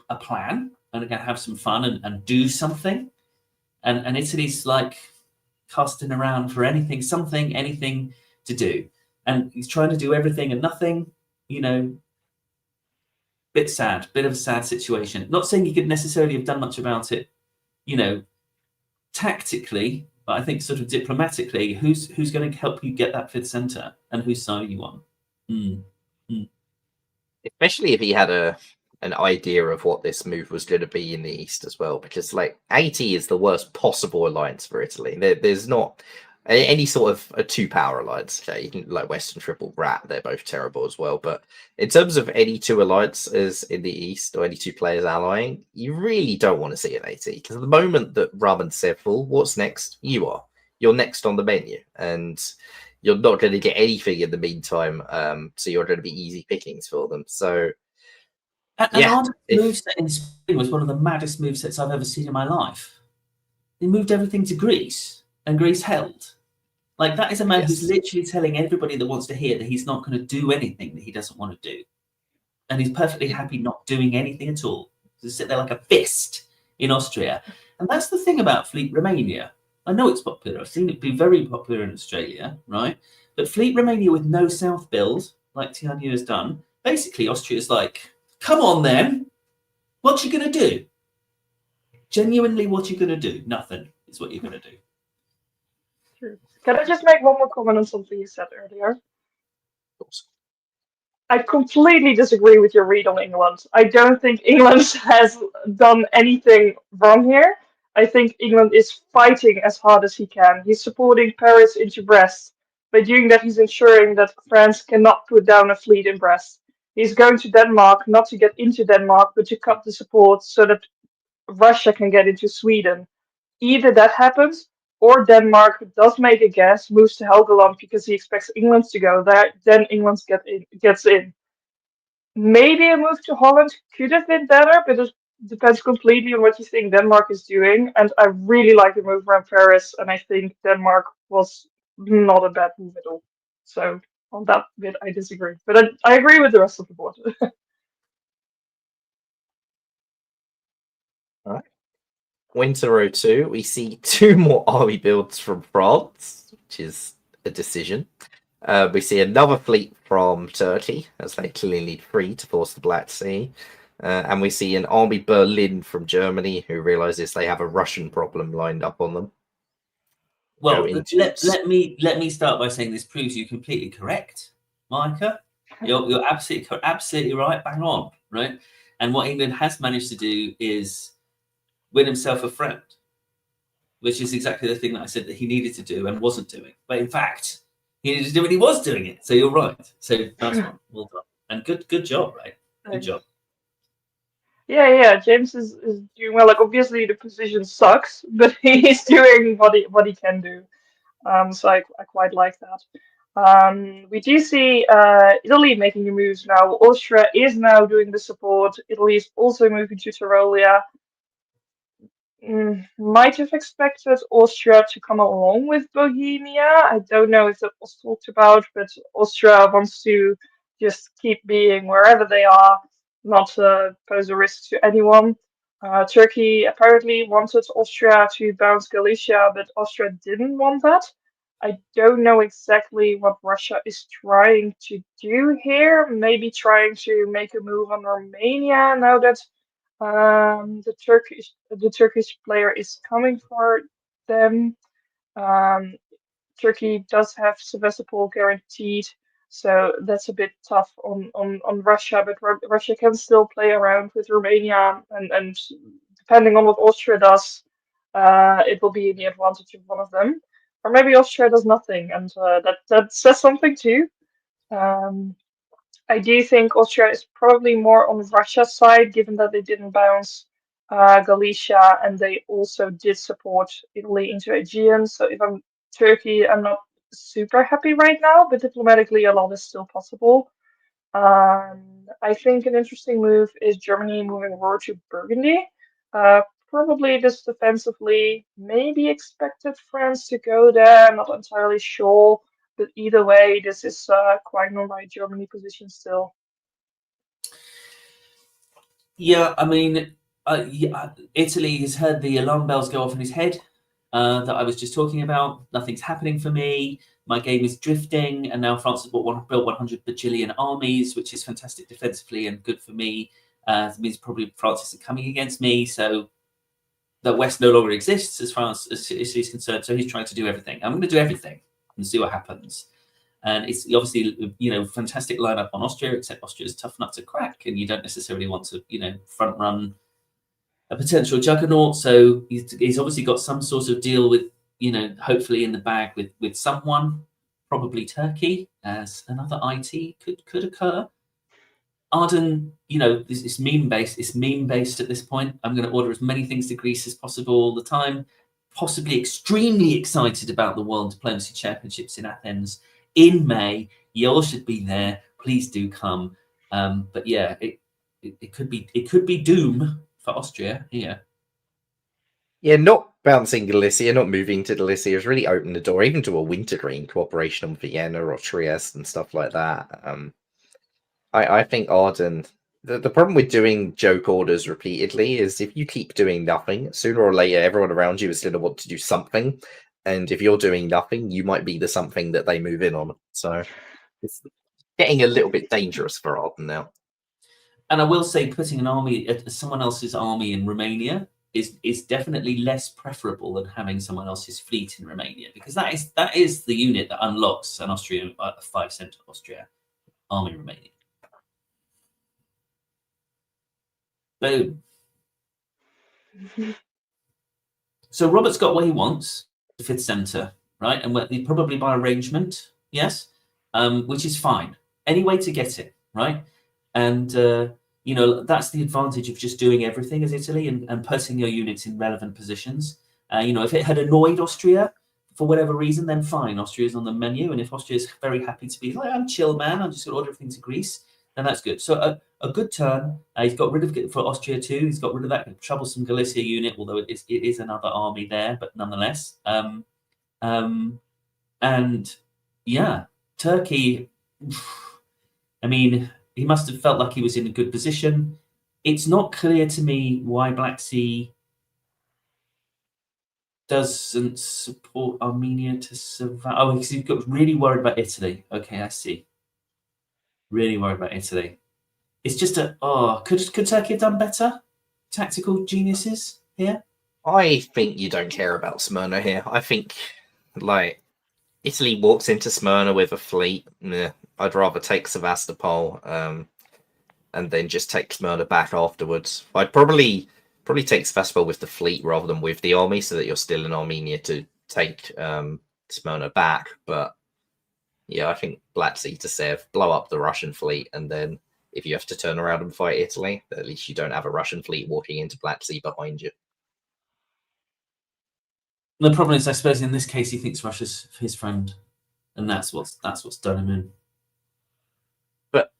a plan and are going to have some fun and do something. And Italy's like casting around for anything to do. And he's trying to do everything and nothing, you know, bit of a sad situation. Not saying he could necessarily have done much about it, you know, tactically, but I think sort of diplomatically, who's going to help you get that fifth centre and whose side are you on? Especially if he had an idea of what this move was going to be in the East as well, because like 80 is the worst possible alliance for Italy. There's not any sort of a two-power alliance. Okay, like Western Triple Rat, they're both terrible as well. But in terms of any two alliances in the East or any two players allying, you really don't want to see an 80, because at the moment that Rum and Sev fall, what's next? You're you're next on the menu, and you're not going to get anything in the meantime. So you're going to be easy pickings for them. So And yeah, Arden's moveset in Spain was one of the maddest movesets I've ever seen in my life. He moved everything to Greece, and Greece held. Like, that is a man who's literally telling everybody that wants to hear that he's not going to do anything that he doesn't want to do. And he's perfectly happy not doing anything at all. Just sit there like a fist in Austria. And that's the thing about Fleet Romania. I know it's popular. I've seen it be very popular in Australia, right? But Fleet Romania with no south build, like Tianyu has done, basically Austria's like, come on then, what you going to do? Genuinely, what you going to do? Nothing is what you're going to do. True. Can I just make one more comment on something you said earlier? Of course. I completely disagree with your read on England. I don't think England has done anything wrong here. I think England is fighting as hard as he can. He's supporting Paris into Brest. By doing that, he's ensuring that France cannot put down a fleet in Brest. He's going to Denmark, not to get into Denmark, but to cut the support so that Russia can get into Sweden. Either that happens, or Denmark does make a guess, moves to Helgoland because he expects England to go there, then England gets in. Maybe a move to Holland could have been better, but it depends completely on what you think Denmark is doing. And I really like the move around Paris, and I think Denmark was not a bad move at all. So on that bit, I disagree. But I agree with the rest of the board. All right. Winter 02, we see 2 more army builds from France, which is a decision. We see another fleet from Turkey, as they clearly need 3 to force the Black Sea. And we see an army Berlin from Germany, who realizes they have a Russian problem lined up on them. Well, let me start by saying this proves you completely correct, Micah. You're absolutely right, bang on, right? And what England has managed to do is win himself a friend, which is exactly the thing that I said that he needed to do and wasn't doing. But in fact, he needed to do it, he was doing it. So you're right. So nice one, well done, and good job, right? Good job. Yeah, James is doing well. Like, obviously the position sucks, but he's doing what he can do. So I quite like that. We do see Italy making the moves now. Austria is now doing the support. Italy is also moving to Tyrolia. Might have expected Austria to come along with Bohemia. I don't know if that was talked about, but Austria wants to just keep being wherever they are, not pose a risk to anyone. Turkey apparently wanted Austria to bounce Galicia, but Austria didn't want that. I don't know exactly what Russia is trying to do here. Maybe trying to make a move on Romania now that the Turkish player is coming for them. Turkey does have Sevastopol guaranteed, so that's a bit tough on Russia. But Russia can still play around with Romania, and depending on what Austria does, it will be in the advantage of one of them. Or maybe Austria does nothing, and that says something too. I do think Austria is probably more on Russia's side, given that they didn't bounce Galicia and they also did support Italy into Aegean. So if I'm Turkey, I'm not super happy right now, but diplomatically, a lot is still possible. I think an interesting move is Germany moving over to Burgundy. Probably just defensively, maybe expected France to go there, not entirely sure. But either way, this is quite an alright Germany position still. Yeah, I mean, Italy has heard the alarm bells go off in his head that I was just talking about. Nothing's happening for me. My game is drifting, and now France has built 100 bajillion armies, which is fantastic defensively and good for me. It means probably France isn't coming against me, so the West no longer exists as far as he's concerned. So he's trying to do everything. I'm going to do everything and see what happens. And it's obviously, fantastic lineup on Austria, except Austria is a tough nut to crack, and you don't necessarily want to, front run a potential juggernaut. So he's obviously got some sort of deal with, hopefully in the bag with someone, probably Turkey, as another IT could occur. Arden, it's meme based. It's meme based at this point. I'm going to order as many things to Greece as possible all the time. possibly extremely excited about the World Diplomacy Championships in Athens in May. You all should be there. Please do come. But yeah, it could be doom for Austria here. Yeah, not bouncing Galicia, not moving to Galicia has really opened the door, even to a wintergreen cooperation on Vienna or Trieste and stuff like that. I think Arden. The problem with doing joke orders repeatedly is if you keep doing nothing, sooner or later everyone around you is going to want to do something, and if you're doing nothing, you might be the something that they move in on. So it's getting a little bit dangerous for Arden now. And I will say, putting an army, someone else's army in Romania is definitely less preferable than having someone else's fleet in Romania, because that is the unit that unlocks an Austrian 5 Central Austria army in Romania. Boom. So Robert's got what he wants, the 5th centre, right? And probably by arrangement, yes, which is fine. Any way to get it, right? And that's the advantage of just doing everything as Italy and putting your units in relevant positions. If it had annoyed Austria for whatever reason, then fine, Austria's on the menu. And if Austria's very happy to be like, I'm chill, man, I'm just going to order everything to Greece, then that's good. So a good turn. He's got rid of it for Austria too. He's got rid of that troublesome Galicia unit, although it is another army there, but nonetheless. And yeah, Turkey, I mean, he must have felt like he was in a good position. It's not clear to me why Black Sea doesn't support Armenia to survive. Oh, because he's got really worried about Italy. Okay, I see. Really worried about Italy. It's just could Turkey have done better? Tactical geniuses here? I think you don't care about Smyrna here. I think, like, Italy walks into Smyrna with a fleet. I'd rather take Sevastopol and then just take Smyrna back afterwards. I'd probably take Sevastopol with the fleet rather than with the army, so that you're still in Armenia to take Smyrna back. But yeah, I think Black Sea to Sev, blow up the Russian fleet, and then if you have to turn around and fight Italy, at least you don't have a Russian fleet walking into Black Sea behind you. The problem is, I suppose, in this case, he thinks Russia's his friend, and that's what's done him in. But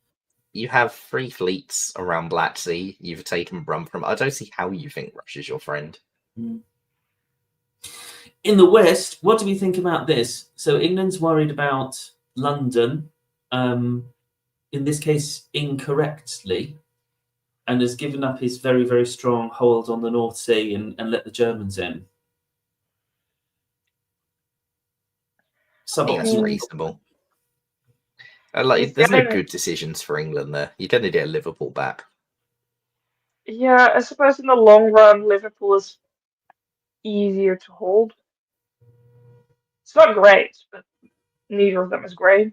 you have 3 fleets around Black Sea. You've taken Brum from. I don't see how you think Russia's your friend. In the West, what do we think about this? So England's worried about London, in this case, incorrectly, and has given up his very, very strong hold on the North Sea and let the Germans in. I think that's reasonable. There's no good decisions for England there. You're going to get Liverpool back. Yeah, I suppose in the long run, Liverpool is easier to hold. It's not great, but neither of them is great.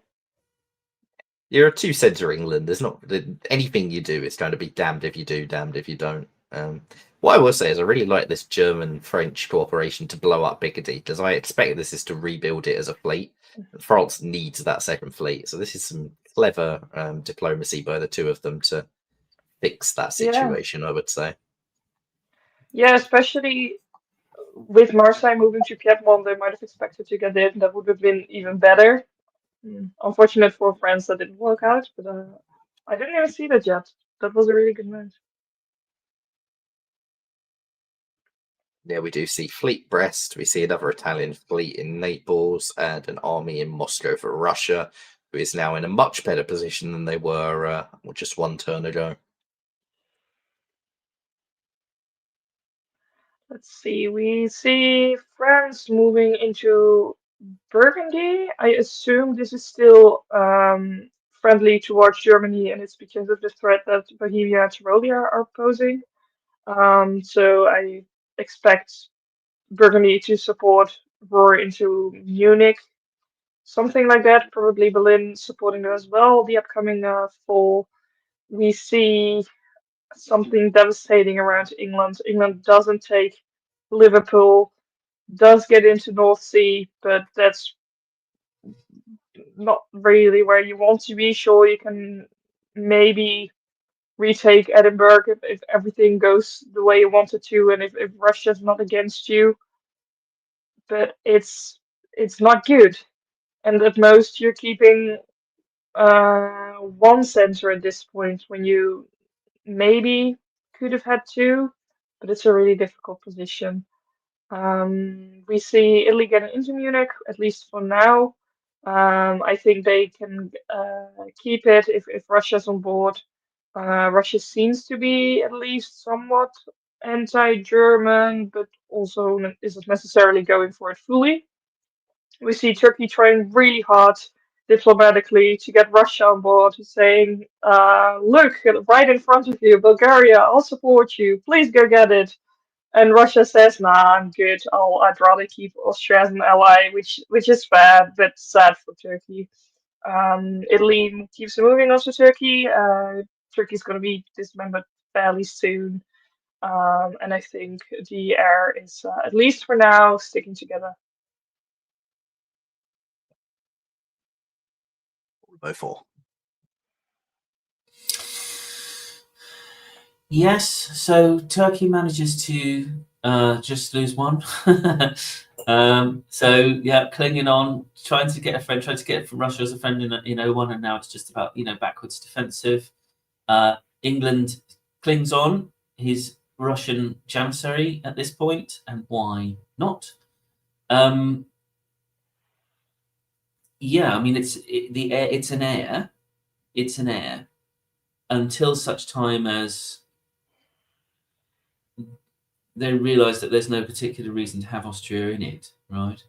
You're a 2 centre England. There's not anything you do. It's going to be damned if you do, damned if you don't. What I will say is I really like this German-French cooperation to blow up Picardy, because I expect this is to rebuild it as a fleet. France needs that second fleet, so this is some clever diplomacy by the two of them to fix that situation, I would say. Yeah, especially with Marseille moving to Piedmont, they might have expected to get in. That would have been even better. Unfortunate for France that didn't work out, but I didn't even see that yet. That was a really good move. Yeah, we do see Fleet Brest. We see another Italian fleet in Naples and an army in Moscow for Russia, who is now in a much better position than they were just 1 turn ago. Let's see. We see France moving into Burgundy. I assume this is still friendly towards Germany, and it's because of the threat that Bohemia and Tyrolia are posing. So I expect Burgundy to support Ruhr into Munich, something like that. Probably Berlin supporting them as well. The upcoming fall, we see something devastating around England. England doesn't take Liverpool, does get into North Sea, but that's not really where you want to be. Sure, you can maybe retake Edinburgh if everything goes the way you want it to, and if Russia's not against you. but it's not good. And at most, you're keeping one center at this point when you maybe could have had two, but it's a really difficult position. We see Italy getting into Munich, at least for now. I think they can keep it if Russia's on board. Russia seems to be at least somewhat anti-German, but also isn't necessarily going for it fully. We see Turkey trying really hard diplomatically to get Russia on board, saying, look, right in front of you, Bulgaria, I'll support you. Please go get it. And Russia says, nah, I'm good. I'd rather keep Austria as an ally, which is fair, but sad for Turkey. Italy keeps moving on to Turkey. Turkey's going to be dismembered fairly soon. And I think the air is, at least for now, sticking together. Vote for. Yes, so Turkey manages to just lose one. So yeah, clinging on, trying to get it from Russia as a friend in 01, and now it's just about backwards defensive. England clings on his Russian janissary at this point, and why not? Yeah, I mean it's an air until such time as they realise that there's no particular reason to have Austria in it, right?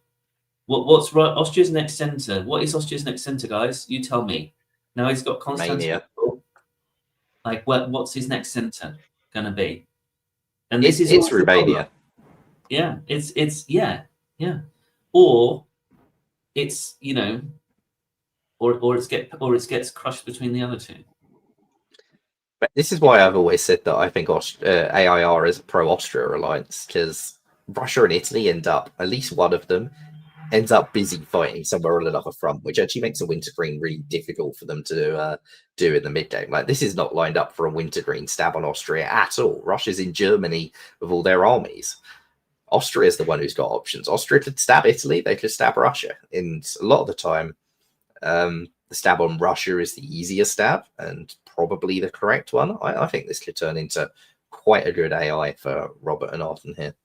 What's right? Austria's next centre. What is Austria's next centre, guys? You tell me. Now he's got Constantinople. Like, what's his next centre going to be? And this is Romania. Yeah, it's yeah, or it's or it gets crushed between the other two. But this is why I've always said that I think AIR is a pro-Austria alliance, because Russia and Italy at least one of them ends up busy fighting somewhere on another front, which actually makes a wintergreen really difficult for them to do in the mid-game. Like, this is not lined up for a wintergreen stab on Austria at all. Russia's in Germany with all their armies. Austria is the one who's got options. Austria could stab Italy, they could stab Russia. And a lot of the time, the stab on Russia is the easier stab and probably the correct one. I think this could turn into quite a good AI for Robert and Arden here.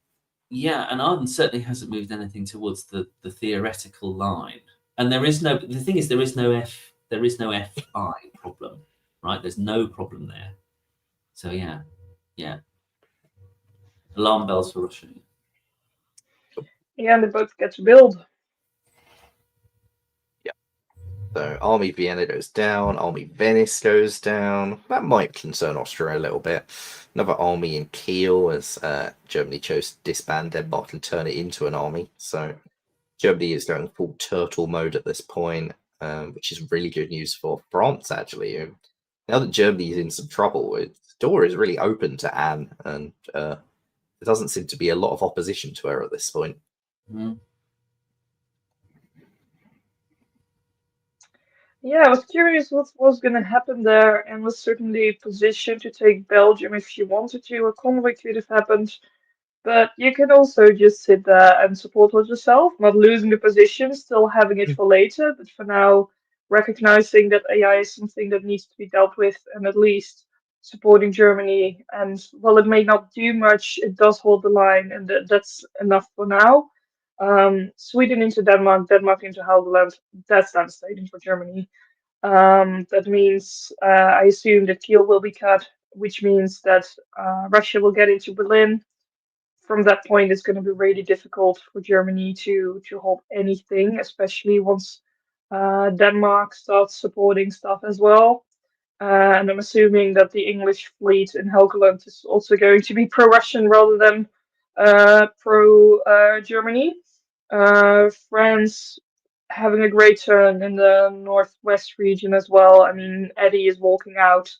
Yeah, and Arden certainly hasn't moved anything towards the theoretical line. And the thing is, there is no FI problem, right? There's no problem there. So yeah. Alarm bells for Russia. Yeah, and they both get to build. So Army Vienna goes down, Army Venice goes down. That might concern Austria a little bit. Another army in Kiel, as Germany chose to disband Denmark and turn it into an army. So Germany is going full turtle mode at this point, which is really good news for France, actually. Now that Germany is in some trouble, the door is really open to Anne, and there doesn't seem to be a lot of opposition to her at this point. Mm-hmm. Yeah, I was curious what was going to happen there, and was certainly positioned to take Belgium if she wanted to. A convoy could have happened, but you can also just sit there and support it yourself, not losing the position, still having it for later, but for now, recognizing that AI is something that needs to be dealt with, and at least supporting Germany. And while it may not do much, it does hold the line, and that's enough for now. Sweden into Denmark, Denmark into Helgoland, that's devastating for Germany. That means I assume that Kiel will be cut, which means that Russia will get into Berlin. From that point, it's going to be really difficult for Germany to hold anything, especially once Denmark starts supporting stuff as well. And I'm assuming that the English fleet in Helgoland is also going to be pro-Russian rather than pro-Germany. France having a great turn in the northwest region as well. I mean, Eddie is walking out.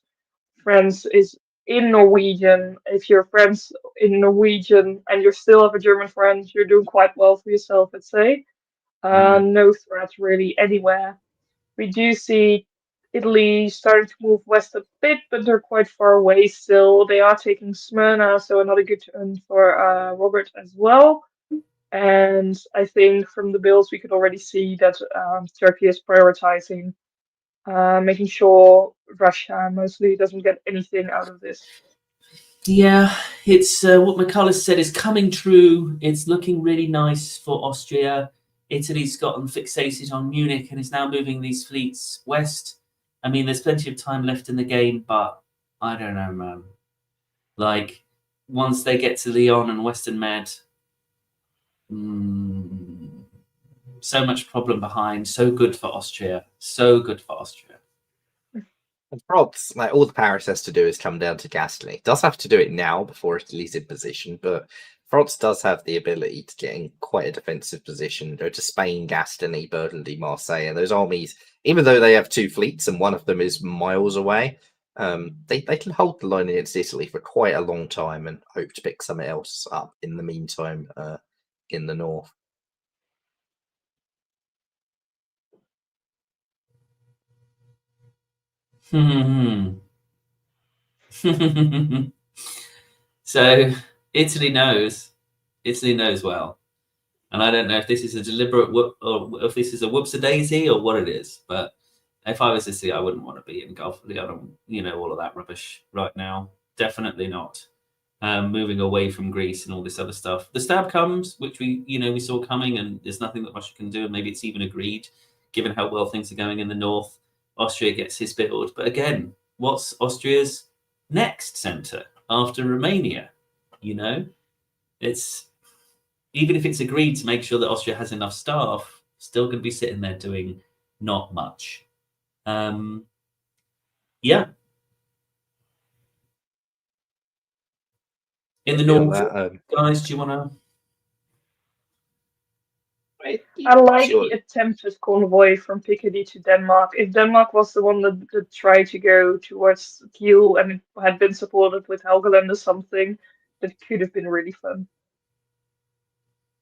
France is in Norwegian. If you're friends in Norwegian and you still have a German friend, you're doing quite well for yourself, I'd say. No threat really anywhere. We do see Italy starting to move west a bit, but they're quite far away still. They are taking Smyrna, so another good turn for Robert as well. And I think from the builds we could already see that Turkey is prioritizing making sure Russia mostly doesn't get anything out of this. Yeah, it's what McCullers said is coming true. It's looking really nice for Austria. Italy's gotten fixated on Munich and is now moving these fleets west. I mean, there's plenty of time left in the game, but I don't know, man. Like, once they get to Lyon and Western Med, so much problem behind. So good for Austria. So good for Austria. And France, like all the Paris has to do is come down to Gascony. It does have to do it now before Italy's in position, but France does have the ability to get in quite a defensive position. Go to Spain, Gascony, Burgundy, Marseille, and those armies, even though they have two fleets and one of them is miles away, they can hold the line against Italy for quite a long time and hope to pick something else up in the meantime in the north. So Italy knows well, and I don't know if this is a deliberate whoop or if this is a whoops-a-daisy or what it is. But if I was Italy, I wouldn't want to be in Gulf of Leon, all of that rubbish right now. Definitely not. Moving away from Greece and all this other stuff. The stab comes, which we saw coming, and there's nothing that Russia can do, and maybe it's even agreed, given how well things are going in the north. Austria gets his build, but again, what's Austria's next centre after Romania? It's even if it's agreed to make sure that Austria has enough staff, still going to be sitting there doing not much. Yeah. In the north, guys, do you want to? I like the attempted convoy from Picardy to Denmark. If Denmark was the one that tried to go towards Kiel and it had been supported with Helgoland or something, that could have been really fun.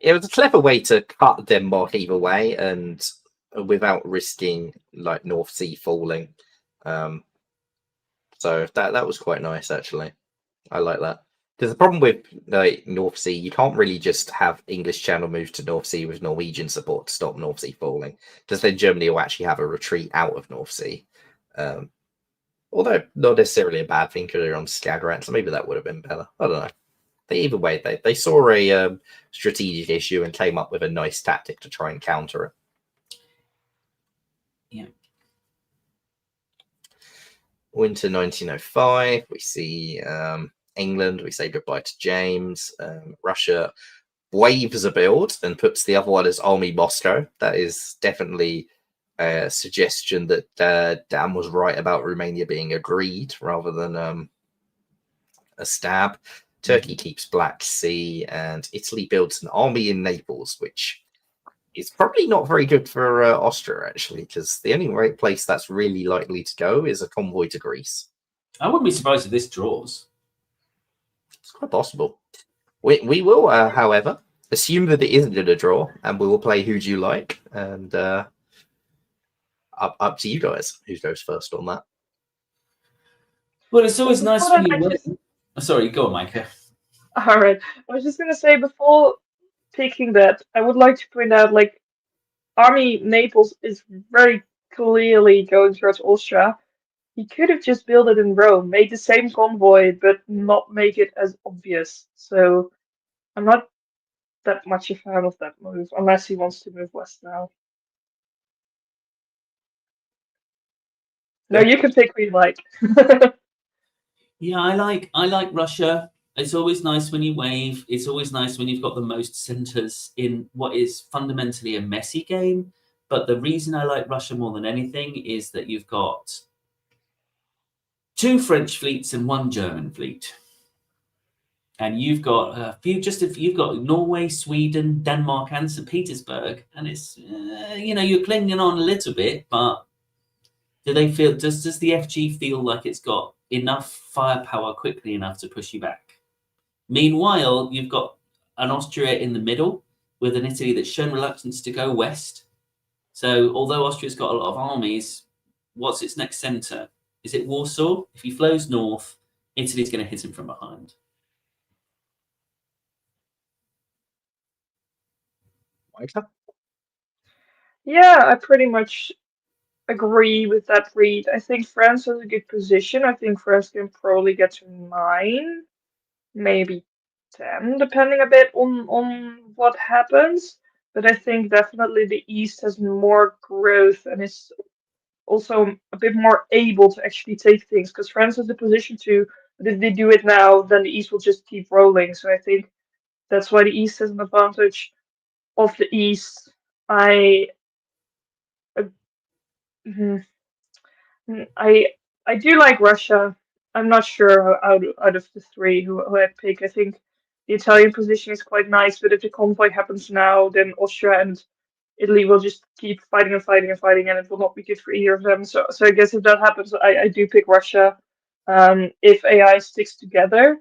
It was a clever way to cut Denmark either way, and without risking like North Sea falling. So that was quite nice, actually. I like that. Because the problem with North Sea, you can't really just have English Channel move to North Sea with Norwegian support to stop North Sea falling. Because then Germany will actually have a retreat out of North Sea. Although not necessarily a bad thing because they're on Skagerrak, so maybe that would have been better. I don't know. But either way, they saw a strategic issue and came up with a nice tactic to try and counter it. Yeah. Winter 1905, we see England, we say goodbye to James. Russia waves a build and puts the other one as Army Moscow. That is definitely a suggestion that Dan was right about Romania being agreed rather than a stab. Turkey keeps Black Sea, and Italy builds an army in Naples, which is probably not very good for Austria, actually, because the only right place that's really likely to go is a convoy to Greece. I wouldn't be surprised if this draws. It's quite possible. We will, however, assume that it isn't going to draw, and we will play Who Do You Like, and up to you guys. Who goes first on that? Well, it's always nice when you Just... win. Sorry, go on, Micah. All right. I was just going to say, before picking that, I would like to point out, like, Army Naples is very clearly going towards Austria. He could have just built it in Rome, made the same convoy, but not make it as obvious. So I'm not that much a fan of that move, unless he wants to move west now. No, you can pick who you like. Yeah, I like Russia. It's always nice when you wave. It's always nice when you've got the most centers in what is fundamentally a messy game. But the reason I like Russia more than anything is that you've got 2 French fleets and 1 German fleet. And you've got you've got Norway, Sweden, Denmark, and St. Petersburg. And it's, you're clinging on a little bit, but does the FG feel like it's got enough firepower quickly enough to push you back? Meanwhile, you've got an Austria in the middle with an Italy that's shown reluctance to go west. So although Austria's got a lot of armies, what's its next centre? Is it Warsaw? If he flows north, Italy's going to hit him from behind. Micah? Yeah, I pretty much agree with that read. I think France has a good position. I think France can probably get to 9, maybe 10, depending a bit on what happens. But I think definitely the East has more growth and is also a bit more able to actually take things because France has the position to. But if they do it now, then the East will just keep rolling. So I think that's why the East has an advantage of the East. I. Uh, mhm. I I do like Russia. I'm not sure out of the three who I'd pick. I think the Italian position is quite nice, but if the conflict happens now, then Austria and Italy will just keep fighting and fighting and fighting, and it will not be good for either of them. So I guess if that happens, I do pick Russia. If AI sticks together,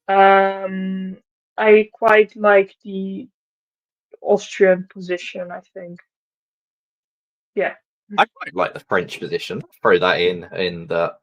um, I quite like the Austrian position, I think. Yeah. I quite like the French position. Throw that in the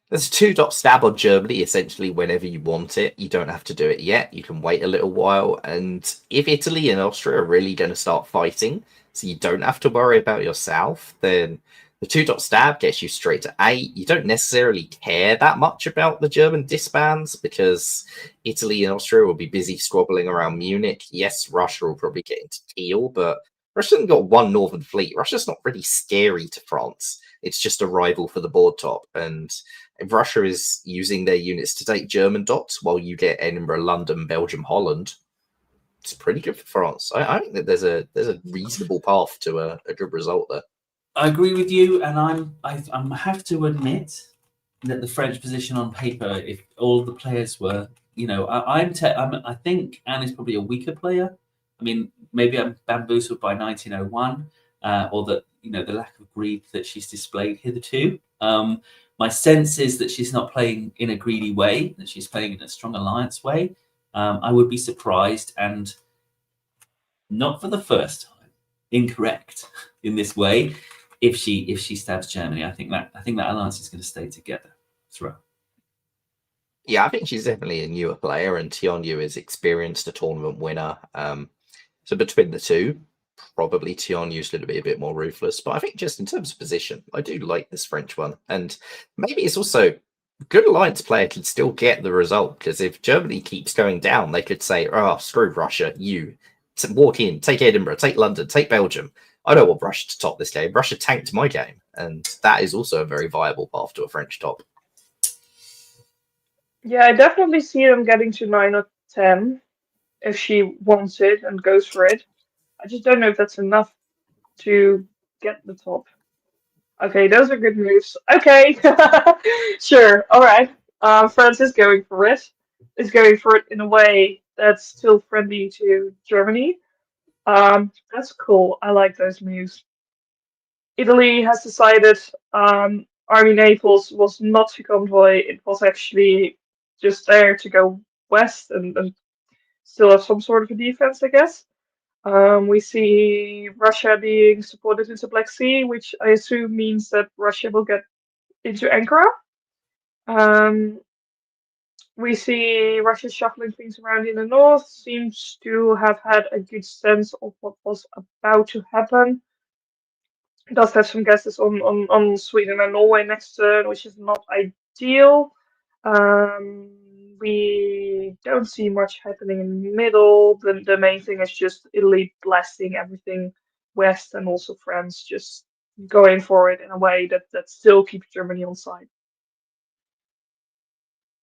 there's a 2-dot stab on Germany essentially whenever you want it. You don't have to do it yet. You can wait a little while. And if Italy and Austria are really going to start fighting, so you don't have to worry about your south, then the 2-dot stab gets you straight to 8. You don't necessarily care that much about the German disbands because Italy and Austria will be busy squabbling around Munich. Yes, Russia will probably get into Kiel, but Russia hasn't got one northern fleet. Russia's not really scary to France. It's just a rival for the board top. And if Russia is using their units to take German dots while you get Edinburgh, London, Belgium, Holland, it's pretty good for France. I think that there's a reasonable path to a good result there. I agree with you, and I have to admit that the French position on paper, if all the players were, I think Anne is probably a weaker player. I mean, maybe I'm bamboozled by 1901, or that the lack of greed that she's displayed hitherto. My sense is that she's not playing in a greedy way; that she's playing in a strong alliance way. I would be surprised, and not for the first time, incorrect in this way. If she stabs Germany, I think that alliance is going to stay together throughout. Yeah, I think she's definitely a newer player, and Tianyu is experienced, a tournament winner. So between the two, probably Tianyu's going to be a bit more ruthless. But I think just in terms of position, I do like this French one, and maybe it's also a good alliance player can still get the result because if Germany keeps going down, they could say, "Oh, screw Russia! You walk in, take Edinburgh, take London, take Belgium. I don't want Russia to top this game. Russia tanked my game," and that is also a very viable path to a French top. Yeah, I definitely see them getting to 9 or 10 if she wants it and goes for it. I just don't know if that's enough to get the top. Okay, those are good moves. Okay, sure, all right. France is going for it. Is going for it in a way that's still friendly to Germany. That's cool. I like those moves. Italy has decided Army Naples was not to convoy. It was actually just there to go west and still have some sort of a defense, I guess. We see Russia being supported into Black Sea, which I assume means that Russia will get into Ankara. Um, we see Russia shuffling things around in the north, seems to have had a good sense of what was about to happen. Does have some guesses on Sweden and Norway next turn, which is not ideal. We don't see much happening in the middle. The main thing is just Italy blasting everything west and also France just going for it in a way that still keeps Germany on side.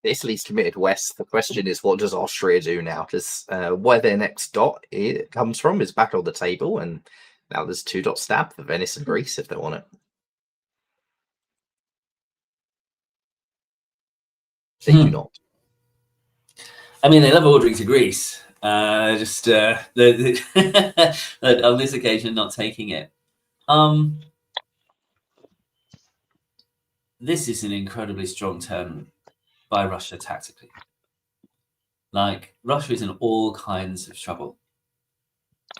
Italy's committed west. The question is, what does Austria do now? Because where their next dot comes from is back on the table, and now there's 2-dot stab for Venice and Greece if they want it. They do not. I mean, they love ordering to Greece. On this occasion, not taking it. This is an incredibly strong turn by Russia tactically. Like, Russia is in all kinds of trouble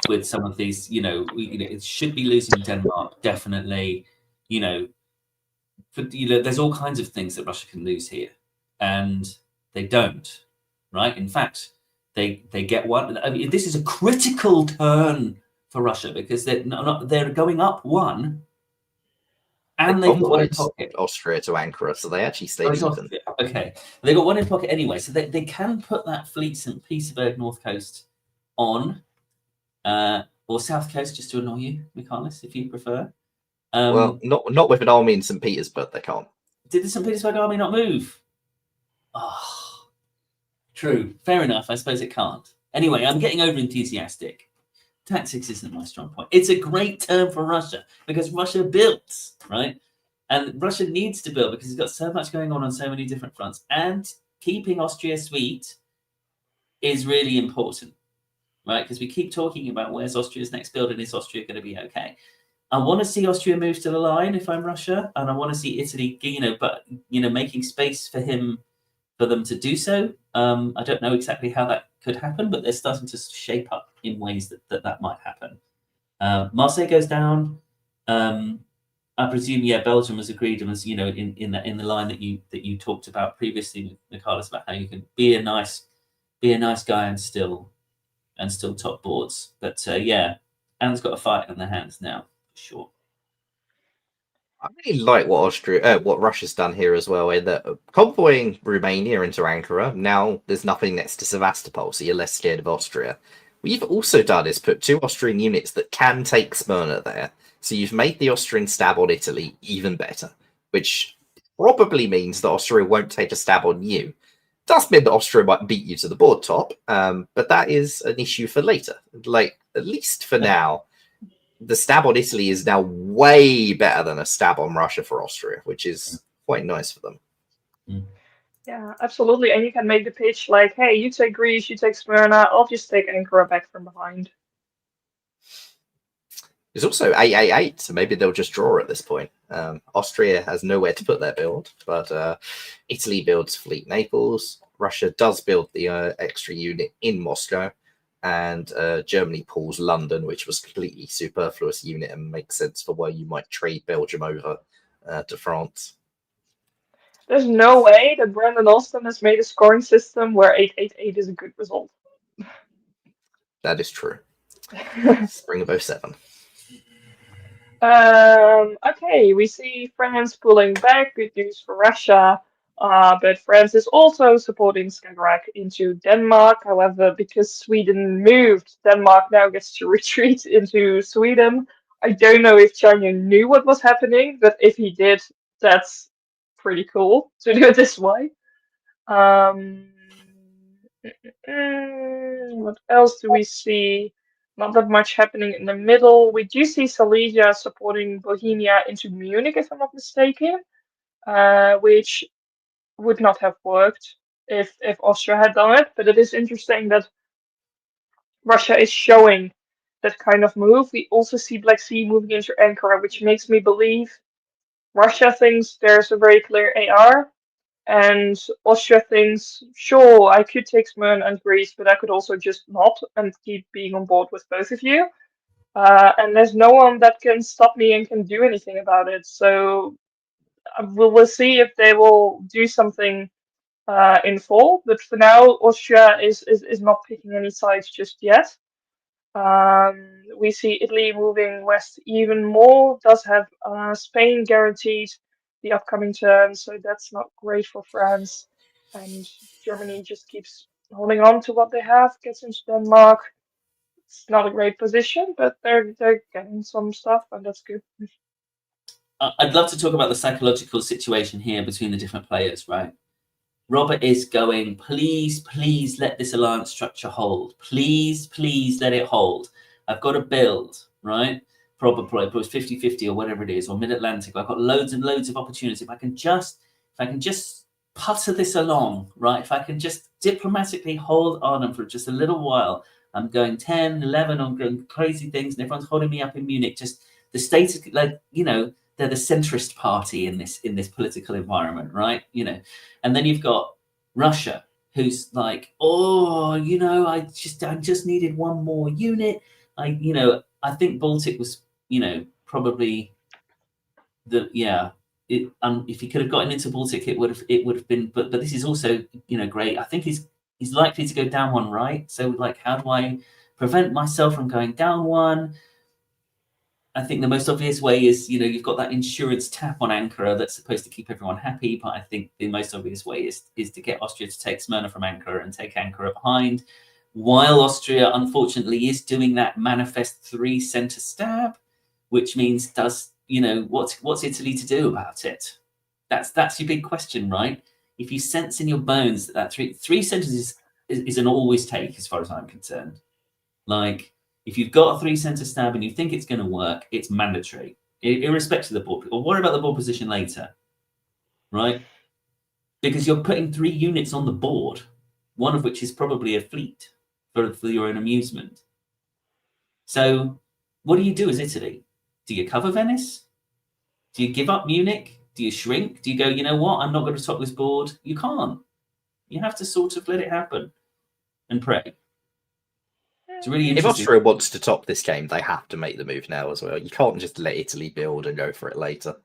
with some of these. It should be losing Denmark, definitely. But there's all kinds of things that Russia can lose here, and they don't. Right? In fact, they get one. I mean, this is a critical turn for Russia because they're going up one, and They they've got one in convoyed pocket. Austria to Ankara, so they actually Oh, stayed it's even. okay, they got one in pocket anyway, so they can put that fleet St. Petersburg North Coast on, or South Coast, just to annoy you, Michaelis, if you prefer. Well, not with an army in St. Petersburg, they can't. Did the St. Petersburg army not move? Oh, true. Fair enough. I suppose it can't. Anyway, I'm getting over enthusiastic. Tactics isn't my strong point. It's a great term for Russia because Russia builds, right? And Russia needs to build because it's got so much going on so many different fronts. And keeping Austria sweet is really important, right? Because we keep talking about where's Austria's next build and is Austria going to be okay? I want to see Austria move to the line if I'm Russia, and I want to see Italy, making space for them to do so. I don't know exactly how that could happen, but they're starting to shape up in ways that might happen. Marseille goes down. I presume, Belgium has agreed and was, in the line that you talked about previously, Michaelis, about how you can be a nice guy and still top boards. But Anne's got a fight on their hands now, for sure. I really like what Russia's done here as well, in that convoying Romania into Ankara. Now there's nothing next to Sevastopol, so you're less scared of Austria. What you've also done is put 2 Austrian units that can take Smyrna there, so you've made the Austrian stab on Italy even better, which probably means that Austria won't take a stab on you. Does mean that Austria might beat you to the board top, but that is an issue for later. Like, at least for now, the stab on Italy is now way better than a stab on Russia for Austria, which is quite nice for them. Yeah, absolutely. And you can make the pitch like, hey, you take Greece, you take Smyrna, I'll just take Ankara back from behind. There's also 888, so maybe they'll just draw at this point. Austria has nowhere to put their build, but Italy builds Fleet Naples. Russia does build the extra unit in Moscow, and Germany pulls London, which was completely superfluous unit and makes sense for where you might trade Belgium over to France. There's no way that Brandon Austin has made a scoring system where 888 is a good result. That is true. Spring of 07. Okay, we see France pulling back. Good news for Russia. But France is also supporting Skagerrak into Denmark. However, because Sweden moved, Denmark now gets to retreat into Sweden. I don't know if China knew what was happening, but if he did, that's pretty cool to do it this way. What else do we see? Not that much happening in the middle. We do see Silesia supporting Bohemia into Munich, if I'm not mistaken, which would not have worked if Austria had done it. But it is interesting that Russia is showing that kind of move. We also see Black Sea moving into Ankara, which makes me believe Russia thinks there's a very clear AR. And Austria thinks, sure, I could take Smyrna and Greece, but I could also just not and keep being on board with both of you. And there's no one that can stop me and can do anything about it. So we'll see if they will do something in fall. But for now, Austria is not picking any sides just yet. We see Italy moving west even more, does have Spain guaranteed the upcoming turn, so that's not great for France. And Germany just keeps holding on to what they have, gets into Denmark. It's not a great position, but they're getting some stuff, and that's good. I'd love to talk about the psychological situation here between the different players, right? Robert is going, please let this alliance structure hold. Please let it hold. I've got to build, right? Probably it was 50-50 or whatever it is, or mid-Atlantic. I've got loads and loads of opportunity. If I can just putter this along, right? If I can just diplomatically hold on for just a little while, I'm going 10, 11, I'm going crazy things, and everyone's holding me up in Munich. Just the state, they're the centrist party in this political environment, right? And then you've got Russia, who's like, I just needed one more unit. I think Baltic was, probably if he could have gotten into Baltic, it would have been. But this is also, great. I think he's likely to go down one right. So like, how do I prevent myself from going down one? I think the most obvious way is, you've got that insurance tap on Ankara that's supposed to keep everyone happy. But I think the most obvious way is to get Austria to take Smyrna from Ankara and take Ankara behind, while Austria, unfortunately, is doing that manifest 3 center stab, which means what's Italy to do about it? That's your big question, right? If you sense in your bones that three centers is an always take, as far as I'm concerned. Like, if you've got a 3 center stab and you think it's going to work, it's mandatory, irrespective of the board. Or worry about the board position later, right? Because you're putting 3 units on the board, one of which is probably a fleet for your own amusement. So what do you do as Italy? Do you cover Venice? Do you give up Munich? Do you shrink? Do you go, you know what, I'm not going to top this board? You can't. You have to sort of let it happen and pray. It's really If interesting. Austria wants to top this game, they have to make the move now as well. You can't just let Italy build and go for it later.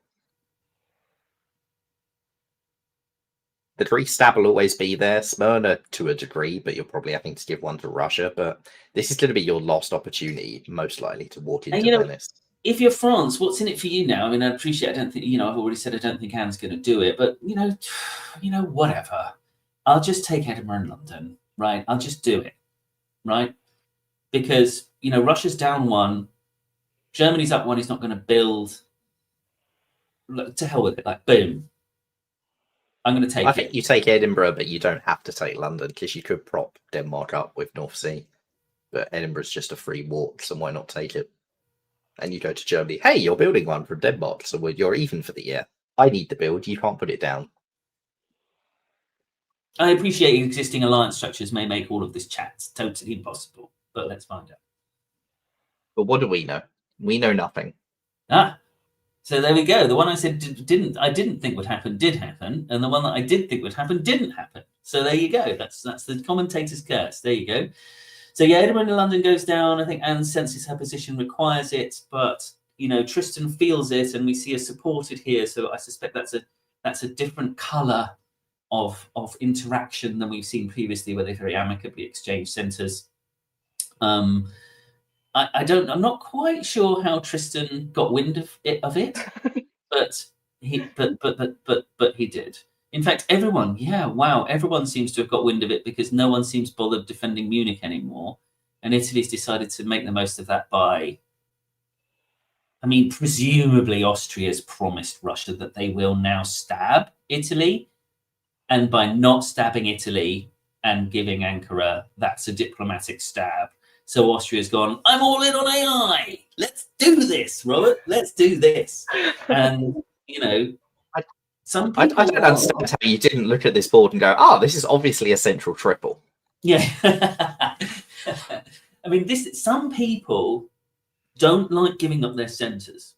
The 3 stab will always be there. Smyrna to a degree, but you're probably having to give one to Russia. But this is going to be your last opportunity, most likely, to walk into Venice. If you're France, what's in it for you now? I mean, I appreciate. I don't think I've already said I don't think Anne's going to do it, but whatever. I'll just take Edinburgh and London, right? I'll just do it, right? Because Russia's down 1, Germany's up 1. He's not going to build. To hell with it! Like, boom. I'm going to take it. I think you take Edinburgh, but you don't have to take London, because you could prop Denmark up with North Sea. But Edinburgh's just a free walk, so why not take it? And you go to Germany. Hey, you're building one from Denmark, so you're even for the year. I need the build. You can't put it down. I appreciate existing alliance structures may make all of this chat totally impossible, but let's find out. But what do we know? We know nothing. So there we go. The one I said I didn't think would happen did happen, and the one that I did think would happen didn't happen. So there you go. That's the commentator's curse. There you go. So yeah, Edinburgh and London goes down. I think Anne senses her position requires it, but Tristan feels it, and we see her supported here. So I suspect that's a different colour of interaction than we've seen previously, where they very amicably exchange centres. I'm not quite sure how Tristan got wind of it, but he did. In fact, everyone seems to have got wind of it, because no one seems bothered defending Munich anymore. And Italy's decided to make the most of that presumably Austria's promised Russia that they will now stab Italy. And by not stabbing Italy and giving Ankara, that's a diplomatic stab. So Austria's gone, I'm all in on AI. Let's do this, Robert. Let's do this. And, some people... I don't understand how you didn't look at this board and go, this is obviously a central triple. Yeah. I mean, some people don't like giving up their centres.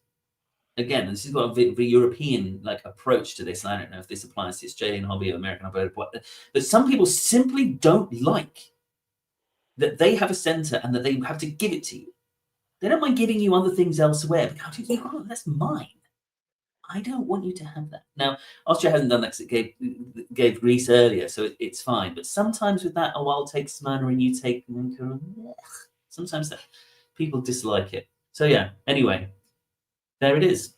Again, this is got a European approach to this. And I don't know if this applies to Australian hobby or American hobby, but some people simply don't like that they have a centre and that they have to give it to you. They don't mind giving you other things elsewhere, but that's mine. I don't want you to have that. Now, Austria hasn't done that because it gave Greece earlier, so it's fine. But sometimes with that, I'll take Smyrna and you take Ankara. Sometimes that people dislike it. So yeah. Anyway, there it is.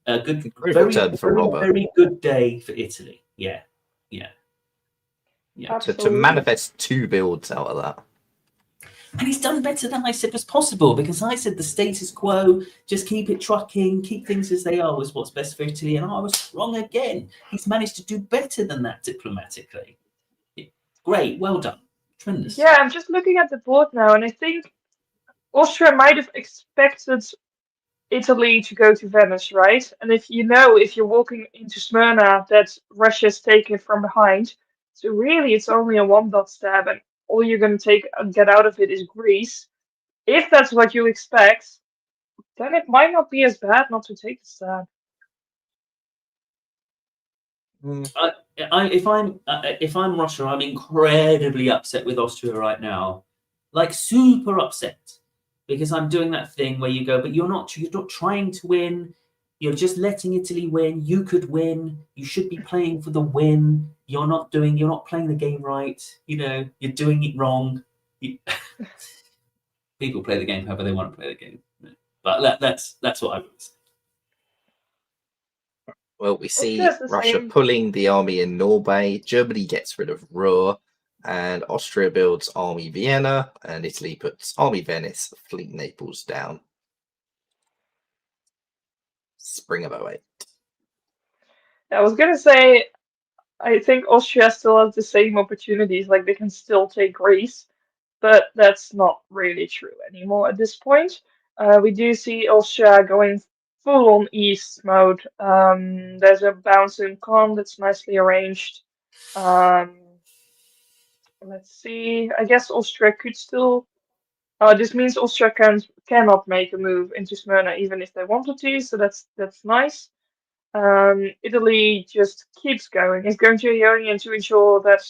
A good, very good day for Italy. Yeah. To manifest 2 builds out of that. And he's done better than I said was possible, because I said the status quo, just keep it trucking, keep things as they are, was what's best for Italy. And I was wrong again. He's managed to do better than that diplomatically. Great. Well done. Tremendous. Yeah, I'm just looking at the board now, and I think Austria might have expected Italy to go to Venice, right? And if you're walking into Smyrna, that Russia's taking it from behind. So really, it's only a 1-dot stab, and all you're going to get out of it is Greece. If that's what you expect, then it might not be as bad not to take the stab. If I'm Russia, I'm incredibly upset with Austria right now, super upset, because I'm doing that thing where you go, but you're not trying to win. You're just letting Italy win. You could win. You should be playing for the win. You're not playing the game right. You're doing it wrong. People play the game however they want to play the game. But that's what I would say. Well, we see Austria's the Russia same. pulling the army in Norway, Germany gets rid of Ruhr, and Austria builds Army Vienna, and Italy puts Army Venice, Fleet Naples down. Spring of 08. I was gonna say, I think Austria still has the same opportunities, like they can still take Greece, but that's not really true anymore at this point. We do see Austria going full on east mode. There's a bouncing con that's nicely arranged. Um, let's see. I guess Austria could still. This means Austria cannot make a move into Smyrna even if they wanted to, so that's nice. Italy just keeps going. It's going to Ionian to ensure that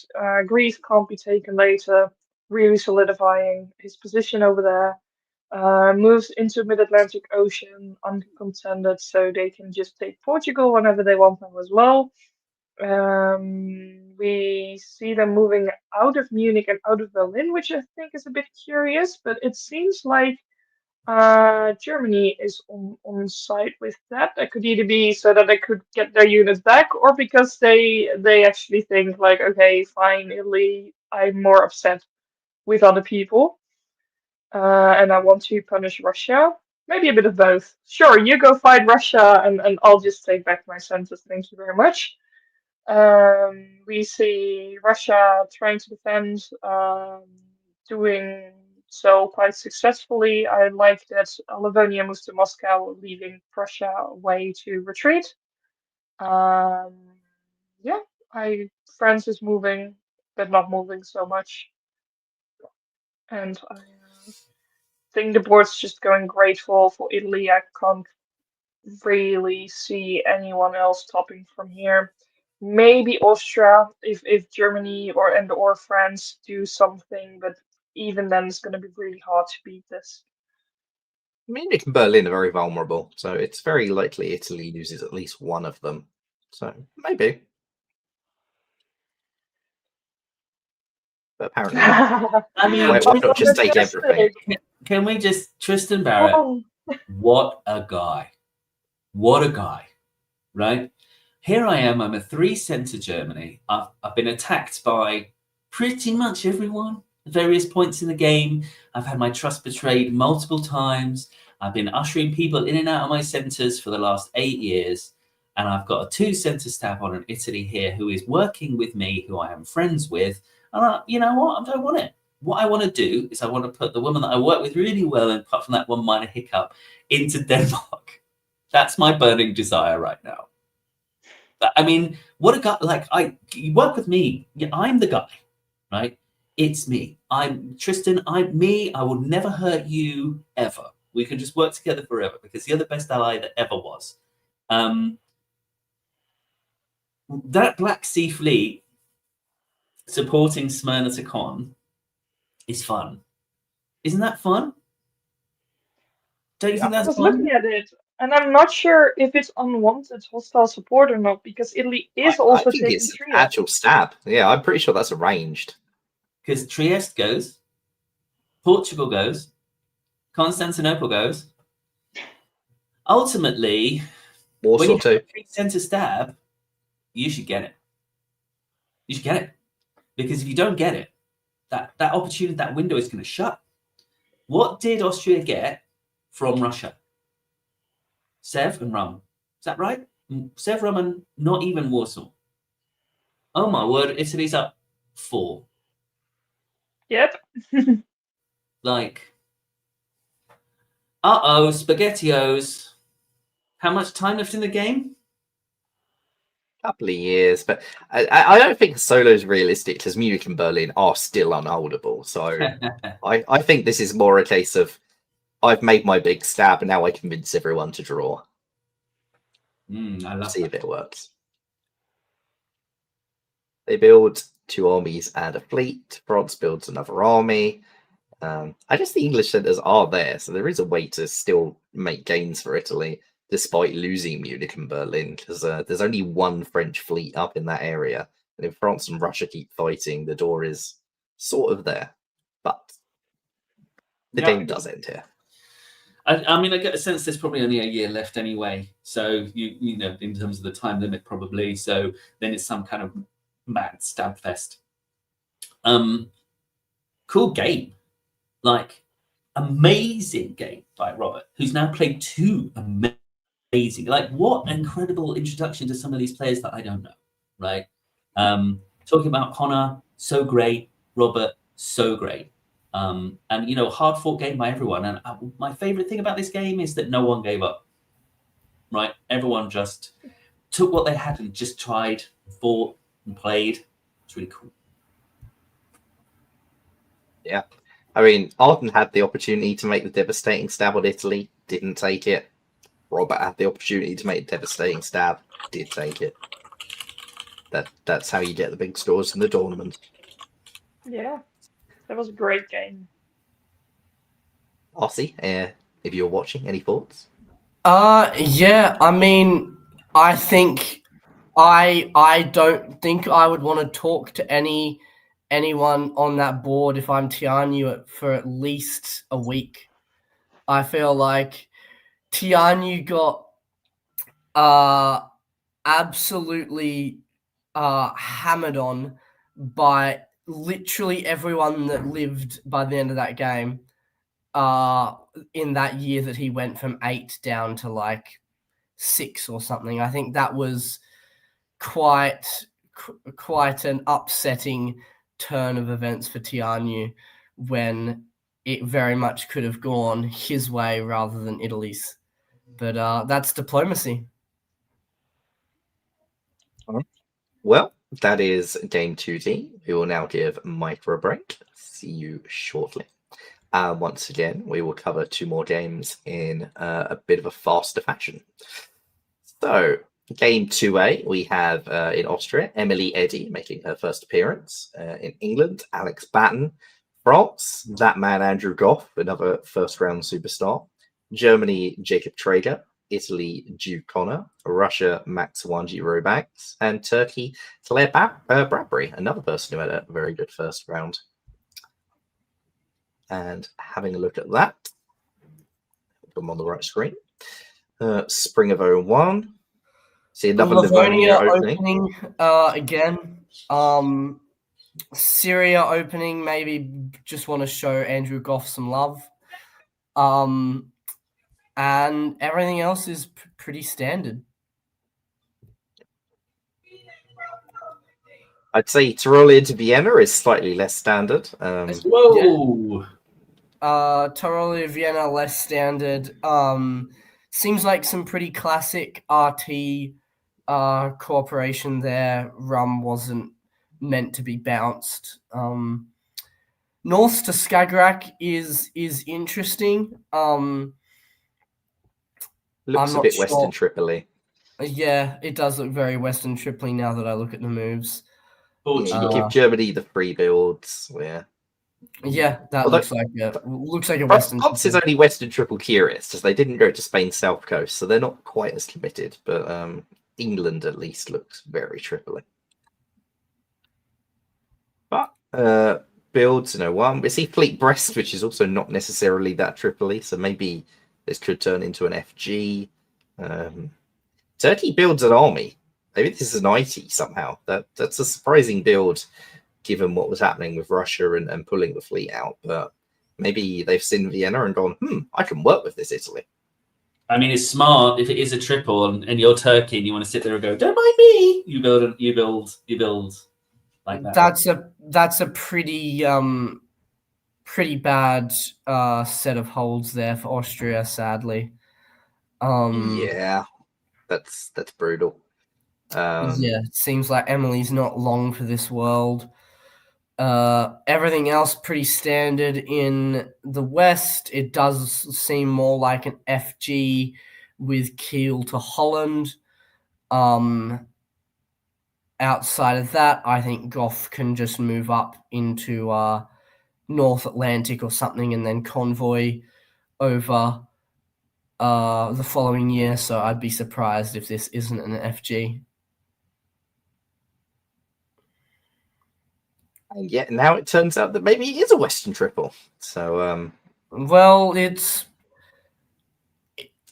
Greece can't be taken later, really solidifying his position over there. Moves into Mid-Atlantic Ocean uncontended, so they can just take Portugal whenever they want them as well. We see them moving out of Munich and out of Berlin, which I think is a bit curious, but it seems like Germany is on side with that. That could either be so that they could get their units back, or because they actually think like, okay, fine, Italy, I'm more upset with other people, and I want to punish Russia. Maybe a bit of both. Sure, you go fight Russia, and I'll just take back my senses. Thank you very much. We see Russia trying to defend, doing so quite successfully. I like that Livonia moves to Moscow, leaving Prussia a way to retreat. Um, yeah, France is moving, but not moving so much. And I think the board's just going great for Italy. I can't really see anyone else topping from here. Maybe Austria if Germany or France do something, but even then it's going to be really hard to beat this. Munich and Berlin are very vulnerable, so it's very likely Italy loses at least one of them. So maybe. But apparently not. I mean, Why not just take Fantastic. everything? can we just Tristan Barrett? Oh, What a guy! What a guy! Right here I am. I'm a 3-center Germany. I've been attacked by pretty much everyone at various points in the game. I've had my trust betrayed multiple times. I've been ushering people in and out of my centers for the last 8 years. And I've got a 2-center stab on an Italy here who is working with me, who I am friends with. And you know what? I don't want it. What I want to do is I want to put the woman that I work with really well, and apart from that one minor hiccup, into Denmark. That's my burning desire right now. I mean, what a guy! Like you work with me. I'm the guy, right? It's me. I'm Tristan. I'm me. I will never hurt you ever. We can just work together forever because you're the best ally that ever was. That Black Sea Fleet supporting Smyrna to Con is fun. Isn't that fun? Don't you think I that's was fun? looking at it, and I'm not sure if it's unwanted hostile support or not, because Italy is I also think taking it's an Trieste. actual stab. Yeah, I'm pretty sure that's arranged. Because Trieste goes, Portugal goes, Constantinople goes. Ultimately, when Warsaw you have too. a 3-center stab, you should get it. You should get it. Because if you don't get it, that opportunity, that window is going to shut. What did Austria get from Russia? Sev and Rum. Is that right? Sev, Rum, and not even Warsaw. Oh my word, Italy's up 4. Yep. Like, uh-oh, SpaghettiOs. How much time left in the game? Couple of years, but I don't think solo's realistic because Munich and Berlin are still unholdable. So I think this is more a case of I've made my big stab and now I convince everyone to draw. I love See that. if it works. They build 2 armies and a fleet. France builds another army. I guess the English centers are there, so there is a way to still make gains for Italy despite losing Munich and Berlin, because there's only one French fleet up in that area, and if France and Russia keep fighting, the door is sort of there. But the game does end here. I mean, I get a sense there's probably only a year left anyway. So you know, in terms of the time limit, probably. So then it's some kind of mad stab fest. Cool game, like amazing game by Robert, who's now played 2 amazing. Like, what incredible introduction to some of these players that I don't know, right? Talking about Connor, so great. Robert, so great. And, you know, hard fought game by everyone. And my favorite thing about this game is that no one gave up, right? Everyone just took what they had and just tried, fought, and played. It's really cool. Yeah. I mean, Arden had the opportunity to make the devastating stab on Italy, didn't take it. Robert had the opportunity to make a devastating stab, did take it. That's how you get the big scores in the tournament. Yeah, that was a great game. Ossie, if you're watching, any thoughts? Yeah, I mean, I think I don't think I would want to talk to anyone on that board if I'm Tianyu for at least a week. I feel like Tianyu got absolutely hammered on by literally everyone that lived by the end of that game. In that year that he went from 8 down to like 6 or something. I think that was quite an upsetting turn of events for Tianyu, when it very much could have gone his way rather than Italy's. But that's diplomacy. Well, that is game 2D. We will now give Micro a break. See you shortly. Once again, we will cover 2 more games in a bit of a faster fashion. So, game 2A, we have in Austria, Emily Eddy making her first appearance. In England, Alex Batten. France, that man Andrew Goff, another first-round superstar. Germany, Jacob Traeger. Italy, Jude Connor. Russia, Max Wanji-Robags. And Turkey, Claire Bradbury, another person who had a very good first round. And having a look at that, put them on the right screen. Spring of 01. See another Livonia opening. Again. Syria opening, maybe just want to show Andrew Goff some love. And everything else is pretty standard. I'd say Tyrolean to Vienna is slightly less standard. Whoa! Tyrolean Vienna less standard. Seems like some pretty classic RT cooperation there. Rum wasn't meant to be bounced. North to Skagerrak is interesting. Looks a bit Western Tripoli. Yeah, it does look very Western Tripoli now that I look at the moves. Yeah, you give Germany the free builds. Yeah, that looks like a Western. France is only Western Triple curious, as they didn't go to Spain's south coast, so they're not quite as committed. But England at least looks very Tripoli. But builds, one. We see Fleet Brest, which is also not necessarily that Tripoli, so maybe this could turn into an FG. Turkey builds an army. Maybe this is an IT somehow. That's a surprising build, given what was happening with Russia and pulling the fleet out. But maybe they've seen Vienna and gone, I can work with this Italy. I mean, it's smart if it is a triple and you're Turkey and you want to sit there and go, don't mind me. You build like that. That's a pretty bad set of holds there for Austria, sadly. Yeah, that's brutal. Yeah, it seems like Emily's not long for this world. Everything else pretty standard in the West. It does seem more like an FG with Kiel to Holland. Outside of that, I think Goff can just move up into North Atlantic or something and then convoy over the following year. So I'd be surprised if this isn't an FG. And yet now it turns out that maybe it is a Western Triple. So Well, it's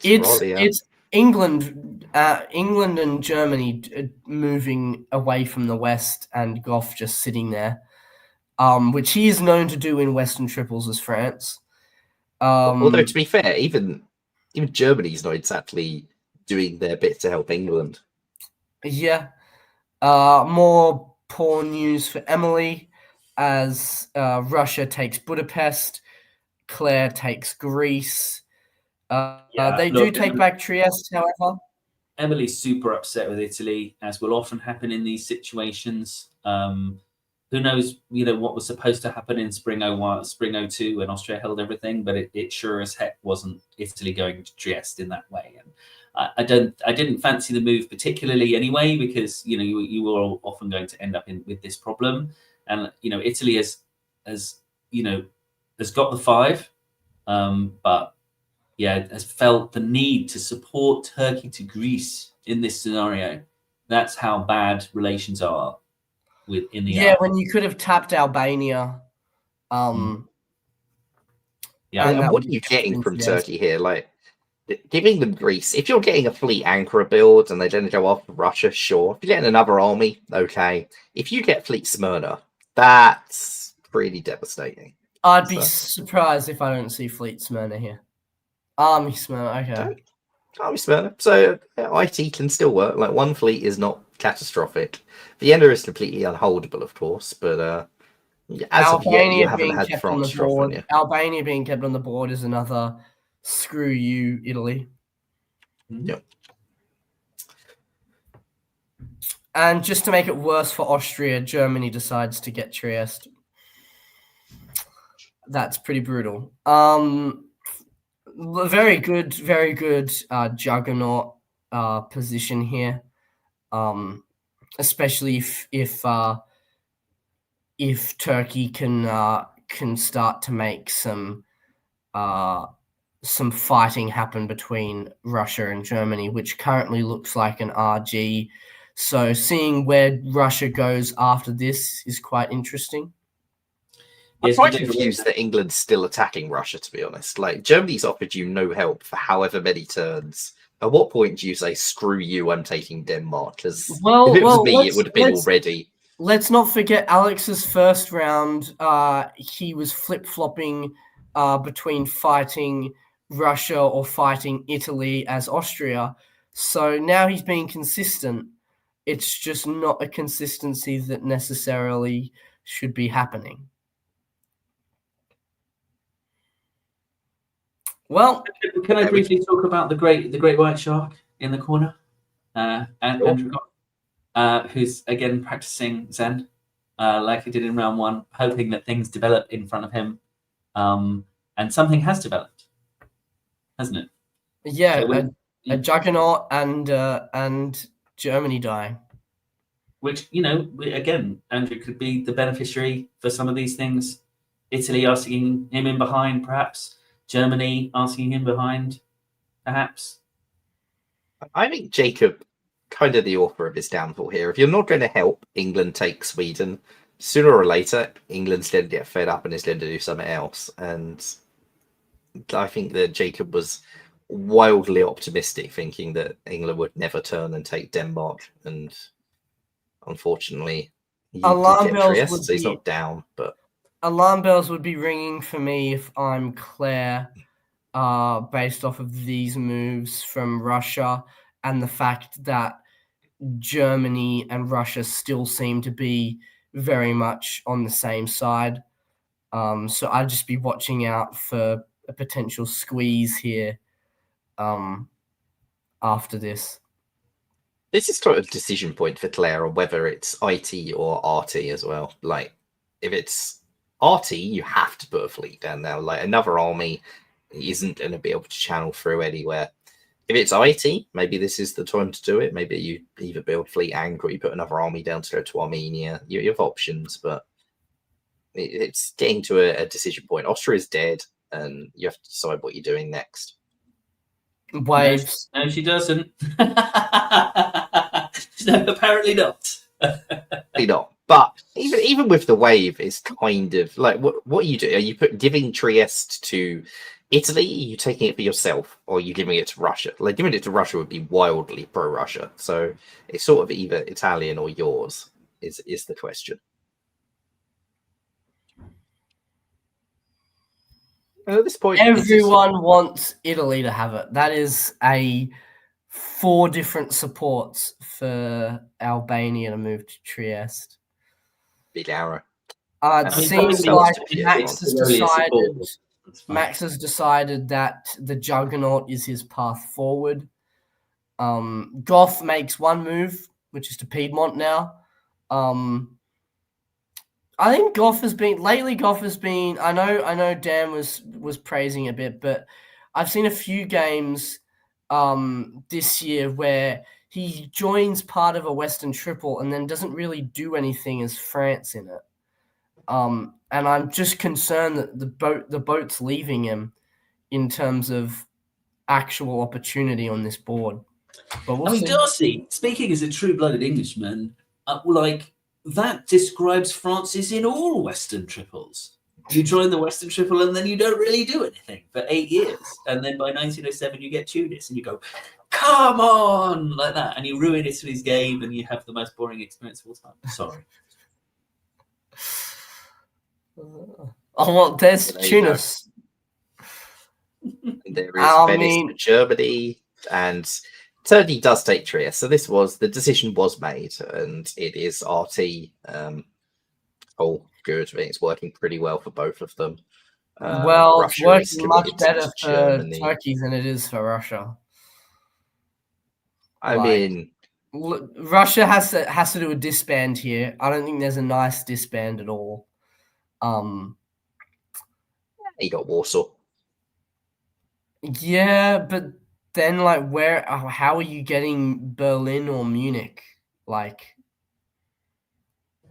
Raleigh, yeah. England, England and Germany moving away from the West, and Goff just sitting there, which he is known to do in Western triples as France. Although to be fair, even Germany's not exactly doing their bit to help England. Yeah. More poor news for Emily as Russia takes Budapest, Claire takes Greece. They do look, take back Trieste, however. Emily's super upset with Italy, as will often happen in these situations. Who knows, what was supposed to happen in spring 01, spring 02 when Austria held everything, but it sure as heck wasn't Italy going to Trieste in that way. And I didn't fancy the move particularly anyway, because you were often going to end up with this problem. And Italy has got the 5, but has felt the need to support Turkey to Greece in this scenario. That's how bad relations are in the Yeah, when you could have tapped Albania. And what are you getting from Turkey here? Like, giving them Greece. If you're getting a fleet anchor build and they then go after Russia, sure. If you're getting another army, okay. If you get Fleet Smyrna, that's pretty devastating. I'd be surprised if I don't see Fleet Smyrna here. Army Smyrna, okay. Army Smyrna. So IT can still work. Like, one fleet is not catastrophic. Vienna is completely unholdable, of course, but as of yet, you haven't had France dropping you. Albania being kept on the board is another screw you, Italy. Yep. And just to make it worse for Austria, Germany decides to get Trieste. That's pretty brutal. Very good juggernaut position here. Especially if Turkey can start to make some fighting happen between Russia and Germany, which currently looks like an RG. So seeing where Russia goes after this is quite interesting. I'm quite confused that England's still attacking Russia, to be honest. Like, Germany's offered you no help for however many turns. At what point do you say, screw you, I'm taking Denmark? Because if it was me, it would have been already. Let's not forget Alex's first round. He was flip-flopping between fighting Russia or fighting Italy as Austria. So now he's being consistent. It's just not a consistency that necessarily should be happening. Well, can I briefly talk about the great white shark in the corner, Andrew, who's again practicing Zen, like he did in round 1, hoping that things develop in front of him, and something has developed, hasn't it? Yeah, so a juggernaut and Germany dying. Which, again, Andrew could be the beneficiary for some of these things. Italy asking him in behind, perhaps. Germany asking him behind, perhaps. I think Jacob, kind of the author of his downfall here. If you're not going to help England take Sweden, sooner or later, England's going to get fed up and is going to do something else. And I think that Jacob was wildly optimistic, thinking that England would never turn and take Denmark. And unfortunately, he did get Trieste, so he's not down, but alarm bells would be ringing for me if I'm Claire, based off of these moves from Russia and the fact that Germany and Russia still seem to be very much on the same side. So I'd just be watching out for a potential squeeze here after this. This is sort of a decision point for Claire on whether it's IT or RT as well. Like, if it's RT, you have to put a fleet down there. Like, another army isn't going to be able to channel through anywhere. If it's IT, maybe this is the time to do it. Maybe you either build fleet anchor or you put another army down to go to Armenia. You have options, but it's getting to a decision point. Austria is dead, and you have to decide what you're doing next. Waves. No, she doesn't. No, apparently not. Not. But even with the wave, it's kind of like what you do? Are you giving Trieste to Italy? Are you taking it for yourself, or are you giving it to Russia? Like giving it to Russia would be wildly pro-Russia. So it's sort of either Italian or yours is the question. And at this point, Everyone wants Italy to have it. That is 4 different supports for Albania to move to Trieste. big arrow. It seems probably like needs to be a Max big has Tirolian support. decided. That's fine. Max has decided that the Juggernaut is his path forward. Goff makes one move, which is to Piedmont now. I think Goff has been. I know Dan was praising a bit, but I've seen a few games this year where he joins part of a Western Triple and then doesn't really do anything as France in it. And I'm just concerned that the boat's leaving him in terms of actual opportunity on this board. But we'll see. Darcy, speaking as a true-blooded Englishman, that describes Francis in all Western triples. You join the Western Triple and then you don't really do anything for 8 years. And then by 1907, you get Tunis and you go, come on, like that. And you ruin Italy's game and you have the most boring experience of all time. Sorry. Well, there's There you Tunis. There is Venice for Germany, and Turkey does take Trieste. So the decision was made, and it is RT. All good. I think it's working pretty well for both of them. Well, it's Russia is working much committed better to for Germany. Turkey than it is for Russia. I mean, Russia has to do a disband here. I don't think there's a nice disband at all. you got Warsaw. Yeah, but then how are you getting Berlin or Munich?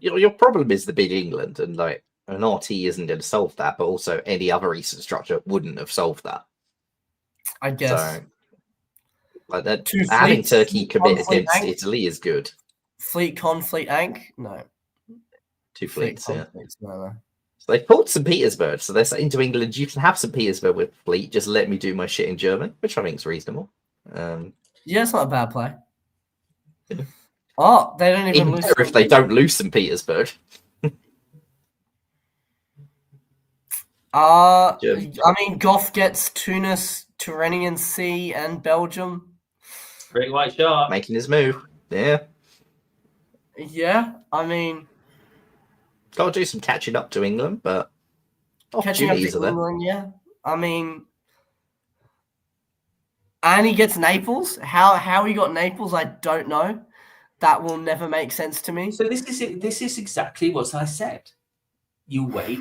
Your problem is the big England, and an RT isn't going to solve that. But also, any other Eastern structure wouldn't have solved that. I guess. So, that Two having fleets, Turkey commit conflict against anch- Italy is good. Fleet conflict Ank? No. 2 Fleet fleets, yeah. conflicts, no. So they pulled St. Petersburg. So they're saying to England, you can have St. Petersburg with fleet. Just let me do my shit in Germany, which I think is reasonable. Yeah, it's not a bad play. Yeah. Oh, they don't even lose. Better if they don't lose St. Petersburg. I mean, Goff gets Tunis, Tyrrhenian Sea, and Belgium. Great white shark. Making his move. Yeah. Yeah, I mean, Got to do some catching up to England, but catching up opportunities to are there. England, yeah. I mean, and he gets Naples. How he got Naples, I don't know. That will never make sense to me. So this is exactly what I said. You wait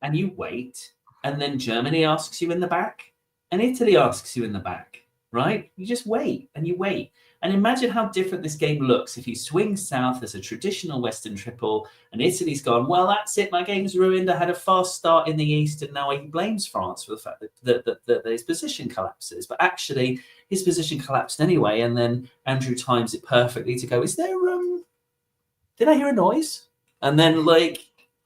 and you wait, and then Germany asks you in the back, and Italy asks you in the back, right? You just wait and you wait. And imagine how different this game looks if you swing south as a traditional Western Triple, and Italy's gone, well, that's it, my game's ruined. I had a fast start in the East, and now he blames France for the fact that his position collapses. But actually, his position collapsed anyway, and then Andrew times it perfectly to go, is there, did I hear a noise? And then,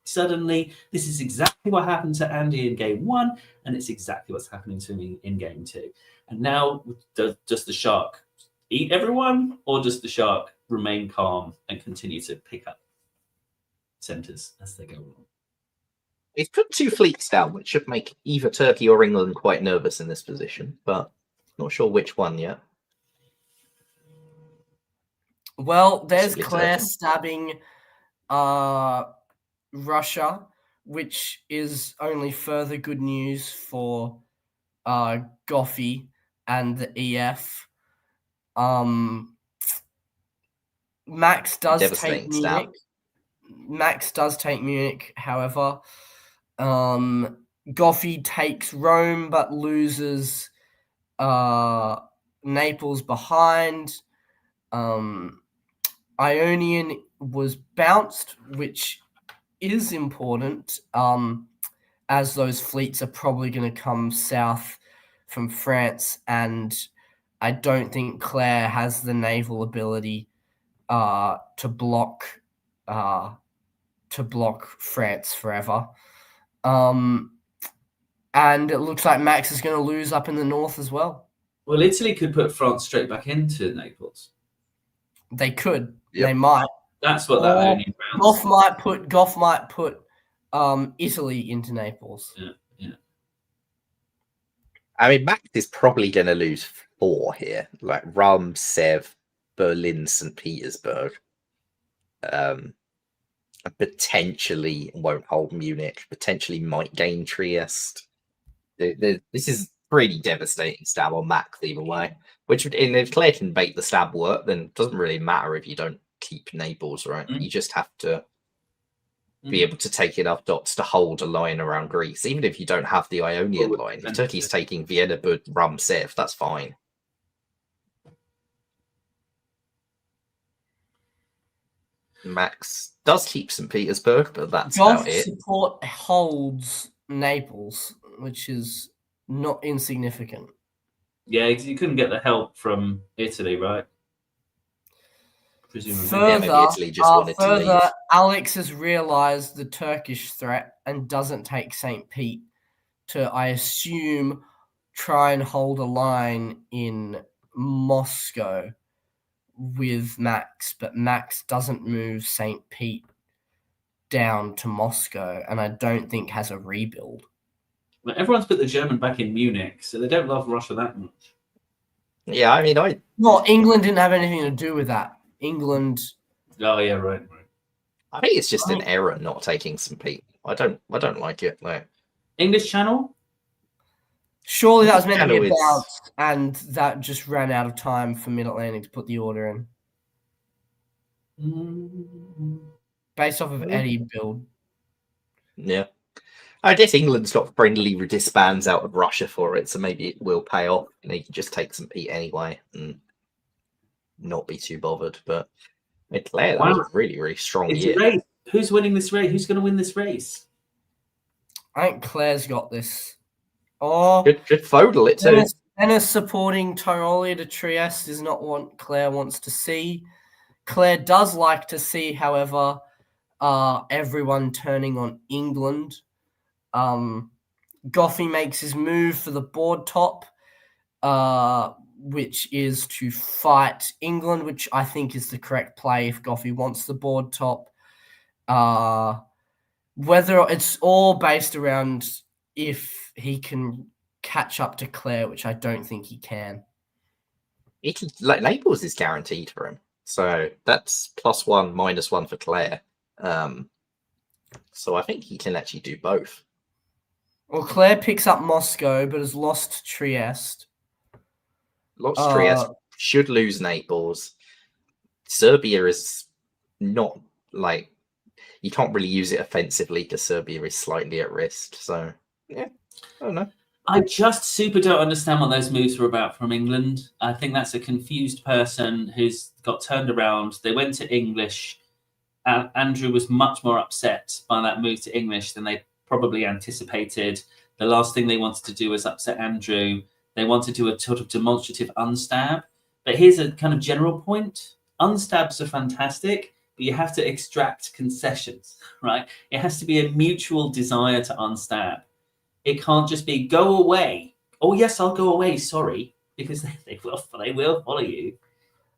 suddenly, this is exactly what happened to Andy in game 1, and it's exactly what's happening to me in game 2. And now, does the shark eat everyone, or does the shark remain calm and continue to pick up centres as they go along? He's put 2 fleets down, which should make either Turkey or England quite nervous in this position, but not sure which one yet. Well, there's Possibly Claire Turkey. stabbing Russia, which is only further good news for Goffy and the EF. Max does take Devastating Munich. stab. Max does take Munich, however. Goffy takes Rome but loses Naples behind. Ionian was bounced, which is important, as those fleets are probably going to come south from France, and I don't think Claire has the naval ability to block to block France forever. And it looks like Max is going to lose up in the north as well. Well, Italy could put France straight back into Naples. They could. Yep. They might. That's what that Or only rounds. Goff might put Italy into Naples. Yeah. I mean, Max is probably going to lose 4 here, like Rome, Sev, Berlin, St. Petersburg. Potentially won't hold Munich. Potentially might gain Trieste. This is pretty devastating stab on Max either way. Which, if Claire can make the stab work, then it doesn't really matter if you don't keep Naples, right? You just have to be able to take enough dots to hold a line around Greece, even if you don't have the Ionian line. If Turkey's taking Vienna, Bud, Rum, Sev, that's fine. Max does keep St. Petersburg, but that's about it. Support holds Naples, which is not insignificant. Yeah, you couldn't get the help from Italy, right? Presumably. Further, maybe Italy just wanted to leave. Alex has realised the Turkish threat and doesn't take St. Pete to, I assume, try and hold a line in Moscow with Max, but Max doesn't move St. Pete down to Moscow, and I don't think has a rebuild. Well, everyone's put the German back in Munich, so they don't love Russia that much. Yeah, I mean, England didn't have anything to do with that. England. Oh yeah, right. I think it's just an error not taking St. Pete. I don't like it. Like, English Channel. Surely that was meant to be a Channel bounce, and that just ran out of time for Mid-Atlantic to put the order in. Based off of Eddie build. Yeah. I guess England's got friendly disbands out of Russia for it, so maybe it will pay off. You know, you can just take St. Pete anyway and not be too bothered. But Claire, that was a really, really strong year. Race. Who's winning this race? Who's going to win this race? I think Claire's got this. Oh, Good Fodel it too. Venice supporting Tyrolia to Trieste is not what Claire wants to see. Claire does like to see, however, everyone turning on England. Goffey makes his move for the board top, which is to fight England, which I think is the correct play if Goffey wants the board top. Whether it's all based around if he can catch up to Claire, which I don't think he can. Naples is guaranteed for him, so that's +1, -1 for Claire. So I think he can actually do both. Well, Claire picks up Moscow, but has lost Trieste. Trieste, should lose Naples. Serbia is not like, you can't really use it offensively because Serbia is slightly at risk. So yeah, I don't know. I just super don't understand what those moves were about from England. I think that's a confused person who's got turned around. They went to English. Andrew was much more upset by that move to English than they probably anticipated. The last thing they wanted to do was upset Andrew. They wanted to do a sort of demonstrative unstab. But here's a kind of general point. Unstabs are fantastic, but you have to extract concessions, right? It has to be a mutual desire to unstab. It can't just be go away. Oh yes, I'll go away. Sorry, because they will follow you.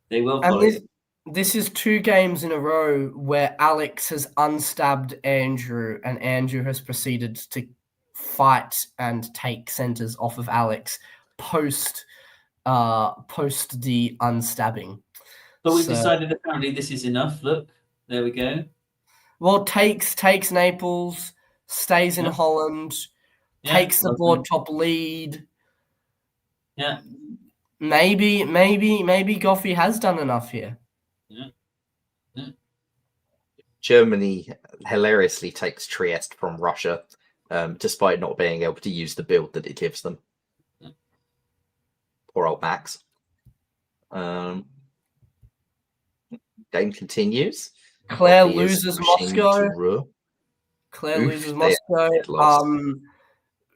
They will follow you. This is 2 games in a row where Alex has unstabbed Andrew, and Andrew has proceeded to fight and take centers off of Alex post the unstabbing. But we've decided apparently this is enough. Look, there we go. Well, takes Naples, stays in Holland. Takes the board top lead. Yeah. Maybe Goffey has done enough here. Yeah. Germany hilariously takes Trieste from Russia, despite not being able to use the build that it gives them. Yeah. Poor old Max. Game continues. Claire loses Moscow.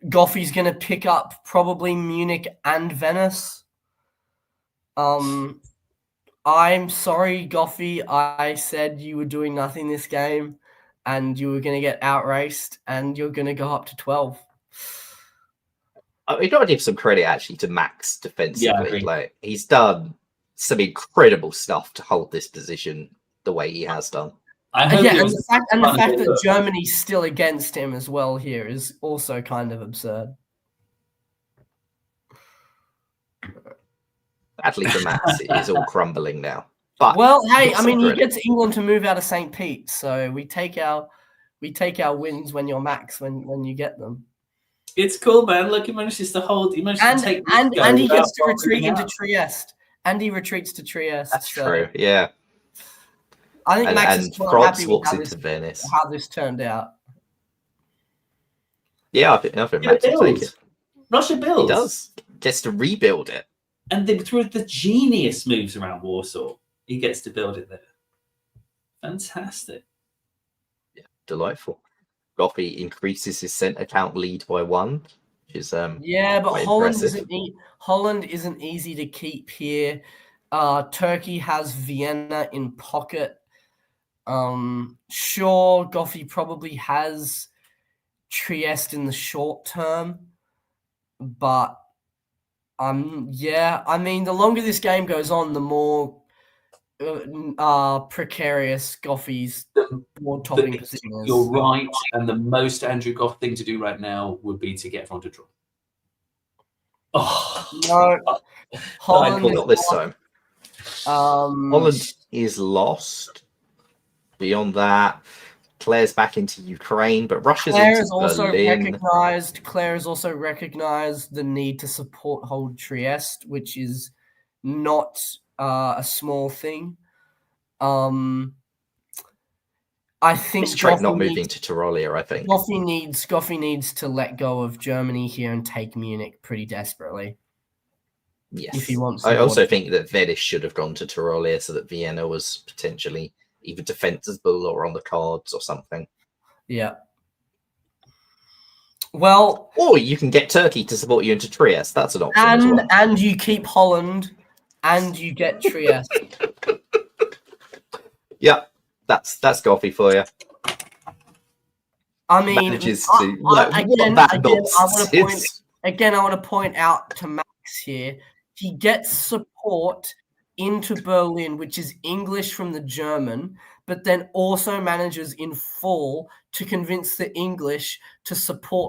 Goffey's going to pick up probably Munich and Venice. I'm sorry, Goffey. I said you were doing nothing this game, and you were going to get outraced, and you're going to go up to 12. We got to give some credit actually to Max defensively. agree. Like he's done some incredible stuff to hold this position the way he has done. I hope Yeah, it and was the fact that look. Germany's still against him as well here is also kind of absurd. Sadly for Max, it is all crumbling now. But Well, hey, give I some mean, he credit. gets England to move out of St. Pete, so we take our wins when you're Max when you get them. It's cool, man. Look, he manages to hold. He manages to take. And he gets to without retreat bombing into out. Trieste. And he retreats to Trieste. That's so true. Yeah. I think Max is And quite France happy with walks into Venice. how this turned out. Yeah, I think Yeah, Max will take builds. it. Russia builds. He does. Gets to rebuild it. And then through the genius moves around Warsaw, he gets to build it there. Fantastic. Yeah, delightful. Goffey increases his centre count lead by 1, which is Yeah, but quite Holland impressive. isn't easy to keep here. Turkey has Vienna in pocket. Sure, Goffey probably has Trieste in the short term, but yeah, I mean, the longer this game goes on, the more precarious Goffey's board topping position is. You're right, and the most Andrew Goff thing to do right now would be to get everyone to draw. Oh No, Holland Not this time. Holland is lost. Beyond that, Claire's back into Ukraine, but Russia's Claire into has also Berlin. recognized the need to hold Trieste, which is not a small thing. I think It's straight not moving to Tyrolia, I think. Goffey needs to let go of Germany here and take Munich pretty desperately. Yes. If he wants I to also board. think that Venice should have gone to Tyrolia so that Vienna was potentially either defensible or on the cards or something. Yeah. Well, or you can get Turkey to support you into Trieste. That's an option as well. And you keep Holland, and you get Trieste. Yeah, that's Goffey for you. I mean, I want to point out to Max here. He gets support into Berlin, which is English from the German, but then also manages in full to convince the English to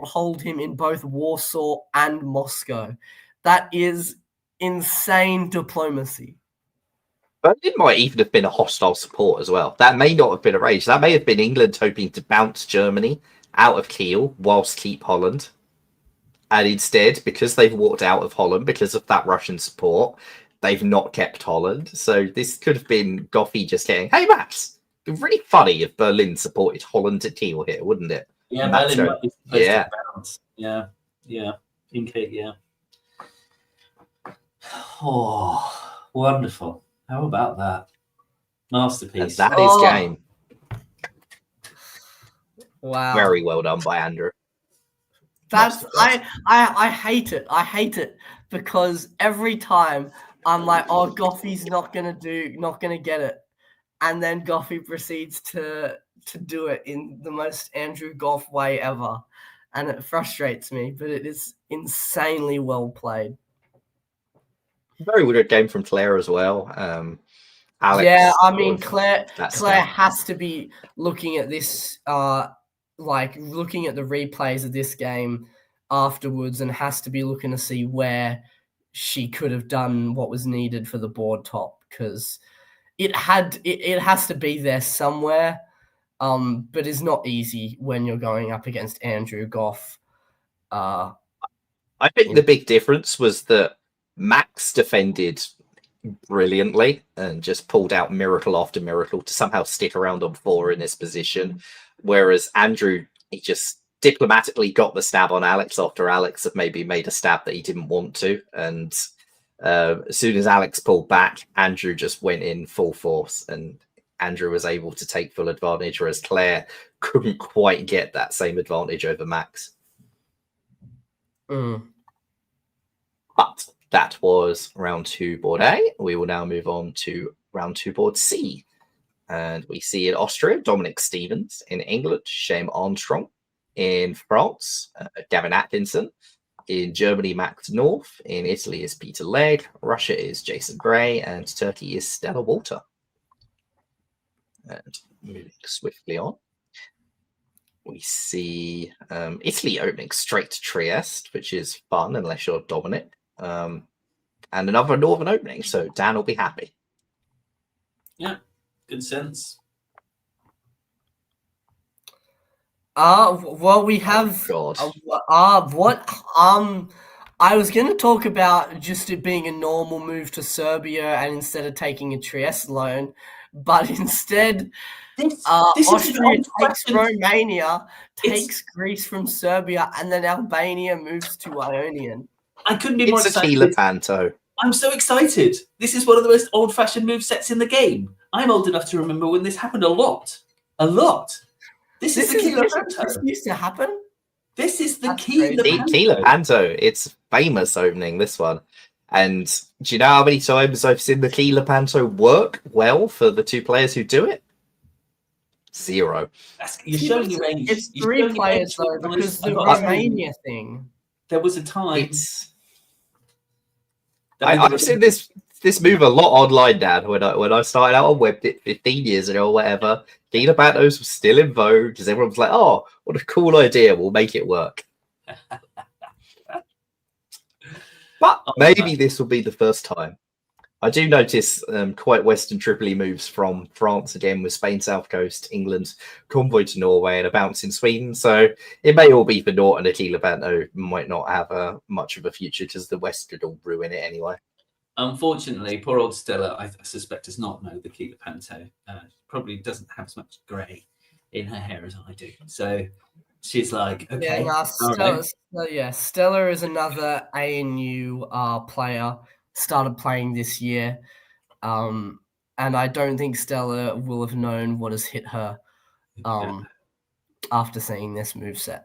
hold him in both Warsaw and Moscow. That is insane diplomacy. But it might even have been a hostile support as well. That may not have been arranged. That may have been England hoping to bounce Germany out of Kiel whilst keep Holland. And instead, because they've walked out of Holland because of that Russian support, they've not kept Holland. So this could have been Goffey just saying, hey, Max, it'd be really funny if Berlin supported Holland to Kiel here, wouldn't it? Yeah, Max Berlin might be supposed yeah. to bounce. Yeah. Yeah. Oh, wonderful. How about that? Masterpiece. And that is game. Wow. Very well done by Andrew. That's I hate it. I hate it because every time I'm like, oh, Goffey's not gonna get it. And then Goffey proceeds to do it in the most Andrew Goff way ever. And it frustrates me, but it is insanely well played. Very good game from Claire as well. Alex, yeah, I mean, Claire has to be looking at this, looking at the replays of this game afterwards, and has to be looking to see where she could have done what was needed for the board top, because it has to be there somewhere, but it's not easy when you're going up against Andrew Goff. I think the big difference was that Max defended brilliantly and just pulled out miracle after miracle to somehow stick around on 4 in this position, whereas Andrew, he just diplomatically got the stab on Alex after Alex had maybe made a stab that he didn't want to, and as soon as Alex pulled back, Andrew just went in full force, and Andrew was able to take full advantage, whereas Claire couldn't quite get that same advantage over Max. But that was round 2 board A. We will now move on to round 2 board C. And we see in Austria, Dominic Stevens. In England, Shane Armstrong. In France, Gavin Atkinson. In Germany, Max North. In Italy is Peter Legg. Russia is Jason Gray. And Turkey is Stella Walter. And moving swiftly on, we see Italy opening straight to Trieste, which is fun unless you're Dominic. And another Northern opening, so Dan will be happy. Yeah, good sense. Well, we have. God. I was going to talk about just it being a normal move to Serbia, and instead of taking a Trieste loan, but instead, This is an Austria takes old-fashioned- Romania, takes Greece from Serbia, and then Albania moves to Ionian. I couldn't be more It's a excited. Tila Panto. I'm so excited. This is one of the most old-fashioned move sets in the game. I'm old enough to remember when this happened a lot. A lot. This is the Kilo Panto. This used to happen. This is the That's Kilo crazy. Panto. Tila Panto. It's famous opening, this one. And do you know how many times I've seen the Tila Panto work well for the two players who do it? 0. You're showing your age. It's You're 3 showing your players age, though, guys. because the I've got to Romania thing. There was a time. I've seen this move a lot online, Dad. When I started out on Webdit 15 years ago or whatever, Tila Pantos was still in vogue because everyone was like, "Oh, what a cool idea! We'll make it work." But maybe this will be the first time. I do notice quite Western Tripoli moves from France again with Spain South Coast, England, convoy to Norway, and a bounce in Sweden. So it may all be for naught, and Akila Panto might not have much of a future because the West could all ruin it anyway. Unfortunately, poor old Stella, I suspect, does not know the Kilo Panto. Probably doesn't have as much grey in her hair as I do. So she's like, okay. Stella is another ANU player. Started playing this year, and I don't think Stella will have known what has hit her after seeing this moveset.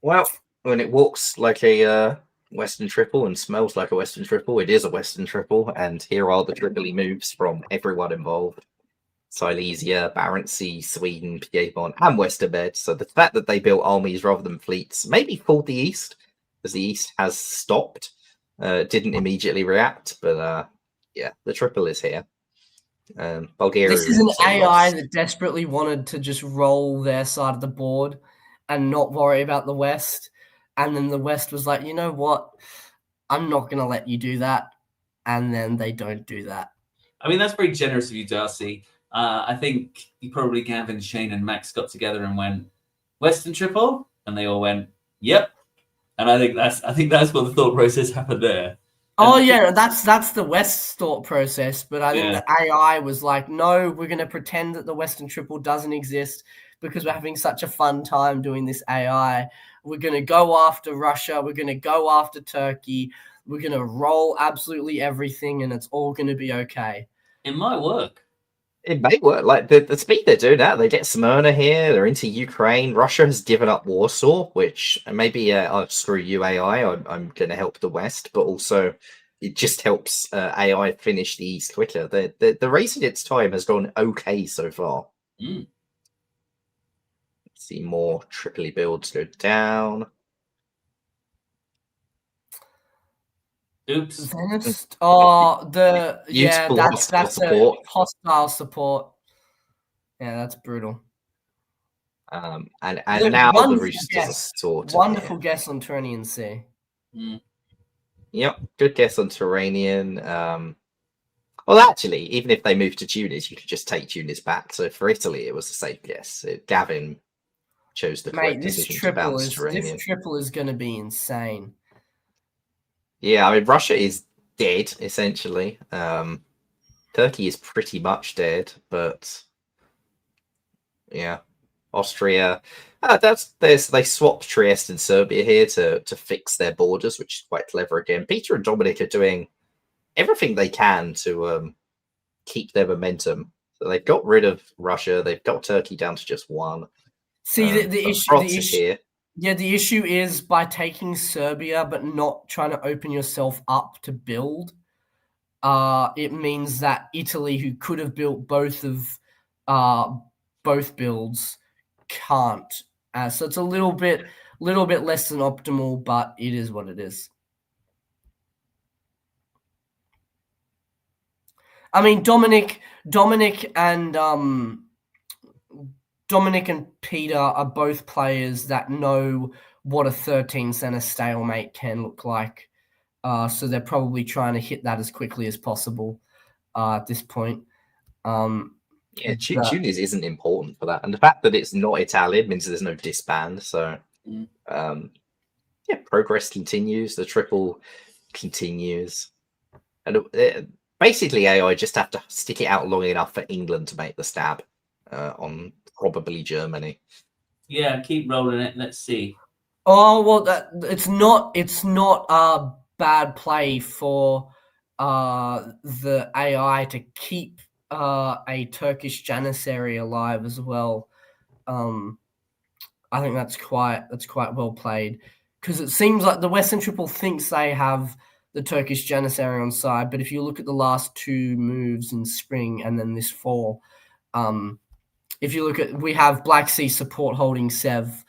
Well, when it walks like a Western triple and smells like a Western triple, it is a Western triple, and here are the Tripoli moves from everyone involved. Silesia, Barentszee, Sweden, Piedmont, and Westermed. So the fact that they built armies rather than fleets maybe fooled the East, because the East has stopped, didn't immediately react. But yeah, the triple is here. Bulgaria. This is an AI lost. that desperately wanted to just roll their side of the board and not worry about the West. And then the West was like, you know what? I'm not going to let you do that. And then they don't do that. I mean, that's very generous of you, Darcy. I think probably Gavin, Shane, and Max got together and went Western triple, and they all went, "Yep." And I think that's what the thought process happened there. Oh yeah, that's the West thought process. But I think the AI was like, "No, we're going to pretend that the Western triple doesn't exist because we're having such a fun time doing this AI. We're going to go after Russia. We're going to go after Turkey. We're going to roll absolutely everything, and it's all going to be okay." It might work. It may work. Like the speed they're doing that, they get Smyrna here. They're into Ukraine. Russia has given up Warsaw, which maybe screw you AI. I'm going to help the West, but also it just helps AI finish the East quicker. The race at its time has gone okay so far. Mm. Let's see more Tripoli builds go down. Oops. That's support. Hostile support. Yeah, that's brutal. And now the Roosters are sorted. Wonderful guess on Turanian C. Mm. Yep, good guess on Turanian. Well, actually, even if they moved to Tunis, you could just take Tunis back. So for Italy, it was a safe guess. Gavin chose the correct decision to bounce Turanian. This triple is going to be insane. Yeah, I mean, Russia is dead, essentially. Turkey is pretty much dead, but yeah. Austria, they swapped Trieste and Serbia here to fix their borders, which is quite clever again. Peter and Dominic are doing everything they can to keep their momentum. So they've got rid of Russia. They've got Turkey down to just 1. See, the issue here. Yeah, the issue is by taking Serbia but not trying to open yourself up to build, it means that Italy, who could have built both builds, can't. So it's a little bit less than optimal, but it is what it is. I mean, Dominic and Peter are both players that know what a 13 center stalemate can look like. So they're probably trying to hit that as quickly as possible at this point. Yeah, Tunis isn't important for that, and the fact that it's not Italian means there's no disband. So, yeah, progress continues. The triple continues, and basically AI just have to stick it out long enough for England to make the stab on probably Germany. Yeah, keep rolling it. Let's see. Oh well, it's not a bad play for the AI to keep a Turkish Janissary alive as well. I think that's quite well played, because it seems like the Western Triple thinks they have the Turkish Janissary on side, but if you look at the last two moves in spring and then this fall, if you look at, we have Black Sea support holding Sev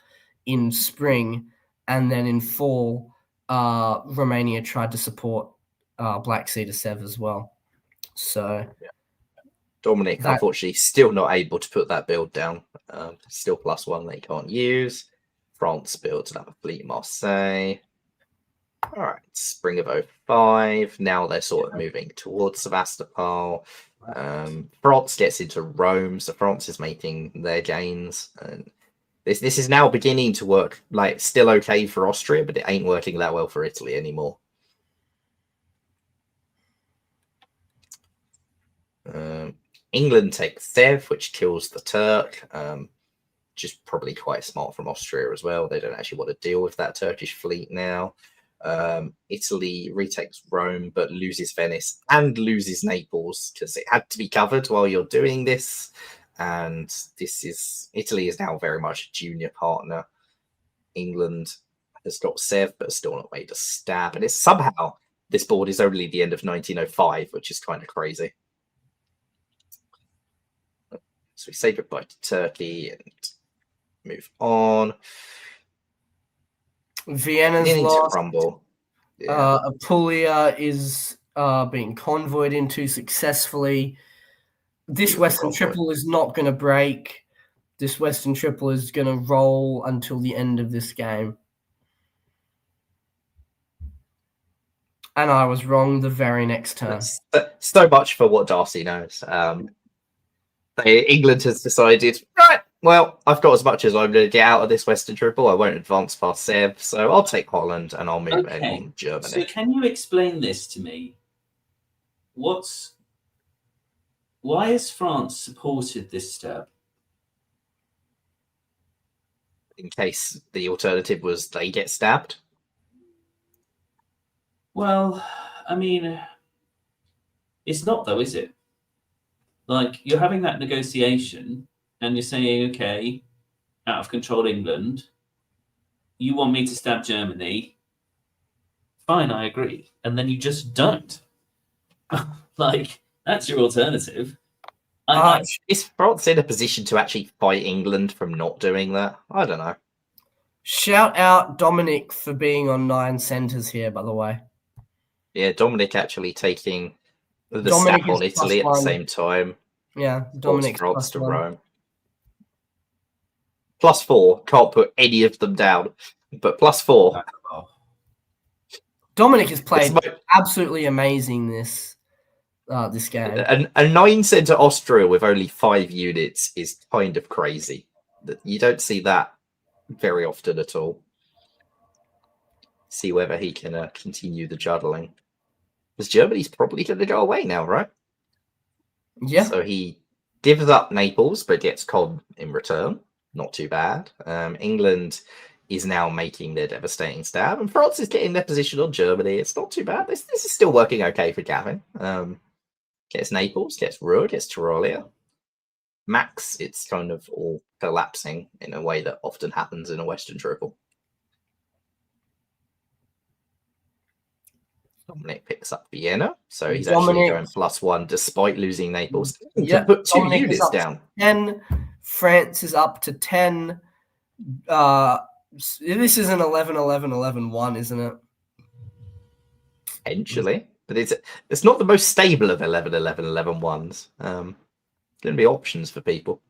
in spring, and then in fall, Romania tried to support Black Sea to Sev as well. So Dominic, unfortunately, still not able to put that build down. Still +1 they can't use. France builds another fleet Marseille. All right, spring of 05. Now they're sort of moving towards Sevastopol. France gets into Rome, so France is making their gains. And this is now beginning to work, like, still okay for Austria, but it ain't working that well for Italy anymore. England take Thev, which kills the Turk. Just probably quite smart from Austria as well. They don't actually want to deal with that Turkish fleet now. Italy retakes Rome, but loses Venice and loses Naples because it had to be covered while you're doing this. And Italy is now very much a junior partner. England has got Sev, but still not made a stab. And it's somehow this board is only the end of 1905, which is kind of crazy. So we say goodbye to Turkey and move on. Vienna's Beginning lost. to crumble. Yeah. Apulia is being convoyed into successfully. This Beautiful Western convoy. Triple is not going to break. This Western Triple is going to roll until the end of this game. And I was wrong the very next turn. So much for what Darcy knows. England has decided, right, well, I've got as much as I'm going to get out of this Western Triple. I won't advance past Sev, so I'll take Holland and I'll move on Germany. So can you explain this to me? Why has France supported this stab? In case the alternative was they get stabbed? Well, I mean, it's not though, is it? Like, you're having that negotiation and you're saying, okay, out of control England, you want me to stab Germany? Fine, I agree. And then you just don't. Like, that's your alternative. Is France in a position to actually fight England from not doing that? I don't know. Shout out Dominic for being on 9 centres here, by the way. Yeah, Dominic actually taking the stab on Italy at the same time. Yeah, Dominic's France to Rome. +4. Can't put any of them down, but +4. Dominic has played absolutely amazing this game. A 9 centre Austria with only 5 units is kind of crazy. You don't see that very often at all. See whether he can continue the juggling. Because Germany's probably going to go away now, right? Yeah. So he gives up Naples, but gets Con in return. Not too bad. England is now making their devastating stab, and France is getting their position on Germany. It's not too bad. This is still working okay for Gavin. Gets Naples, gets Ruhr, gets Tyrolia. Max, it's kind of all collapsing in a way that often happens in a Western Triple. Dominic picks up Vienna, so he's actually going +1 despite losing Naples. Yep, To put 2 Dominic is units up down. to 10. France is up to 10. This is an 11-11-11-1, isn't it? Potentially, but it's not the most stable of 11-11-11-1s. Going to be options for people.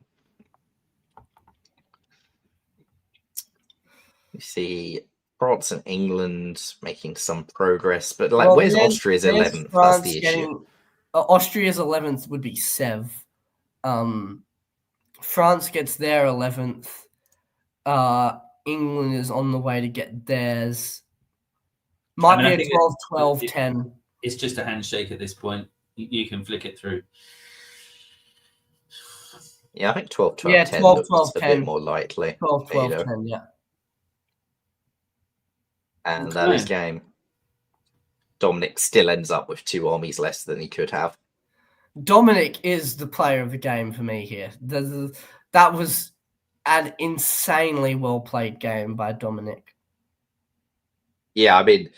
You see France and England making some progress, but where's Austria's 11th? That's the issue. Austria's 11th would be Sev. France gets their 11th. England is on the way to get theirs. Might be a 12-12-10. It's just a handshake at this point. You can flick it through. Yeah, I think 12-12-10 looks a bit more likely. 12-12-10, yeah. And that is game. Dominic still ends up with 2 armies less than he could have. Dominic is the player of the game for me here. That was an insanely well-played game by Dominic. Yeah, I mean,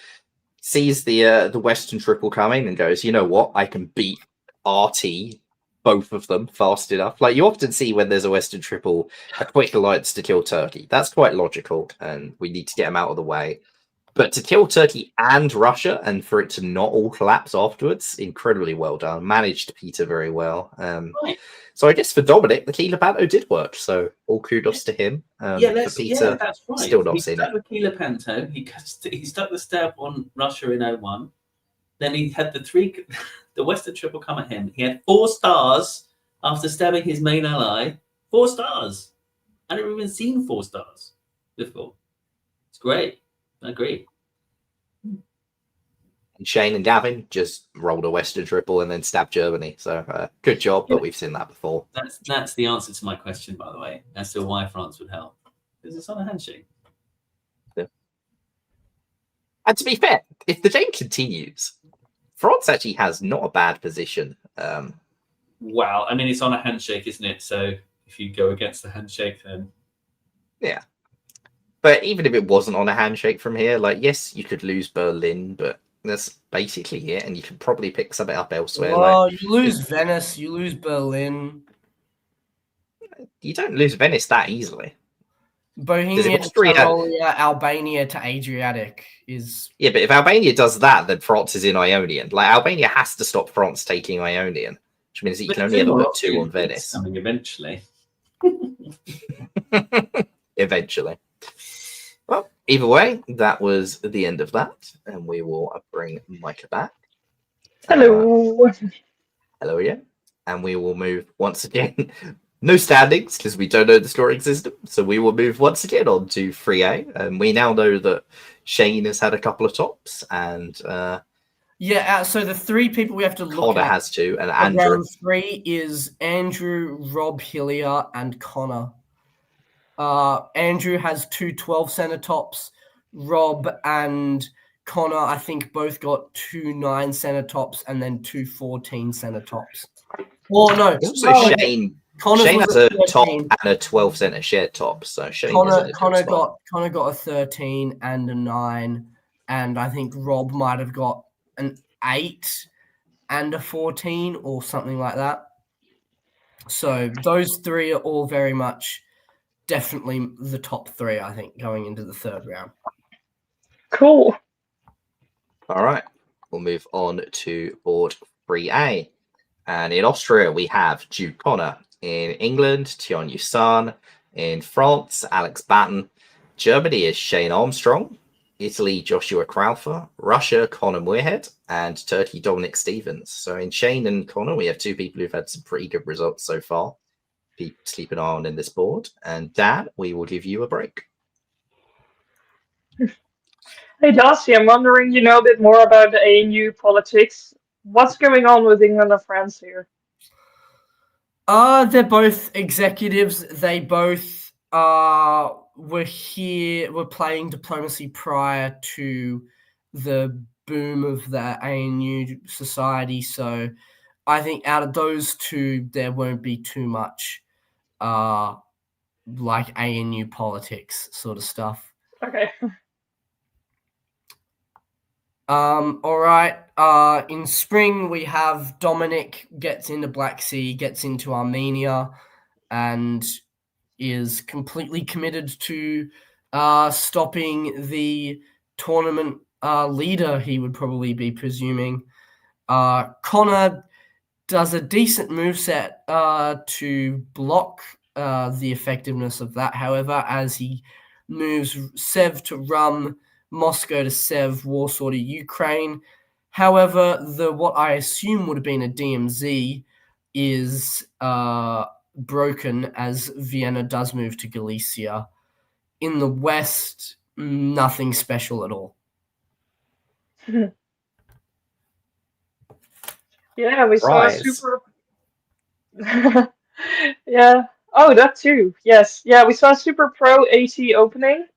sees the Western triple coming and goes, you know what? I can beat RT, both of them, fast enough. Like, you often see when there's a Western triple, a quick alliance to kill Turkey. That's quite logical, and we need to get them out of the way. But to kill Turkey and Russia, and for it to not all collapse afterwards, incredibly well done. Managed Peter very well. Right. So I guess for Dominic, the Kila Panto did work. So all kudos to him. For Peter, that's right. Still not seen it. He stuck the Kila Panto. He stuck the stab on Russia in 01. Then he had the Western triple come at him. He had 4 stars after stabbing his main ally. 4 stars. I never even seen 4 stars before. It's great. I agree. And Shane and Gavin just rolled a Western triple and then stabbed Germany. So good job, but we've seen that before. That's the answer to my question, by the way, as to why France would help. Because it's on a handshake. Yeah. And to be fair, if the game continues, France actually has not a bad position. Wow. I mean, it's on a handshake, isn't it? So if you go against the handshake, then... Yeah. But even if it wasn't on a handshake from here, like, yes, you could lose Berlin, but that's basically it, and you can probably pick something up elsewhere. Well, you lose Venice, you lose Berlin. You don't lose Venice that easily. Bohemia to Carolia, Albania to Adriatic is... Yeah, but if Albania does that, then France is in Ionian. Like, Albania has to stop France taking Ionian, which means that you can only ever put 2 on Venice. Coming eventually. Eventually. Well, either way, that was the end of that, and we will bring Micah back. Hello. Hello again. And we will move once again. No standings, because we don't know the scoring system, so we will move once again on to 3A. And we now know that Shane has had a couple of tops, and so the 3 people we have to look Connor at has 2, and Andrew. Round 3 is Andrew, Rob Hillier, and Connor. Andrew has 2 12-center tops. Rob and Connor, I think, both got 2 9-center tops and then 2 14-center tops. Well, no. Also, Shane has a 13. top and a 12-center shared top. So Shane Connor got a 13 and a 9, and I think Rob might have got an 8 and a 14 or something like that. So those 3 are all very much definitely the top 3, I think, going into the 3rd round. Cool. All right. We'll move on to board 3A. And in Austria, we have Jude Connor. In England, Tion Yusan. In France, Alex Batten. Germany is Shane Armstrong. Italy, Joshua Crowther. Russia, Connor Muirhead. And Turkey, Dominic Stevens. So in Shane and Connor, we have 2 people who've had some pretty good results so far. Keep an eye on in this board. And Dan, we will give you a break. Hey Darcy, I'm wondering, you know a bit more about the ANU politics. What's going on with England and France here? They're both executives. They both were playing diplomacy prior to the boom of the ANU society. So I think out of those 2, there won't be too much like ANU politics sort of stuff. Okay. All right. In spring, we have Dominic gets into Black Sea, gets into Armenia, and is completely committed to stopping the tournament leader, he would probably be presuming. Connor does a decent moveset to block the effectiveness of that, however, as he moves Sev to Rum, Moscow to Sev, Warsaw to Ukraine. However, what I assume would have been a DMZ is broken as Vienna does move to Galicia. In the west, nothing special at all. Yeah, we saw a Rise. super. Yeah. Oh, that too. Yes. Yeah, we saw a super pro AT opening,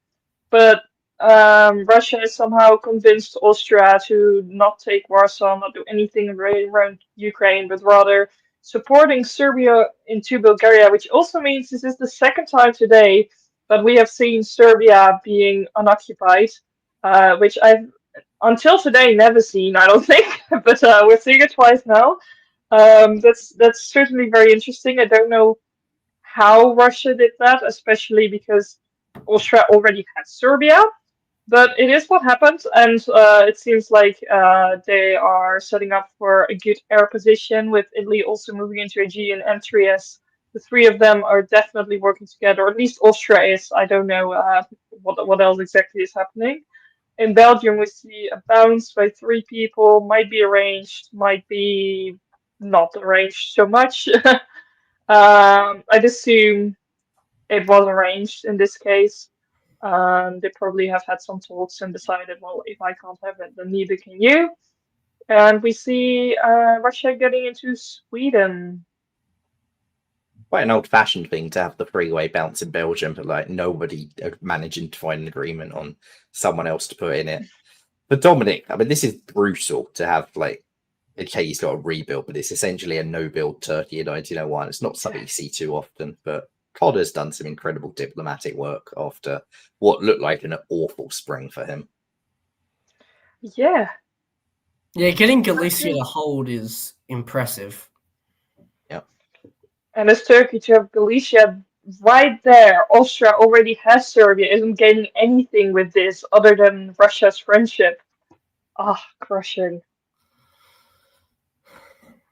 but Russia is somehow convinced Austria to not take Warsaw, not do anything around Ukraine, but rather supporting Serbia into Bulgaria, which also means this is the second time today that we have seen Serbia being unoccupied, which I've until today never seen, I don't think, but we're seeing it twice now. That's certainly very interesting. I don't know how Russia did that, especially because Austria already had Serbia. But it is what happened, and it seems like they are setting up for a good air position with Italy also moving into Aegean and Trieste. The three of them are definitely working together, or at least Austria is. I don't know what else exactly is happening. In Belgium, we see a bounce by three people, might be arranged, might be not arranged so much. I'd assume it was arranged in this case. They probably have had some talks and decided, well, if I can't have it, then neither can you. And we see Russia getting into Sweden. Quite an old-fashioned thing to have the freeway bounce in Belgium, but like nobody managing to find an agreement on someone else to put in it. But Dominic, I mean, this is brutal to have like. Okay, he's got a rebuild, but it's essentially a no-build Turkey in 1901. It's not something you see too often, but Codder's done some incredible diplomatic work after what looked like an awful spring for him. Yeah. Yeah, getting Galicia to hold is impressive. Yeah. And as Turkey to have Galicia right there, Austria already has Serbia, isn't gaining anything with this other than Russia's friendship. Ah, crushing.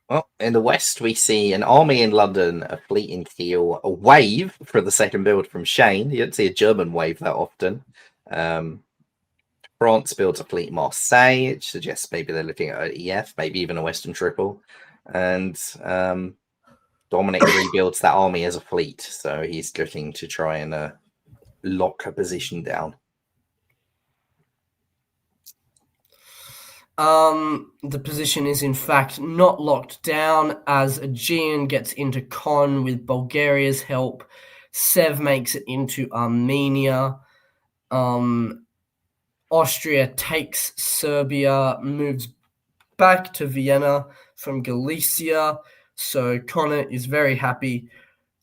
Well, in the west, we see an army in London, a fleet in Kiel, a wave for the second build from Shane. You don't see a German wave that often. France builds a fleet in Marseille, which suggests maybe they're looking at an EF, maybe even a Western Triple. And Dominic rebuilds that army as a fleet, so he's looking to try and lock a position down. The position is in fact not locked down as Aegean gets into Con with Bulgaria's help. Sev makes it into Armenia. Austria takes Serbia, moves back to Vienna from Galicia. So Connor is very happy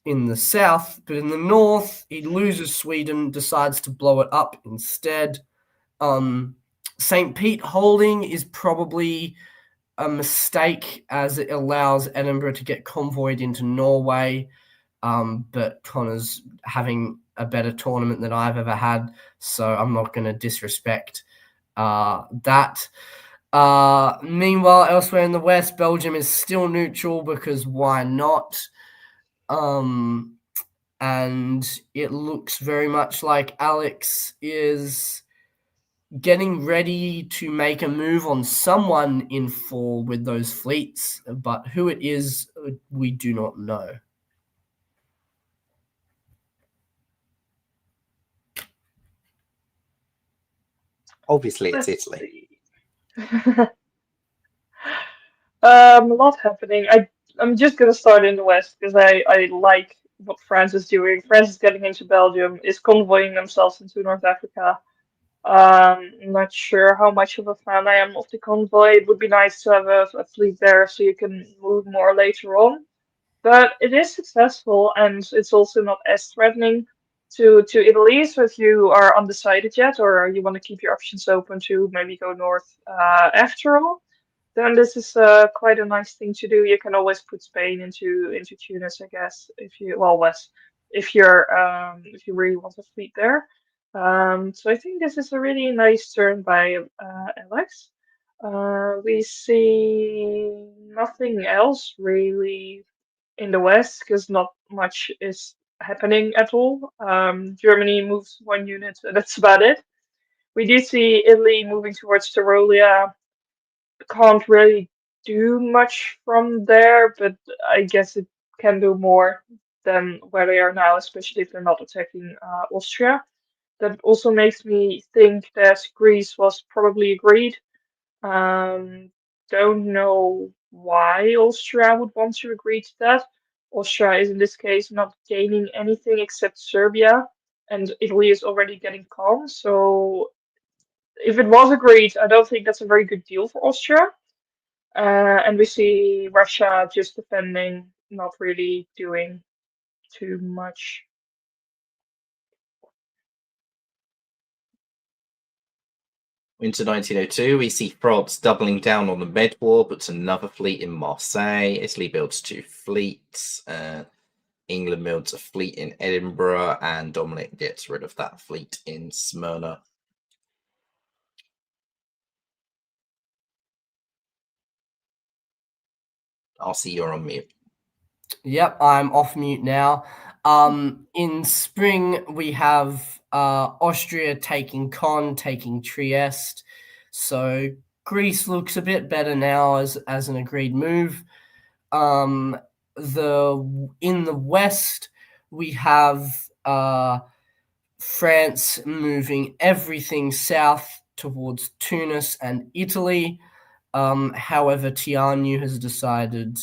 in the south, but in the north, he loses Sweden, decides to blow it up instead. St. Pete holding is probably a mistake as it allows Edinburgh to get convoyed into Norway. But Connor's having a better tournament than I've ever had, so I'm not going to disrespect that. Meanwhile, elsewhere in the West, Belgium is still neutral because why not? And it looks very much like Alex is getting ready to make a move on someone in fall with those fleets, but who it is, we do not know. Obviously, it's Let's Italy. see. A lot happening. I'm just gonna start in the West because I like what France is doing. France is getting into Belgium, is convoying themselves into North Africa. I'm not sure how much of a fan I am of the convoy. It would be nice to have a fleet there so you can move more later on. But it is successful and it's also not as threatening. to Italy. So if you are undecided yet, or you want to keep your options open to maybe go north after all, then this is quite a nice thing to do. You can always put Spain into Tunis, I guess, if you well west, if you really want a fleet there. So I think this is a really nice turn by Alex. We see nothing else really in the west because not much is happening at all. Germany moves one unit, that's about it. We do see Italy moving towards Tyrolia. Can't really do much from there, but I guess it can do more than where they are now, especially if they're not attacking Austria. That also makes me think that Greece was probably agreed. Um, don't know why Austria would want to agree to that. Austria is in this case not gaining anything except Serbia, and Italy is already getting calm. So if it was agreed, I don't think that's a very good deal for Austria. And we see Russia just defending, not really doing too much. Into 1902, we see France doubling down on the Med War, puts another fleet in Marseille. Italy builds 2 fleets. England builds a fleet in Edinburgh, and Dominic gets rid of that fleet in Smyrna. RC, you're on mute. Yep, I'm off mute now. In spring, we have Austria taking taking Trieste. So Greece looks a bit better now as an agreed move. In the west, we have France moving everything south towards Tunis and Italy. However, Tianu has decided,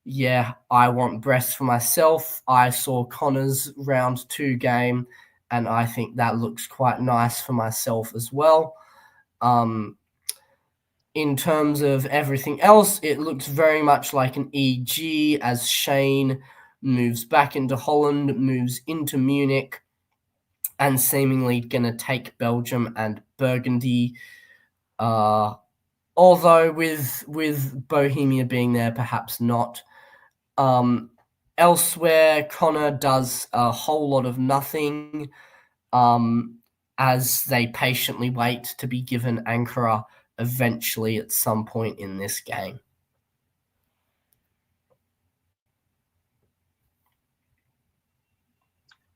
yeah, I want Brest for myself. I saw Connor's round 2 game, and I think that looks quite nice for myself as well. In terms of everything else, it looks very much like an EG as Shane moves back into Holland, moves into Munich, and seemingly going to take Belgium and Burgundy. Although with Bohemia being there, perhaps not. Elsewhere, Connor does a whole lot of nothing as they patiently wait to be given Ankara eventually at some point in this game.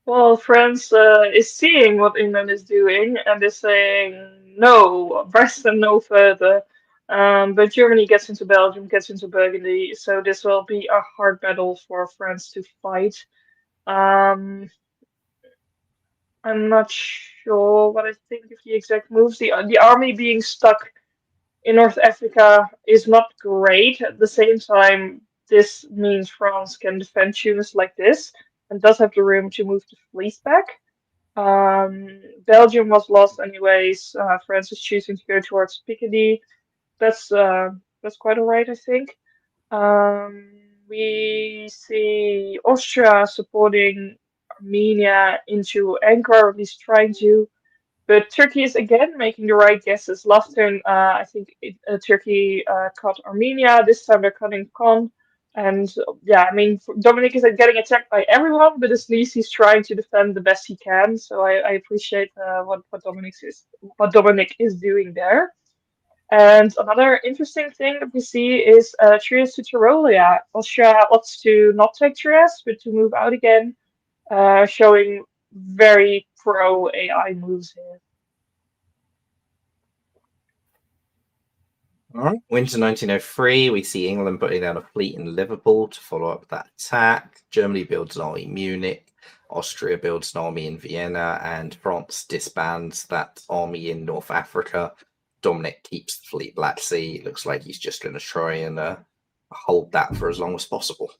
Well, France is seeing what England is doing and is saying no, Brest and no further. But Germany gets into Belgium, gets into Burgundy, so this will be a hard battle for France to fight. Um, I'm not sure what I think of the exact moves. The army being stuck in North Africa is not great. At the same time, this means France can defend Tunis like this and does have the room to move the fleet back. Belgium was lost anyways. France is choosing to go towards Picardy. That's quite alright, I think. We see Austria supporting Armenia into Ankara, or at least trying to. But Turkey is again making the right guesses. Last turn, I think Turkey caught Armenia. This time they're cutting Con. And yeah, I mean, Dominic is getting attacked by everyone, but at least he's trying to defend the best he can. So I appreciate what Dominic is doing there. And another interesting thing that we see is Trieste to Tyrolia. Austria opts to not take Trieste, but to move out again, showing very pro AI moves here. All right. Winter 1903, we see England putting down a fleet in Liverpool to follow up that attack. Germany builds an army in Munich. Austria builds an army in Vienna, and France disbands that army in North Africa. Dominic keeps the fleet Black Sea. It looks like he's just going to try and hold that for as long as possible.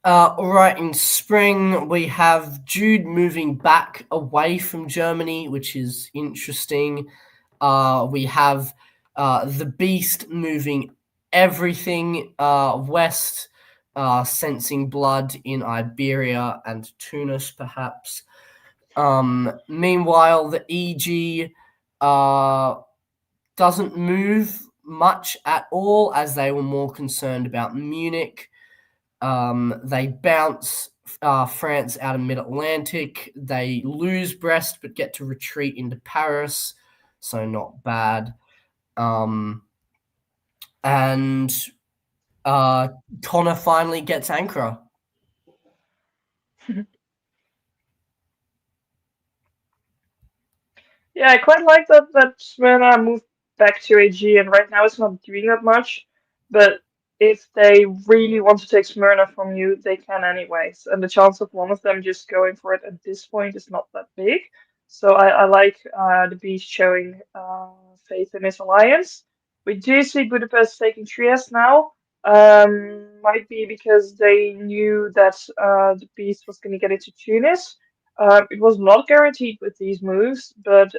All right, in spring, we have Jude moving back away from Germany, which is interesting. We have the Beast moving everything west sensing blood in Iberia and Tunis, perhaps. Meanwhile, the EG doesn't move much at all, as they were more concerned about Munich. They bounce France out of Mid-Atlantic. They lose Brest, but get to retreat into Paris, so not bad. And Connor finally gets Ankara. Yeah, I quite like that Smyrna moved back to AG, and right now it's not doing that much. But if they really want to take Smyrna from you, they can anyways. And the chance of one of them just going for it at this point is not that big. So I like the Beast showing faith in his alliance. We do see Budapest taking Trieste now. Might be because they knew that the Beast was going to get into Tunis. It was not guaranteed with these moves, but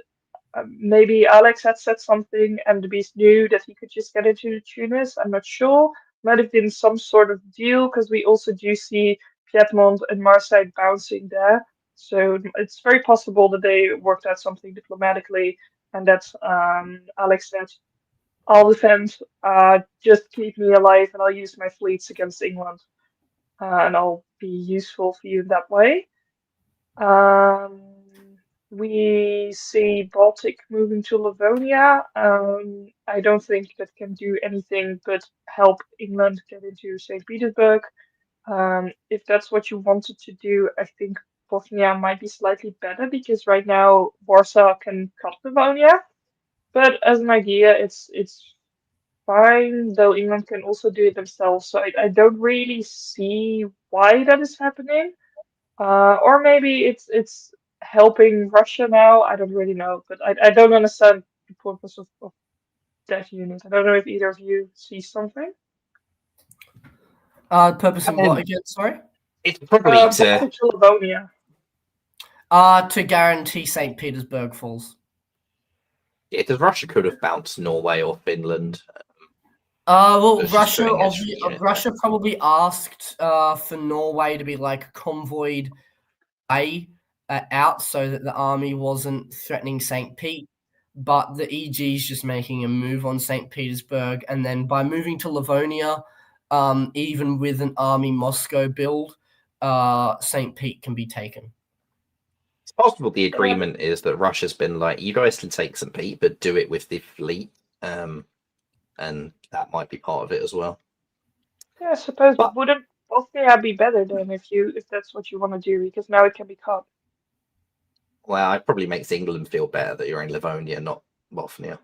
maybe Alex had said something and the Beast knew that he could just get into Tunis. I'm not sure. Might have been some sort of deal because we also do see Piedmont and Marseille bouncing there. So it's very possible that they worked out something diplomatically and that Alex said, I'll defend, just keep me alive and I'll use my fleets against England. And I'll be useful for you that way. We see Baltic moving to Livonia. I don't think that can do anything but help England get into St. Petersburg. If that's what you wanted to do, I think Bothnia might be slightly better because right now Warsaw can cut Livonia. But as an idea, it's fine, though England can also do it themselves. So I don't really see why that is happening. Or maybe it's helping Russia now. I don't really know, but I don't understand the purpose of that unit. I don't know if either of you see something. Purpose of what again? Sorry. It's probably Baltic to Livonia. To guarantee St. Petersburg falls. Yeah, because Russia could have bounced Norway or Finland. Well, It's just putting Russia probably asked for Norway to be like convoyed out so that the army wasn't threatening St. Pete, but the EG is just making a move on St. Petersburg, and then by moving to Livonia, even with an army Moscow build, St. Pete can be taken. It's possible the agreement is that Russia's been like, you guys can take St. Pete, but do it with the fleet. And that might be part of it as well. Yeah, I suppose, but wouldn't Bosnia be better then if that's what you want to do, because now it can be cut. Well, it probably makes England feel better that you're in Livonia, not Bothnia.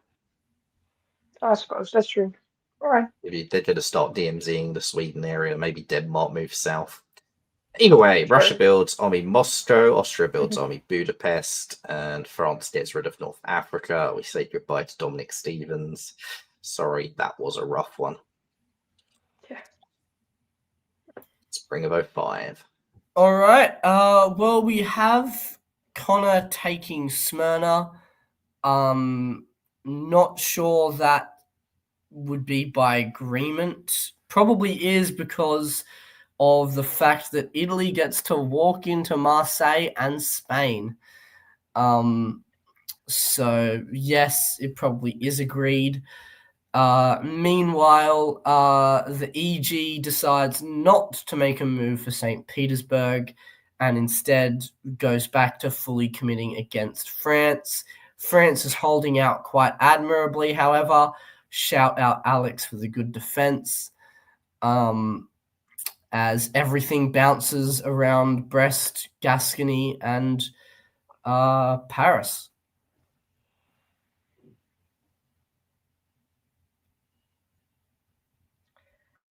I suppose that's true. All right. Maybe they're going to start DMZing the Sweden area. Maybe Denmark moves south. Either way, Sure. Russia builds army Moscow, Austria builds army Budapest, and France gets rid of North Africa. We say goodbye to Dominic Stevens. Sorry, that was a rough one. Yeah. Spring of 05. All right. Well, we have Connor taking Smyrna. Not sure that would be by agreement. Probably is because of the fact that Italy gets to walk into Marseille and Spain. So yes, it probably is agreed. Meanwhile, the EG decides not to make a move for St. Petersburg and instead goes back to fully committing against France. France is holding out quite admirably, however. Shout out Alex for the good defense. As everything bounces around Brest, Gascony, and Paris.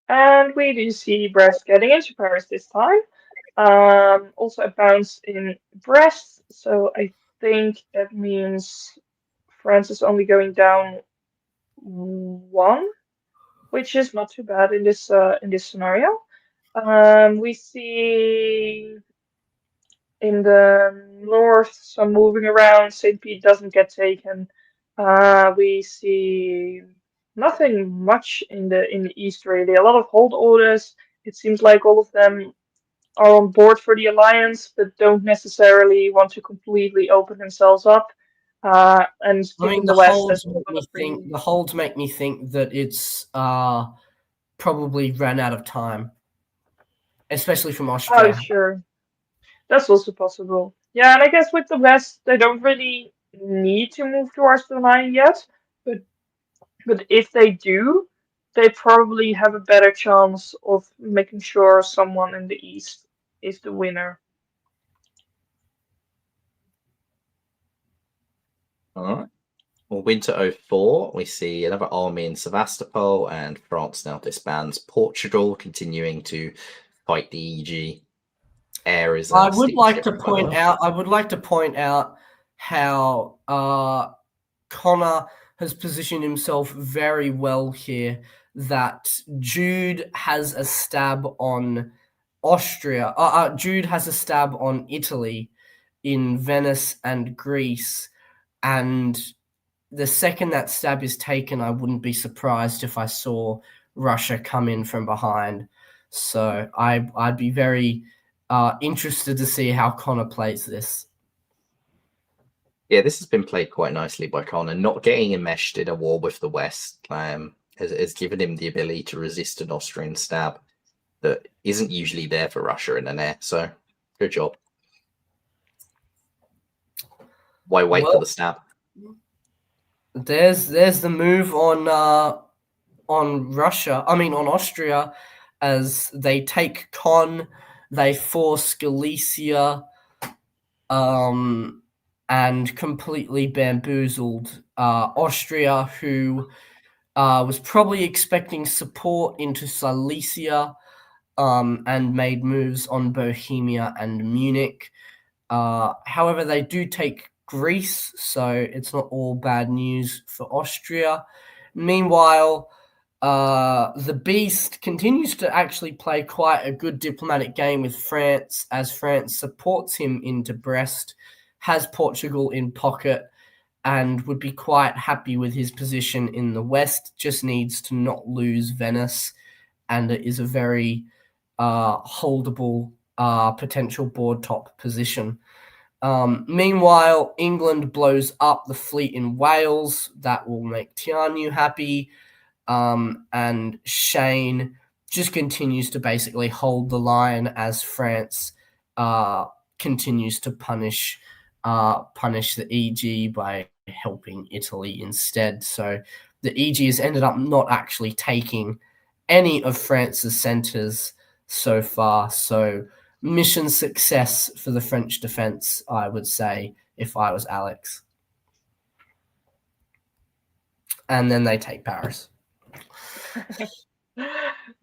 And we do see Brest getting into Paris this time. Also a bounce in Brest, so I think that means France is only going down 1, which is not too bad in this scenario. We see in the north some moving around. St. Pete doesn't get taken. We see nothing much in the east really. A lot of hold orders. It seems like all of them are on board for the alliance, but don't necessarily want to completely open themselves up. And I mean, given the West, there's a lot of the holds make me think that it's probably ran out of time, especially from Oh, Austria. sure. That's also possible. Yeah, and I guess with the West, they don't really need to move towards the line yet. But but if they do, they probably have a better chance of making sure someone in the East is the winner. All right. Well, winter '04, we see another army in Sevastopol, and France now disbands. Portugal continuing to fight the EG. Air is I would like to different, by the point way. out. I would like to point out how Connor has positioned himself very well here. That Jude has a stab on Austria. Jude has a stab on Italy in Venice and Greece, and the second that stab is taken, I wouldn't be surprised if I saw Russia come in from behind. So I'd be very interested to see how Connor plays this. Yeah, this has been played quite nicely by Connor. Not getting enmeshed in a war with the West has given him the ability to resist an Austrian stab that isn't usually there for Russia in an air. So, good job. Why wait for the stab? There's the move on Russia. I mean on Austria, as they take Con, they force Galicia, and completely bamboozled Austria, who was probably expecting support into Silesia, and made moves on Bohemia and Munich. However, they do take Greece, so it's not all bad news for Austria. Meanwhile, the Beast continues to actually play quite a good diplomatic game with France, as France supports him into Brest, has Portugal in pocket, and would be quite happy with his position in the West, just needs to not lose Venice, and it is a very holdable potential board top position. Meanwhile, England blows up the fleet in Wales. That will make Tianu happy. And Shane just continues to basically hold the line as France continues to punish the EG by helping Italy instead. So the EG has ended up not actually taking any of France's centres so far. So mission success for the French defence, I would say, if I was Alex. And then they take Paris.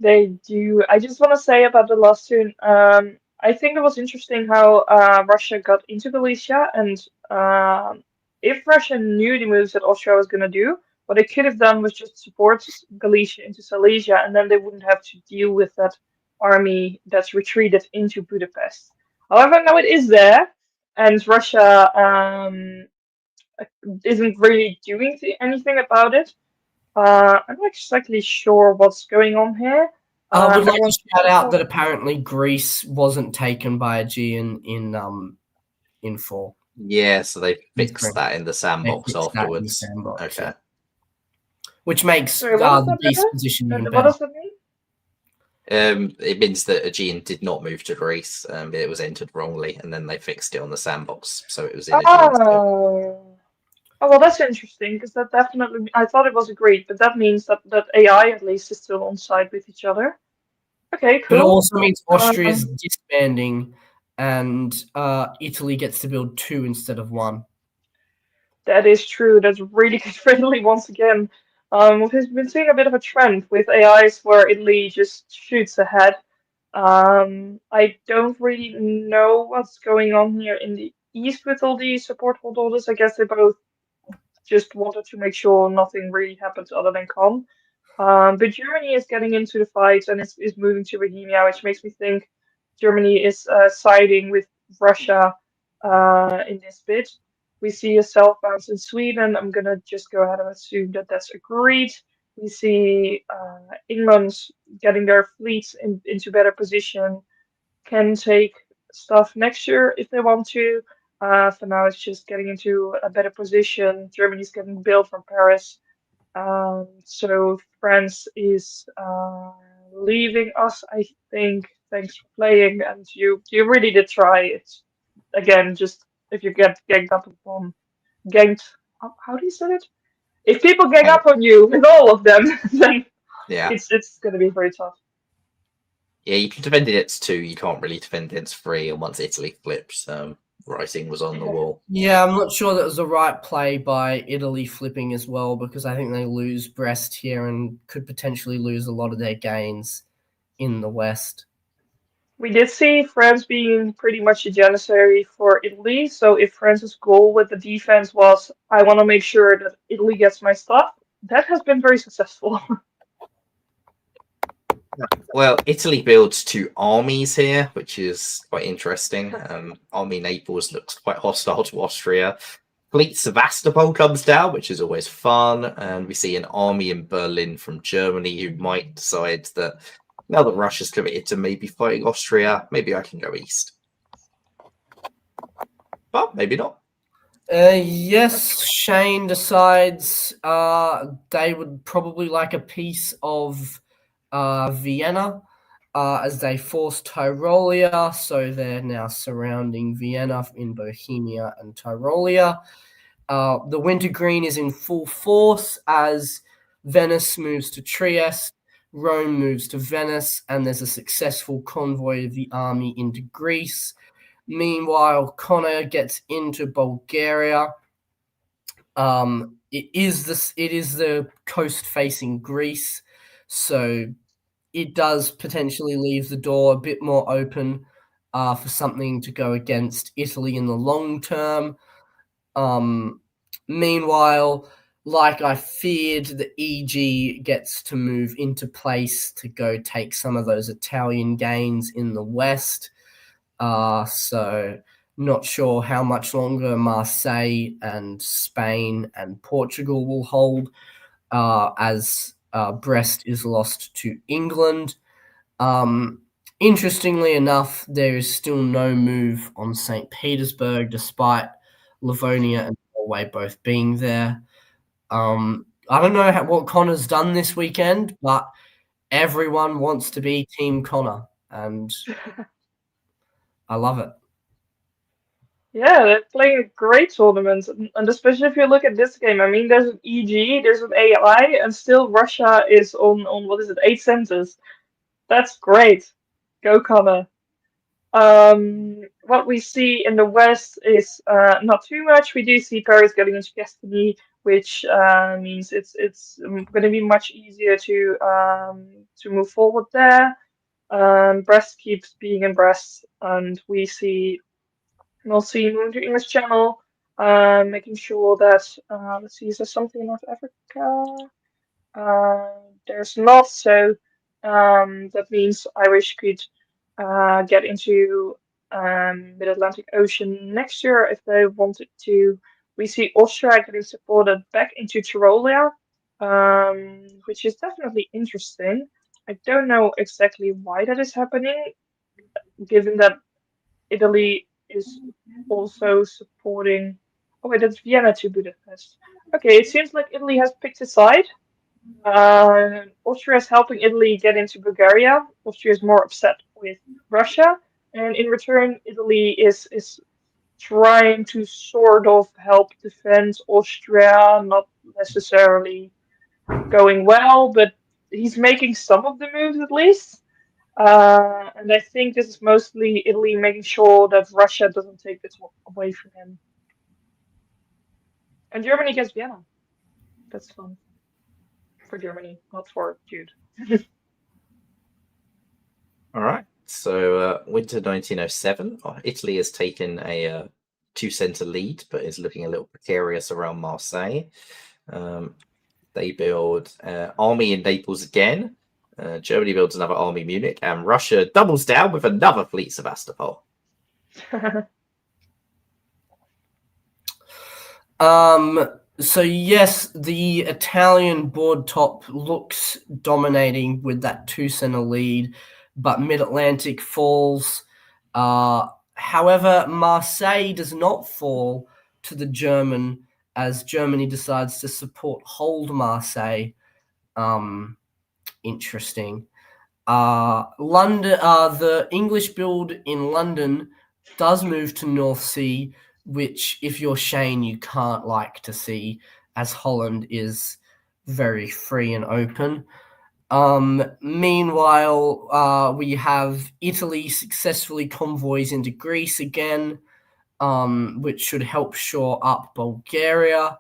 They do. I just want to say about the last turn. I think it was interesting how Russia got into Galicia, and if Russia knew the moves that Austria was going to do, what they could have done was just support Galicia into Silesia, and then they wouldn't have to deal with that army that's retreated into Budapest. However, now it is there, and Russia isn't really doing anything about it. I'm not exactly sure what's going on here. I would like to shout out people- that apparently Greece wasn't taken by Aegean in 4. Yeah, so they fixed Ukraine. that in the They sandbox fixed that in the afterwards. sandbox, Okay. yeah. Which makes Sorry, what does the that beast matter? position even What better. does that mean? It means that Aegean did not move to Greece. It was entered wrongly, and then they fixed it on the sandbox, so it was in Aegean's field. Oh, well, that's interesting because that definitely. I thought it was agreed, but that means that AI at least is still on side with each other. Okay, But it cool. also means Austria's disbanding, and Italy gets to build 2 instead of 1. That is true. That's really good friendly once again. We've been seeing a bit of a trend with AIs where Italy just shoots ahead. I don't really know what's going on here in the east with all these support holders. I guess they both just wanted to make sure nothing really happens other than calm. But Germany is getting into the fight and is moving to Bohemia, which makes me think Germany is siding with Russia in this bit. We see a self bounce in Sweden. I'm gonna just go ahead and assume that that's agreed. We see England getting their fleets into better position, can take stuff next year if they want to. For now, it's just getting into a better position. Germany's getting built from Paris. So France is leaving us, I think. Thanks for playing, and you really did try it. Again, just if you get ganged up upon, ganked. How do you say it? If people gang up on you with all of them, then Yeah. it's gonna be very tough. Yeah, you can defend against 2. You can't really defend against 3. And once Italy flips, writing was on the wall. Yeah, I'm not sure that was the right play by Italy flipping as well, because I think they lose Brest here and could potentially lose a lot of their gains in the West. We did see France being pretty much a janissary for Italy. So if France's goal with the defense was, I want to make sure that Italy gets my stuff, that has been very successful. Well, Italy builds 2 armies here, which is quite interesting. Army Naples looks quite hostile to Austria. Fleet Sevastopol comes down, which is always fun. And we see an army in Berlin from Germany who might decide that now that Russia's committed to maybe fighting Austria, maybe I can go east. But maybe not. Yes, Shane decides they would probably like a piece of Vienna as they forced Tyrolia, so they're now surrounding Vienna in Bohemia and Tyrolia. The Wintergreen is in full force as Venice moves to Trieste, Rome moves to Venice, and there's a successful convoy of the army into Greece. Meanwhile, Connor gets into Bulgaria. It is the coast facing Greece, so it does potentially leave the door a bit more open for something to go against Italy in the long term. Meanwhile, like I feared, the EG gets to move into place to go take some of those Italian gains in the West. So not sure how much longer Marseille and Spain and Portugal will hold as Brest is lost to England. Interestingly enough, there is still no move on St. Petersburg, despite Livonia and Norway both being there. I don't know what Connor's done this weekend, but everyone wants to be Team Connor, and I love it. Yeah, they're playing a great tournament, and especially if you look at this game, I mean, there's an EG, there's an AI, and still Russia is on what is it, 8 centers. That's great. Go Connor. What we see in the West is not too much. We do see Paris getting into Gascony, which means it's going to be much easier to move forward there. Brest keeps being in Brest, and we'll see moving to English Channel, making sure that let's see, is there something in North Africa? There's not, so that means Irish could get into Mid-Atlantic Ocean next year if they wanted to. We see Austria getting supported back into Tyrolia, which is definitely interesting. I don't know exactly why that is happening, given that Italy is also supporting. Oh wait, that's Vienna to Budapest. Okay, it seems like Italy has picked a side. Austria is helping Italy get into Bulgaria. Austria is more upset with Russia, and in return, Italy is trying to sort of help defend Austria, not necessarily going well, but he's making some of the moves at least. And I think this is mostly Italy making sure that Russia doesn't take this away from him. And Germany gets Vienna. That's fun. For Germany, not for Jude. All right. So winter 1907, Italy has taken a 2-center lead, but is looking a little precarious around Marseille. They build army in Naples again. Germany builds another army Munich, and Russia doubles down with another fleet Sevastopol. So yes, the Italian board top looks dominating with that 2-center lead, but Mid-Atlantic falls. However, Marseille does not fall to the German as Germany decides to support hold Marseille. Interesting. London, the English build in London does move to North Sea, which, if you're Shane, you can't like to see, as Holland is very free and open. Meanwhile, we have Italy successfully convoys into Greece again, which should help shore up Bulgaria,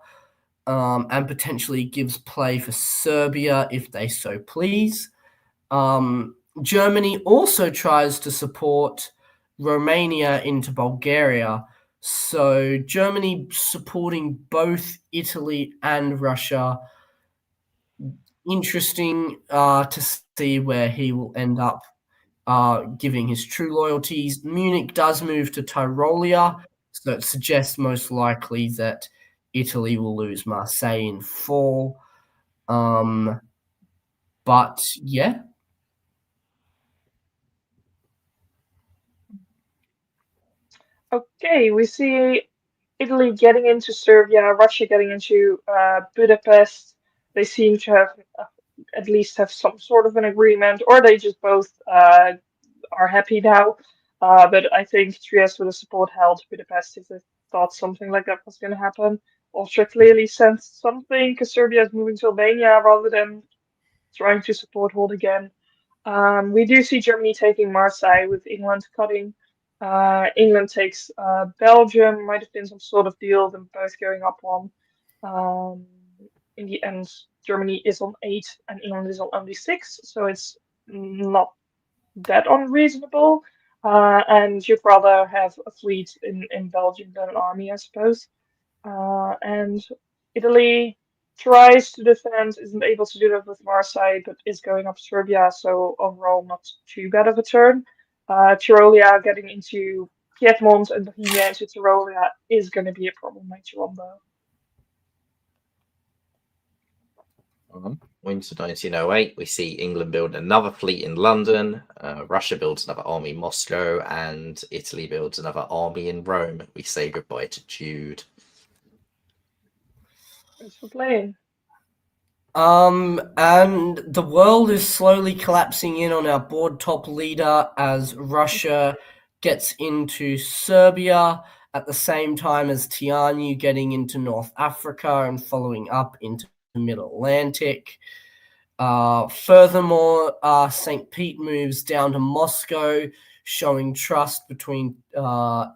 and potentially gives play for Serbia if they so please. Germany also tries to support Romania into Bulgaria. So Germany supporting both Italy and Russia. Interesting to see where he will end up giving his true loyalties. Munich does move to Tyrolia, so it suggests most likely that Italy will lose Marseille in fall. But yeah. Okay, we see Italy getting into Serbia, Russia getting into Budapest. They seem to have at least have some sort of an agreement, or they just both are happy now. But I think Trieste with the support held Budapest if they thought something like that was going to happen. Austria clearly sensed something because Serbia is moving to Albania rather than trying to support hold again. We do see Germany taking Marseille with England cutting. England takes Belgium, might have been some sort of deal, them both going up one. Um, in the end, Germany is on 8 and England is on only 6, so it's not that unreasonable. And you'd rather have a fleet in Belgium than an army, I suppose. And Italy tries to defend, isn't able to do that with Marseille, but is going up Serbia, so overall not too bad of a turn. Tyrolia getting into Piedmont and Bohemia into Tyrolia is going to be a problem later on, though. Winter 1908, we see England build another fleet in London, Russia builds another army in Moscow, and Italy builds another army in Rome. We say goodbye to Jude. Thanks for playing. And the world is slowly collapsing in on our board top leader as Russia gets into Serbia at the same time as Tianyu getting into North Africa and following up into the Mid-Atlantic. Furthermore, St. Pete moves down to Moscow, showing trust between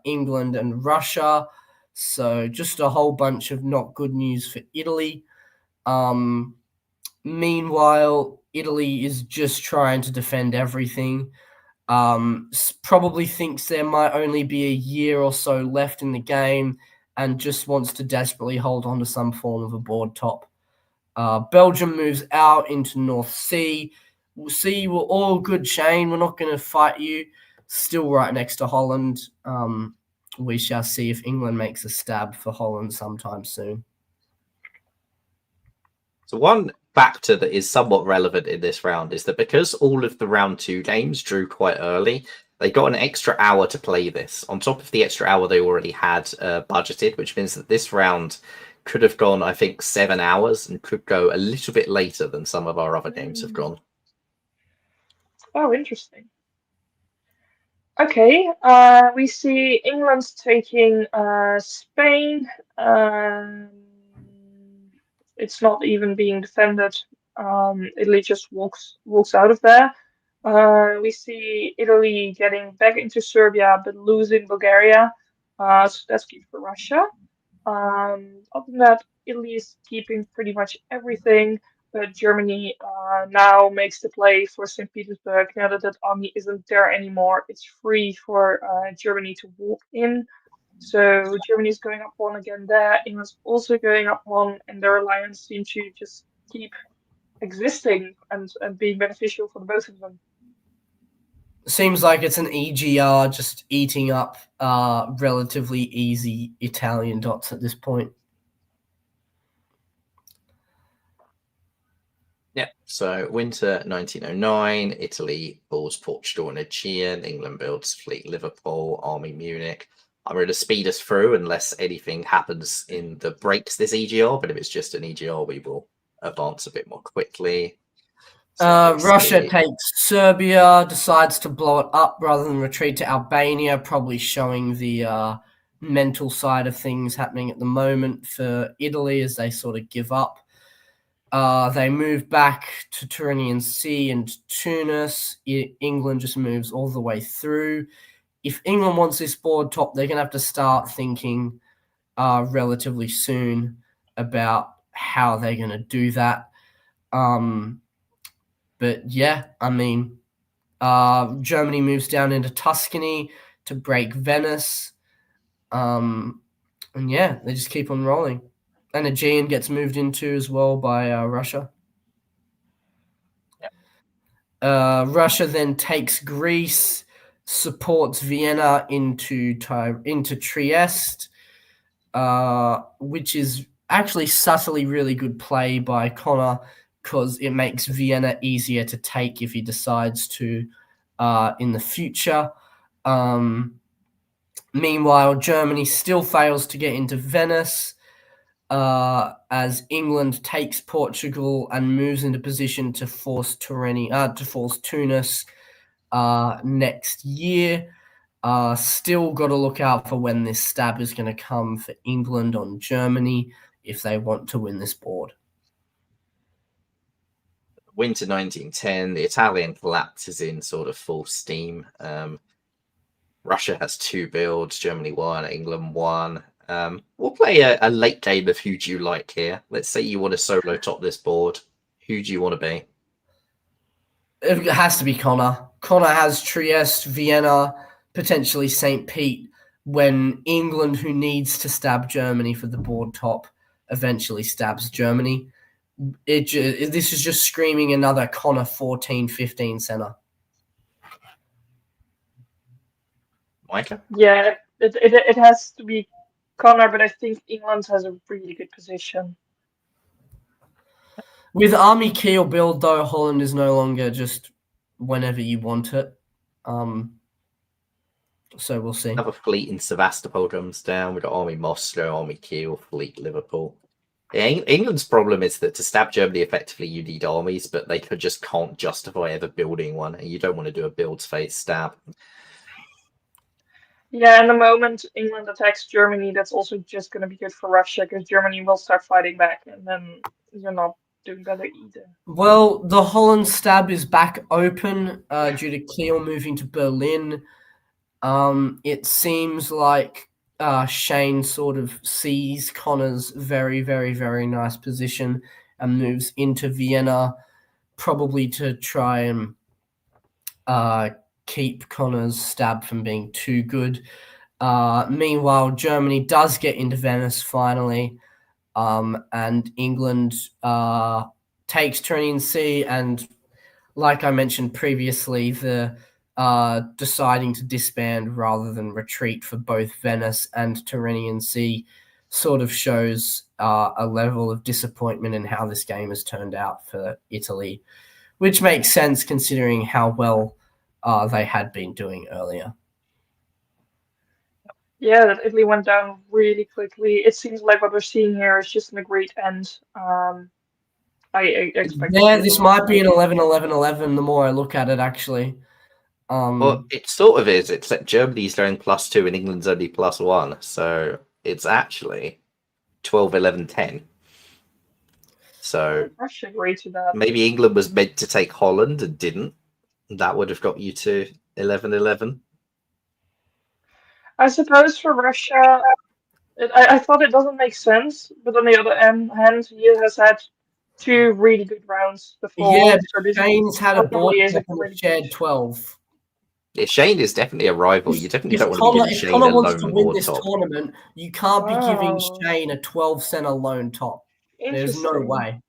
England and Russia. So just a whole bunch of not good news for Italy. Meanwhile, Italy is just trying to defend everything. Probably thinks there might only be a year or so left in the game and just wants to desperately hold on to some form of a board top. Belgium moves out into North Sea. We'll see, we're all good, Shane. We're not going to fight you. Still right next to Holland. We shall see if England makes a stab for Holland sometime soon. So one factor that is somewhat relevant in this round is that because all of the round 2 games drew quite early, they got an extra hour to play this on top of the extra hour they already had budgeted, which means that this round could have gone, I think, 7 hours and could go a little bit later than some of our other games have gone. Oh, interesting. Okay, we see England taking Spain. It's not even being defended. Italy just walks out of there. We see Italy getting back into Serbia but losing Bulgaria. So that's good for Russia. Other than that, Italy is keeping pretty much everything, but Germany now makes the play for St. Petersburg. Now that that army isn't there anymore, it's free for Germany to walk in. So Germany's going up one again there. England's also going up one, and their alliance seems to just keep existing and being beneficial for the both of them. Seems like it's an EGR just eating up relatively easy Italian dots at this point. So winter 1909, Italy pulls Portugal and Aegean, England builds fleet Liverpool, Army Munich. I'm going to speed us through unless anything happens in the breaks this EGR, but if it's just an EGR, we will advance a bit more quickly. So Russia takes Serbia, decides to blow it up rather than retreat to Albania, probably showing the mental side of things happening at the moment for Italy as they sort of give up. They move back to Tyrrhenian Sea and Tunis. England just moves all the way through. If England wants this board top, they're going to have to start thinking relatively soon about how they're going to do that. But yeah, I mean, Germany moves down into Tuscany to break Venice. And yeah, they just keep on rolling. And Aegean gets moved into as well by Russia. Russia then takes Greece, supports Vienna into Trieste, which is actually subtly really good play by Connor because it makes Vienna easier to take if he decides to in the future. Meanwhile, Germany still fails to get into Venice as England takes Portugal and moves into position to force Tunis next year. Still got to look out for when this stab is going to come for England on Germany if they want to win this board. Winter 1910, the Italian collapses in sort of full steam. Russia has 2 builds, Germany 1, England 1. We'll play a late game of who do you like here. Let's say you want to solo top this board. Who do you want to be? It has to be Connor. Connor has Trieste, Vienna, potentially St. Pete, when England, who needs to stab Germany for the board top, eventually stabs Germany. This is just screaming another Connor 14-15 center. Micah? Yeah, it has to be Connor, but I think England has a really good position. With Army Keel build, though, Holland is no longer just whenever you want it. So we'll see. Another fleet in Sevastopol comes down. We've got Army Moscow, Army Kiel, fleet Liverpool. England's problem is that to stab Germany effectively, you need armies, but they just can't justify ever building one, and you don't want to do a builds phase stab. Yeah, and the moment England attacks Germany, that's also just going to be good for Russia because Germany will start fighting back, and then you're not doing better either. Well, the Holland stab is back open due to Kiel moving to Berlin. It seems like Shane sort of sees Connor's very, very, very nice position and moves into Vienna, probably to try and keep Connor's stab from being too good. Meanwhile, Germany does get into Venice finally, and England takes Tyrrhenian Sea, and like I mentioned previously, the deciding to disband rather than retreat for both Venice and Tyrrhenian Sea sort of shows a level of disappointment in how this game has turned out for Italy, which makes sense considering how well they had been doing earlier. Yeah, that Italy went down really quickly. It seems like what we're seeing here is just a great end. I expect. Yeah, this might be an 11-11-11 the more I look at it, actually. Well, it sort of is, except Germany's going +2 and England's only +1. So it's actually 12-11-10. So Russia agreed to that. maybe England was meant to take Holland and didn't. That would have got you to 11-11. I suppose for Russia, I thought it doesn't make sense, but on the other hand, he has had 2 really good rounds before. Yeah, so this Shane's had a board probably is a top and really a shared good- 12. Yeah, Shane is definitely a rival. You definitely don't want to be giving If Shane Connor a wants to lone win board this top. tournament, you can't be giving Wow. Shane a 12 center lone top. There's no Interesting. way.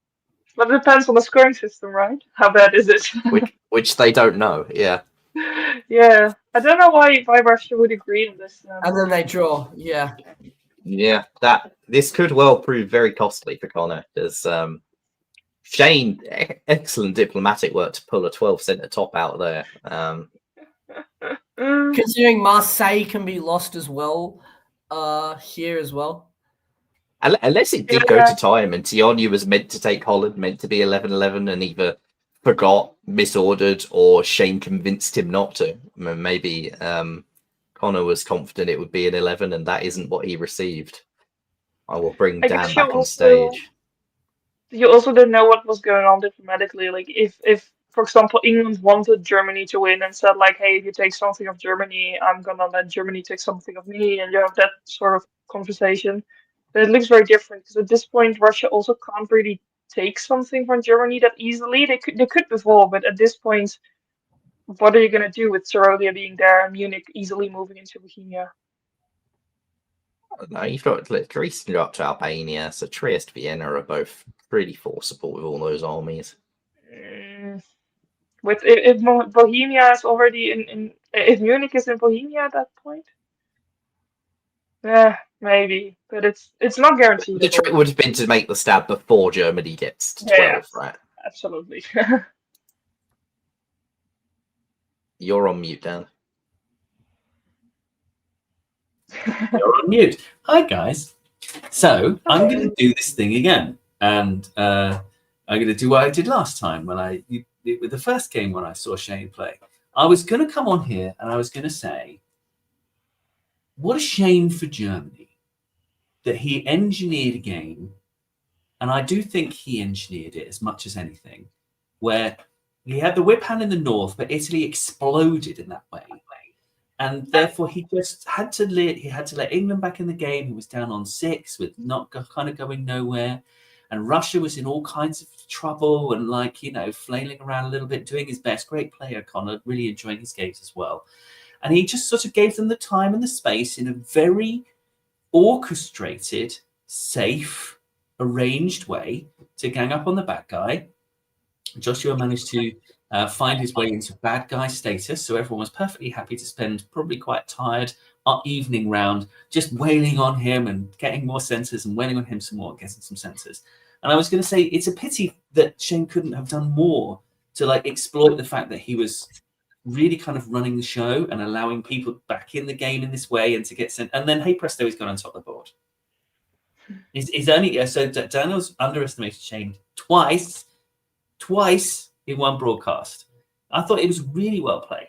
But it depends on the scoring system, right? How bad is it? which they don't know. Yeah. Yeah, I don't know why Russia would agree on this. And then they draw. Yeah. Yeah, this could well prove very costly for Connor, because Shane, excellent diplomatic work to pull a 12 centre top out there. Considering Marseille can be lost as well, here as well. Unless it did go to time and Tionu was meant to take Holland, meant to be 11-11, and either forgot, misordered, or Shane convinced him not to. Maybe Connor was confident it would be an 11, and that isn't what he received. I will bring I Dan guess back on stage. you also didn't know what was going on diplomatically. Like if for example England wanted Germany to win and said like, hey, if you take something of Germany, I'm gonna let Germany take something of me, and you have that sort of conversation. But it looks very different because at this point Russia also can't really take something from Germany that easily. They could before, but at this point, what are you gonna do with Serovia being there and Munich easily moving into Bohemia? No, you've got Greece can go up to Albania, so Trieste, Vienna are both pretty forcible with all those armies. With if Bohemia is already in if Munich is in Bohemia at that point, yeah, maybe, but it's not guaranteed The at all. trick would have been to make the stab before Germany gets to 12, right? Absolutely. You're on mute, Dan. You're on mute. Hi, guys. So I'm going to do this thing again, and I'm going to do what I did last time with the first game when I saw Shane play. I was going to come on here and I was going to say, what a shame for Germany that he engineered a game, and I do think he engineered it as much as anything, where he had the whip hand in the north, but Italy exploded in that way. And therefore, he just had to let England back in the game. He was down on 6 with not kind of going nowhere. And Russia was in all kinds of trouble and flailing around a little bit, doing his best. Great player, Connor, really enjoying his games as well. And he just sort of gave them the time and the space in a very orchestrated, safe, arranged way to gang up on the bad guy. Joshua managed to find his way into bad guy status, so everyone was perfectly happy to spend probably quite tired evening round just wailing on him and getting more centres and wailing on him some more, getting some centres. And I was going to say it's a pity that Shane couldn't have done more to exploit the fact that he was really kind of running the show and allowing people back in the game in this way and to get sent. And then, hey presto, he's gone on top of the board. He's only so Daniel's underestimated Shane twice in one broadcast. I thought it was really well played.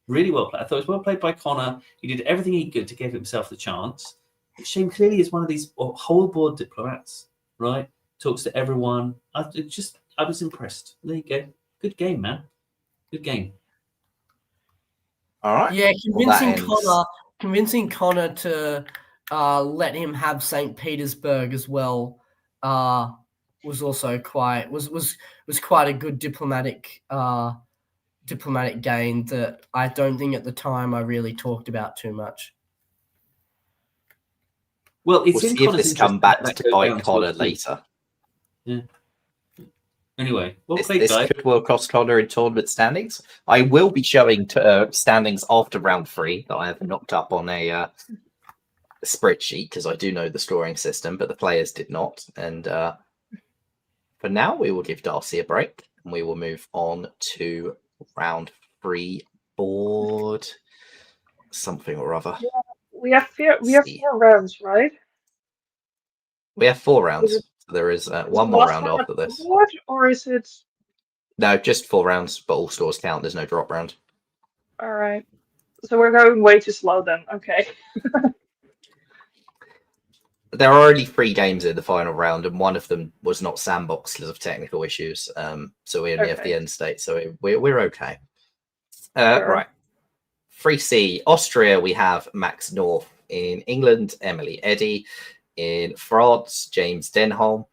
Really well played. I thought it was well played by Connor. He did everything he could to give himself the chance. Shane clearly is one of these whole board diplomats, right? Talks to everyone. I was impressed. There you go. Good game, man. Good game. All right. Yeah, convincing Connor to let him have St. Petersburg as well was also quite a good diplomatic gain that I don't think at the time I really talked about too much. Well, we'll see if this comes back to bite Connor later. Yeah. Anyway, this could well cost Connor in tournament standings. I will be showing standings after round 3 that I have knocked up on a spreadsheet because I do know the scoring system, but the players did not. And for now, we will give Darcy a break and we will move on to round 3 board something or other. Yeah, we have 4 rounds, right? We have 4 rounds. There is one more round after this. Board, or is it? No, just 4 rounds, but all scores count. There's no drop round. All right. So we're going way too slow then. Okay. There are only 3 games in the final round, and one of them was not sandboxed because of technical issues. So we only have the end state. So we're okay. Sure. Right. 3C, Austria, we have Max North. In England, Emily Eddy. In France, James Denholm.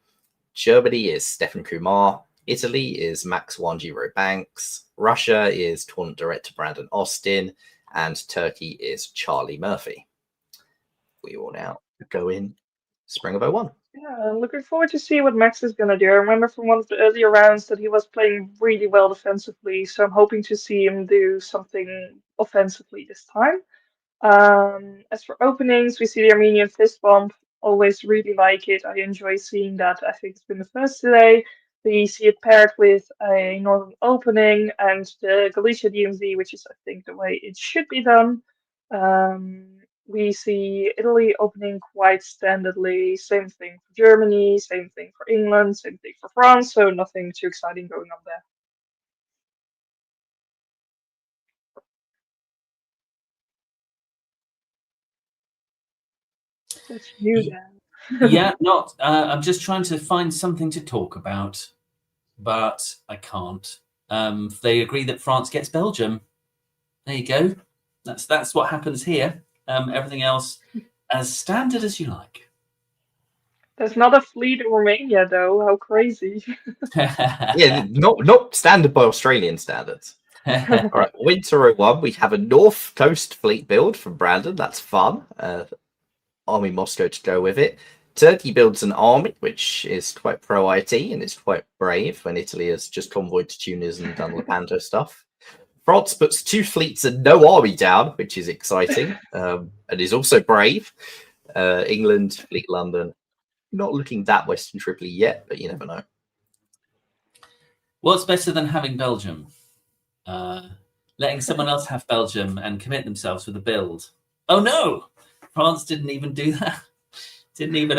Germany is Stefan Kumar. Italy is Max Wanjiro Banks. Russia is tournament director Brandon Austin. And Turkey is Charlie Murphy. We will now go in Spring of 01. Yeah, looking forward to see what Max is going to do. I remember from one of the earlier rounds that he was playing really well defensively, so I'm hoping to see him do something offensively this time. As for openings, we see the Armenian fist bump. Always really like it. I enjoy seeing that. I think it's been the first today. We see it paired with a northern opening and the Galicia DMZ, which is, I think, the way it should be done. We see Italy opening quite standardly. Same thing for Germany, same thing for England, same thing for France. So nothing too exciting going on there. That's you then. Yeah, not. I'm just trying to find something to talk about, but I can't. They agree that France gets Belgium. There you go. That's what happens here. Everything else as standard as you like. There's not a fleet in Romania, though. How crazy. Yeah, not standard by Australian standards. All right, Winter 01, we have a North Coast fleet build from Brandon. That's fun. Army Moscow to go with it. Turkey builds an army, which is quite pro-IT and it's quite brave when Italy has just convoyed to Tunis and done Lepanto stuff. France puts 2 fleets and no army down, which is exciting and is also brave. England, Fleet London, not looking that Western Tripoli yet, but you never know. What's better than having Belgium? Letting someone else have Belgium and commit themselves with a build. Oh no! France didn't even do that. Didn't even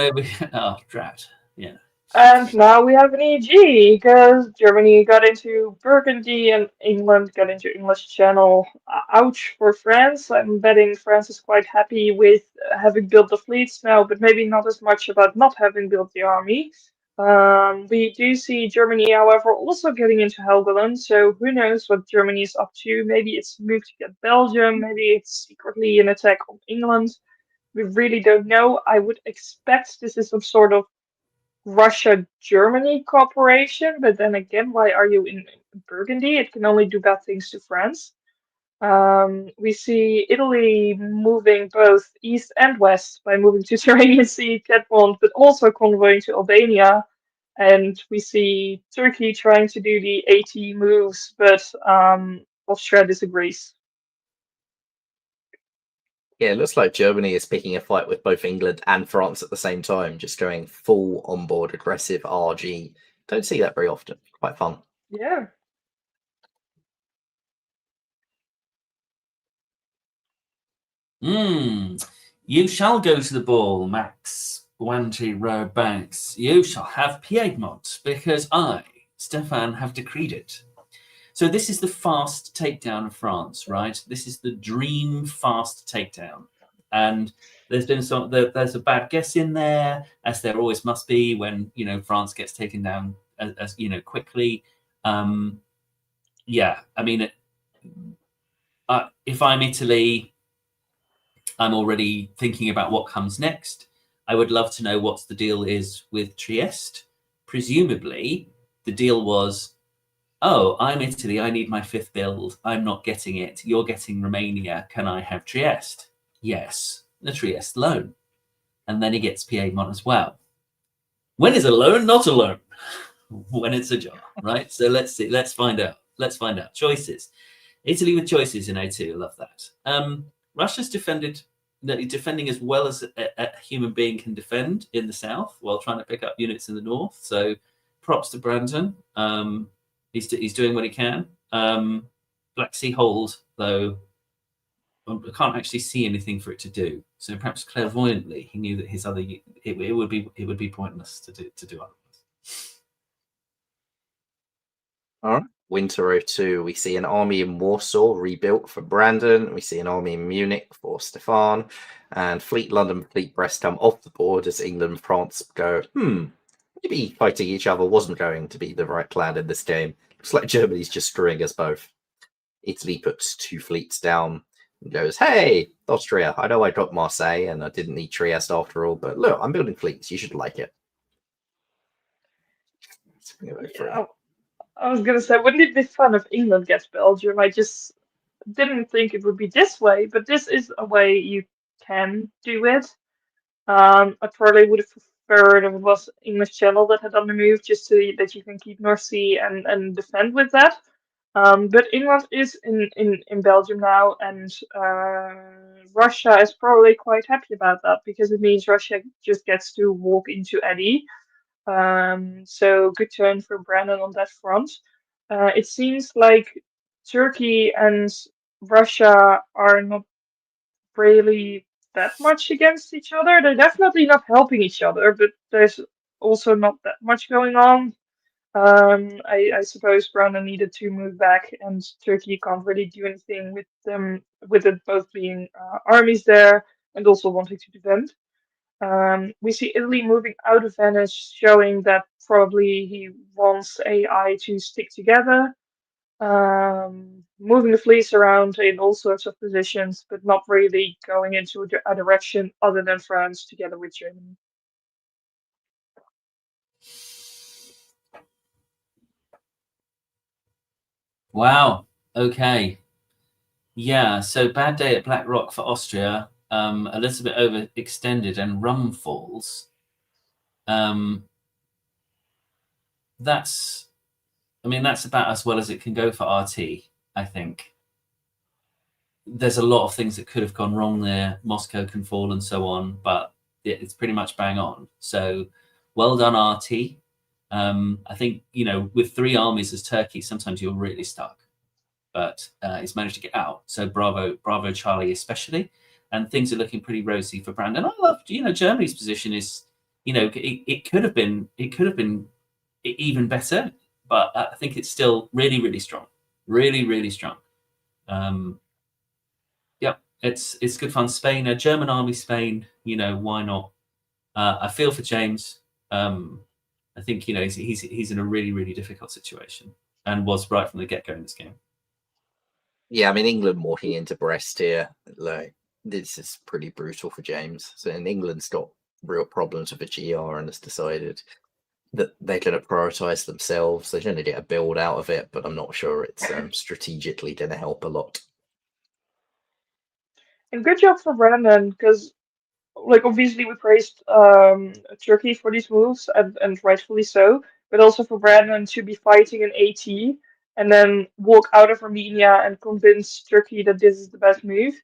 oh, drat. Yeah. And now we have an EG because Germany got into Burgundy and England got into English Channel. Ouch for France. I'm betting France is quite happy with having built the fleets now, but maybe not as much about not having built the army. We do see Germany, however, also getting into Helgoland, so who knows what Germany is up to. Maybe it's a move to get Belgium, maybe it's secretly an attack on England. We really don't know. I would expect this is some sort of Russia-Germany cooperation, but then again, why are you in Burgundy? It can only do bad things to France. We see Italy moving both east and west by moving to Tyrrhenian Sea, Piedmont, but also convoying to Albania. And we see Turkey trying to do the AT moves, but Austria disagrees. Yeah, it looks like Germany is picking a fight with both England and France at the same time, just going full onboard aggressive RG. Don't see that very often. Quite fun. Yeah. You shall go to the ball, Max Wanty Row Banks. You shall have Piedmont, because I, Stefan, have decreed it. So this is the fast takedown of France, right? This is the dream fast takedown. And there's been there's a bad guess in there, as there always must be when, France gets taken down as quickly. Yeah, I mean, if I'm Italy, I'm already thinking about what comes next. I would love to know what the deal is with Trieste. Presumably, the deal was, oh, I'm Italy, I need my 5th build. I'm not getting it. You're getting Romania. Can I have Trieste? Yes, the Trieste loan. And then he gets Piedmont as well. When is a loan not a loan? When it's a job, right? So let's see. Let's find out. Choices. Italy with choices in A2. Love that. Russia's defending as well as a human being can defend in the south while trying to pick up units in the north. So props to Brandon. He's doing what he can. Black Sea hold, though, I can't actually see anything for it to do. So perhaps clairvoyantly, he knew that his other it would be pointless to do otherwise. All right. Winter 02, we see an army in Warsaw rebuilt for Brandon. We see an army in Munich for Stefan. And Fleet London, Fleet Brest come off the board as England and France go, maybe fighting each other wasn't going to be the right plan in this game. Looks like Germany's just screwing us both. Italy puts 2 fleets down and goes, hey, Austria, I know I got Marseille and I didn't need Trieste after all, but look, I'm building fleets. You should like it. Yeah, I was gonna say, wouldn't it be fun if England gets Belgium? I just didn't think it would be this way, but this is a way you can do it. I probably would have preferred if it was English Channel that had done the move, just so that you can keep North Sea and defend with that. But England is in Belgium now, and Russia is probably quite happy about that because it means Russia just gets to walk into Eddie. So good turn for Brandon on that front. It seems like Turkey and Russia are not really that much against each other. They're definitely not helping each other, but there's also not that much going on. I suppose Brandon needed to move back, and Turkey can't really do anything with them, with it both being armies there and also wanting to defend. We see Italy moving out of Venice, showing that probably he wants AI to stick together, moving the fleets around in all sorts of positions, but not really going into a direction other than France together with Germany. Wow. Okay. Yeah. So bad day at Black Rock for Austria. A little bit overextended and rum falls. That's about as well as it can go for RT, I think. There's a lot of things that could have gone wrong there. Moscow can fall and so on, but it's pretty much bang on. So well done, RT. I think, with 3 armies as Turkey, sometimes you're really stuck, but he's managed to get out. So bravo, Charlie, especially. And things are looking pretty rosy for Brandon. I love, Germany's position is, it could have been even better, but I think it's still really, really strong. Really, really strong. Yeah, it's good fun. Spain, a German army, Spain. Why not? I feel for James. I think he's in a really, really difficult situation, and was right from the get go in this game. Yeah, I mean, England walking into Brest here, like, this is pretty brutal for James. So, and England's got real problems with the GR and has decided that they're going to prioritise themselves. They're going to get a build out of it, but I'm not sure it's strategically going to help a lot. And good job for Brandon, because like obviously we praised Turkey for these moves and rightfully so, but also for Brandon to be fighting an AT and then walk out of Armenia and convince Turkey that this is the best move.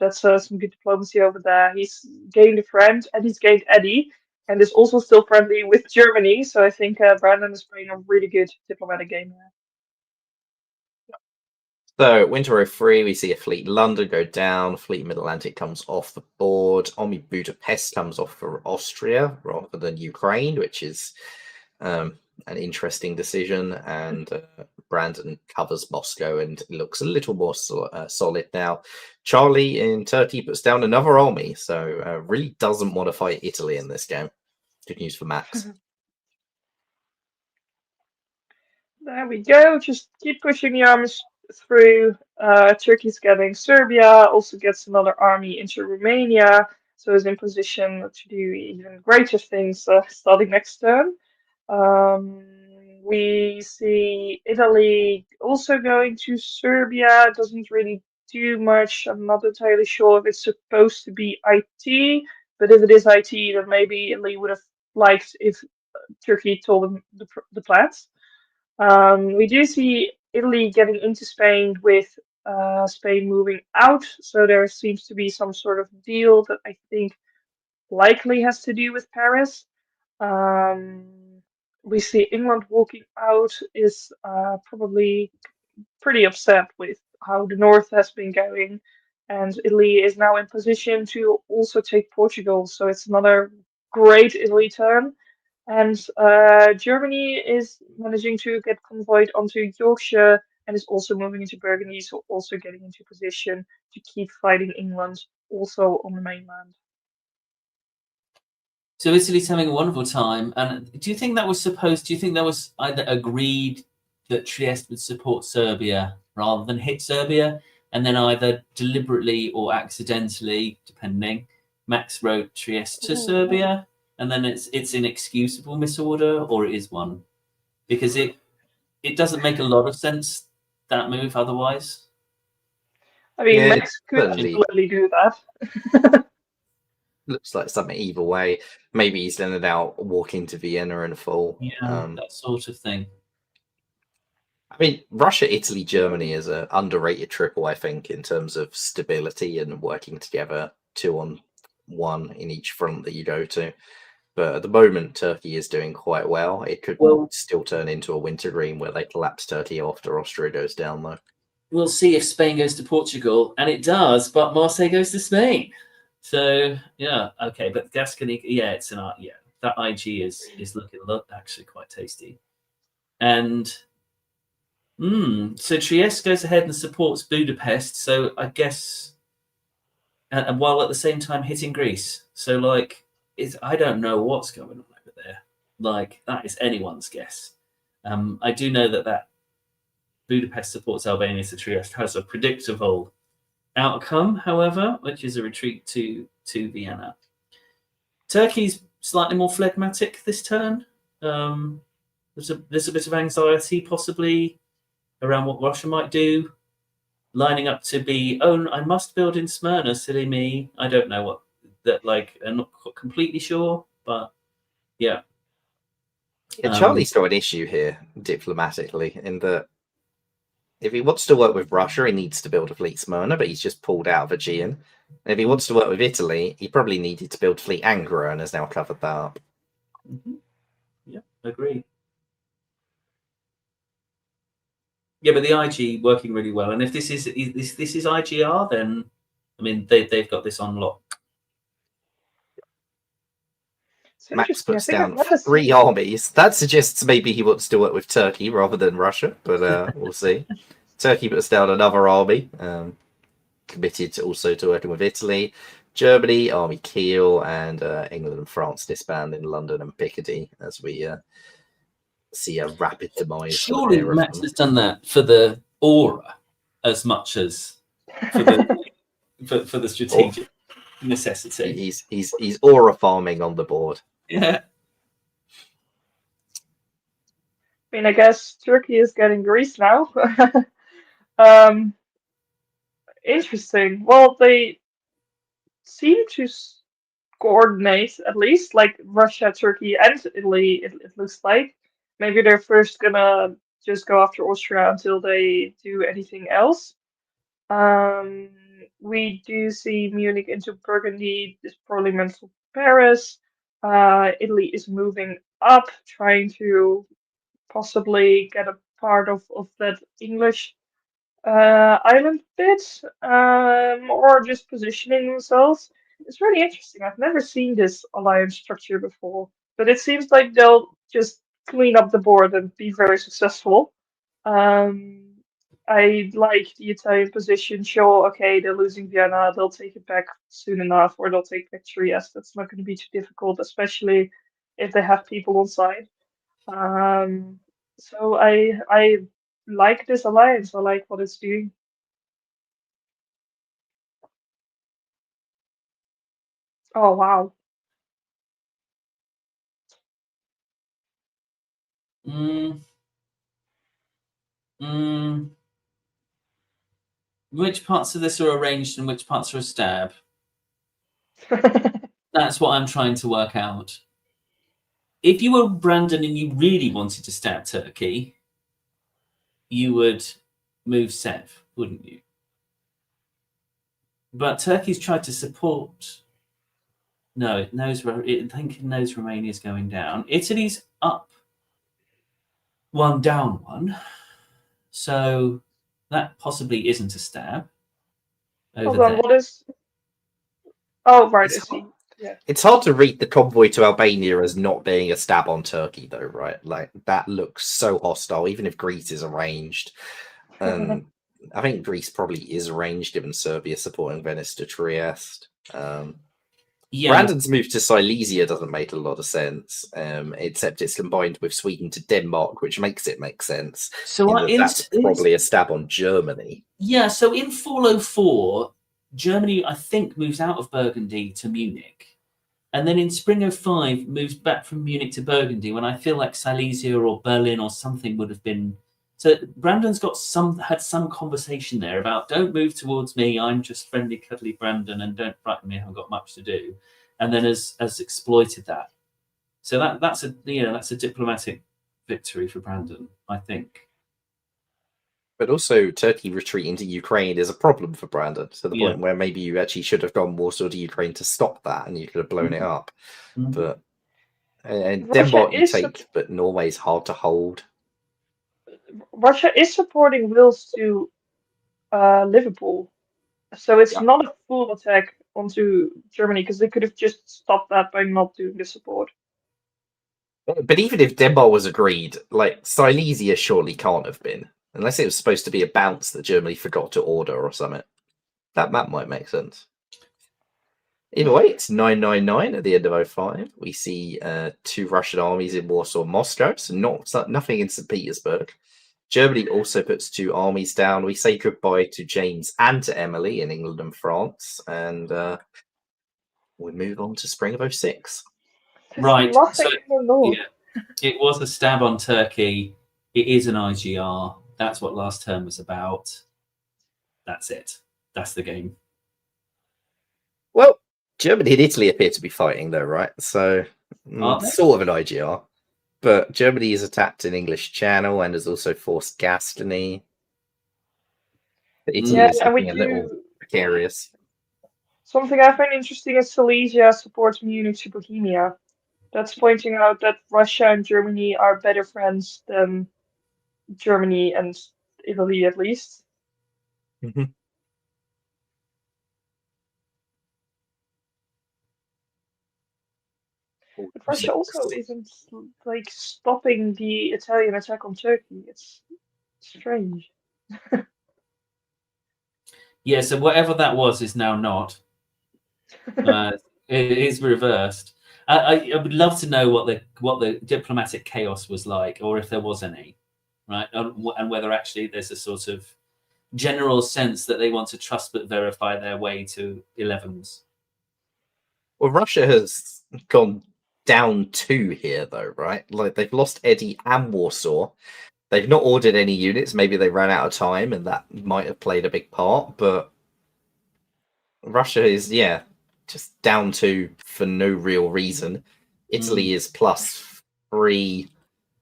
That's some good diplomacy over there. He's gained a friend and he's gained Eddie and is also still friendly with Germany. So I think Brandon is playing a really good diplomatic game here. So, Winter 03, we see a Fleet London go down. Fleet Mid-Atlantic comes off the board. Army Budapest comes off for Austria rather than Ukraine, which is an interesting decision. And Brandon covers Moscow and looks a little more solid now. Charlie in Turkey puts down another army, so really doesn't want to fight Italy in this game. Good news for Max. There we go. Just keep pushing the armies through. Turkey's getting Serbia, also gets another army into Romania, so is in position to do even greater things starting next turn. We see Italy also going to Serbia. Doesn't really do much. I'm not entirely sure if it's supposed to be IT, but if it is IT, then maybe Italy would have liked if Turkey told them the plans. We do see Italy getting into Spain with Spain moving out, so there seems to be some sort of deal that I think likely has to do with Paris. We see England walking out is probably pretty upset with how the North has been going, and Italy is now in position to also take Portugal, so it's another great Italy turn. And Germany is managing to get convoyed onto Yorkshire and is also moving into Burgundy, so also getting into position to keep fighting England also on the mainland. So Italy's having a wonderful time. And do you think that was either agreed that Trieste would support Serbia rather than hit Serbia, and then either deliberately or accidentally, depending, Max wrote Trieste to Serbia, and then it's inexcusable misorder, or it is one? Because it doesn't make a lot of sense, that move, otherwise. I mean, Yeah, Max could absolutely do that. Looks like something either way. Maybe he's then out, walk into Vienna and fall. Yeah, that sort of thing. I mean, Russia, Italy, Germany is an underrated triple, I think, in terms of stability and working together 2-on-1 in each front that you go to. But at the moment, Turkey is doing quite well. It could Well- still turn into a wintergreen where they collapse Turkey after Austria goes down, though. We'll see if Spain goes to Portugal, and it does, but Marseille goes to Spain. So yeah, okay, but Gascony, yeah, it's an art. Yeah, that IG is looking actually quite tasty, and so Trieste goes ahead and supports Budapest. So I guess, and while at the same time hitting Greece. So like, I don't know what's going on over there. Like that is anyone's guess. I do know that Budapest supports Albania, so Trieste has a predictable outcome, however, which is a retreat to Vienna. Turkey's slightly more phlegmatic this turn. There's a bit of anxiety possibly around what Russia might do, lining up to be, I must build in Smyrna, silly me. I don't know what that like. I'm not completely sure, but yeah. Yeah, Charlie's got an issue here diplomatically in that if he wants to work with Russia, he needs to build a fleet Smyrna, but he's just pulled out of Aegean. And if he wants to work with Italy, he probably needed to build fleet Angora and has now covered that up. Yeah, agree. Yeah, but the IG working really well, and if this is IGR, then I mean they've got this on lock. Max puts down 3 armies. That suggests maybe he wants to work with Turkey rather than Russia, but we'll see. Turkey puts down another army, committed also to working with Italy. Germany, Army Kiel, and England and France disband in London and Picardy as we see a rapid demise. Surely Max has done that for the aura as much as for the for the strategic necessity. He's aura farming on the board. Yeah. I mean, I guess Turkey is getting Greece now. Interesting. Well, they seem to coordinate at least, like Russia, Turkey, and Italy. It looks like maybe they're first gonna just go after Austria until they do anything else. We do see Munich into Burgundy. This probably meant for Paris. Italy is moving up, trying to possibly get a part of that English island bit, or just positioning themselves. It's really interesting. I've never seen this alliance structure before, but it seems like they'll just clean up the board and be very successful. I like the Italian position. Sure, okay, they're losing Vienna. They'll take it back soon enough, or they'll take back Trieste. That's not going to be too difficult, especially if they have people on side. So I like this alliance. I like what it's doing. Oh wow. Which parts of this are arranged and which parts are a stab? That's what I'm trying to work out. If you were Brandon and you really wanted to stab Turkey, you would move Sev, wouldn't you? But Turkey's tried to support. No, it knows. I think it knows Romania's going down. Italy's up 1, down 1. So that possibly isn't a stab. Hold on, what is? Oh, right, I see. Yeah. It's hard to read the convoy to Albania as not being a stab on Turkey, though, right? Like that looks so hostile, even if Greece is arranged. I think Greece probably is arranged, given Serbia supporting Venice to Trieste. Yeah. Brandon's move to Silesia doesn't make a lot of sense, except it's combined with Sweden to Denmark, which makes it make sense. So that's probably a stab on Germany. Yeah, so in 404, Germany, I think, moves out of Burgundy to Munich. And then in spring 05, moves back from Munich to Burgundy, when I feel like Silesia or Berlin or something would have been. So Brandon's had some conversation there about don't move towards me. I'm just friendly, cuddly Brandon, and don't frighten me. I haven't got much to do. And then has exploited that. So that's a diplomatic victory for Brandon, I think. But also, Turkey retreating to Ukraine is a problem for Brandon. To the point where maybe you actually should have gone more sort of Ukraine to stop that, and you could have blown it up. But And Russia Denmark you is take, but Norway's hard to hold. Russia is supporting Wales to Liverpool, so it's Yeah. not a full attack onto Germany because they could have just stopped that by not doing the support. But even if Denmark was agreed, like Silesia surely can't have been, unless it was supposed to be a bounce that Germany forgot to order or something. That might make sense. Either way, it's 999 at the end of 05. We see 2 Russian armies in Warsaw, Moscow, so nothing in St. Petersburg. Germany also puts 2 armies down. We say goodbye to James and to Emily in England and France, and we move on to spring of 06. There's Right. nothing So in the north. yeah, it was a stab on Turkey. It is an IGR. That's what last term was about. That's it. That's the game. Well, Germany and Italy appear to be fighting, though, right? So, Are they? sort of an IGR. But Germany is attacked in English Channel and has also forced Gascony. But Italy Yeah, is and we looking a little do. precarious. Something I find interesting is Silesia supports Munich to Bohemia. That's pointing out that Russia and Germany are better friends than Germany and Italy, at least. Mhm. But Russia also isn't like stopping the Italian attack on Turkey. It's strange. Yeah. So whatever that was is now not. It is reversed. I would love to know what the diplomatic chaos was like, or if there was any, right? And whether actually there's a sort of general sense that they want to trust but verify their way to 11s. Well, Russia has gone down 2 here, though, right? Like, they've lost Eddie and Warsaw. They've not ordered any units. Maybe they ran out of time, and that might have played a big part. But Russia is, just down 2 for no real reason. Italy is +3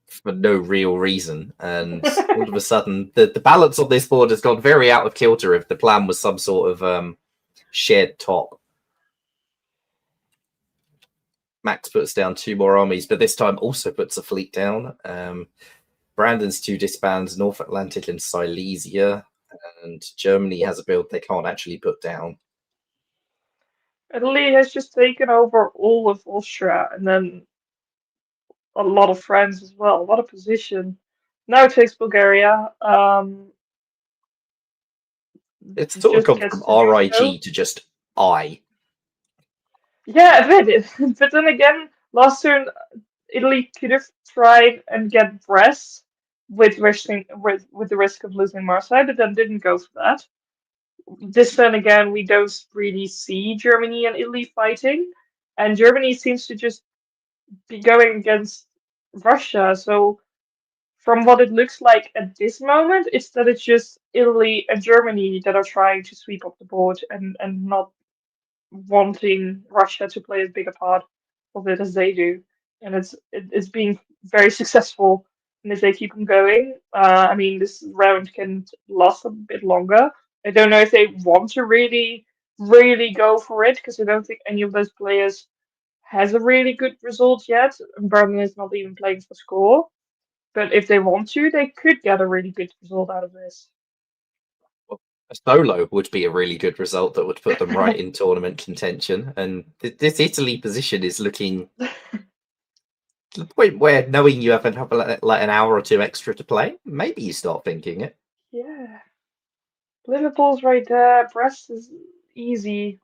for no real reason. And all of a sudden, the balance on this board has gone very out of kilter if the plan was some sort of shared top. Max puts down 2 more armies, but this time also puts a fleet down. Brandon's 2 disbands, North Atlantic and Silesia, and Germany has a build they can't actually put down. Italy has just taken over all of Austria and then a lot of France as well, a lot of position. Now it takes Bulgaria. It's sort of Just gone from gets to do so. RIG to just I. Yeah, a bit. But then again, last turn Italy could have tried and get Brest with the risk of losing Marseille, but then didn't go for that. This turn again, we don't really see Germany and Italy fighting, and Germany seems to just be going against Russia. So from what it looks like at this moment, it's that it's just Italy and Germany that are trying to sweep up the board and not wanting Russia to play as big a part of it as they do, and it's being very successful. And if they keep on going, I mean, this round can last a bit longer. I don't know if they want to really go for it because I don't think any of those players has a really good result yet. And Berlin is not even playing for score. But if they want to, they could get a really good result out of this. A solo would be a really good result that would put them right in tournament contention. And this Italy position is looking to the point where, knowing you have like an hour or 2 extra to play, maybe you start thinking it. Yeah. Liverpool's right there. Brest is easy.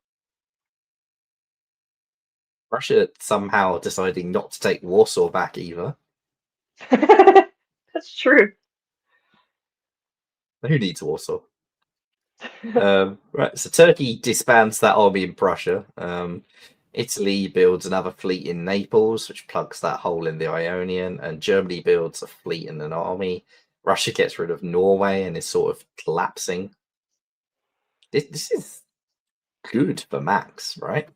Russia somehow deciding not to take Warsaw back either. That's true. Who needs Warsaw? Right, so Turkey disbands that army in Prussia. Italy builds another fleet in Naples, which plugs that hole in the Ionian, and Germany builds a fleet and an army. Russia gets rid of Norway and is sort of collapsing. This is good for Max, right?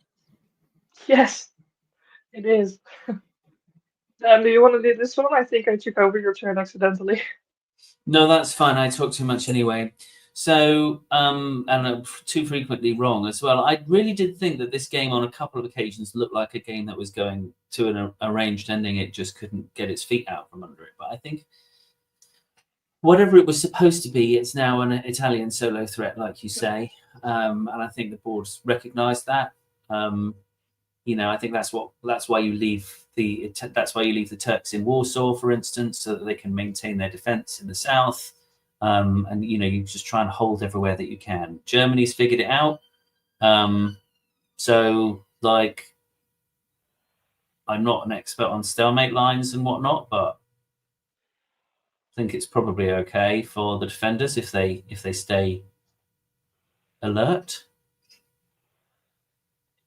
Yes, it is. Do you want to do this one? I think I took over your turn accidentally. No, that's fine. I talk too much anyway. So, and I'm too frequently wrong as well. I really did think that this game on a couple of occasions looked like a game that was going to an arranged ending. It just couldn't get its feet out from under it. But I think whatever it was supposed to be, it's now an Italian solo threat, like you say. And I think the board's recognised that. I think that's why you leave the Turks in Warsaw, for instance, so that they can maintain their defence in the south. And you just try and hold everywhere that you can. Germany's figured it out. So I'm not an expert on stalemate lines and whatnot, but I think it's probably okay for the defenders if they stay alert.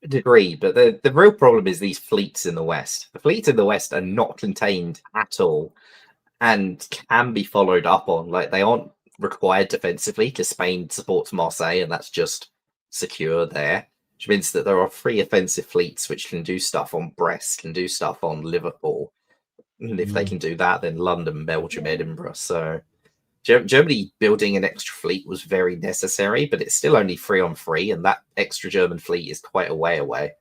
Agree, but the real problem is these fleets in the west. The fleets in the west are not contained at all and can be followed up on. Like, they aren't required defensively because Spain supports Marseille and that's just secure there, which means that there are 3 offensive fleets which can do stuff on Brest, can do stuff on Liverpool. And if they can do that, then London, Belgium, Edinburgh. So Germany building an extra fleet was very necessary, but it's still only 3 on 3, and that extra German fleet is quite a way away.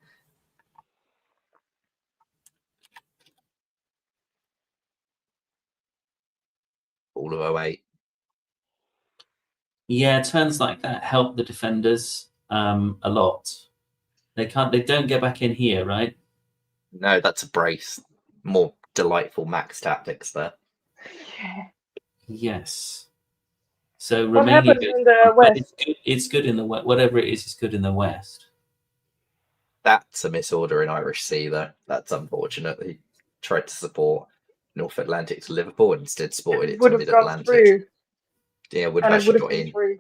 All of 08. Yeah, turns like that help the defenders a lot. They don't get back in here, right? No, that's a brace. More delightful max tactics there. Yeah. Yes. So What Romania happens goes, in the but west? it's good in the west. Whatever it is, it's good in the west. That's a misorder in Irish Sea, though. That's unfortunate. He tried to support North Atlantic to Liverpool and instead supported it Would to have gone Mid-Atlantic. through, Yeah, would and have it would actually have got been in. through.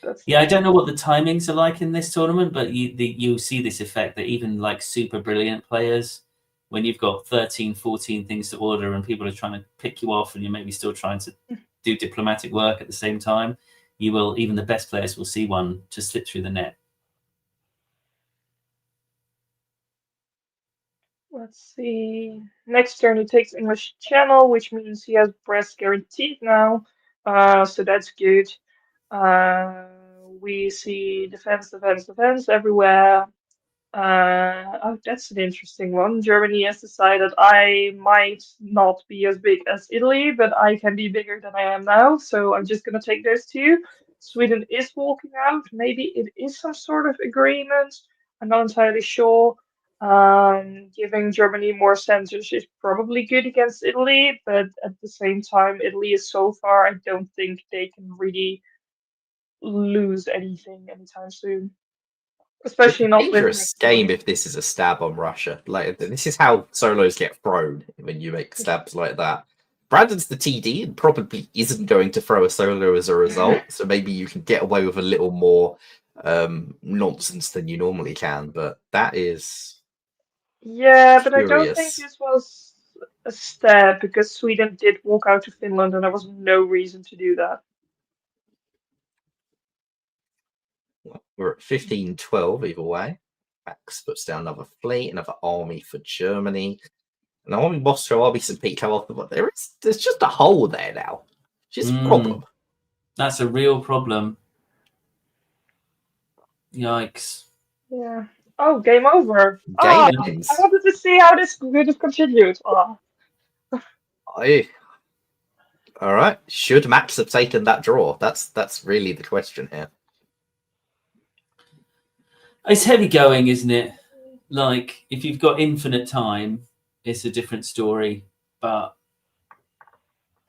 That's Yeah, I don't know what the timings are like in this tournament, but you see this effect that even like super brilliant players, when you've got 13, 14 things to order and people are trying to pick you off and you're maybe still trying to do diplomatic work at the same time, even the best players will see one just slip through the net. Let's see. Next turn he takes English Channel, which means he has Brest guaranteed now. So that's good. We see defense, defense, defense everywhere. Oh, that's an interesting one. Germany has decided I might not be as big as Italy, but I can be bigger than I am now. So I'm just gonna take those 2. Sweden is walking out. Maybe it is some sort of agreement. I'm not entirely sure. Giving Germany more centers is probably good against Italy, but at the same time, Italy is so far, I don't think they can really lose anything anytime soon. Especially It's a not with dangerous next game month. if this is a stab on Russia. Like, this is how solos get thrown when you make stabs like that. Brandon's the TD and probably isn't going to throw a solo as a result, so maybe you can get away with a little more nonsense than you normally can, but that is Yeah, but I don't think curious. this was a stab because Sweden did walk out to Finland and there was no reason to do that. We're at 15-12 either way. Max puts down another fleet, another army for Germany. And army Moscow, army St. Peter off the there's just a hole there now. Just a problem. That's a real problem. Yikes. Yeah. Oh, game over. Game I ends. wanted to see how this could have continued. Oh. All right. Should Max have taken that draw? That's really the question here. It's heavy going, isn't it? Like, if you've got infinite time, it's a different story. But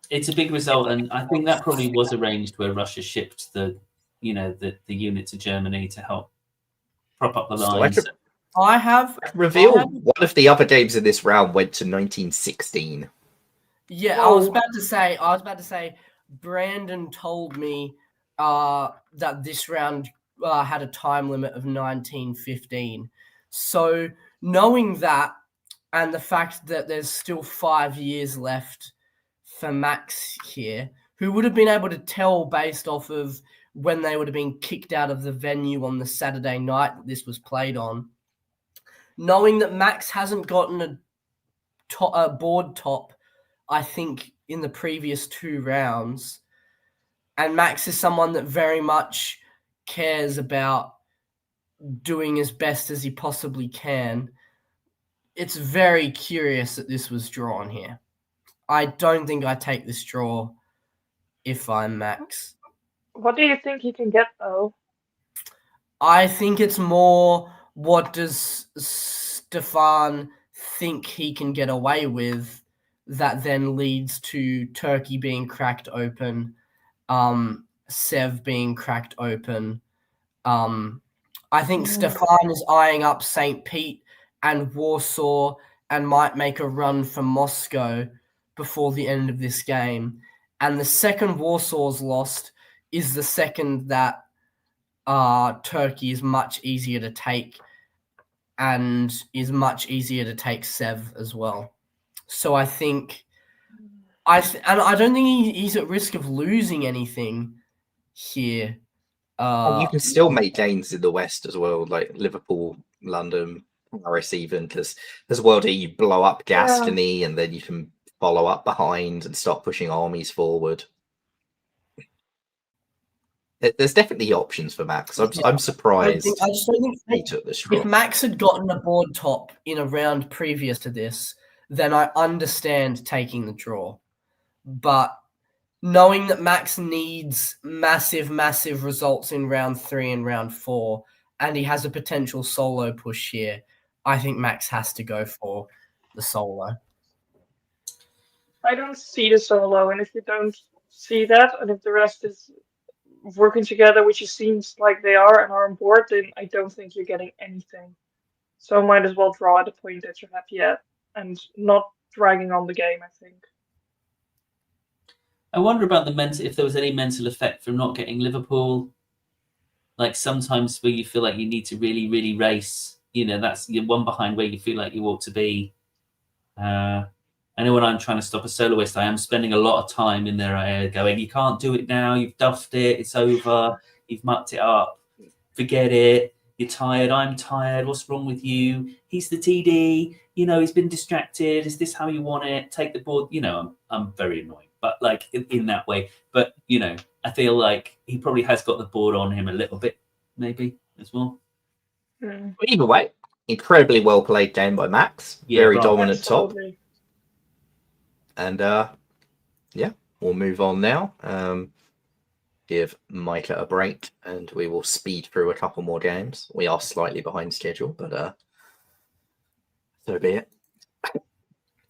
it's a big result, and I think that probably was arranged where Russia shipped the unit to Germany to help prop up the lines. I have revealed one of the other games in this round went to 1916. Yeah, Whoa. I was about to say, Brandon told me that this round had a time limit of 1915. So knowing that, and the fact that there's still 5 years left for Max here, who would have been able to tell based off of when they would have been kicked out of the venue on the Saturday night that this was played on, knowing that Max hasn't gotten a board top, I think, in the previous 2 rounds, And Max is someone that very much cares about doing as best as he possibly can. It's very curious that this was drawn here. I don't think I take this draw if I'm Max. What do you think he can get though? I think it's more, what does Stefan think he can get away with, that then leads to Turkey being cracked open, Sev being cracked open. I think Stefan is eyeing up St. Pete and Warsaw and might make a run for Moscow before the end of this game. And the second Warsaw's lost is the second that Turkey is much easier to take, and is much easier to take Sev as well. So I think and I don't think he's at risk of losing anything here. And you can still make gains in the West as well, like Liverpool, London, Paris, even, because there's a world here you blow up Gascony and then you can follow up behind and start pushing armies forward. There's definitely options for Max. I'm surprised I just don't think he took this if draw. Max had gotten a board top in a round previous to this, then I understand taking the draw. But knowing that Max needs massive results in round 3 and round 4, and he has a potential solo push here, I think Max has to go for the solo. I don't see the solo, and if you don't see that, and if the rest is working together, which it seems like they are and are on board, then I don't think you're getting anything. So might as well draw at the point that you're happy at and not dragging on the game, I think. I wonder about if there was any mental effect from not getting Liverpool. Like sometimes where you feel like you need to really race, that's you're one behind where you feel like you ought to be. I know when I'm trying to stop a soloist, I am spending a lot of time in their area going, you can't do it now, you've duffed it, it's over, you've mucked it up, forget it, you're tired, I'm tired, what's wrong with you? He's the TD, he's been distracted, is this how you want it? Take the board, I'm very annoying, but like in that way. But, I feel like he probably has got the board on him a little bit, maybe, as well. Either way, incredibly well played game by Max. Yeah, Very right. dominant Absolutely. top. And we'll move on now. Give Micah a break, and we will speed through a couple more games. We are slightly behind schedule, but so be it.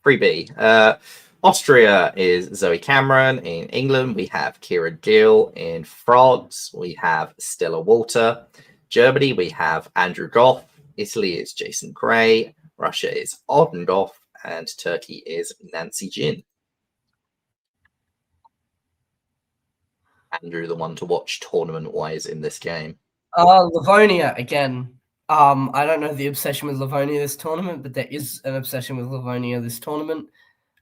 3B. Austria is Zoe Cameron. In England, we have Kira Gill. In France, we have Stella Walter. Germany, we have Andrew Goff. Italy is Jason Gray. Russia is Arden Goff. And Turkey is Nancy Jin. Andrew, the one to watch tournament-wise in this game. Livonia again. I don't know the obsession with Livonia this tournament, but there is an obsession with Livonia this tournament.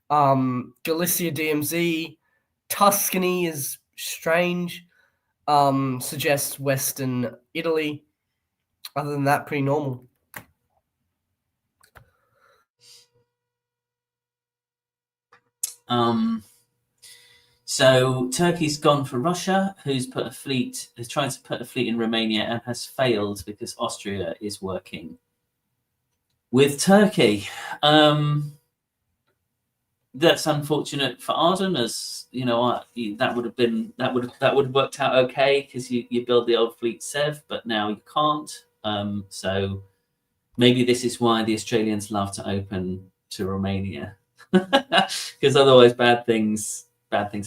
Galicia DMZ. Tuscany is strange. Suggests Western Italy. Other than that, pretty normal. So Turkey's gone for Russia, who's trying to put a fleet in Romania and has failed because Austria is working with Turkey. That's unfortunate for Arden, as that would have worked out okay because you build the old fleet Sev, but now you can't. So maybe this is why the Australians love to open to Romania, because otherwise bad things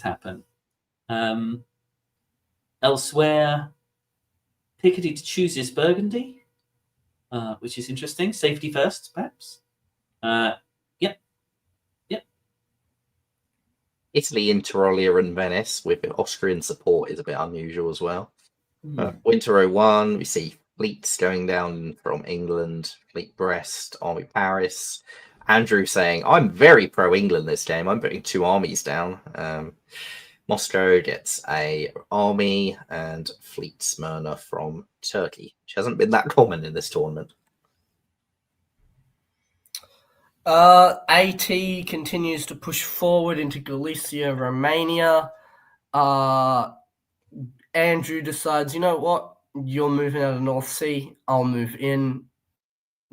happen. Elsewhere, Picardy chooses Burgundy, which is interesting. Safety first, perhaps. Yep. Italy, Interolia, and Venice with Austrian support is a bit unusual as well. Winter 01, we see fleets going down from England, Fleet Brest, Army Paris. Andrew saying, I'm very pro-England this game. I'm putting 2 armies down. Moscow gets a army and Fleet Smyrna from Turkey, which hasn't been that common in this tournament. AT continues to push forward into Galicia, Romania. Andrew decides, you know what, you're moving out of North Sea, I'll move in,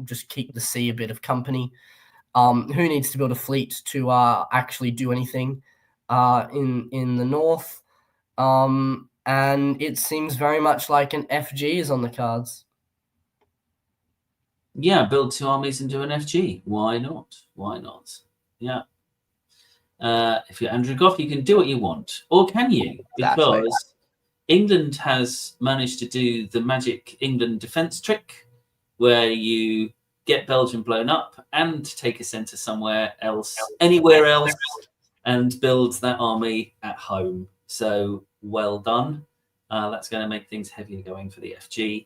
just keep the sea a bit of company. Who needs to build a fleet to actually do anything in the north? And it seems very much like an FG is on the cards. Yeah, build 2 armies and do an FG. Why not? Why not? Yeah. If you're Andrew Goff, you can do what you want. Or can you? Exactly. Because England has managed to do the magic England defence trick where you get Belgium blown up and take a centre somewhere else, anywhere else, and build that army at home. So well done. That's going to make things heavier going for the FG.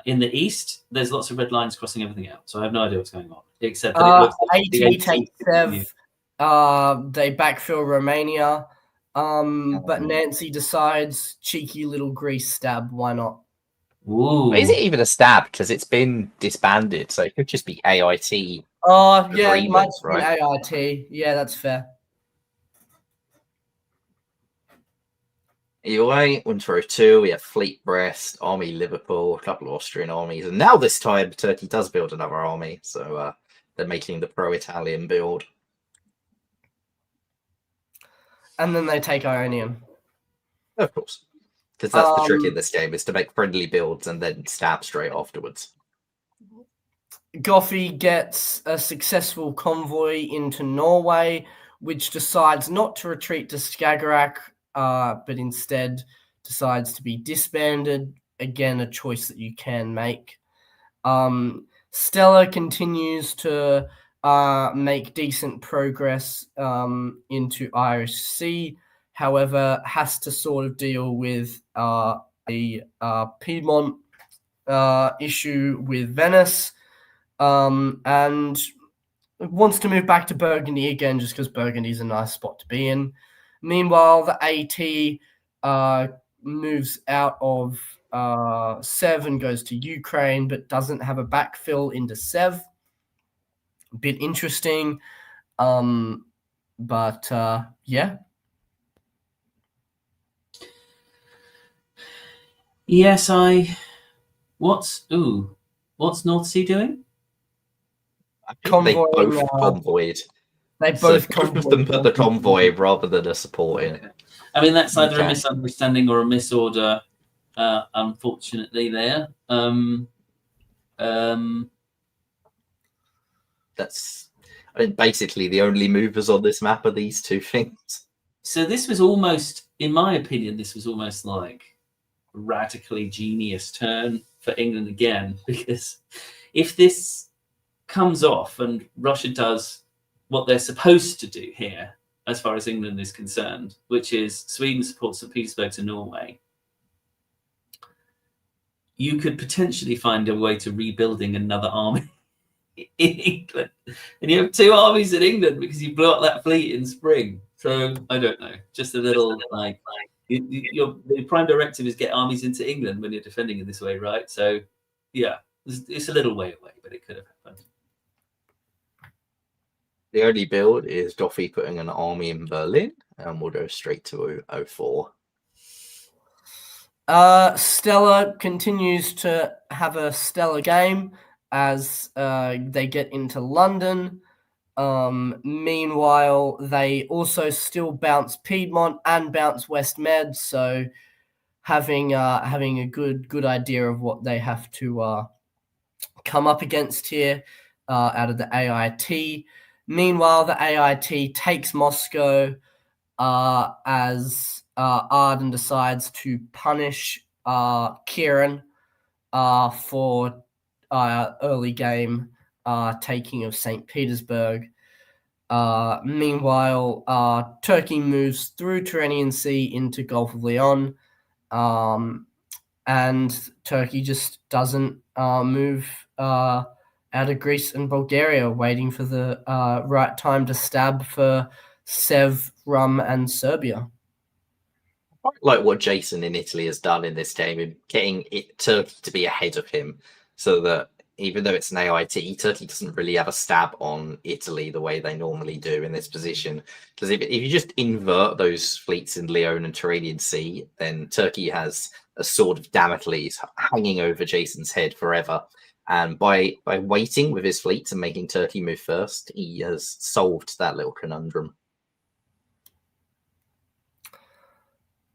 In the east, there's lots of red lines crossing everything out. So I have no idea what's going on, except that it looks like the AT takes Sev. They backfill Romania. But Nancy decides, cheeky little Greece stab, why not? Ooh. Is it even a stab? Because it's been disbanded, so it could just be AIT. Oh, yeah, it might agreements, be right? AIT. Yeah, that's fair. Either way, Winter 02, we have Fleet Brest, Army Liverpool, a couple of Austrian armies, and now this time Turkey does build another army, so they're making the pro-Italian build. And then they take Ionian. Of course. Because that's the trick in this game, is to make friendly builds and then stab straight afterwards. Goffy gets a successful convoy into Norway, which decides not to retreat to Skagerrak, but instead decides to be disbanded. Again, a choice that you can make. Stella continues to make decent progress into Irish Sea, however, has to sort of deal with a Piedmont issue with Venice. And wants to move back to Burgundy again just because Burgundy's a nice spot to be in. Meanwhile, the AT moves out of Sev and goes to Ukraine, but doesn't have a backfill into Sev. A bit interesting. But yeah. Yes, What's North Sea doing? I think they both Convoying, convoyed. They So both both of them put the convoy rather than a support in it. I mean, that's either a Okay. misunderstanding or a misorder, unfortunately, there. That's, I mean, basically the only movers on this map are these two things. So this was almost, in my opinion, this was almost like a radically genius turn for England again, because if this comes off and Russia does what they're supposed to do here, as far as England is concerned, which is Sweden supports St. Petersburg to Norway, you could potentially find a way to rebuilding another army in England. And you have 2 armies in England because you blew up that fleet in spring. So I don't know, just a little like the prime directive is get armies into England when you're defending in this way, right? So yeah, it's a little way away, but it could have happened. The only build is Goffy putting an army in Berlin, and we'll go straight to 04. Stella continues to have a stellar game as they get into London. Meanwhile, they also still bounce Piedmont and bounce West Med, so having a good idea of what they have to come up against here out of the AIT. Meanwhile, the AIT takes Moscow as Arden decides to punish Kieran for early game taking of St. Petersburg. Meanwhile, Turkey moves through Tyrrhenian Sea into Gulf of Leon, and Turkey just doesn't move out of Greece and Bulgaria, waiting for the right time to stab for Sev, Rum, and Serbia. Like what Jason in Italy has done in this game, in getting Turkey to be ahead of him, so that even though it's an AIT, Turkey doesn't really have a stab on Italy the way they normally do in this position. Because if you just invert those fleets in Leon and Tyrrhenian Sea, then Turkey has a sword of Damocles hanging over Jason's head forever. And by waiting with his fleets and making Turkey move first, he has solved that little conundrum.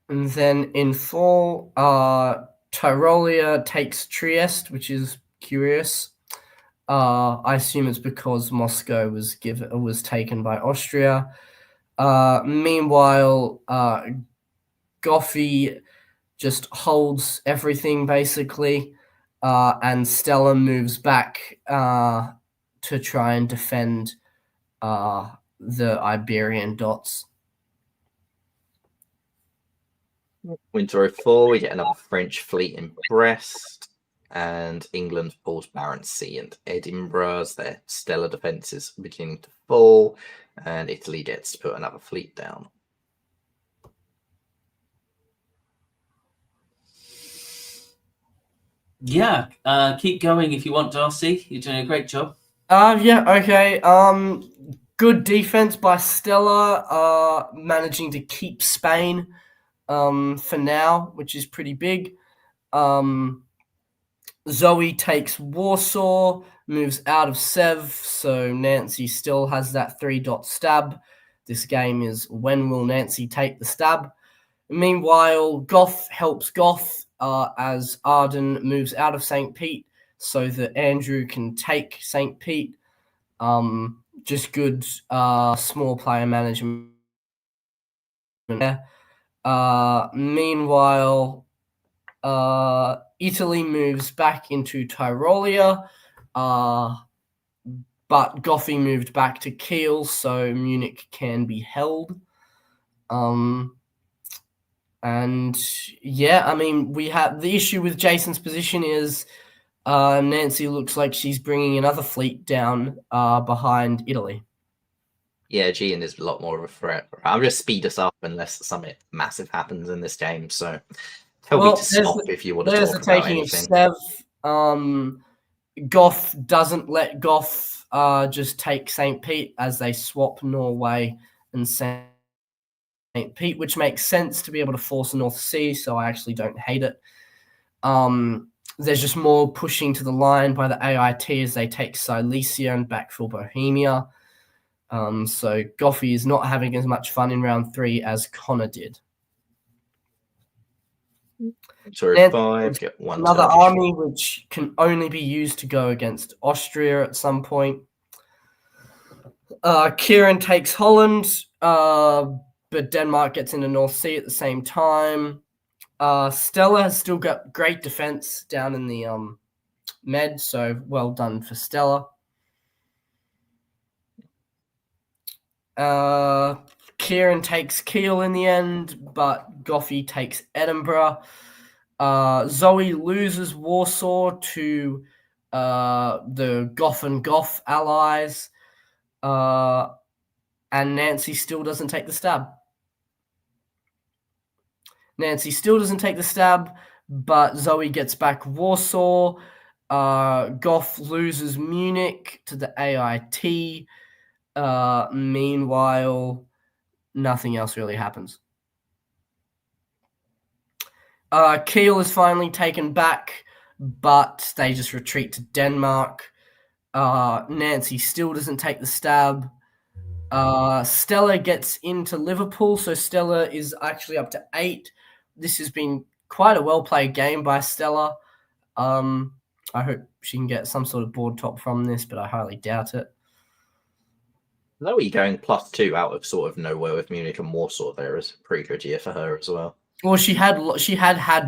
And then in fall, Tyrolia takes Trieste, which is curious. I assume it's because Moscow was taken by Austria. Meanwhile, Goffy just holds everything basically, and Stella moves back to try and defend the Iberian dots. Winter 04, we get another French fleet in Brest, and England pulls Barents Sea and Edinburgh as their stellar defences beginning to fall, and Italy gets to put another fleet down. Yeah, keep going if you want, Darcy. You're doing a great job. Yeah, okay. Good defense by Stella, managing to keep Spain for now, which is pretty big. Zoe takes Warsaw, moves out of Sev, so Nancy still has that 3-dot stab. This game is when will Nancy take the stab? Meanwhile, Goth helps Goth as Arden moves out of St. Pete so that Andrew can take St. Pete. Just good small player management. Meanwhile, Italy moves back into Tyrolia, but Goffy moved back to Kiel, so Munich can be held. And yeah, I mean, we have the issue with Jason's position is Nancy looks like she's bringing another fleet down behind Italy. Yeah, Gian is a lot more of a threat. I'll just speed us up unless something massive happens in this game. So tell me to stop if you want to talk about anything. Sev. Goff doesn't let Goff just take St. Pete as they swap Norway and St. Pete, which makes sense to be able to force the North Sea, so I actually don't hate it. There's just more pushing to the line by the AIT as they take Silesia and backfill Bohemia. So Goffy is not having as much fun in round 3 as Connor did. Sorry, 5, get one. Another army which can only be used to go against Austria at some point. Kieran takes Holland, but Denmark gets into North Sea at the same time. Stella has still got great defense down in the Med, so well done for Stella. Kieran takes Kiel in the end, but Goffy takes Edinburgh. Zoe loses Warsaw to the Goff and Goff allies, and Nancy still doesn't take the stab. But Zoe gets back Warsaw. Goff loses Munich to the AIT. Meanwhile, nothing else really happens. Kiel is finally taken back, but they just retreat to Denmark. Nancy still doesn't take the stab. Stella gets into Liverpool, so Stella is actually up to 8. This has been quite a well-played game by Stella. I hope she can get some sort of board top from this, but I highly doubt it. Zoe going +2 out of sort of nowhere with Munich and Warsaw there is a pretty good year for her as well. Well, she had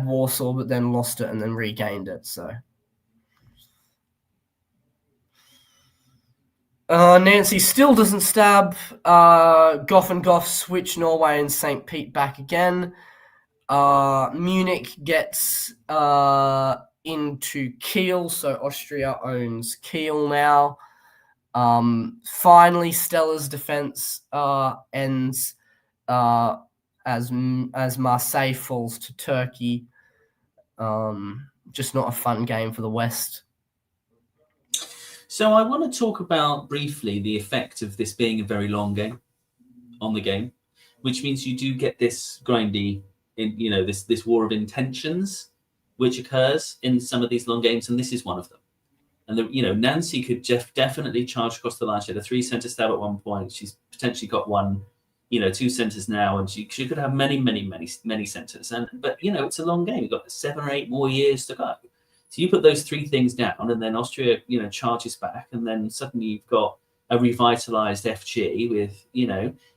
Warsaw, but then lost it and then regained it. So Nancy still doesn't stab. Goff and Goff switch Norway and St. Pete back again. Munich gets into Kiel, so Austria owns Kiel now. Finally, Stella's defense ends as Marseille falls to Turkey. Just not a fun game for the West. So I want to talk about briefly the effect of this being a very long game on the game, which means you do get this grindy, this war of intentions, which occurs in some of these long games, and this is one of them. And Nancy could definitely charge across the line. She had a 3-center stab at one point. She's potentially got 2 centers now, and she could have many, many, many, many centers. But it's a long game. You've got 7 or 8 more years to go. So you put those 3 things down, and then Austria, charges back, and then suddenly you've got a revitalized FG with,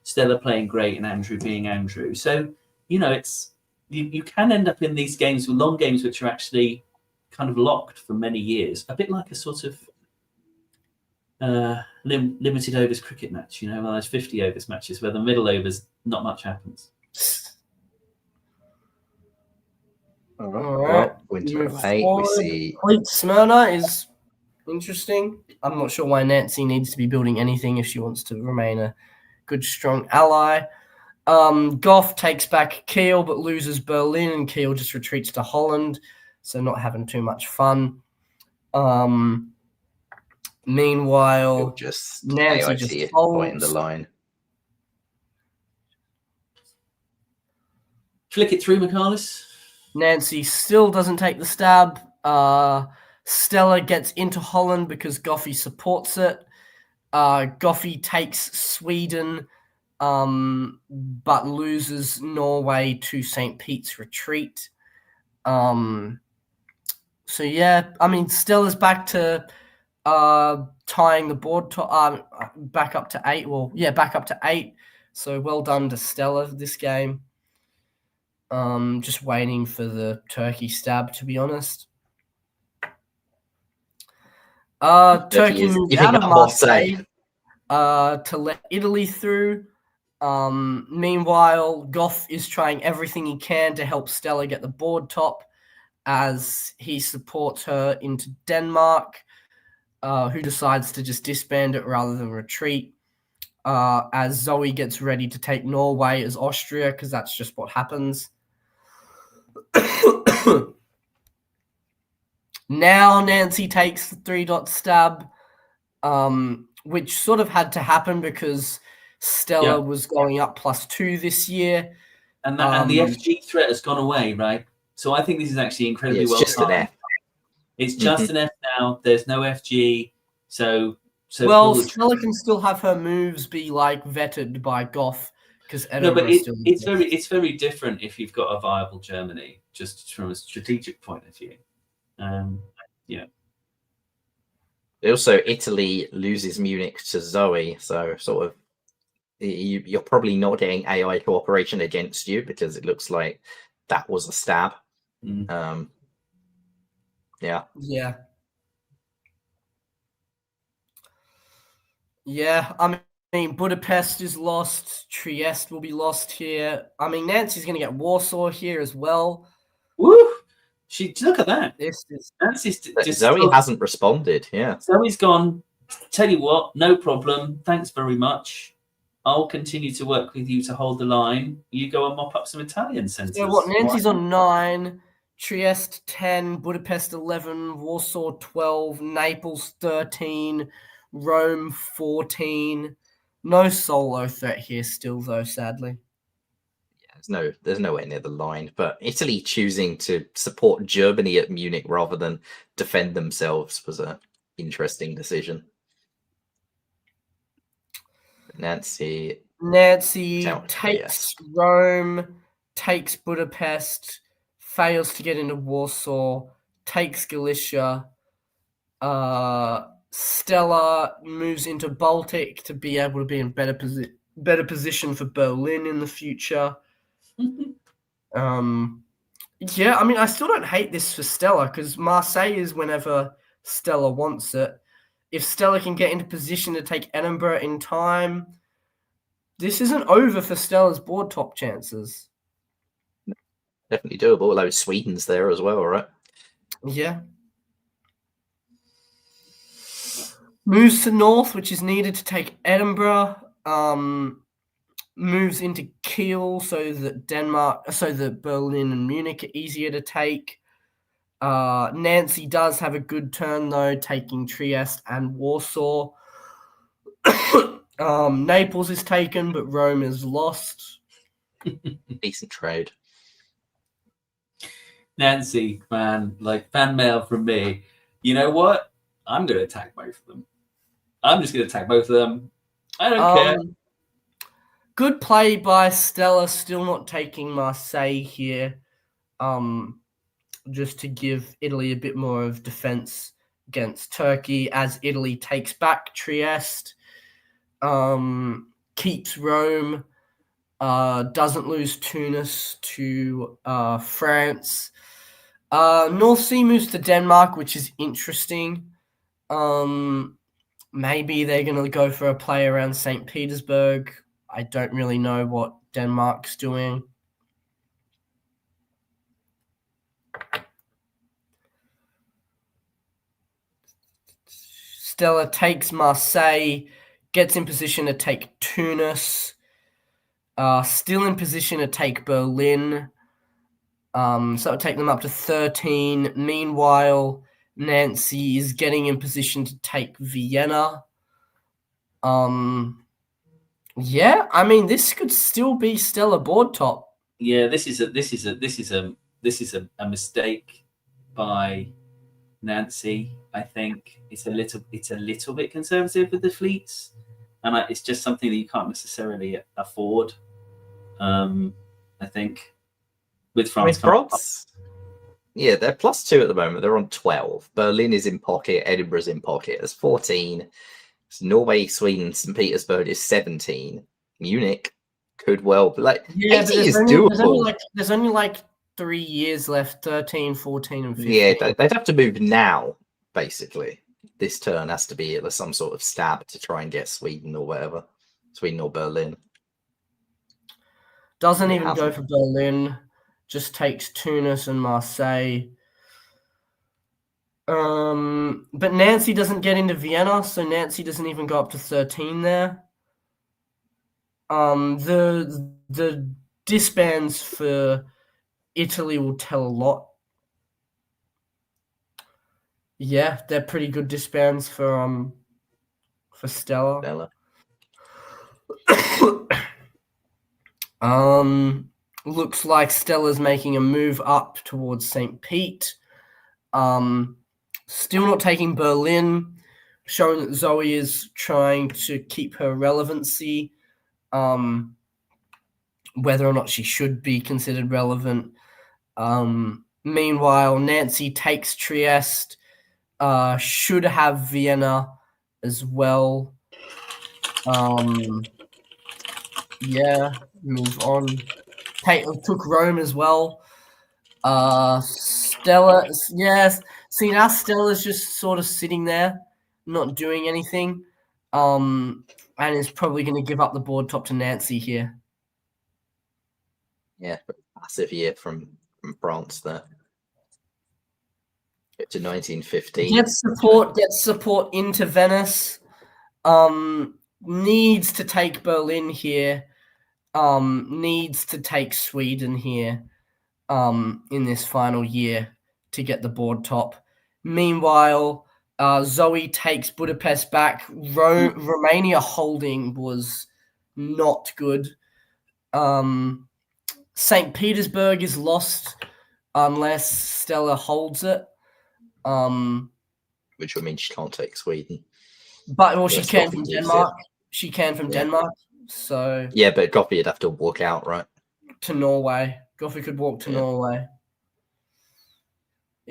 Stella playing great and Andrew being Andrew. So, it's you can end up in these games, long games, which are actually kind of locked for many years, a bit like a sort of limited overs cricket match, one of those 50 overs matches where the middle overs, not much happens. All right. All right. Well, winter of 8, we see. Fleet Smyrna is interesting. I'm not sure why Nancy needs to be building anything if she wants to remain a good, strong ally. Goff takes back Kiel but loses Berlin, and Kiel just retreats to Holland, so not having too much fun. Meanwhile, Just Nancy AIT just pointing the folds. line. Flick it through, Michaelis. Nancy still doesn't take the stab. Stella gets into Holland because Goffy supports it. Goffy takes Sweden, but loses Norway to St. Pete's retreat. So yeah, I mean, Stella's back to tying the board to back up to 8. Well, yeah, back up to 8. So well done to Stella this game. Just waiting for the Turkey stab, to be honest. Turkey moves out of Marseille to let Italy through. Meanwhile, Goff is trying everything he can to help Stella get the board top as he supports her into Denmark, who decides to just disband it rather than retreat. As Zoe gets ready to take Norway as Austria, because that's just what happens. Now Nancy takes the 3-dot stab, which sort of had to happen because Stella was going up +2 this year. And the FG threat has gone away, right? So I think this is actually incredibly well just an timed. F. It's just an F now. There's no FG. So Stella can still have her moves be vetted by Goff because it's very different if you've got a viable Germany, just from a strategic point of view. Also, Italy loses Munich to Zoe, so sort of you're probably not getting AI cooperation against you because it looks like that was a stab. Yeah. I mean, Budapest is lost. Trieste will be lost here. I mean, Nancy's going to get Warsaw here as well. Woo! Look at that. Nancy's Zoe hasn't responded. Yeah. Zoe's gone. Tell you what, no problem. Thanks very much. I'll continue to work with you to hold the line. You go and mop up some Italian centers. So what? Nancy's on 9, Trieste 10, Budapest 11, Warsaw 12, Naples 13, Rome 14. No solo threat here still, though, sadly. Yeah, there's nowhere near the line. But Italy choosing to support Germany at Munich rather than defend themselves was an interesting decision. Nancy takes Rome, takes Budapest, fails to get into Warsaw, takes Galicia. Stella moves into Baltic to be able to be in better position for Berlin in the future. I mean, I still don't hate this for Stella because Marseille is whenever Stella wants it. If Stella can get into position to take Edinburgh in time, this isn't over for Stella's board top chances. Definitely doable, although Sweden's there as well, right? Yeah. Moves to North, which is needed to take Edinburgh. Moves into Kiel so that Berlin and Munich are easier to take. Nancy does have a good turn though, taking Trieste and Warsaw. Naples is taken, but Rome is lost. Decent trade. Nancy, man, like fan mail from me. You know what? I'm going to attack both of them. I'm just going to attack both of them. I don't care. Good play by Stella, still not taking Marseille here. Just to give Italy a bit more of defense against Turkey as Italy takes back Trieste, keeps Rome, doesn't lose Tunis to France. North Sea moves to Denmark, which is interesting. Maybe they're going to go for a play around St. Petersburg. I don't really know what Denmark's doing. Stella takes Marseille, gets in position to take Tunis, still in position to take Berlin. So it'll take them up to 13. Meanwhile, Nancy is getting in position to take Vienna. Yeah, I mean this could still be Stella board top. Yeah, this is a mistake by Nancy. I think it's a little bit conservative with the fleets, and it's just something that you can't necessarily afford. I think with France, yeah, they're +2 at the moment. They're on 12. Berlin is in pocket. Edinburgh's in pocket. There's 14. So Norway, Sweden, St. Petersburg is 17. Munich could well, but 80 is doable. There's only like 3 years left, 13, 14, and 15. Yeah, they'd have to move now, basically. This turn has to be some sort of stab to try and get Sweden or whatever. Sweden or Berlin. Doesn't even go for Berlin. Just takes Tunis and Marseille. But Nancy doesn't get into Vienna, so Nancy doesn't even go up to 13 there. The disbands for Italy will tell a lot. Yeah, they're pretty good disbands for Stella. Looks like Stella's making a move up towards St. Pete. Still not taking Berlin, showing that Zoe is trying to keep her relevancy. Whether or not she should be considered relevant. Meanwhile, Nancy takes Trieste, should have Vienna as well. Yeah, move on. Took Rome as well. Stella, yes. See, now Stella's just sort of sitting there, not doing anything, and is probably going to give up the board top to Nancy here. Yeah, massive year from France there. Get to 1915. Gets support into Venice. Needs to take Berlin here. Needs to take Sweden here. In this final year to get the board top. Meanwhile, Zoe takes Budapest back. Romania holding was not good. St. Petersburg is lost unless Stella holds it. Which would mean she can't take Sweden. But she can from Denmark. She can from Denmark. So yeah, but Goffey would have to walk out, right? To Norway. Goffey could walk to Norway.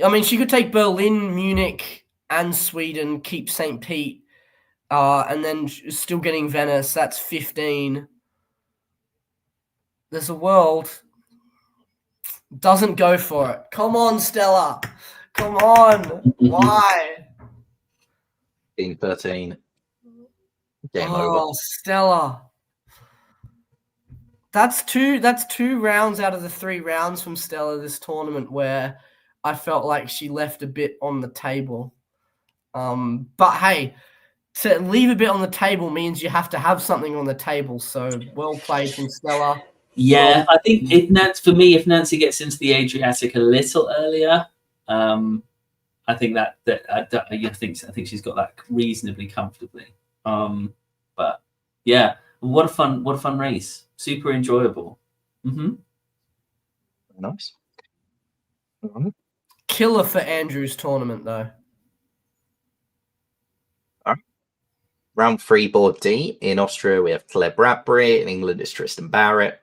I mean, she could take Berlin, Munich, and Sweden, keep St. Pete, and then still getting Venice. That's 15. There's a world. Doesn't go for it. Come on, Stella. Come on. Why? 13. Game over. Stella. That's two rounds out of the 3 rounds from Stella this tournament where I felt like she left a bit on the table. But hey, to leave a bit on the table means you have to have something on the table. So well played from Stella. Yeah, I think if Nancy gets into the Adriatic a little earlier, I think I think she's got that reasonably comfortably. But yeah, what a fun race. Super enjoyable. Nice. Killer for Andrew's tournament, though. Round 3, Board D. In Austria, we have Claire Bradbury. In England, it's Tristan Barrett.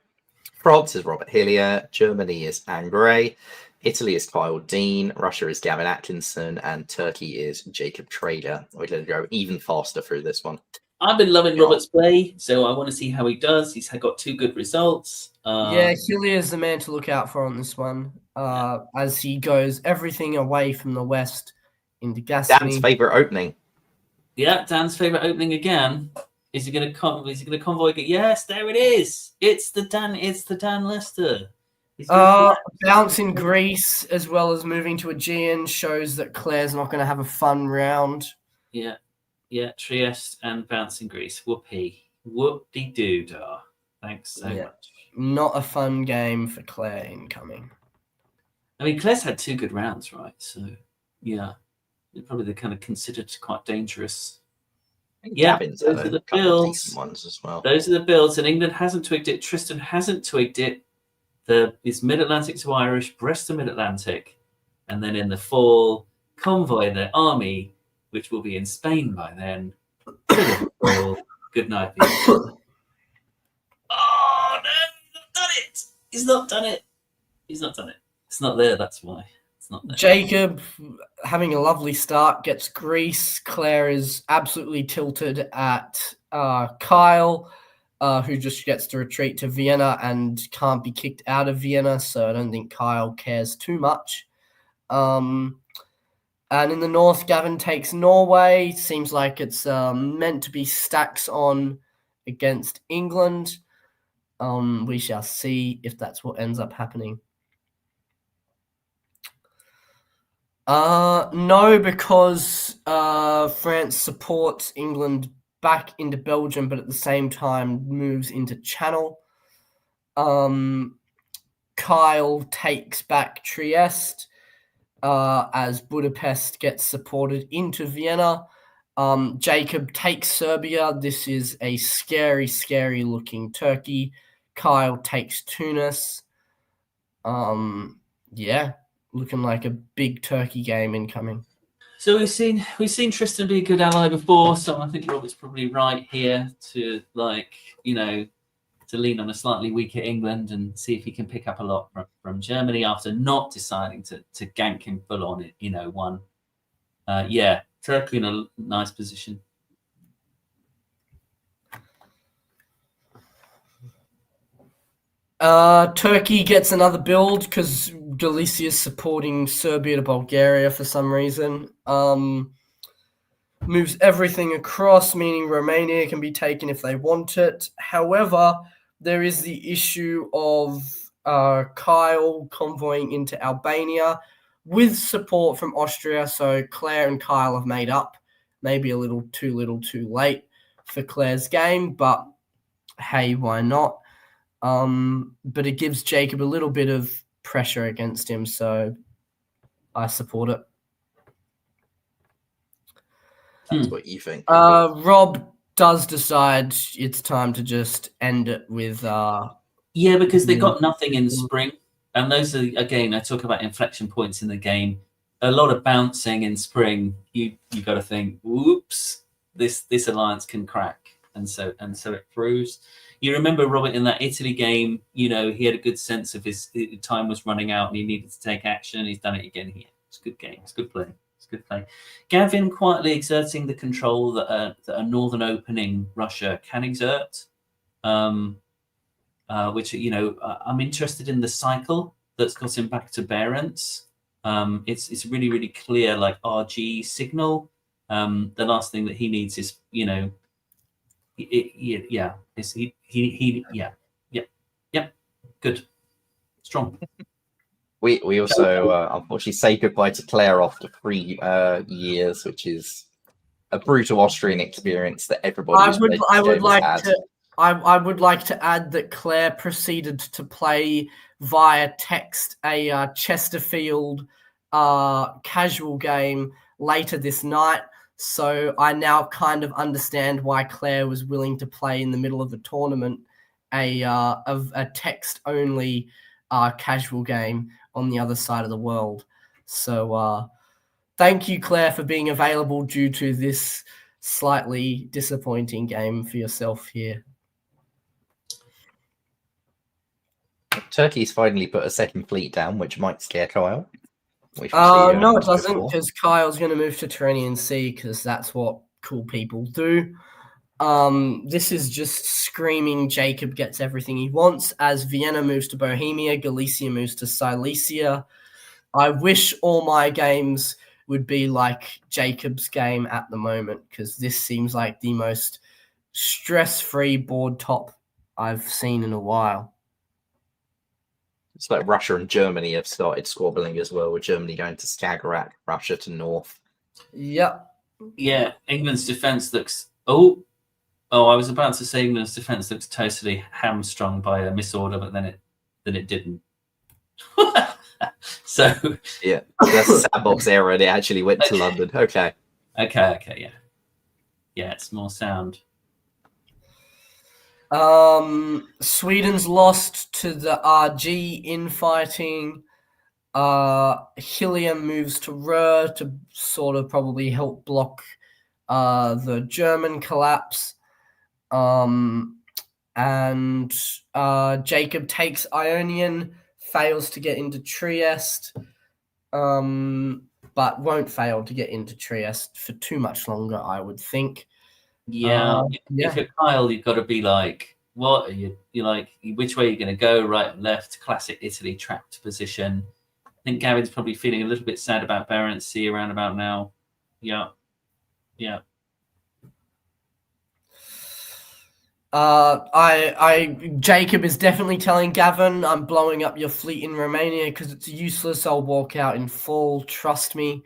France is Robert Hillier. Germany is Anne Gray. Italy is Kyle Dean. Russia is Gavin Atkinson. And Turkey is Jacob Trader. We're going to go even faster through this one. I've been loving Robert's play, so I want to see how he does. He's got 2 good results. Yeah, Hillier is the man to look out for on this one, as he goes everything away from the west into Gascony. Dan's favourite opening. Yeah, Dan's favourite opening again. Is he going to convoy? Yes, there it is. It's the Dan Lester. Bouncing Greece as well as moving to Aegean shows that Claire's not going to have a fun round. Yeah, Trieste and bouncing Greece. Whoop-de-doo-dah. Thanks so much. Not a fun game for Claire incoming. I mean, Claire's had 2 good rounds, right? So, yeah, they're probably kind of considered quite dangerous. Yeah, Gavin's those had are the couple of builds. decent ones as well. Those are the builds, and England hasn't twigged it. Tristan hasn't twigged it. It's Mid-Atlantic to Irish, Brest to Mid-Atlantic, and then in the fall, convoy their army, which will be in Spain by then. Good night, people. Oh, no, he's not done it. It's not there, that's why. It's not there. Jacob, having a lovely start, gets Greece. Claire is absolutely tilted at Kyle, who just gets to retreat to Vienna and can't be kicked out of Vienna, so I don't think Kyle cares too much. And in the north, Gavin takes Norway. Seems like it's meant to be stacks on against England. We shall see if that's what ends up happening. No, because France supports England back into Belgium, but at the same time moves into Channel. Kyle takes back Trieste as Budapest gets supported into Vienna. Jacob takes Serbia. This is a scary, scary looking Turkey. Kyle takes Tunis. Looking like a big Turkey game incoming. So we've seen Tristan be a good ally before, so I think Robert's probably right here to lean on a slightly weaker England and see if he can pick up a lot from Germany after not deciding to gank him full on it, 1. Turkey in a nice position. Turkey gets another build because Galicia is supporting Serbia to Bulgaria for some reason. Moves everything across, meaning Romania can be taken if they want it. However, there is the issue of Kyle convoying into Albania with support from Austria. So Claire and Kyle have made up. Maybe a little too late for Claire's game, but hey, why not? But it gives Jacob a little bit of pressure against him, so I support it. That's what you think. Rob does decide it's time to just end it with... because they got nothing in spring. And those are, again, I talk about inflection points in the game. A lot of bouncing in spring. You got to think, whoops, this alliance can crack. And so it proves. You remember Robert in that Italy game, he had a good sense of his time was running out and he needed to take action. He's done it again here. It's a good game. It's good play. Gavin quietly exerting the control that a northern opening Russia can exert, which, I'm interested in the cycle that's got him back to Barents. It's really, really clear, like RG signal. The last thing that he needs is, good, strong. We also unfortunately say goodbye to Claire after 3 years, which is a brutal Austrian experience that everybody. I would like to add that Claire proceeded to play via text a Chesterfield casual game later this night. So I now kind of understand why Claire was willing to play in the middle of the tournament a text-only casual game on the other side of the world. So thank you, Claire, for being available due to this slightly disappointing game for yourself here. Turkey's finally put a second fleet down, which might scare Kyle. No, it doesn't, because Kyle's going to move to Tyrrhenian Sea because that's what cool people do. This is just screaming Jacob gets everything he wants as Vienna moves to Bohemia, Galicia moves to Silesia. I wish all my games would be like Jacob's game at the moment, because this seems like the most stress-free board top I've seen in a while. It's like Russia and Germany have started squabbling as well, with Germany going to Skagerrak, Russia to North. Yep. Yeah, England's defence looks... Oh, I was about to say England's defence looks totally hamstrung by a misorder, but then it didn't. So yeah, that's a sandbox error, and it actually went to London. Okay, yeah, it's more sound. Sweden's lost to the RG infighting. Hilliam moves to Ruhr to sort of probably help block the German collapse. And Jacob takes Ionian, fails to get into Trieste, but won't fail to get into Trieste for too much longer, I would think. Yeah, if you're Kyle, you've got to be like, what are you like? Which way are you going to go? Right and left? Classic Italy trapped position. I think Gavin's probably feeling a little bit sad about Barents Sea around about now. Yeah. Jacob is definitely telling Gavin, I'm blowing up your fleet in Romania because it's useless. I'll walk out in full. Trust me.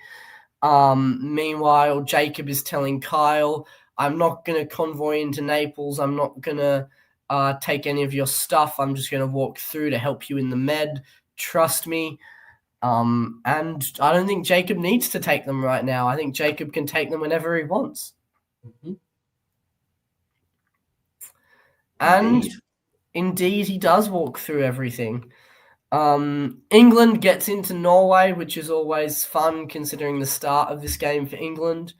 Meanwhile, Jacob is telling Kyle, I'm not going to convoy into Naples. I'm not going to take any of your stuff. I'm just going to walk through to help you in the Med. Trust me. And I don't think Jacob needs to take them right now. I think Jacob can take them whenever he wants. Mm-hmm. And indeed, he does walk through everything. England gets into Norway, which is always fun considering the start of this game for England.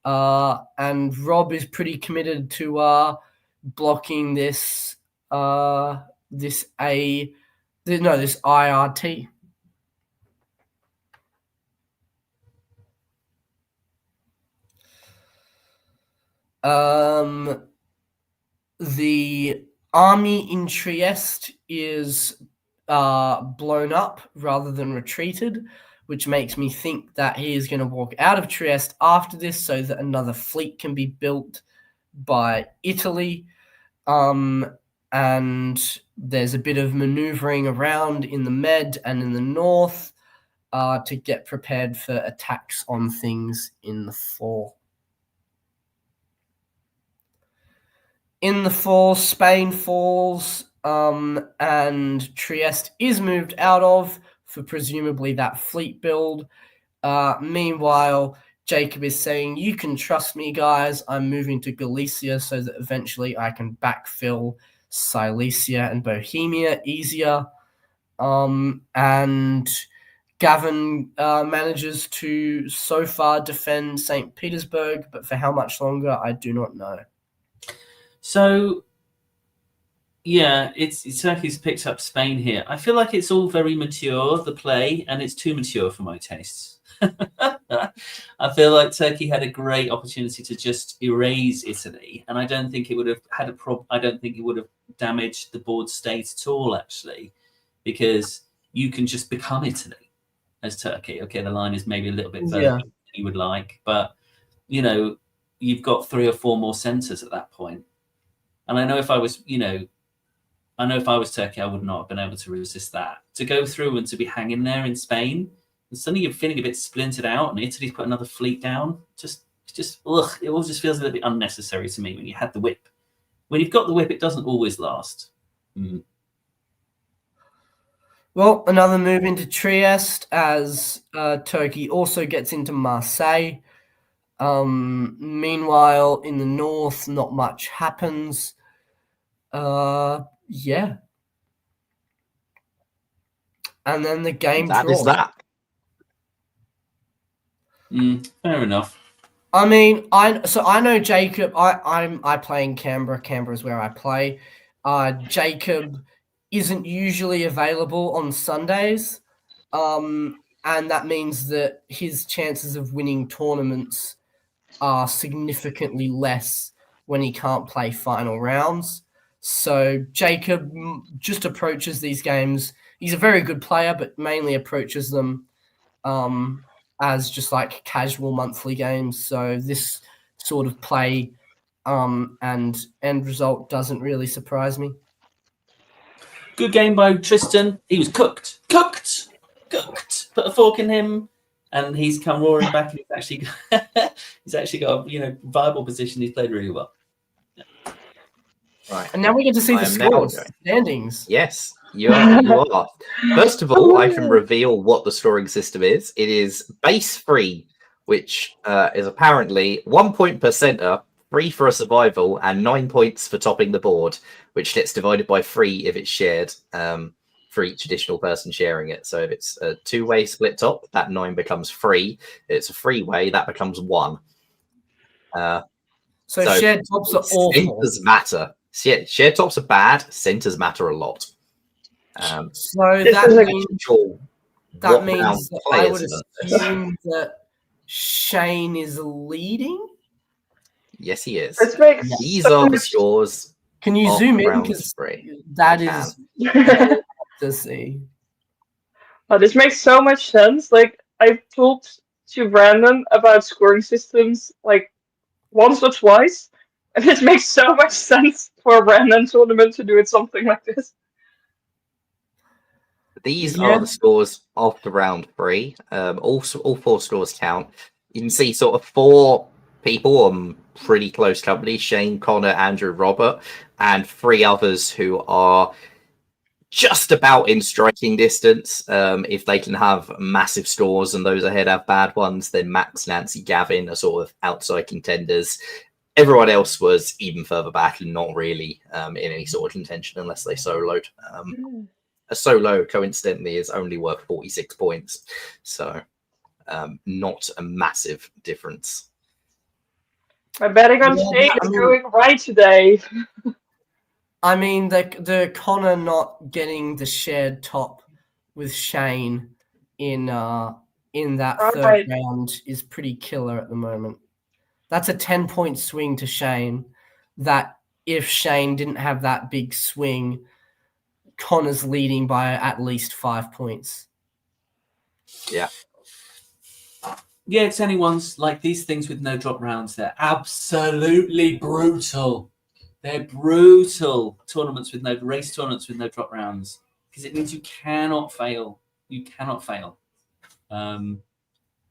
And Rob is pretty committed to blocking this IRT. The army in Trieste is blown up rather than retreated, which makes me think that he is going to walk out of Trieste after this so that another fleet can be built by Italy. And there's a bit of maneuvering around in the Med and in the north to get prepared for attacks on things in the fall. In the fall, Spain falls, and Trieste is moved out of for presumably that fleet build. Meanwhile, Jacob is saying, you can trust me, guys. I'm moving to Galicia so that eventually I can backfill Silesia and Bohemia easier. And Gavin manages to so far defend St. Petersburg, but for how much longer, I do not know. So, yeah, Turkey's picked up Spain here. I feel like it's all very mature, the play, and it's too mature for my tastes. I feel like Turkey had a great opportunity to just erase Italy, and I don't think it would have had a problem. I don't think it would have damaged the board state at all, actually, because you can just become Italy as Turkey. Okay, the line is maybe a little bit further than you would like, but you've got 3 or 4 more centres at that point. And I know if I was Turkey, I would not have been able to resist that. To go through and to be hanging there in Spain, and suddenly you're feeling a bit splintered out, and Italy's put another fleet down. It all just feels a little bit unnecessary to me when you had the whip. When you've got the whip, it doesn't always last. Well, another move into Trieste as Turkey also gets into Marseille. Meanwhile, in the north, not much happens. Yeah. And then the game That is draws. that. Fair enough. I mean, I know Jacob. I play in Canberra. Canberra is where I play. Jacob isn't usually available on Sundays, and that means that his chances of winning tournaments are significantly less when he can't play final rounds. So Jacob just approaches these games. He's a very good player, but mainly approaches them as just like casual monthly games. So this sort of play and end result doesn't really surprise me. Good game by Tristan. He was cooked. Put a fork in him, and he's come roaring back. And he's actually got a viable position. He's played really well. Right. And now we get to see I the am now scores, going. standings. Yes, you are. First of all, I can reveal what the scoring system is. It is base 3, which is apparently 1 point per centre, 3 for a survival, and 9 points for topping the board, which gets divided by 3 if it's shared for each additional person sharing it. So if it's a 2-way split top, that 9 becomes 3. If it's a 3-way, that becomes 1. So shared tops are awful. Centres matter. Shared tops are bad. Centres matter a lot. So This that is a- means What that round means that I players would are this? assume that Shane is leading. Yes, he is. This makes These so are the much scores Can you of zoom in round because 3. that I is to see. Oh, this makes so much sense. Like, I've talked to Brandon about scoring systems like once or twice, and it makes so much sense for a Brandon tournament to do it something like this. These Yeah. are the scores after round 3. All 4 scores count. You can see sort of 4 people on pretty close company: Shane, Connor, Andrew, Robert, and 3 others who are just about in striking distance. If they can have massive scores and those ahead have bad ones, then Max, Nancy, Gavin are sort of outside contenders. Everyone else was even further back and not really in any sort of contention unless they soloed. A solo, coincidentally, is only worth 46 points. So not a massive difference. My betting on Yeah, Shane I is mean- going right today. I mean, the Connor not getting the shared top with Shane in that third Right. round is pretty killer at the moment. That's a 10-point swing to Shane. That if Shane didn't have that big swing, Connor's leading by at least 5 points. Yeah. Yeah, it's anyone's. Like these things with no drop rounds, they're absolutely brutal. They're brutal tournaments with no race tournaments with no drop rounds because it means you cannot fail. You cannot fail.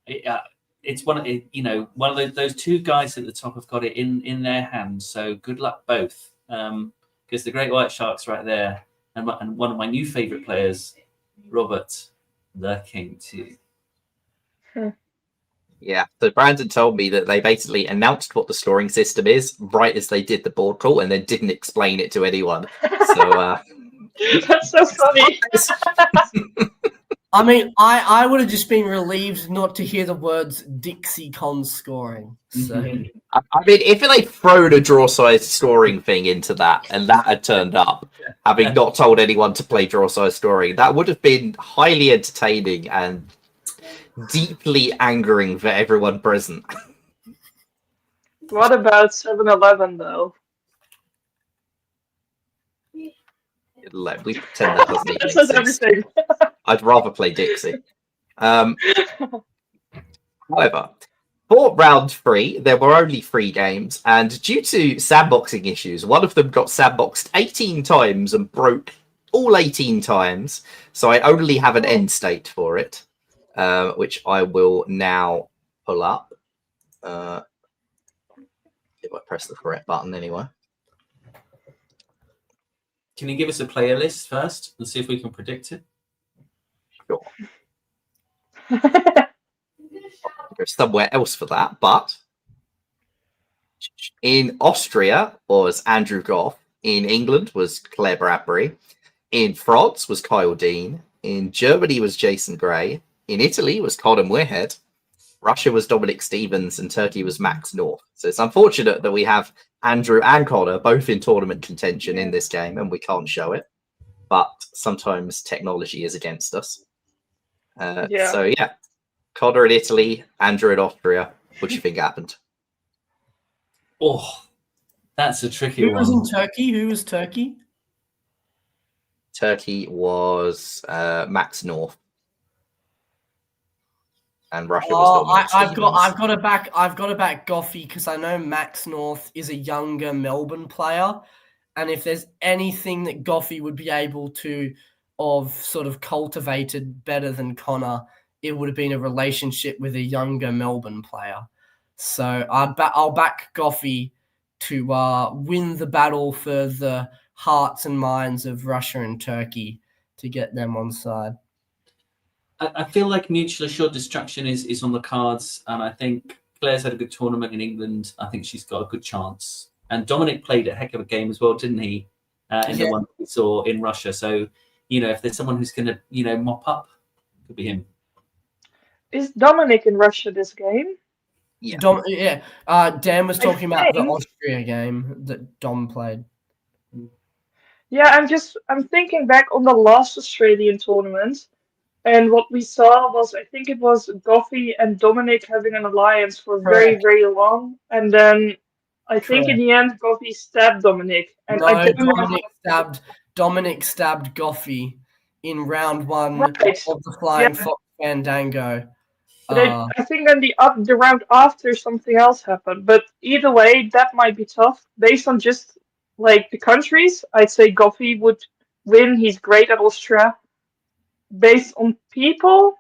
It's one of those 2 guys at the top have got it in their hands. So good luck both. Because the Great White Shark's right there, and one of my new favourite players, Robert, the King too. Yeah, so Brandon told me that they basically announced what the scoring system is right as they did the board call and then didn't explain it to anyone. So That's so funny. I mean, I would have just been relieved not to hear the words Dixie Con scoring. So I mean, if they thrown a draw size scoring thing into that and that had turned up, having not told anyone to play draw size scoring, that would have been highly entertaining and deeply angering for everyone present. What about 7-Eleven though? We pretend that doesn't even That says exist. everything. I'd rather play Dixie. However, for round 3, there were only 3 games, and due to sandboxing issues, one of them got sandboxed 18 times and broke all 18 times. So I only have an end state for it, which I will now pull up. If I press the correct button anyway. Can you give us a player list first and see if we can predict it? Go somewhere else for that, but in Austria was Andrew Goff. In England was Claire Bradbury. In France was Kyle Dean. In Germany was Jason Gray. In Italy was Colin Weirhead. Russia was Dominic Stevens, and Turkey was Max North. So it's unfortunate that we have Andrew and Connor both in tournament contention in this game, and we can't show it. But sometimes technology is against us. So yeah, Connor in Italy, Andrew in Austria. What do you think happened? Oh, that's a tricky Who one. was in Turkey? Who was Turkey? Turkey was Max North. And Russia was Dominic Stevens. I've got to back Goffey because I know Max North is a younger Melbourne player, and if there's anything that Goffey would be able to have sort of cultivated better than Connor, it would have been a relationship with a younger Melbourne player. So I'll back Goffey to win the battle for the hearts and minds of Russia and Turkey to get them on side. I feel like mutual assured destruction is on the cards, and I think Claire's had a good tournament in England. I think she's got a good chance. And Dominic played a heck of a game as well, didn't he? In the one that we saw in Russia. So, if there's someone who's going to, mop up, it could be him. Is Dominic in Russia this game? Yeah. Dan was talking about the Austria game that Dom played. Yeah, I'm thinking back on the last Australian tournament. And what we saw was, I think it was Goffey and Dominic having an alliance for very, very long. And then I think in the end, Goffey stabbed Dominic. And No, I don't know Dominic stabbed Goffey in round one Right. of the Flying Fox Fandango. But I think then the round after something else happened. But either way, that might be tough. Based on just like the countries, I'd say Goffey would win. He's great at Austria. Based on people,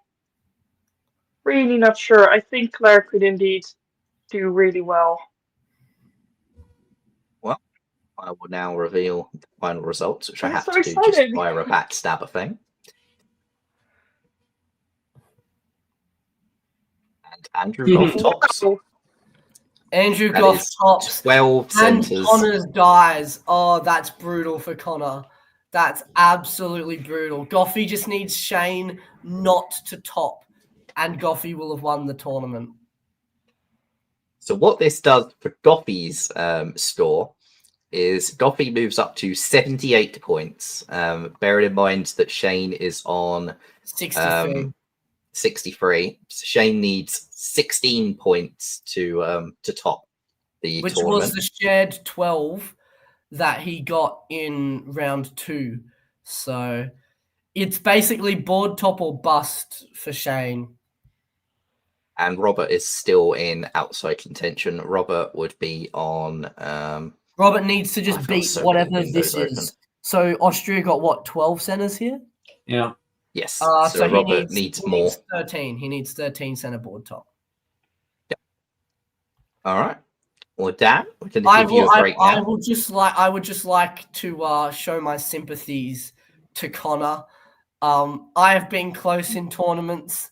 really not sure. I think Claire could indeed do really well. Well, I will now reveal the final results, which I I'm have so to do excited. just via a backstabber thing. And Andrew Goff tops. Wow. Andrew That Goff is tops 12 and centres. Connors dies. Oh, that's brutal for Connor. That's absolutely brutal. Goffey just needs Shane not to top, and Goffey will have won the tournament. So what this does for Goffey's score is Goffey moves up to 78 points. Bearing in mind that Shane is on 63. So Shane needs 16 points to top the Which tournament. was the shared 12 that he got in round 2. So it's basically board top or bust for Shane. And Robert is still in outside contention. Robert would be on... Robert needs to just beat so whatever this is. So Austria got what, 12 centres here? Yeah. Yes. So Robert needs more. Needs 13. He needs 13 centre board top. Yep. All right. Well, Dan, we're going to give you a break now. I would just like to show my sympathies to Connor. I have been close in tournaments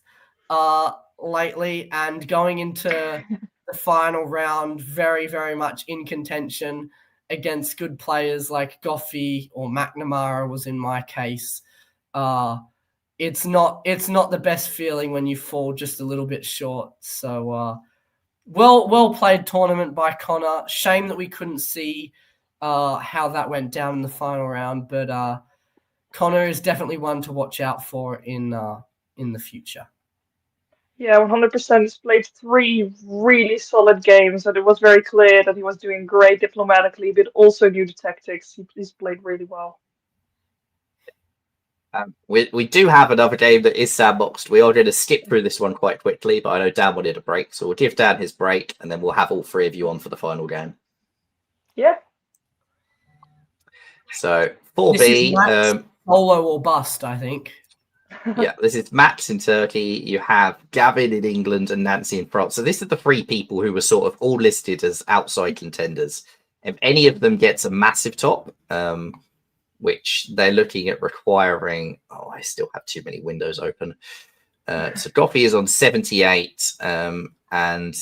lately, and going into the final round, very, very much in contention against good players like Goffey or McNamara was in my case. It's not the best feeling when you fall just a little bit short. So well played tournament by Connor. Shame that we couldn't see how that went down in the final round, but Connor is definitely one to watch out for in the future. Yeah, 100%. He's played 3 really solid games, and it was very clear that he was doing great diplomatically, but also knew the tactics. He's played really well. We do have another game that is sandboxed. We are going to skip through this one quite quickly, but I know Dan wanted a break, so we'll give Dan his break, and then we'll have all 3 of you on for the final game. Yeah. So 4B, solo or bust, I think. Yeah, this is Max in Turkey. You have Gavin in England and Nancy in France. So this is the 3 people who were sort of all listed as outside contenders. If any of them gets a massive top, which they're looking at requiring... Oh, I still have too many windows open. So Goffy is on 78, and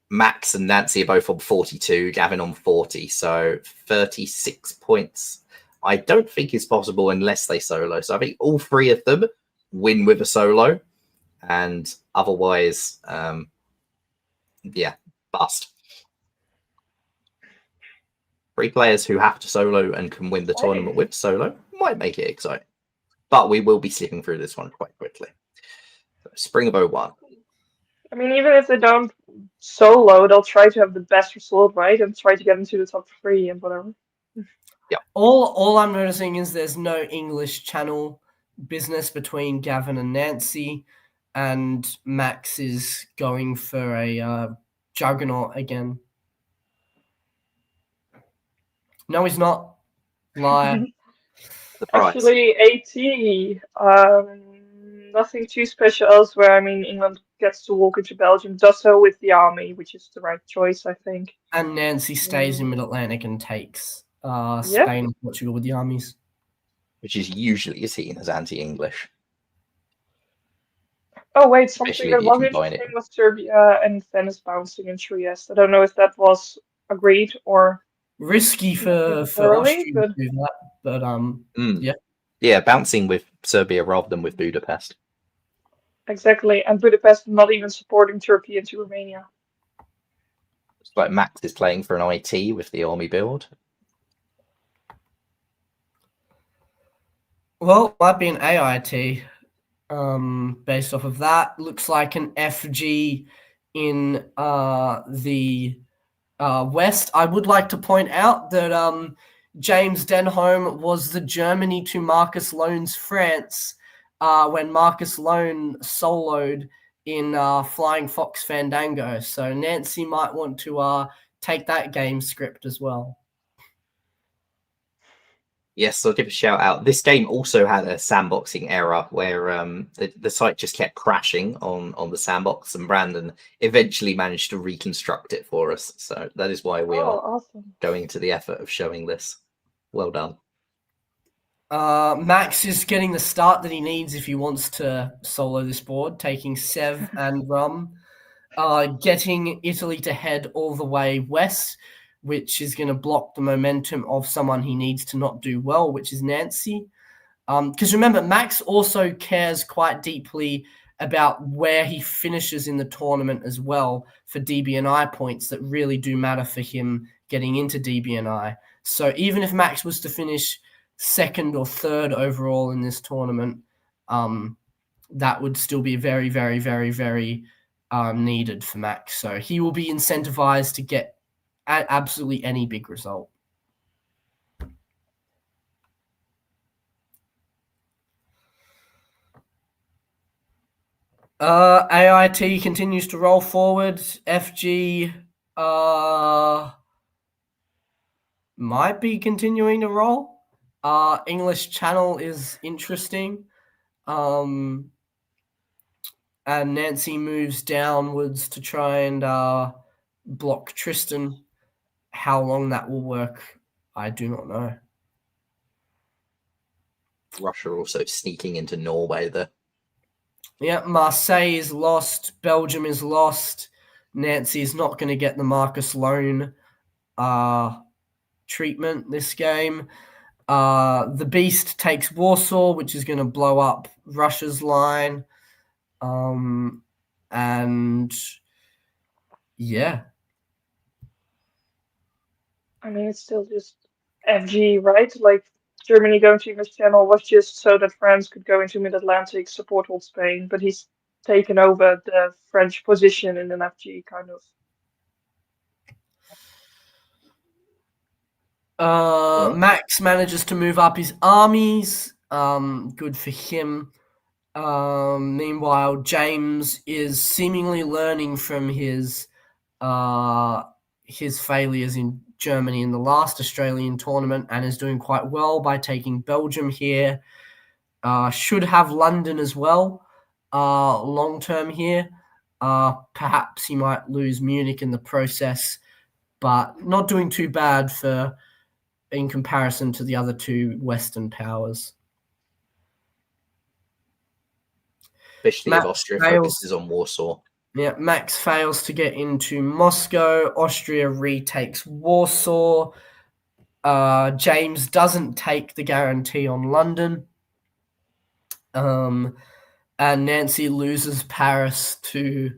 Max and Nancy are both on 42, Gavin on 40, so 36 points. I don't think is possible unless they solo. So I think all three of them win with a solo, and otherwise, bust. 3 players who have to solo and can win the tournament with solo might make it exciting. But we will be slipping through this one quite quickly. So Spring of 01. I mean, even if they don't solo, they'll try to have the best result, right? And try to get into the top 3 and whatever. All I'm noticing is there's no English channel business between Gavin and Nancy, and Max is going for a juggernaut again. No, he's not. Liar. Surprise. Actually, AT, nothing too special elsewhere. I mean, England gets to walk into Belgium, does so with the army, which is the right choice, I think. And Nancy stays in Mid-Atlantic and takes Spain and Portugal with the armies. Which is usually seen as anti-English. Oh, wait, Especially something if that you was combine interesting it. was Serbia and Venice bouncing in Trieste. I don't know if that was agreed or Risky for thoroughly, Austria but to do that, but Yeah, bouncing with Serbia rather than with Budapest. exactly. And Budapest not even supporting Turkey into Romania. It's like Max is playing for an IT with the army build. well, might be an AIT. Based off of that, looks like an FG in the West. I would like to point out that James Denholm was the Germany to Marcus Lone's France when Marcus Lone soloed in Flying Fox Fandango. So Nancy might want to take that game script as well. Yes, I'll give a shout out. This game also had a sandboxing error where the site just kept crashing on the sandbox, and Brandon eventually managed to reconstruct it for us. So that is why we are Awesome. going to the effort of showing this. Well done. Max is getting the start that he needs if he wants to solo this board, taking Sev and Rum, getting Italy to head all the way west, which is going to block the momentum of someone he needs to not do well, which is Nancy. Because remember, Max also cares quite deeply about where he finishes in the tournament as well for DBNI points that really do matter for him getting into DBNI. So even if Max was to finish second or third overall in this tournament, that would still be very, very, very, very needed for Max. So he will be incentivized to get absolutely any big result. AIT continues to roll forward. FG might be continuing to roll. English Channel is interesting. And Nancy moves downwards to try and block Tristan. How long that will work, I do not know. Russia also sneaking into Norway there. Yeah, Marseille is lost. Belgium is lost. Nancy is not going to get the Marcus Lone treatment this game. The Beast takes Warsaw, which is going to blow up Russia's line. And yeah. I mean, it's still just FG, right? Like, Germany going to English Channel was just so that France could go into Mid-Atlantic, support old Spain, but he's taken over the French position in an FG, kind of. Max manages to move up his armies. Good for him. Meanwhile, James is seemingly learning from his failures in Germany in the last Australian tournament and is doing quite well by taking Belgium here. Should have London as well long term here. Perhaps he might lose Munich in the process, but not doing too bad in comparison to the other two Western powers. especially if Max Austria fails. focuses on Warsaw. Yeah, Max fails to get into Moscow. Austria retakes Warsaw. James doesn't take the guarantee on London. And Nancy loses Paris to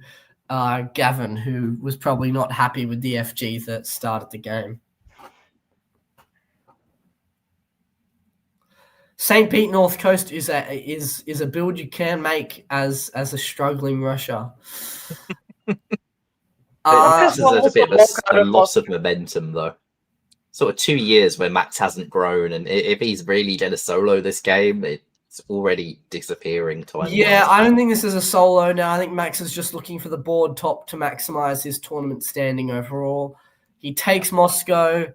Gavin, who was probably not happy with the FG that started the game. St. Pete North Coast is a build you can make as a struggling Russia. Max has had a bit of a Also loss of momentum, though. Sort of 2 years where Max hasn't grown, and if he's really going to solo this game, it's already disappearing time-wise. Yeah, I don't think this is a solo now. I think Max is just looking for the board top to maximize his tournament standing overall. He takes Moscow.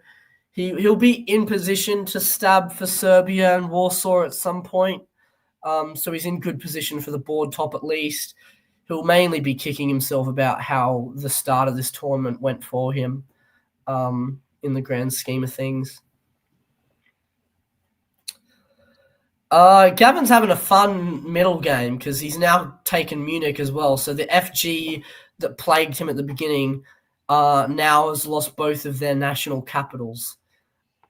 He'll be in position to stab for Serbia and Warsaw at some point. So he's in good position for the board top at least. He'll mainly be kicking himself about how the start of this tournament went for him in the grand scheme of things. Gavin's having a fun middle game because he's now taken Munich as well. So the FG that plagued him at the beginning now has lost both of their national capitals.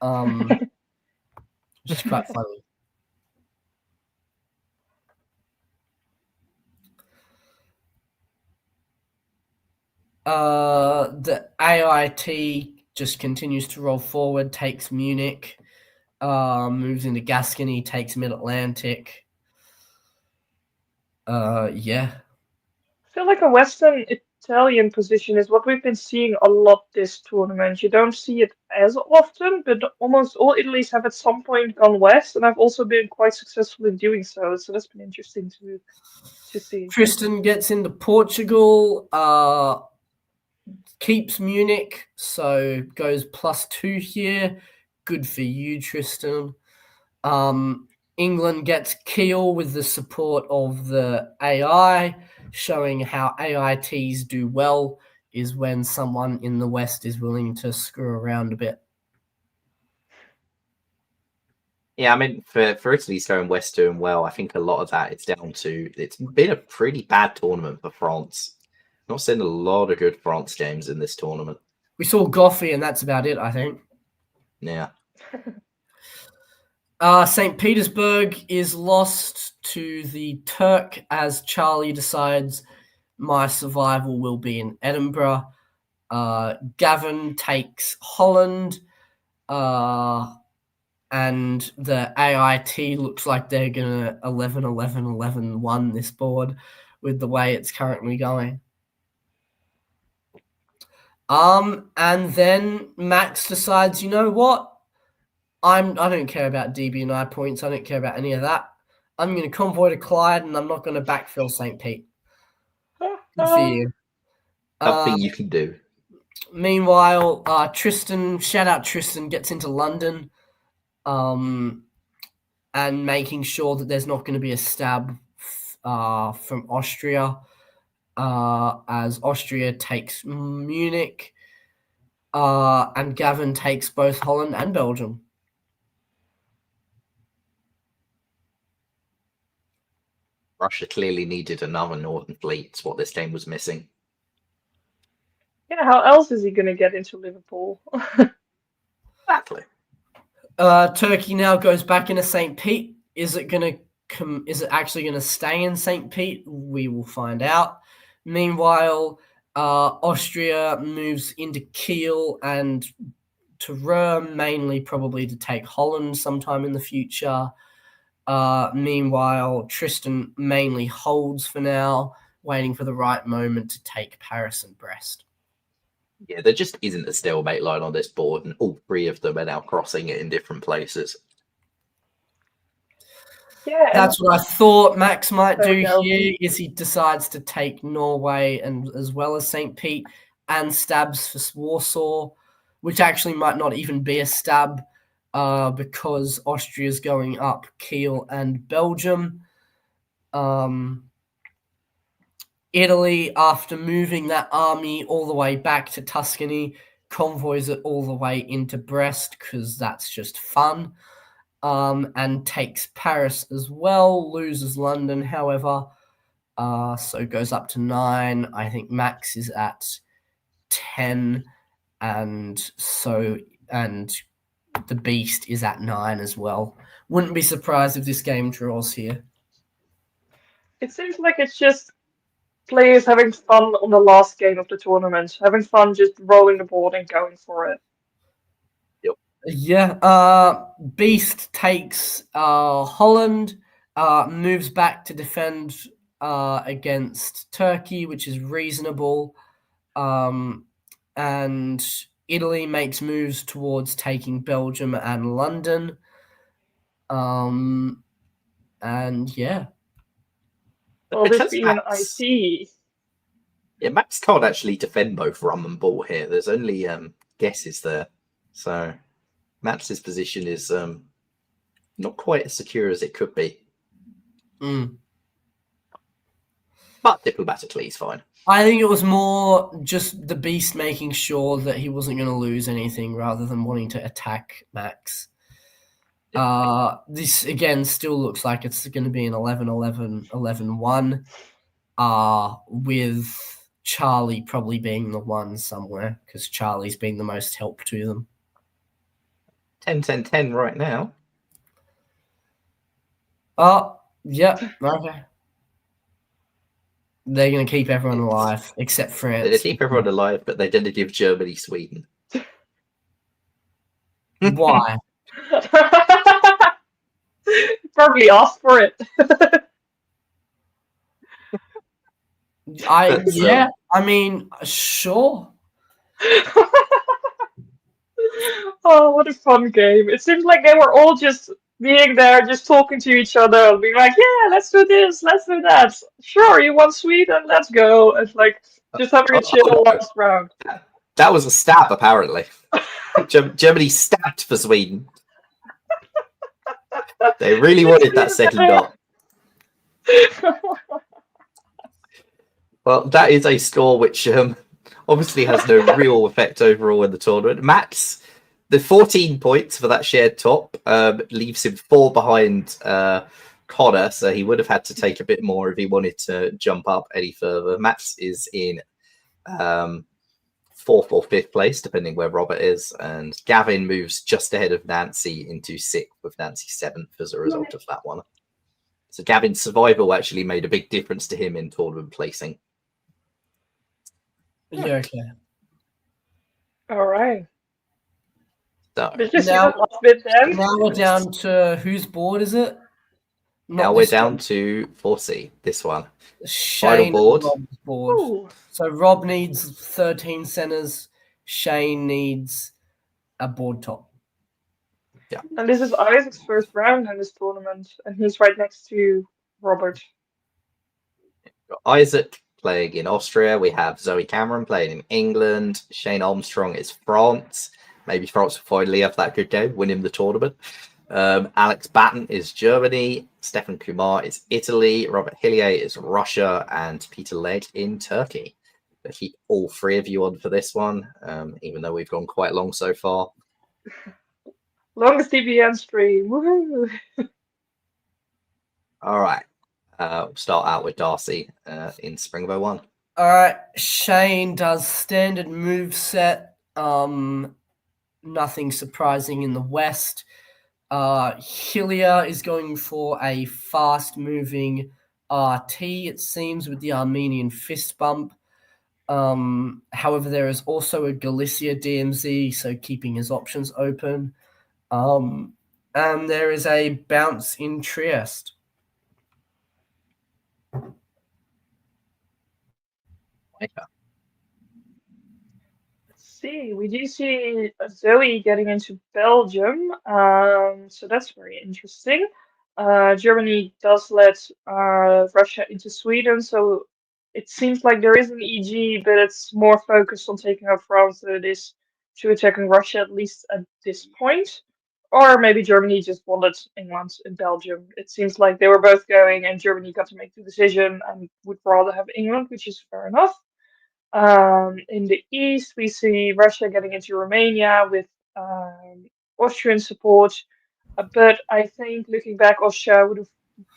Which is quite funny. The AIT just continues to roll forward, takes Munich, moves into Gascony, takes Mid-Atlantic. Yeah. I feel like a Western Italian position is what we've been seeing a lot this tournament. You don't see it as often, but almost all Italy's have at some point gone west, and I've also been quite successful in doing so. So that's been interesting to see. Tristan gets into Portugal, keeps Munich, so goes +2 here. Good for you, Tristan. England gets Kiel with the support of the AI, showing how AITs do well is when someone in the West is willing to screw around a bit. Yeah, I mean, for Italy's going west doing well, I think a lot of that is down to it's been a pretty bad tournament for France. Not seeing a lot of good France games in this tournament. We saw Goffey, and that's about it, I think. Yeah. St. Petersburg is lost to the Turk as Charlie decides my survival will be in Edinburgh. Gavin takes Holland. And the AIT looks like they're going to 11-11-11-1 this board with the way it's currently going. And then Max decides, you know what? I don't care about DB&I points. I don't care about any of that. I'm going to convoy to Clyde, and I'm not going to backfill St. Pete. Good for you. Something you can do. Meanwhile, Tristan, shout out Tristan, gets into London. And making sure that there's not going to be a stab from Austria as Austria takes Munich and Gavin takes both Holland and Belgium. Russia clearly needed another Northern Fleet. It's what this game was missing. Yeah, how else is he going to get into Liverpool? Exactly. Turkey now goes back into St. Pete. Is it actually going to stay in St. Pete? We will find out. Meanwhile, Austria moves into Kiel and to Röhm, mainly probably to take Holland sometime in the future. Meanwhile, Tristan mainly holds for now, waiting for the right moment to take Paris and Brest. Yeah, there just isn't a stalemate line on this board, and all three of them are now crossing it in different places. Yeah, that's what I thought Max might do go. here, is he decides to take Norway and as well as St. Pete and stabs for Warsaw, which actually might not even be a stab because Austria's going up Kiel and Belgium. Italy, after moving that army all the way back to Tuscany, convoys it all the way into Brest because that's just fun, and takes Paris as well, loses London, however, So it goes up to 9. I think Max is at 10, and the Beast is at 9 as well. Wouldn't be surprised if this game draws here. It seems like it's just players having fun on the last game of the tournament, having fun just rolling the board and going for it. Yeah. Beast takes Holland, moves back to defend against Turkey, which is reasonable. And Italy makes moves towards taking Belgium and London. And yeah. Will this Because be an Max, IT? yeah, Max can't actually defend both rum and ball here. There's only guesses there, so Max's position is not quite as secure as it could be. But diplomatically, he's fine. I think it was more just the Beast making sure that he wasn't going to lose anything rather than wanting to attack Max. This, again, still looks like it's going to be an 11-11, 11-1, with Charlie probably being the one somewhere, because Charlie's been the most help to them. 10-10-10 right now. Oh, yeah, okay. They're going to keep everyone alive, except France. They keep everyone alive, but they didn't give Germany Sweden. Why? Probably asked for it. I mean, sure. Oh, what a fun game. It seems like they were all just being there, just talking to each other, being like, yeah, let's do this, let's do that. Sure, you want Sweden? Let's go. It's like just having a chill last round. That was a stab, apparently. Germany stabbed for Sweden. They really wanted that second dot. Well, that is a score which obviously has no real effect overall in the tournament. Max, the 14 points for that shared top leaves him 4 behind Connor, so he would have had to take a bit more if he wanted to jump up any further. Max is in 4th or 5th place, depending where Robert is, and Gavin moves just ahead of Nancy into 6th, with Nancy 7th as a result of that one. So Gavin's survival actually made a big difference to him in tournament placing. Yeah, okay. All right. So Did you see the last bit then? Now we're down to whose board is it? now we're down to 4C, this one. Shane board. Rob's board. Ooh. So Rob needs 13 centers. Shane needs a board top. Yeah. And this is Isaac's first round in this tournament, and he's right next to Robert. Isaac playing in Austria. We have Zoe Cameron playing in England. Shane Armstrong is France. Maybe France will finally have that good game, win him the tournament. Alex Batten is Germany. Stefan Kumar is Italy. Robert Hillier is Russia. And Peter Legg in Turkey. But keep all 3 of you on for this one, even though we've gone quite long so far. Longest TBN stream. Woohoo! All right. We'll start out with Darcy in Springbow 1. All right. Shane does standard move set. Nothing surprising in the West. Hillier is going for a fast-moving RT, it seems, with the Armenian fist bump. However, there is also a Galicia DMZ, so keeping his options open. And there is a bounce in Trieste. Let's see. We do see Zoe getting into Belgium, so that's very interesting. Germany does let Russia into Sweden, so it seems like there is an EG, but it's more focused on taking out France than it is to attacking Russia, at least at this point. Or maybe Germany just wanted England and Belgium. It seems like they were both going, and Germany got to make the decision and would rather have England, which is fair enough. In the east, we see Russia getting into Romania with Austrian support. But I think looking back, Austria would have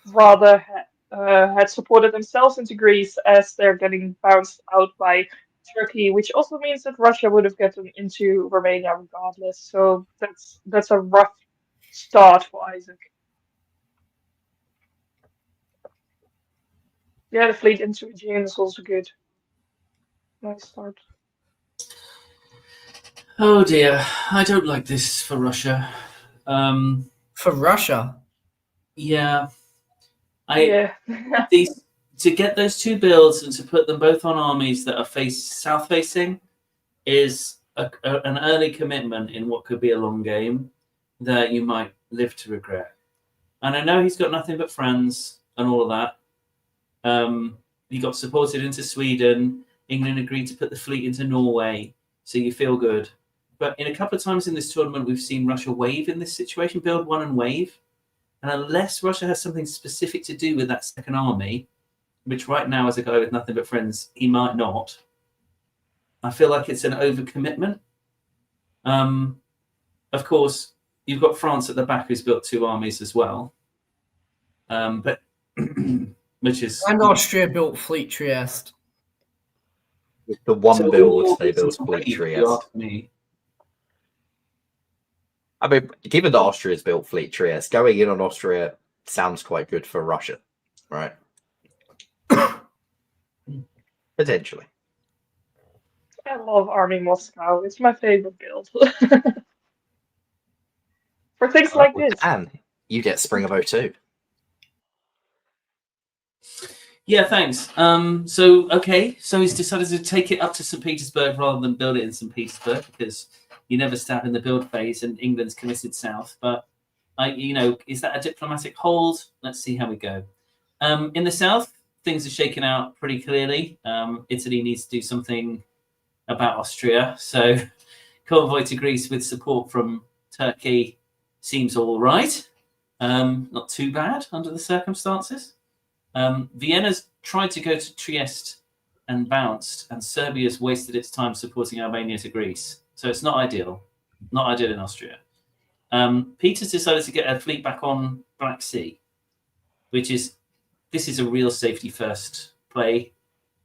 rather had supported themselves into Greece as they're getting bounced out by Turkey, which also means that Russia would have gotten into Romania regardless. So that's a rough start for Isaac. Yeah, the fleet into Aegean is also good. Nice start. Oh dear, I don't like this for Russia. For Russia. Yeah, Yeah. these to get those two builds and to put them both on armies that are south facing is an early commitment in what could be a long game that you might live to regret. And I know he's got nothing but friends and all of that. He got supported into Sweden. England agreed to put the fleet into Norway, so you feel good. But in a couple of times in this tournament, we've seen Russia wave in this situation, build one and wave. And unless Russia has something specific to do with that second army, which right now, as a guy with nothing but friends, he might not, I feel like it's an overcommitment. Of course, you've got France at the back who's built two armies as well. But which is... And Austria built Fleet Trieste. With the one build, they built Fleet Trieste. I mean, given that Austria's built Fleet Trieste, going in on Austria sounds quite good for Russia, right? Potentially. I love Army Moscow. It's my favorite build. For things like this. And you get Spring of 02. Yeah, thanks. So he's decided to take it up to St. Petersburg rather than build it in St. Petersburg because you never start in the build phase and England's committed south. But, is that a diplomatic hold? Let's see how we go. In the south, things are shaken out pretty clearly. Italy needs to do something about Austria. So convoy to Greece with support from Turkey seems all right. Not too bad under the circumstances. Vienna's tried to go to Trieste and bounced, and Serbia's wasted its time supporting Albania to Greece. So it's not ideal. Not ideal in Austria. Peter's decided to get a fleet back on Black Sea, this is a real safety first play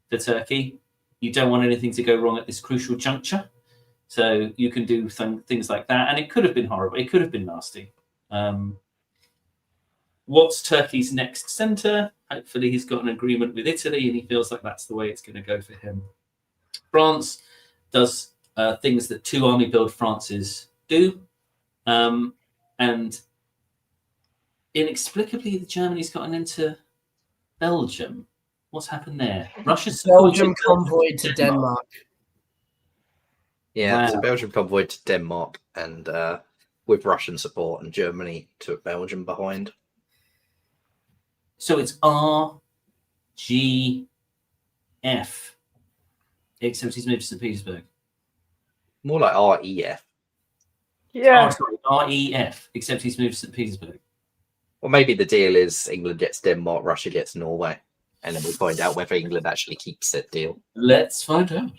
for Turkey. You don't want anything to go wrong at this crucial juncture. So you can do things like that. And it could have been horrible. It could have been nasty. What's Turkey's next centre? Hopefully he's got an agreement with Italy and he feels like that's the way it's going to go for him. France does things that two army build Frances do. And inexplicably, Germany's gotten into Belgium. What's happened there? Russia's Belgium convoyed to Denmark. Yeah, Wow. it's a Belgium convoy to Denmark, and with Russian support, and Germany took Belgium behind. So it's RGF, except he's moved to St. Petersburg. More like REF. Yeah. Oh, sorry, REF, except he's moved to St. Petersburg. Or maybe the deal is England gets Denmark, Russia gets Norway, and then we'll find out whether England actually keeps that deal. Let's find out.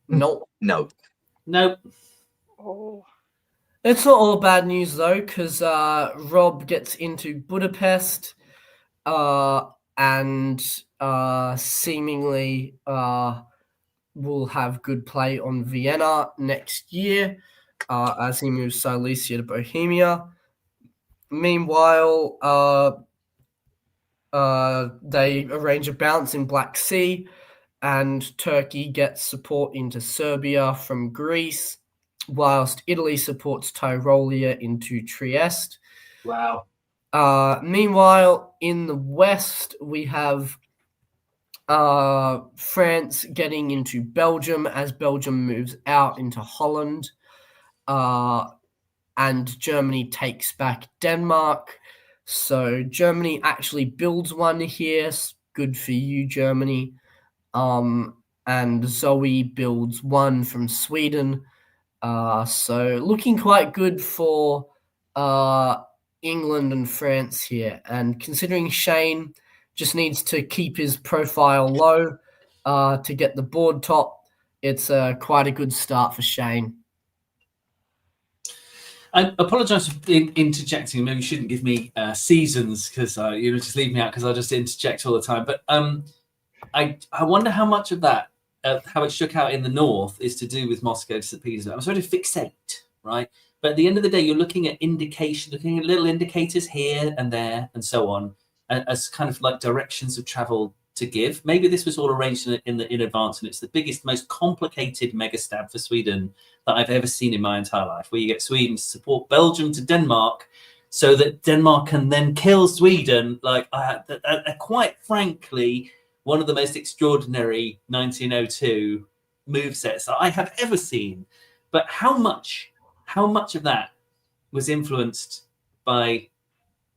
Nope. No. Nope. Oh. It's not all bad news though, because Rob gets into Budapest and seemingly will have good play on Vienna next year as he moves Silesia to Bohemia. Meanwhile, they arrange a bounce in Black Sea, and Turkey gets support into Serbia from Greece, whilst Italy supports Tyrolia into Trieste. Wow. Meanwhile, in the west, we have France getting into Belgium as Belgium moves out into Holland, and Germany takes back Denmark. So Germany actually builds one here. Good for you, Germany. And Zoe builds one from Sweden. So looking quite good for England and France here. And considering Shane just needs to keep his profile low to get the board top, it's quite a good start for Shane. I apologise for interjecting. Maybe you shouldn't give me seasons because just leave me out because I'll just interject all the time. But I wonder how much of that, how it shook out in the north, is to do with Moscow to St. Petersburg. I'm sorry to fixate, right? But at the end of the day, you're looking at looking at little indicators here and there and so on, as kind of like directions of travel to give. Maybe this was all arranged in advance, and it's the biggest, most complicated mega stab for Sweden that I've ever seen in my entire life, where you get Sweden to support Belgium to Denmark so that Denmark can then kill Sweden. Like, quite frankly, one of the most extraordinary 1902 movesets that I have ever seen. But how much of that was influenced by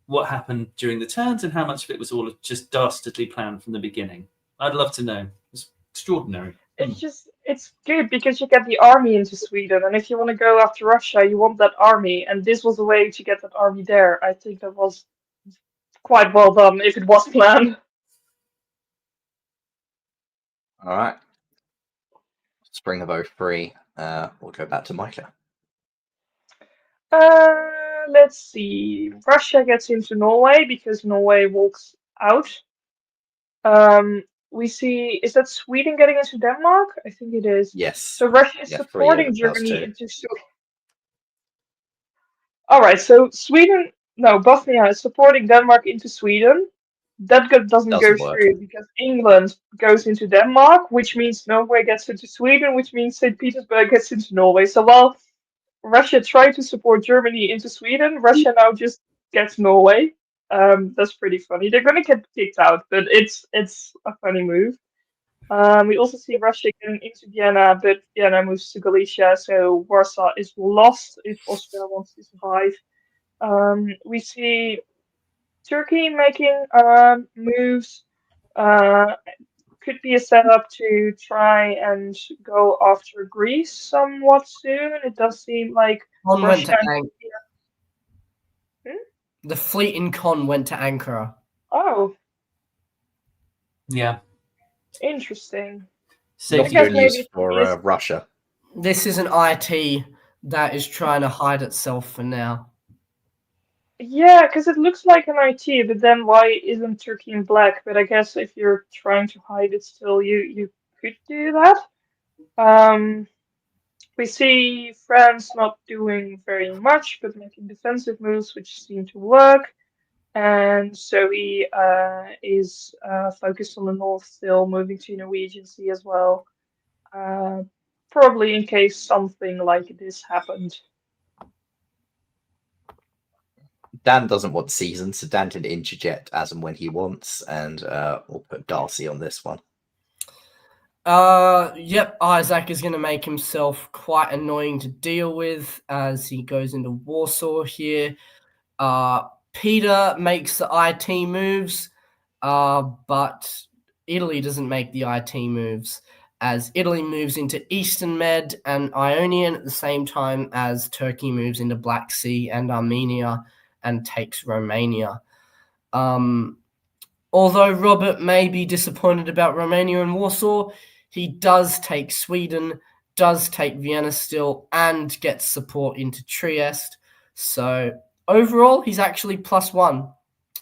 what happened during the turns, and how much of it was all just dastardly planned from the beginning? I'd love to know. It's extraordinary. It's good because you get the army into Sweden, and if you want to go after Russia, you want that army, and this was a way to get that army there. I think that was quite well done if it was planned. All right. Spring of 03. We'll go back to Micah. Let's see. Russia gets into Norway because Norway walks out. We see, is that Sweden getting into Denmark? I think it is. Yes. So Russia is Yeah, 3 supporting of the past Germany 2. into Sweden. All right, so Bosnia is supporting Denmark into Sweden. That doesn't go Doesn't work. through because England goes into Denmark, which means Norway gets into Sweden, which means St. Petersburg gets into Norway. So while Russia tried to support Germany into Sweden, Russia now just gets Norway. That's pretty funny. They're gonna get kicked out, but it's a funny move. We also see Russia getting into Vienna, but Vienna moves to Galicia, so Warsaw is lost if Austria wants to survive. We see Turkey making moves. Could be a setup to try and go after Greece somewhat soon. It does seem like Con went Russia to and the fleet in Con went to Ankara. Oh, Yeah. interesting. Not guess good maybe news it's for easy. Russia. This is an IT that is trying to hide itself for now. Yeah, because it looks like an IT, but then why isn't Turkey in black? But I guess if you're trying to hide it still, you could do that. We see France not doing very much, but making defensive moves, which seem to work. And so he is focused on the north still, moving to Norwegian Sea as well. Probably in case something like this happened. Dan doesn't want seasons, so Dan can interject as and when he wants, and we'll put Darcy on this one. Yep, Isaac is going to make himself quite annoying to deal with as he goes into Warsaw here. Peter makes the IT moves, but Italy doesn't make the IT moves, as Italy moves into Eastern Med and Ionian at the same time as Turkey moves into Black Sea and Armenia and takes Romania. Although Robert may be disappointed about Romania and Warsaw, he does take Sweden, does take Vienna still, and gets support into Trieste. So overall, he's actually +1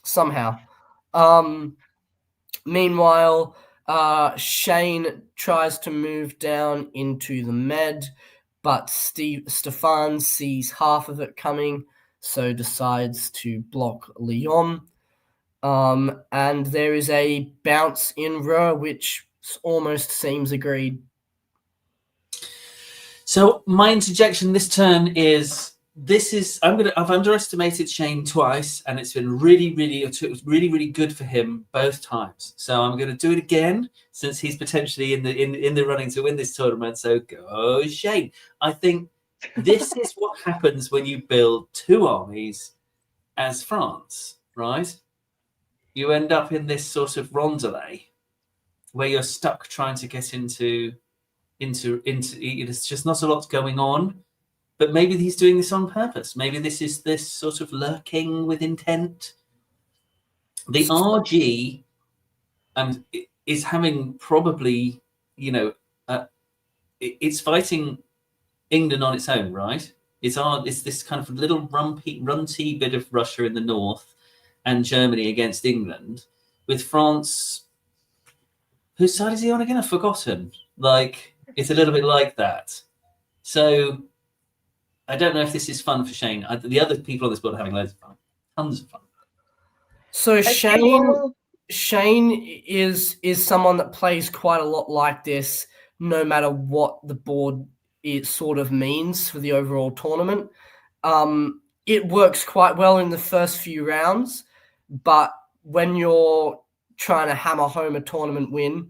somehow. Meanwhile, Shane tries to move down into the Med, but Stefan sees half of it coming, so decides to block Lyon. And there is a bounce in Ruhr, which almost seems agreed. So my interjection this turn is I've underestimated Shane twice, and it's been really good for him both times. So I'm going to do it again since he's potentially in the running to win this tournament. So go Shane. I think this is what happens when you build 2 armies as France, right? You end up in this sort of rondelay where you're stuck trying to get into it's just not a lot going on. But maybe he's doing this on purpose. Maybe this is this sort of lurking with intent. The RG is having probably, it's fighting England on its own, right? It's this kind of little runty bit of Russia in the north, and Germany against England, with France. Whose side is he on again? I've forgotten. Like, it's a little bit like that. So I don't know if this is fun for Shane. The other people on this board are having loads of fun, tons of fun. So Well, Shane is someone that plays quite a lot like this, no matter what the board it sort of means for the overall tournament. It works quite well in the first few rounds, but when you're trying to hammer home a tournament win,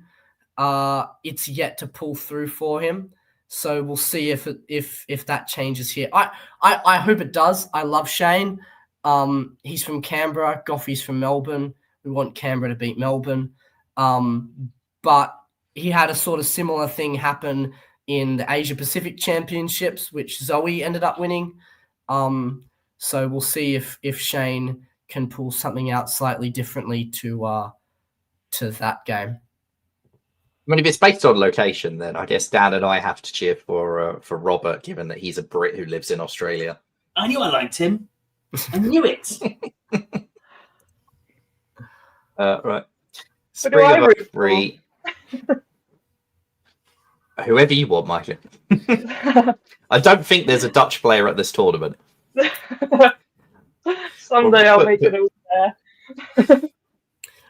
it's yet to pull through for him. So we'll see if that changes here. I hope it does. I love Shane. He's from Canberra. Goffey's from Melbourne. We want Canberra to beat Melbourne. But he had a sort of similar thing happen in the Asia Pacific Championships, which Zoe ended up winning. So we'll see if Shane can pull something out slightly differently to that game. I mean, if it's based on location, then I guess Dan and I have to cheer for Robert, given that he's a Brit who lives in Australia. I knew I liked him. I knew it. Right. But do I Spring of root for? 03. Whoever you want, Micah. I don't think there's a Dutch player at this tournament. Someday I'll make it over there.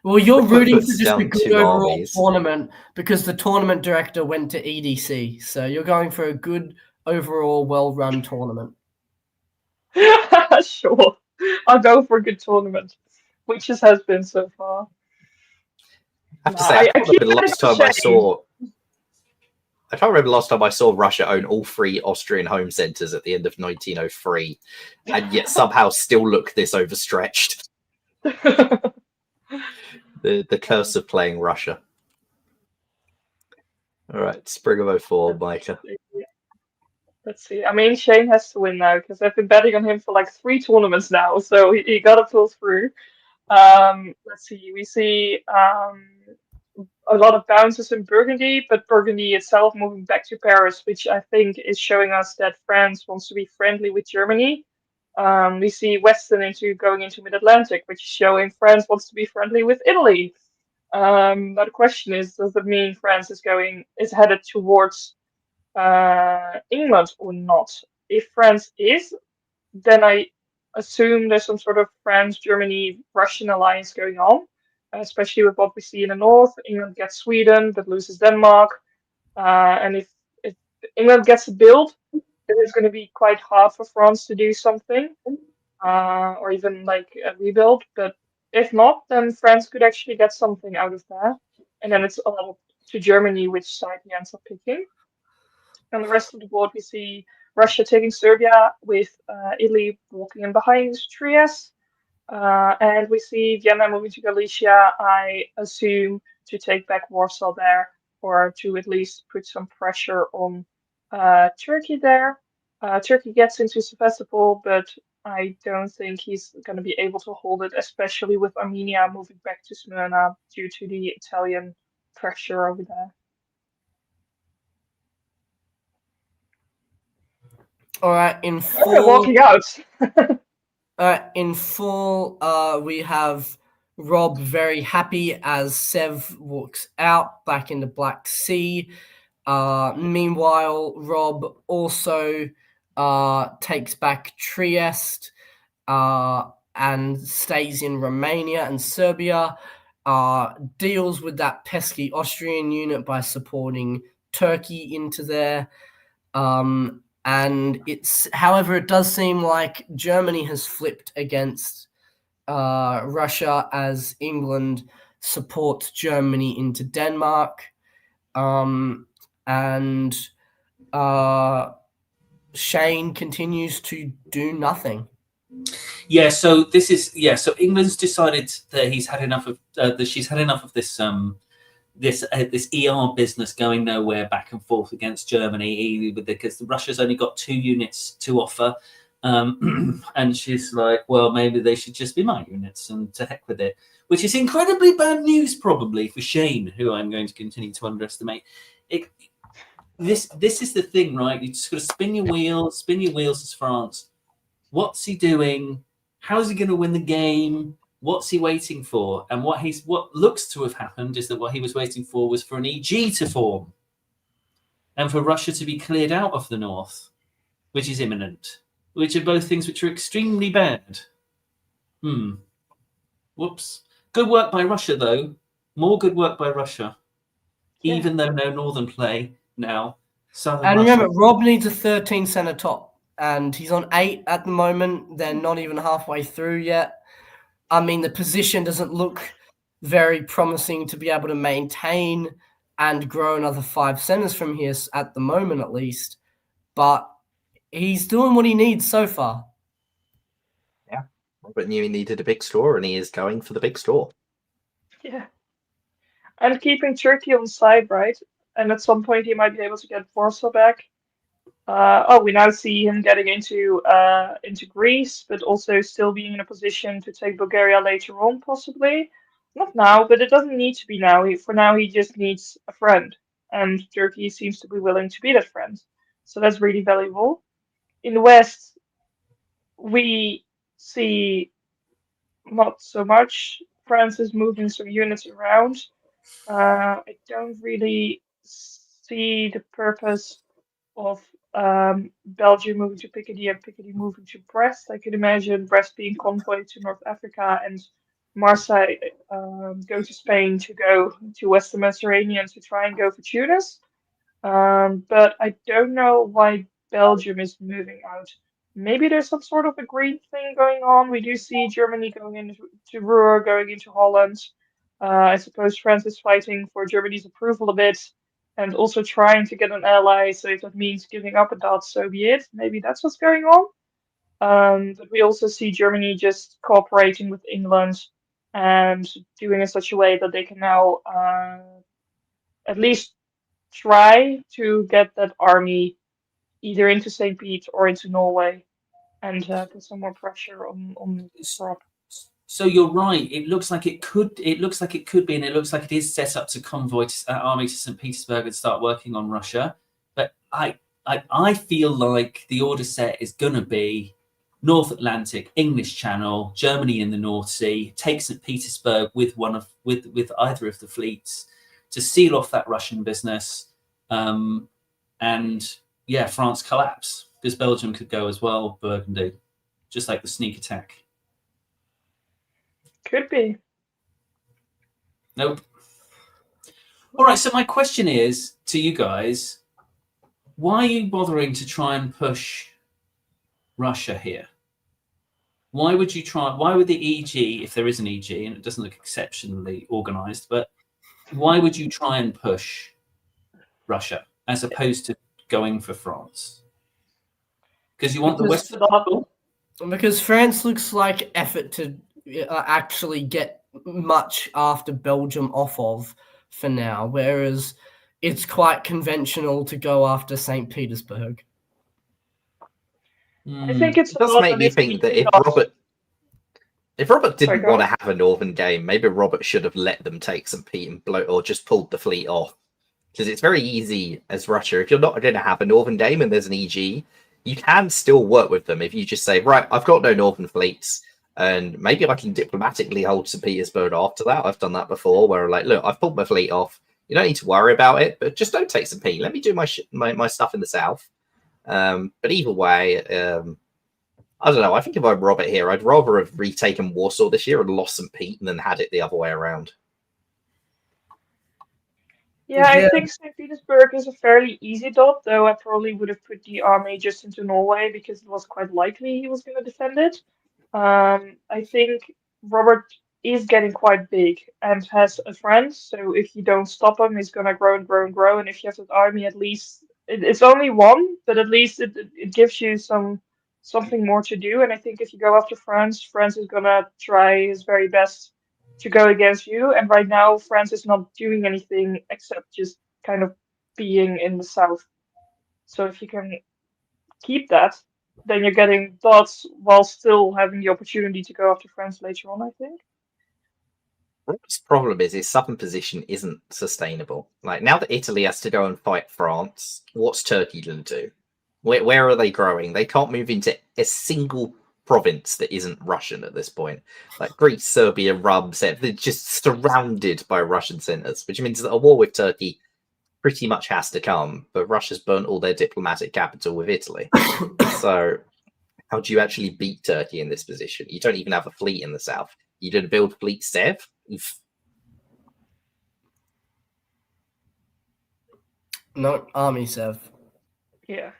Well, you're Put rooting for just a down good two overall armies. tournament because the tournament director went to EDC. So you're going for a good overall, well-run tournament. Sure. I'll go for a good tournament, which has been so far. I have to No, say, I I can't keep remember the last time I saying- saw. I can't remember the last time I saw Russia own all 3 Austrian home centres at the end of 1903, and yet somehow still look this overstretched. The curse of playing Russia. All right, Spring of 04, Micah. Let's see. I mean, Shane has to win now because I've been betting on him for like 3 tournaments now, so he got to pull through. Let's see. We see a lot of bounces in Burgundy, but Burgundy itself moving back to Paris, which I think is showing us that France wants to be friendly with Germany. We see Western going into Mid-Atlantic, which is showing France wants to be friendly with Italy. Now the question is, does that mean France is headed towards England or not? If France is, then I assume there's some sort of France-Germany-Russian alliance going on, especially with what we see in the north. England gets Sweden, but loses Denmark. And if England gets a build, then it's going to be quite hard for France to do something, or even like a rebuild. But if not, then France could actually get something out of that. And then it's all up to Germany which side he ends up picking. On the rest of the board, we see Russia taking Serbia, with Italy walking in behind Trieste. And we see Vienna moving to Galicia, I assume, to take back Warsaw there, or to at least put some pressure on Turkey there. Turkey gets into Sevastopol, but I don't think he's going to be able to hold it, especially with Armenia moving back to Smyrna due to the Italian pressure over there. All right, in Oh, full, walking out. we have Rob very happy as Sev walks out back in the Black Sea. Meanwhile, Rob also takes back Trieste and stays in Romania and Serbia, deals with that pesky Austrian unit by supporting Turkey into there. And however, it does seem like Germany has flipped against Russia as England supports Germany into Denmark. And Shane continues to do nothing. Yeah, so so England's decided that he's had enough of she's had enough of this this ER business going nowhere back and forth against Germany, because Russia's only got 2 units to offer, and she's like, well, maybe they should just be my units and to heck with it, which is incredibly bad news probably for Shane, who I'm going to continue to underestimate. this is the thing, right? You just got to spin your wheels as France. What's he doing? How's he going to win the game? What's he waiting for? And what looks to have happened is that what he was waiting for was for an EG to form and for Russia to be cleared out of the north, which is imminent, which are both things which are extremely bad. Whoops. Good work by Russia, though. More good work by Russia. Yeah. Even though no northern play now. Southern And Russia. remember, Rob needs a 13 center top, and he's on 8 at the moment. They're not even halfway through yet. I mean, the position doesn't look very promising to be able to maintain and grow another 5 centers from here at the moment, at least. But he's doing what he needs so far. Yeah, Robert knew he needed a big store, and he is going for the big store. Yeah. And keeping Turkey on side, right? And at some point he might be able to get Warsaw back. We now see him getting into Greece, but also still being in a position to take Bulgaria later on, possibly. Not now, but it doesn't need to be now. For now, he just needs a friend, and Turkey seems to be willing to be that friend. So that's really valuable. In the West, we see not so much. France is moving some units around. I don't really see the purpose of Belgium moving to Picardy and Picardy moving to Brest. I could imagine Brest being convoyed to North Africa and Marseille go to Spain to go to Western Mediterranean to try and go for Tunis. But I don't know why Belgium is moving out. Maybe there's some sort of agreed thing going on. We do see Germany going into Ruhr, going into Holland. I suppose France is fighting for Germany's approval a bit and also trying to get an ally. So if that means giving up a dot, so be it. Maybe that's what's going on. But we also see Germany just cooperating with England and doing in such a way that they can now at least try to get that army either into St. Pete or into Norway and put some more pressure on Rob. So you're right. It looks like it could. It looks like it could be, and it looks like it is set up to convoy army to St. Petersburg and start working on Russia. But I feel like the order set is going to be North Atlantic, English Channel, Germany in the North Sea, take St. Petersburg with with either of the fleets to seal off that Russian business, and yeah, France collapse because Belgium could go as well. Burgundy, just like the sneak attack. Could be. Nope. All right, so my question is to you guys, why are you bothering to try and push Russia here? Why would the EG, if there is an EG, and it doesn't look exceptionally organized, but why would you try and push Russia as opposed to going for France? Because you want the Western people? Because France looks like effort to actually get much after Belgium off of for now, whereas it's quite conventional to go after St. Petersburg. I think it's It does make me think that if Robert didn't want to have a northern game, maybe Robert should have let them take St. Pete and blow, or just pulled the fleet off. Because it's very easy as Russia, if you're not going to have a northern game and there's an EG, you can still work with them if you just say, right, I've got no northern fleets, and maybe I can diplomatically hold St. Petersburg after that. I've done that before, where like, look, I've pulled my fleet off. You don't need to worry about it, but just don't take St. Pete. Let me do my stuff in the south. But either way, I don't know. I think if I'm Robert here, I'd rather have retaken Warsaw this year and lost St. Pete than had it the other way around. Yeah, I think St. Petersburg is a fairly easy dot, though I probably would have put the army just into Norway because it was quite likely he was going to defend it. I think Robert is getting quite big and has a friend, so if you don't stop him, he's going to grow and grow and grow. And if you have that army, at least it's only one, but at least it gives you something more to do. And I think if you go after France, France is going to try his very best to go against you. And right now, France is not doing anything except just kind of being in the south. So if you can keep that, then you're getting dots while still having the opportunity to go after France later on, I think. Rob's problem is his southern position isn't sustainable. Like, now that Italy has to go and fight France, what's Turkey going to do? Where are they growing? They can't move into a single province that isn't Russian at this point. Like Greece, Serbia, they're just surrounded by Russian centers, which means that a war with Turkey pretty much has to come. But Russia's burnt all their diplomatic capital with Italy. So how do you actually beat Turkey in this position? You don't even have a fleet in the south. You didn't build fleet, Sev? No, army, Sev. Yeah.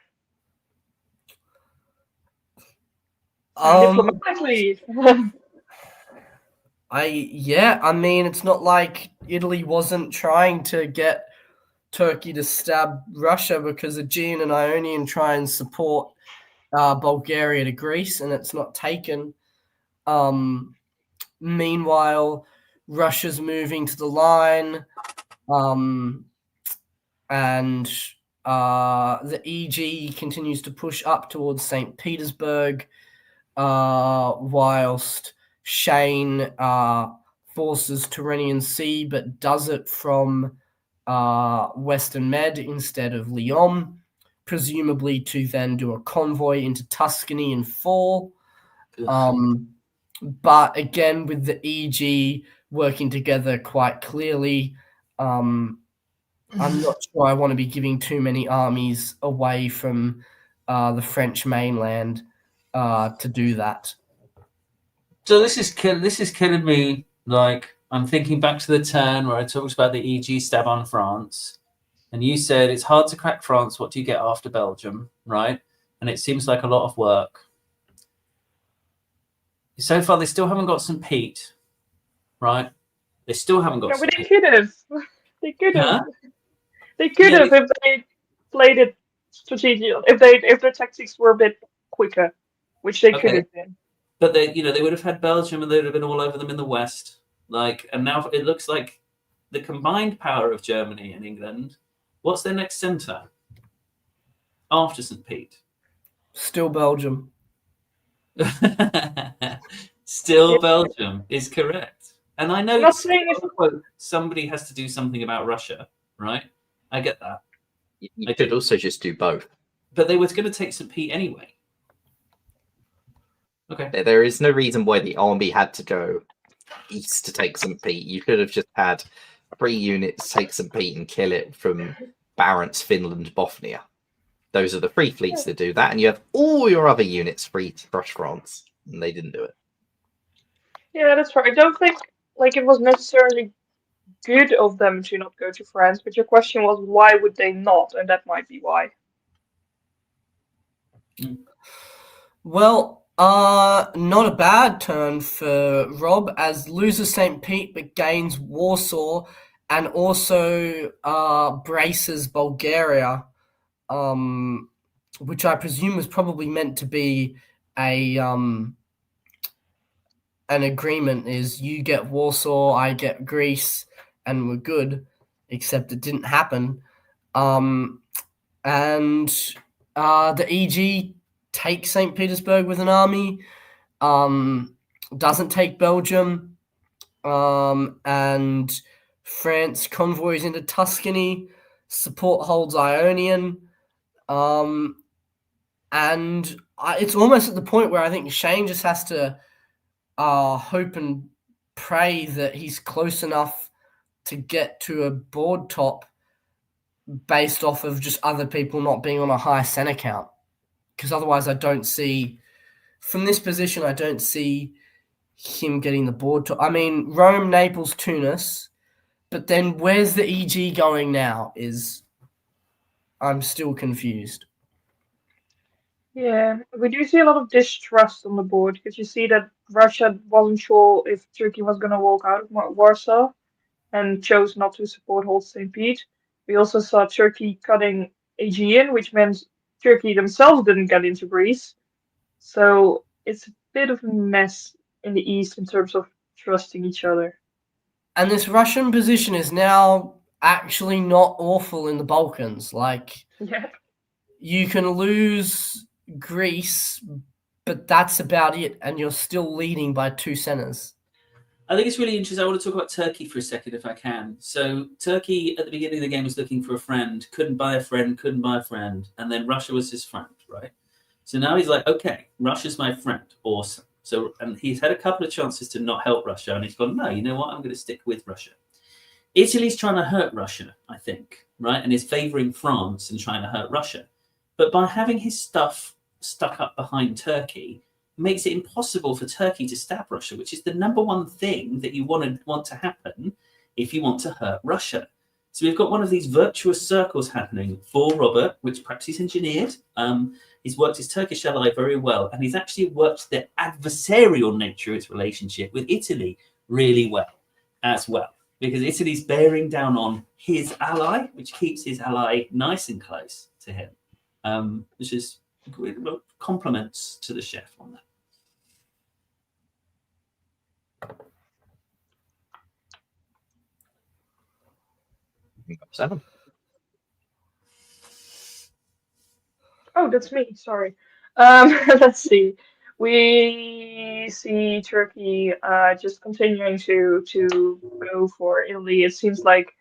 Um, Diplomatically. I mean, it's not like Italy wasn't trying to get Turkey to stab Russia because Aegean and Ionian try and support Bulgaria to Greece, and it's not taken. Meanwhile, Russia's moving to the line, and the EG continues to push up towards St. Petersburg, whilst Shane forces Tyrrhenian Sea, but does it from Western Med instead of Lyon, presumably to then do a convoy into Tuscany and fall. But again, with the EG working together quite clearly, I'm not sure I want to be giving too many armies away from the French mainland to do that. So this is killing me. Like, I'm thinking back to the turn where I talked about the EG stab on France, and you said it's hard to crack France. What do you get after Belgium, right? And it seems like a lot of work. So far, they still haven't got St. Pete, right? They still haven't got. Yeah, but St. they could have. They could have. Huh? They could Yeah, have if they played it strategic. If their tactics were a bit quicker, which they could Okay. have been. But they would have had Belgium, and they would have been all over them in the west. Like, and now it looks like the combined power of Germany and England. What's their next centre after St. Pete? Still Belgium. Still Yeah. Belgium is correct. And I know I'm not saying it's somebody has to do something about Russia, right? I get that. You could also just do both. But they were going to take St. Pete anyway. Okay. There is no reason why the army had to go east to take St. Pete. You could have just had 3 units take St. Pete and kill it from Barents, Finland, Bothnia. Those are the 3 fleets that do that, and you have all your other units free to crush France, and they didn't do it. Yeah, that's right. I don't think it was necessarily good of them to not go to France, but your question was why would they not, and that might be why. Well, not a bad turn for Rob, as loses St. Pete but gains Warsaw and also braces Bulgaria, which I presume was probably meant to be an agreement, is you get Warsaw, I get Greece, and we're good, except it didn't happen. And the EG takes St. Petersburg with an army, doesn't take Belgium, and France convoys into Tuscany, support holds Ionian, and it's almost at the point where I think Shane just has to hope and pray that he's close enough to get to a board top based off of just other people not being on a high center count. Because otherwise I don't see, from this position, I don't see him getting the board top. I mean, Rome, Naples, Tunis, but then where's the EG going now I'm still confused. Yeah, we do see a lot of distrust on the board because you see that Russia wasn't sure if Turkey was going to walk out of Warsaw and chose not to support Hold St. Pete. We also saw Turkey cutting Aegean, which meant Turkey themselves didn't get into Greece. So it's a bit of a mess in the east in terms of trusting each other. And this Russian position is now actually not awful in the Balkans. Like, Yeah. you can lose Greece, but that's about it, and you're still leading by 2 centers. I think it's really interesting. I want to talk about Turkey for a second, if I can. So Turkey, at the beginning of the game, was looking for a friend, couldn't buy a friend, and then Russia was his friend, right? So now he's like, okay, Russia's my friend, awesome. So, and he's had a couple of chances to not help Russia, and he's gone, no, you know what? I'm going to stick with Russia. Italy's trying to hurt Russia, I think, right? And is favouring France and trying to hurt Russia. But by having his stuff stuck up behind Turkey, makes it impossible for Turkey to stab Russia, which is the number one thing that you want to happen if you want to hurt Russia. So we've got one of these virtuous circles happening for Robert, which perhaps he's engineered. He's worked his Turkish ally very well, and he's actually worked the adversarial nature of his relationship with Italy really well as well, because Italy's bearing down on his ally, which keeps his ally nice and close to him, which is compliments to the chef on that. Seven. Oh, that's me. Sorry. Let's see. We see Turkey just continuing to go for Italy. It seems like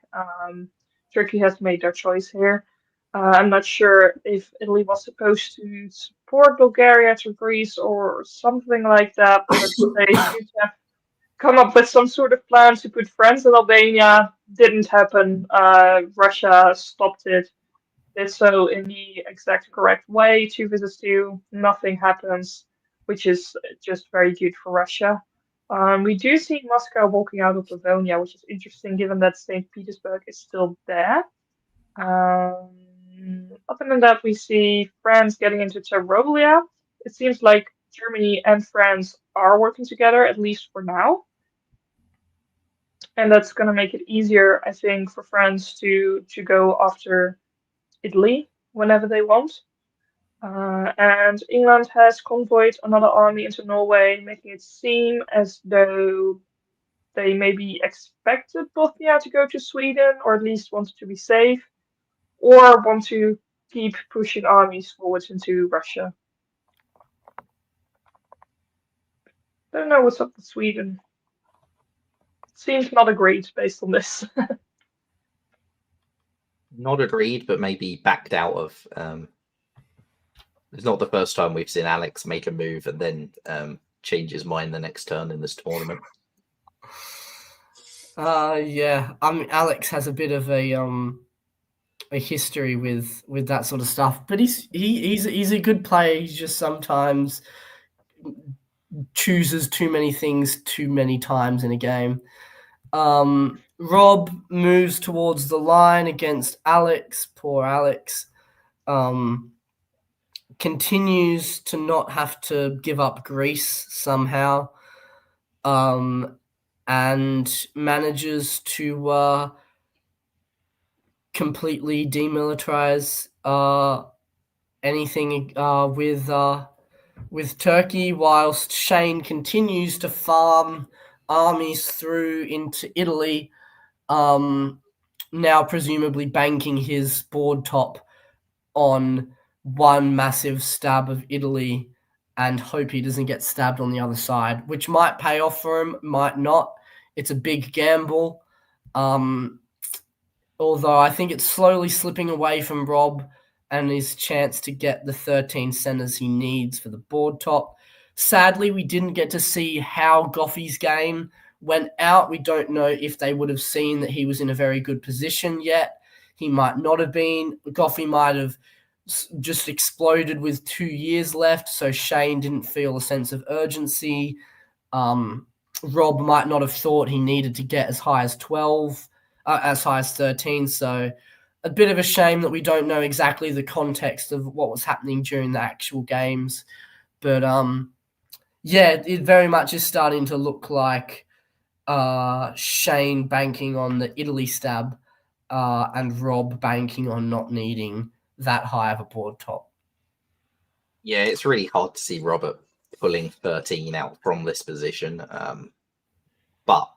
Turkey has made their choice here. I'm not sure if Italy was supposed to support Bulgaria to Greece or something like that, but they seem to have come up with some sort of plan to put France in Albania. Didn't happen. Russia stopped it. Did so in the exact correct way. 2 versus 2, nothing happens, which is just very good for Russia. We do see Moscow walking out of Livonia, which is interesting given that St. Petersburg is still there. Other than that, we see France getting into Tyrolia. It seems like Germany and France are working together, at least for now. And that's going to make it easier, I think, for France to go after Italy whenever they want. And England has convoyed another army into Norway, making it seem as though they maybe expected Bothnia to go to Sweden, or at least wanted to be safe, or want to keep pushing armies forwards into Russia. Don't know what's up with Sweden. Seems not agreed based on this. Not agreed, but maybe backed out of. It's not the first time we've seen Alex make a move and then change his mind the next turn in this tournament. Yeah. I mean, Alex has a bit of a history with that sort of stuff, but he's a good player. He just sometimes chooses too many things too many times in a game. Rob moves towards the line against Alex. Poor Alex. Continues to not have to give up Greece somehow. And manages to completely demilitarize anything with Turkey, whilst Shane continues to farm armies through into Italy, now presumably banking his board top on one massive stab of Italy and hope he doesn't get stabbed on the other side, which might pay off for him, might not. It's a big gamble. Although I think it's slowly slipping away from Rob and his chance to get the 13 centers he needs for the board top. Sadly, we didn't get to see how Goffey's game went out. We don't know if they would have seen that he was in a very good position yet. He might not have been. Goffey might have just exploded with 2 years left, so Shane didn't feel a sense of urgency. Rob might not have thought he needed to get as high as 12, as high as 13, so a bit of a shame that we don't know exactly the context of what was happening during the actual games. But yeah, it very much is starting to look like Shane banking on the Italy stab and Rob banking on not needing that high of a board top. Yeah, it's really hard to see Robert pulling 13 out from this position. But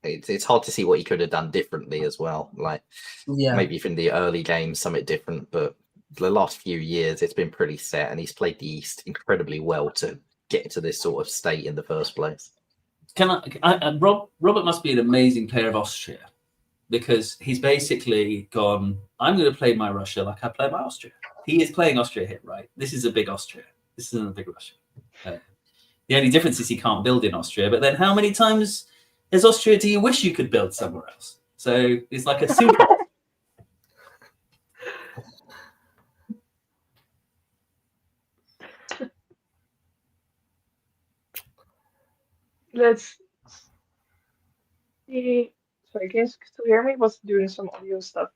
it's hard to see what he could have done differently as well. Like, maybe from the early games, something different, but the last few years, it's been pretty set, and he's played the East incredibly well to get to this sort of state in the first place. Robert must be an amazing player of Austria, because he's basically gone, I'm going to play my Russia like I play my Austria. He is playing Austria here, right? This is a big Austria. This isn't a big Russia. The only difference is he can't build in Austria. But then how many times as Austria do you wish you could build somewhere else? So it's like a super. Let's see. Sorry, can you still hear me? Was doing some audio stuff.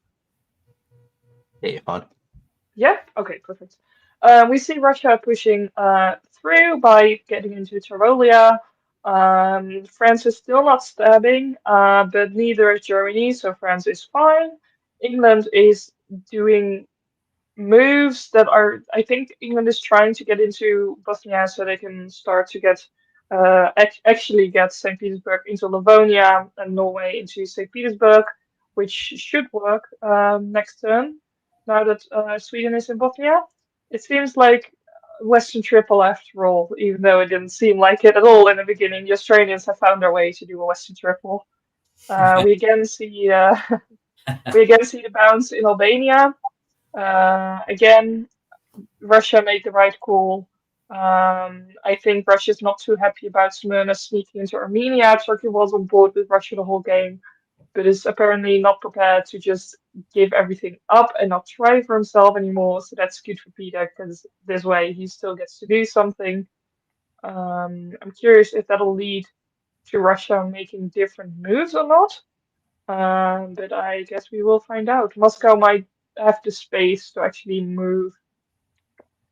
Yeah, you're fine. Yeah? Okay, perfect. We see Russia pushing through by getting into Tyrolia. France is still not stabbing, but neither is Germany, so France is fine. England is doing moves that are, I think England is trying to get into Bosnia so they can start to get actually get St. Petersburg into Livonia and Norway into St. Petersburg, which should work next turn. Now that Sweden is in Bosnia, it seems like Western Triple after all, even though it didn't seem like it at all in the beginning. The Australians have found their way to do a Western Triple. We again see the bounce in Albania. Again, Russia made the right call. I think Russia's not too happy about Smyrna sneaking into Armenia. Turkey was on board with Russia the whole game, but is apparently not prepared to just give everything up and not try for himself anymore. So that's good for Peter, because this way he still gets to do something. I'm curious if that'll lead to Russia making different moves or not. But I guess we will find out. Moscow might have the space to actually move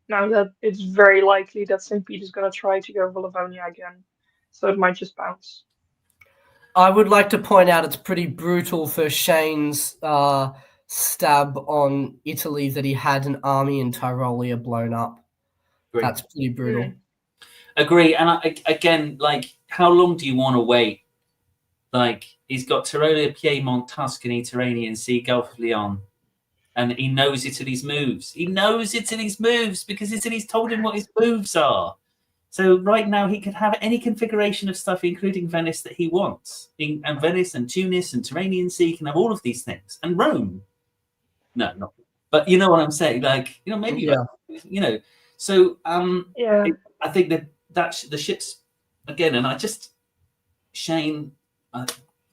now that it's very likely that St. Peter's going to try to go for Livonia again. So it might just bounce. I would like to point out it's pretty brutal for Shane's stab on Italy that he had an army in Tyrolia blown up. Agree. That's pretty brutal. Agree. And again, like, how long do you want to wait? Like, he's got Tyrolia, Piedmont, Tuscany, Tyrrhenian Sea, Gulf of Leon. And he knows Italy's moves. He knows Italy's moves because Italy's told him what his moves are. So right now he could have any configuration of stuff, including Venice, that he wants. And Venice and Tunis and Tyrrhenian Sea can have all of these things. And Rome. No, not. But you know what I'm saying? Like, maybe, Yeah. So Yeah. I think that the ships, again, and Shane, I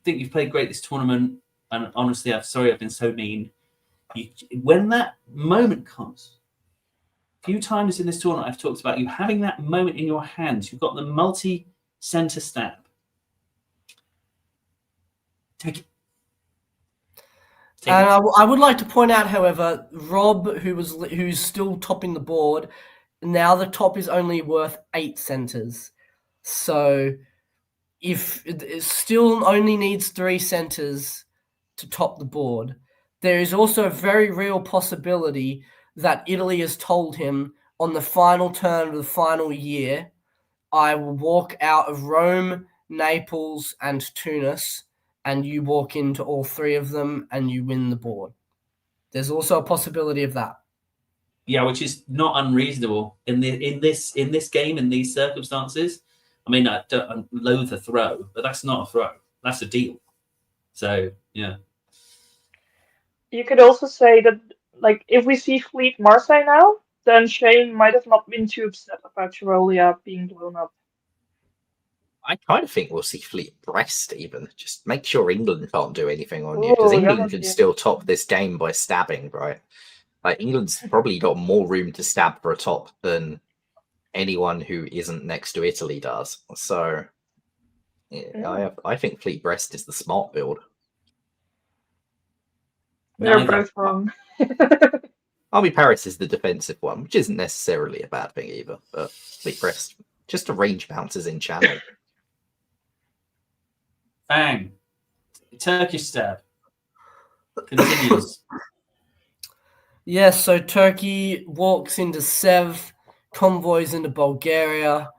think you've played great this tournament. And honestly, I'm sorry I've been so mean. When that moment comes, a few times in this tournament I've talked about you having that moment in your hands. You've got the multi-center stab. Take it. And I would like to point out, however, Rob, who's still topping the board, now the top is only worth 8 centers. So if it still only needs 3 centers to top the board, there is also a very real possibility that Italy has told him on the final turn of the final year, I will walk out of Rome, Naples, and Tunis, and you walk into all 3 of them and you win the board. There's also a possibility of that. Yeah, which is not unreasonable in this game, in these circumstances. I mean, I loathe a throw, but that's not a throw. That's a deal. So, yeah. You could also say that, like, if we see Fleet Marseille now, then Shane might have not been too upset about Tyrolia being blown up. I kind of think we'll see Fleet Brest even. Just make sure England can't do anything on you, because England can still top this game by stabbing, right? Like, England's probably got more room to stab for a top than anyone who isn't next to Italy does. So, yeah, I think Fleet Brest is the smart build. We're both wrong. Army Paris is the defensive one, which isn't necessarily a bad thing either. But Fleet Brest, just a range bounces in channel. Bang. Turkish stab. Continues. Yes, so Turkey walks into Sev, convoys into Bulgaria.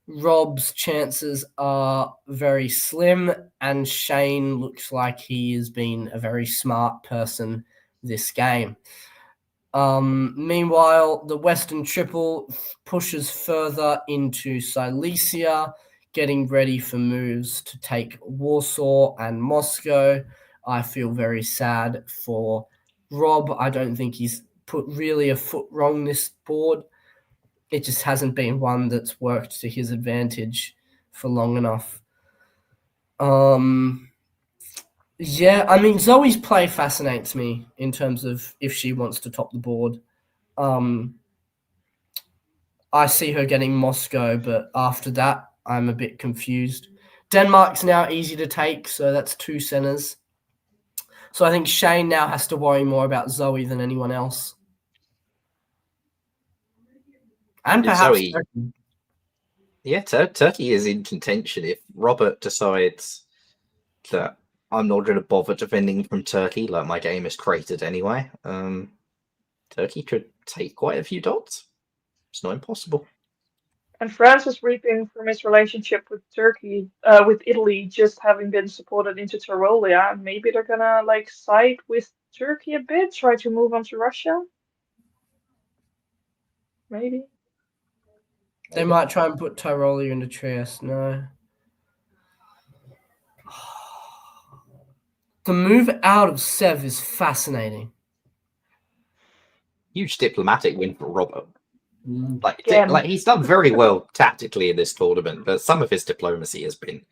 Rob's chances are very slim, and Shane looks like he has been a very smart person this game. Meanwhile, the Western Triple pushes further into Silesia, getting ready for moves to take Warsaw and Moscow. I feel very sad for Rob. I don't think he's put really a foot wrong this board. It just hasn't been one that's worked to his advantage for long enough. Yeah, I mean, Zoe's play fascinates me in terms of if she wants to top the board. I see her getting Moscow, but after that, I'm a bit confused. Denmark's now easy to take, so that's 2 centers. So I think Shane now has to worry more about Zoe than anyone else. And Yeah, perhaps Zoe. Yeah, Turkey is in contention. If Robert decides that I'm not going to bother defending from Turkey, like my game is created anyway, Turkey could take quite a few dots. It's not impossible. And France is reaping from his relationship with Turkey, with Italy, just having been supported into Tyrolia. Maybe they're gonna like side with Turkey a bit, try to move on to Russia. Maybe. they might try and put Tyrolia into Trieste. No. The move out of Sev is fascinating. Huge diplomatic win for Robert. Like Again. he's done very well tactically in this tournament, but some of his diplomacy has been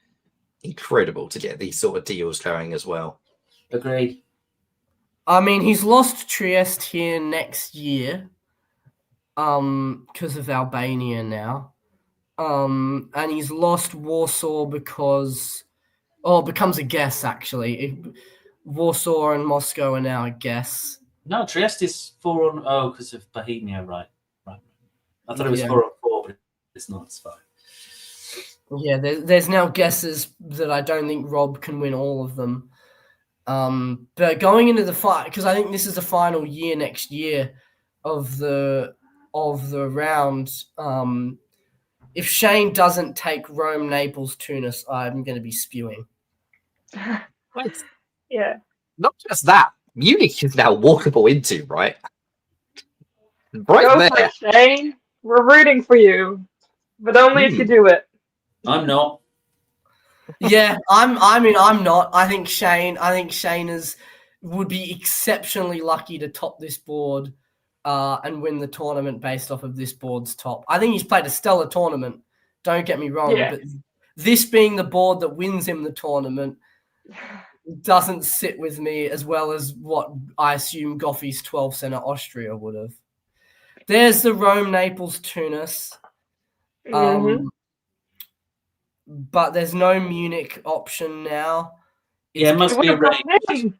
incredible to get these sort of deals going as well. Agreed. I mean, he's lost Trieste here next year, because of Albania now, and he's lost Warsaw because, it becomes a guess actually. Warsaw and Moscow are now a guess. No, Trieste is 4-on, because of Bohemia, right. I thought it was 4-on-4, but it's not. It's 5. Yeah, there's now guesses that I don't think Rob can win all of them. But going into the fight, because I think this is the final year next year of the round. If Shane doesn't take Rome, Naples, Tunis, I'm going to be spewing. Yeah. Not just that, Munich is now walkable into, right? Right Go there. for it, Shane. We're rooting for you, but only if you do it. I'm not. Yeah, I'm not. I think Shane would be exceptionally lucky to top this board and win the tournament based off of this board's top. I think he's played a stellar tournament. Don't get me wrong, Yeah. but this being the board that wins him the tournament doesn't sit with me as well as what I assume Goffey's 12 center Austria would have. There's the Rome, Naples, Tunis. But there's no Munich option now. Yeah, it must be arranged.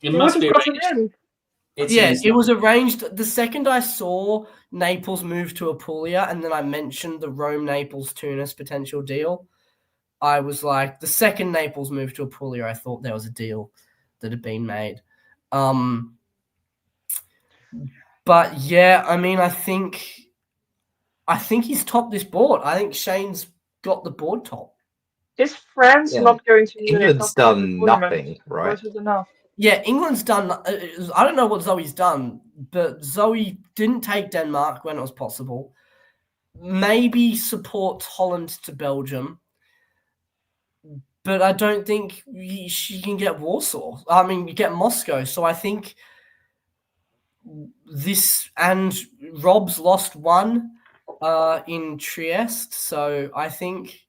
It must be arranged. It was arranged. The second I saw Naples move to Apulia, and then I mentioned the Rome, Naples, Tunis potential deal, I was like, the second Naples moved to Apulia, I thought there was a deal that had been made. But yeah, I mean, I think he's topped this board. I think Shane's got the board top. Is France not going to Munich? England's done nothing, right? Or is it enough? Yeah, England's done. I don't know what Zoe's done, but Zoe didn't take Denmark when it was possible. Maybe supports Holland to Belgium, but I don't think she can get Warsaw. I mean, you get Moscow. So I think this, and Rob's lost one in Trieste. So I think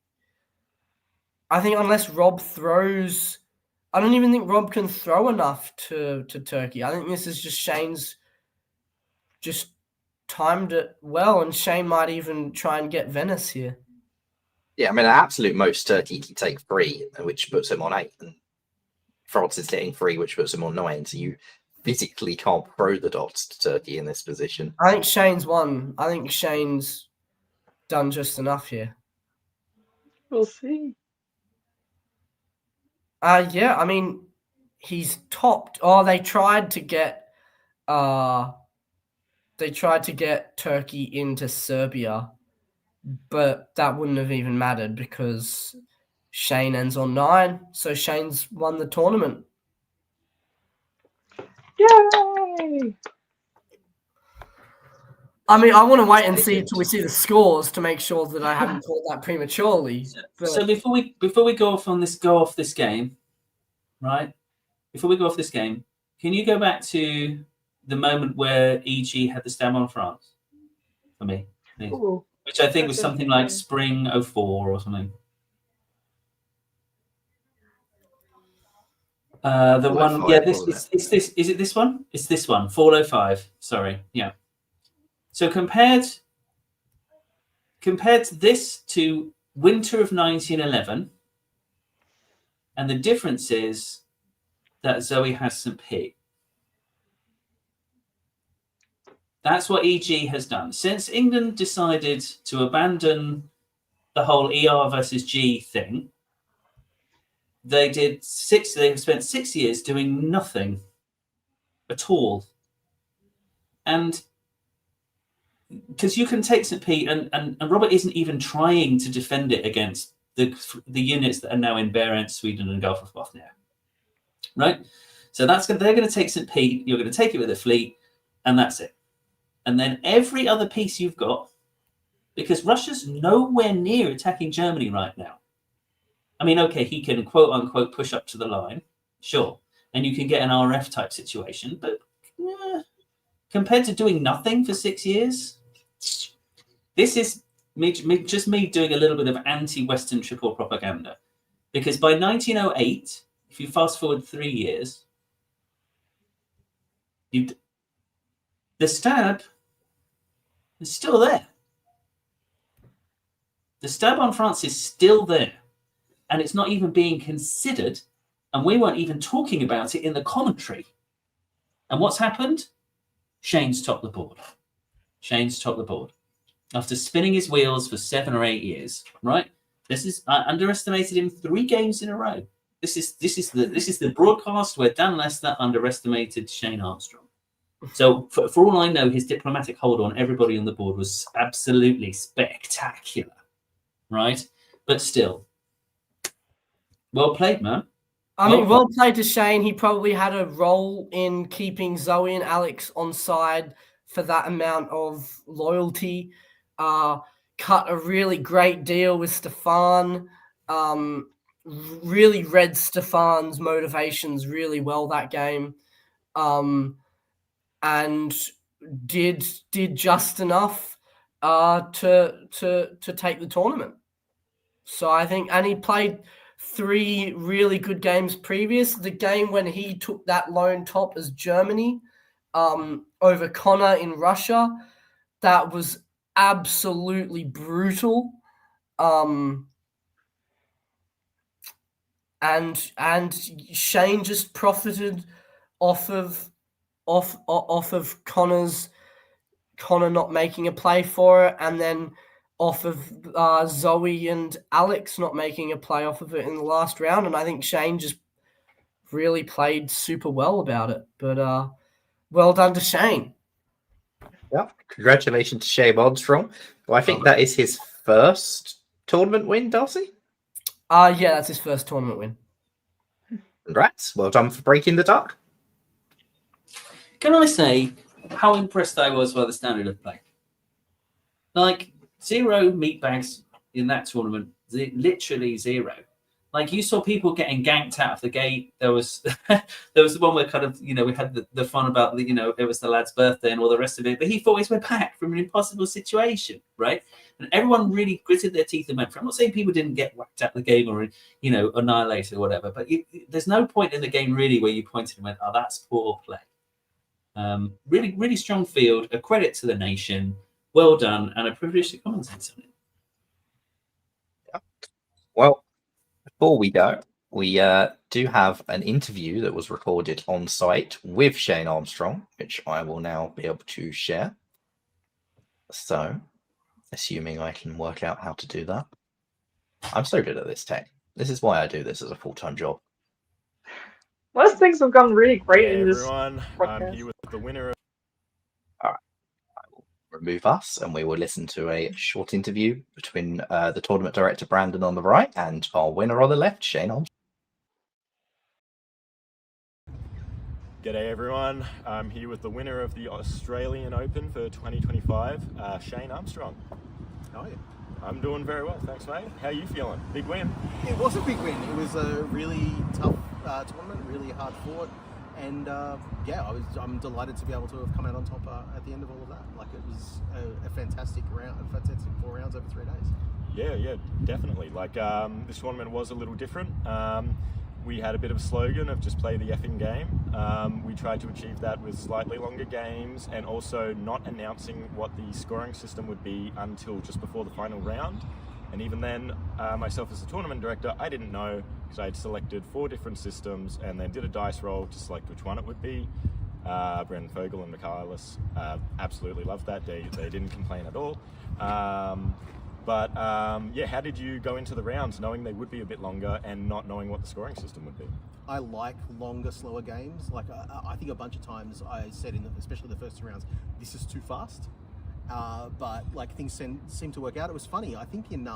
unless Rob throws, I don't even think Rob can throw enough to Turkey. I think this is just Shane's just timed it well, and Shane might even try and get Venice here. Yeah, I mean, at absolute most, Turkey can take 3, which puts him on 8, and France is getting 3, which puts him on 9. So you physically can't throw the dots to Turkey in this position. I think Shane's won. I think Shane's done just enough here. We'll see. Yeah, I mean, he's topped. Oh, they tried to get Turkey into Serbia, but that wouldn't have even mattered because Shane ends on 9, so Shane's won the tournament. Yay! I mean, I want to wait and see until we see the scores to make sure that I haven't called that prematurely. But... So before we go off this game, right? Before we go off this game, can you go back to the moment where EG had the stab on France for me, please? Ooh, Which I think was that's something like interesting. spring 04 or something. The one, yeah, is it this one? It's this one, 405. Sorry, yeah. So compared this to winter of 1911, and the difference is that Zoe has St. Pete. That's what EG has done. Since England decided to abandon the whole ER versus G thing, they spent 6 years doing nothing at all. And because you can take St. Pete, and Robert isn't even trying to defend it against the units that are now in Barents, Sweden, and Gulf of Bothnia. Right? So they're going to take St. Pete, you're going to take it with a fleet, and that's it. And then every other piece you've got, because Russia's nowhere near attacking Germany right now. I mean, okay, he can quote unquote push up to the line, sure, and you can get an RF type situation, but compared to doing nothing for 6 years, this is me doing a little bit of anti-Western triple propaganda. Because by 1908, if you fast forward 3 years, the stab is still there. The stab on France is still there. And it's not even being considered. And we weren't even talking about it in the commentary. And what's happened? Shane's topped the board. After spinning his wheels for 7 or 8 years, right? This is I underestimated him 3 games in a row. This is the broadcast where Dan Lester underestimated Shane Armstrong. So for all I know, his diplomatic hold on everybody on the board was absolutely spectacular, right? But still, well played, man. I mean, well played to Shane. He probably had a role in keeping Zoe and Alex on side for that amount of loyalty. Cut a really great deal with Stefan. Really read Stefan's motivations really well that game. And did just enough to take the tournament. So I think, and he played 3 really good games previous. The game when he took that lone top as Germany over Connor in Russia, that was absolutely brutal. And Shane just profited off of Connor not making a play for it, and then off of Zoe and Alex not making a play off of it in the last round. And I think Shane just really played super well about it. But well done to Shane. Yeah, congratulations to Shane Armstrong. Well, I think that is his first tournament win, Darcy? Yeah, that's his first tournament win. Congrats. Well done for breaking the duck. Can I say how impressed I was by the standard of play? Like, 0 meatbags in that tournament, literally 0. Like, you saw people getting ganked out of the gate. There was the one where kind of, we had the fun about it was the lad's birthday and all the rest of it, but he fought his way back from an impossible situation, right? And everyone really gritted their teeth and went for it. I'm not saying people didn't get whacked out of the game or annihilated or whatever, but there's no point in the game really where you pointed and went, oh, that's poor play. Really, really strong field, a credit to the nation, well done, and a privilege to commentate on it. Yeah. Well, before we go, we do have an interview that was recorded on site with Shane Armstrong, which I will now be able to share. So, assuming I can work out how to do that. I'm so good at this tech. This is why I do this as a full-time job. Most things have gone really great in this. Everyone, I'm here with the winner. All right, I will remove us, and we will listen to a short interview between the tournament director Brandon on the right and our winner on the left, Shane Armstrong. G'day everyone. I'm here with the winner of the Australian Open for 2025, Shane Armstrong. How are you? I'm doing very well, thanks mate. How are you feeling? Big win? It was a big win. It was a really tough tournament, really hard fought, and I'm delighted to be able to have come out on top at the end of all of that. Like, it was a fantastic round, a fantastic 4 rounds over 3 days. Yeah, definitely. Like, this tournament was a little different. We had a bit of a slogan of just play the effing game. We tried to achieve that with slightly longer games and also not announcing what the scoring system would be until just before the final round. And even then, myself as the tournament director, I didn't know because I had selected 4 different systems and then did a dice roll to select which one it would be. Brendan Fogel and Michaelis absolutely loved that. They didn't complain at all. How did you go into the rounds knowing they would be a bit longer and not knowing what the scoring system would be? I like longer, slower games. Like, I think a bunch of times I said, especially the first 2 rounds, this is too fast. But like, things seem to work out. It was funny. I think in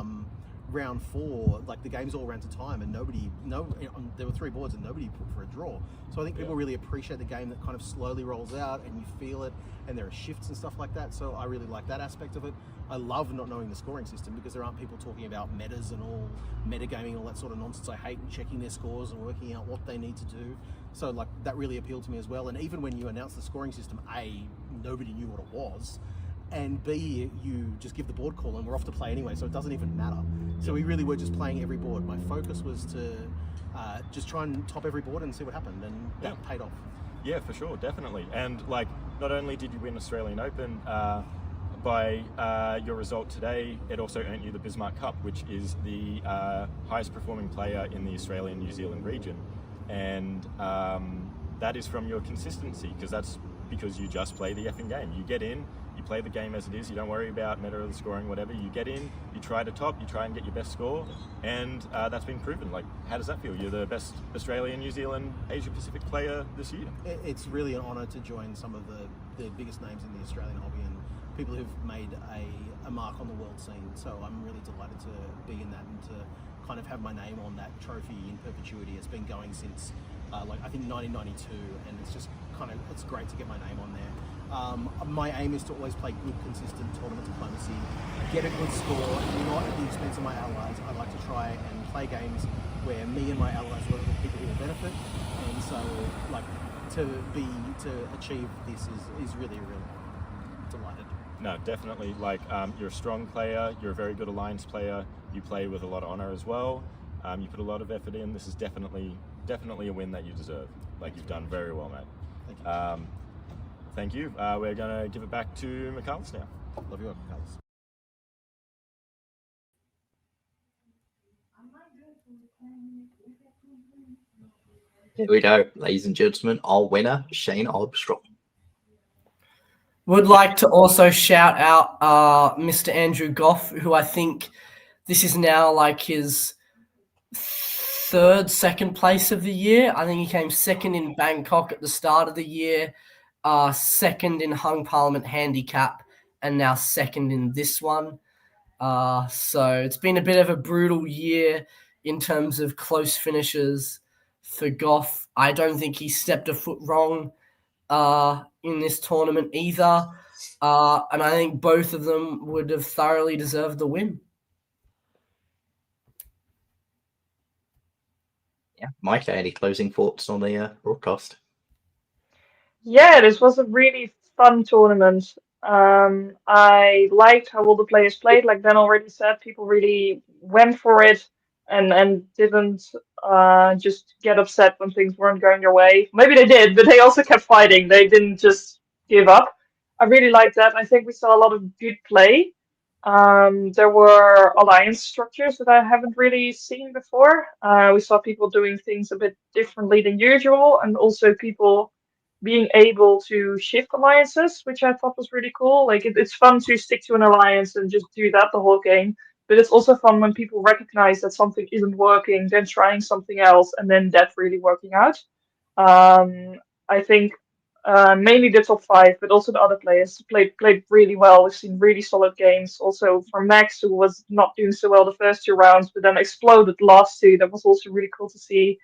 round 4, like, the games all ran to time, and there were 3 boards and nobody put for a draw. So I think people really appreciate the game that kind of slowly rolls out and you feel it, and there are shifts and stuff like that. So I really like that aspect of it. I love not knowing the scoring system because there aren't people talking about metas and all metagaming and all that sort of nonsense. I hate checking their scores and working out what they need to do. So like, that really appealed to me as well. And even when you announce the scoring system, A, nobody knew what it was, and B, you just give the board call and we're off to play anyway, so it doesn't even matter. So we really were just playing every board. My focus was to just try and top every board and see what happened, and that paid off. Yeah, for sure, definitely. And like, not only did you win Australian Open, by your result today, it also earned you the Bismarck Cup, which is the highest performing player in the Australian-New Zealand region. And that is from your consistency, because you just play the effing game. You get in, you play the game as it is, you don't worry about meta or the scoring, whatever. You get in, you try to top, you try and get your best score, and that's been proven. Like, how does that feel? You're the best Australian, New Zealand, Asia Pacific player this year. It's really an honour to join some of the biggest names in the Australian hobby and people who've made a mark on the world scene. So I'm really delighted to be in that and to kind of have my name on that trophy in perpetuity. It's been going since I think 1992, and it's just it's great to get my name on there. My aim is to always play good, consistent tournament diplomacy, get a good score, not at the expense of my allies. I like to try and play games where me and my allies are the people who will benefit, and so like to achieve this is really delighted. No, definitely. Like, you're a strong player, you're a very good alliance player, you play with a lot of honour as well, you put a lot of effort in. This is definitely a win that you deserve. Like, you've done very well, mate. Thank you. Thank you. We're going to give it back to Michaelis now. Love you all, Michaelis. Here we go, ladies and gentlemen, our winner, Shane Armstrong. Would like to also shout out Mr. Andrew Goff, who I think this is now like his second place of the year. I think he came second in Bangkok at the start of the year, second in Hung Parliament Handicap, and now second in this one. So it's been a bit of a brutal year in terms of close finishes for Goff. I don't think he stepped a foot wrong in this tournament either. And I think both of them would have thoroughly deserved the win. Yeah, Micah, any closing thoughts on the broadcast? Yeah, this was a really fun tournament. I liked how all the players played. Like Ben already said, people really went for it and didn't just get upset when things weren't going their way. Maybe they did, but they also kept fighting. They didn't just give up. I really liked that. I think we saw a lot of good play. There were alliance structures that I haven't really seen before. We saw people doing things a bit differently than usual, and also people being able to shift alliances, which I thought was really cool. Like, it's fun to stick to an alliance and just do that the whole game, but it's also fun when people recognize that something isn't working, then trying something else, and then that really working out. I think mainly the top 5, but also the other players played really well. We've seen really solid games. Also from Max, who was not doing so well the first 2 rounds, but then exploded the last 2. That was also really cool to see.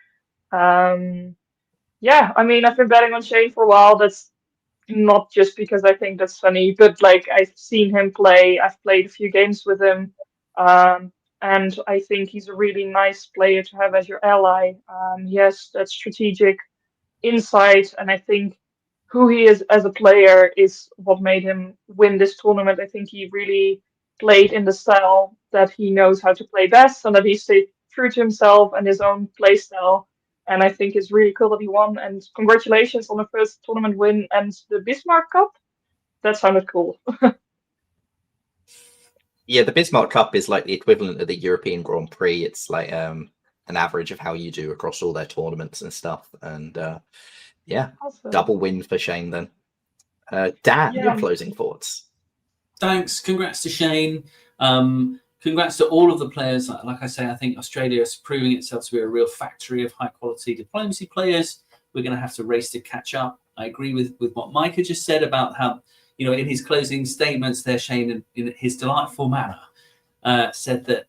yeah, I mean, I've been betting on Shane for a while. That's not just because I think that's funny, but like I've seen him play. I've played a few games with him, um, and I think he's a really nice player to have as your ally. He has that strategic insight, and I think who he is as a player is what made him win this tournament. I think he really played in the style that he knows how to play best, and that he stayed true to himself and his own play style. And I think it's really cool that he won. And congratulations on the first tournament win and the Bismarck Cup. That sounded cool. Yeah, the Bismarck Cup is like the equivalent of the European Grand Prix. It's like an average of how you do across all their tournaments and stuff. And yeah, Awesome. double win for Shane then. Dan, your Yeah. closing thoughts. Thanks. Congrats to Shane. Congrats to all of the players. Like I say, I think Australia is proving itself to be a real factory of high quality diplomacy players. We're going to have to race to catch up. I agree with what Micah just said about how, in his closing statements there, Shane, in his delightful manner, said that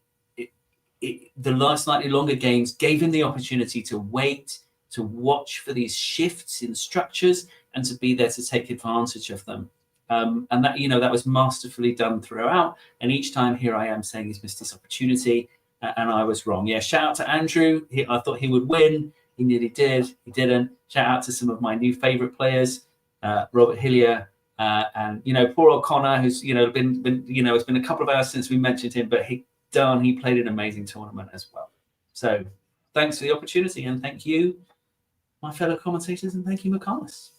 the slightly longer games gave him the opportunity to wait, to watch for these shifts in structures, and to be there to take advantage of them. And that, that was masterfully done throughout. And each time here I am saying he's missed this opportunity, and I was wrong. Yeah, shout out to Andrew. I thought he would win. He nearly did. He didn't. Shout out to some of my new favourite players, Robert Hillier, and poor O'Connor, who's been it's been a couple of hours since we mentioned him, but he played an amazing tournament as well. So thanks for the opportunity, and thank you, my fellow commentators, and thank you, McCallus.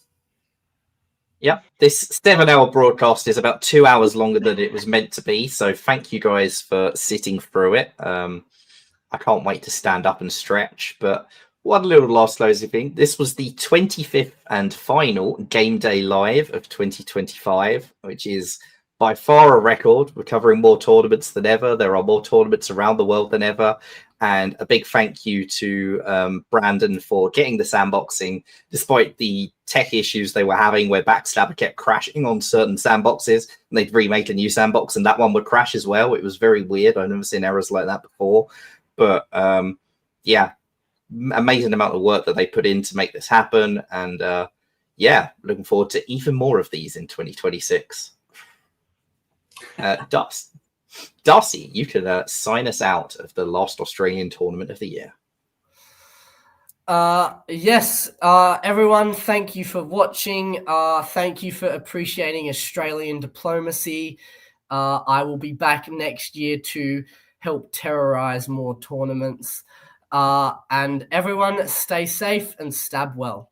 Yep, this 7-hour broadcast is about 2 hours longer than it was meant to be. So thank you guys for sitting through it. I can't wait to stand up and stretch. But one little last closing thing. This was the 25th and final Game Day Live of 2025, which is by far a record. We're covering more tournaments than ever. There are more tournaments around the world than ever. And a big thank you to Brandon for getting the sandboxing, despite the tech issues they were having where Backstabber kept crashing on certain sandboxes, and they'd remake a new sandbox and that one would crash as well. It was very weird. I've never seen errors like that before. But yeah, amazing amount of work that they put in to make this happen. And yeah, looking forward to even more of these in 2026. Darcy, you can sign us out of the last Australian tournament of the year. Yes, everyone, thank you for watching. Thank you for appreciating Australian diplomacy. I will be back next year to help terrorize more tournaments. And everyone, stay safe and stab well.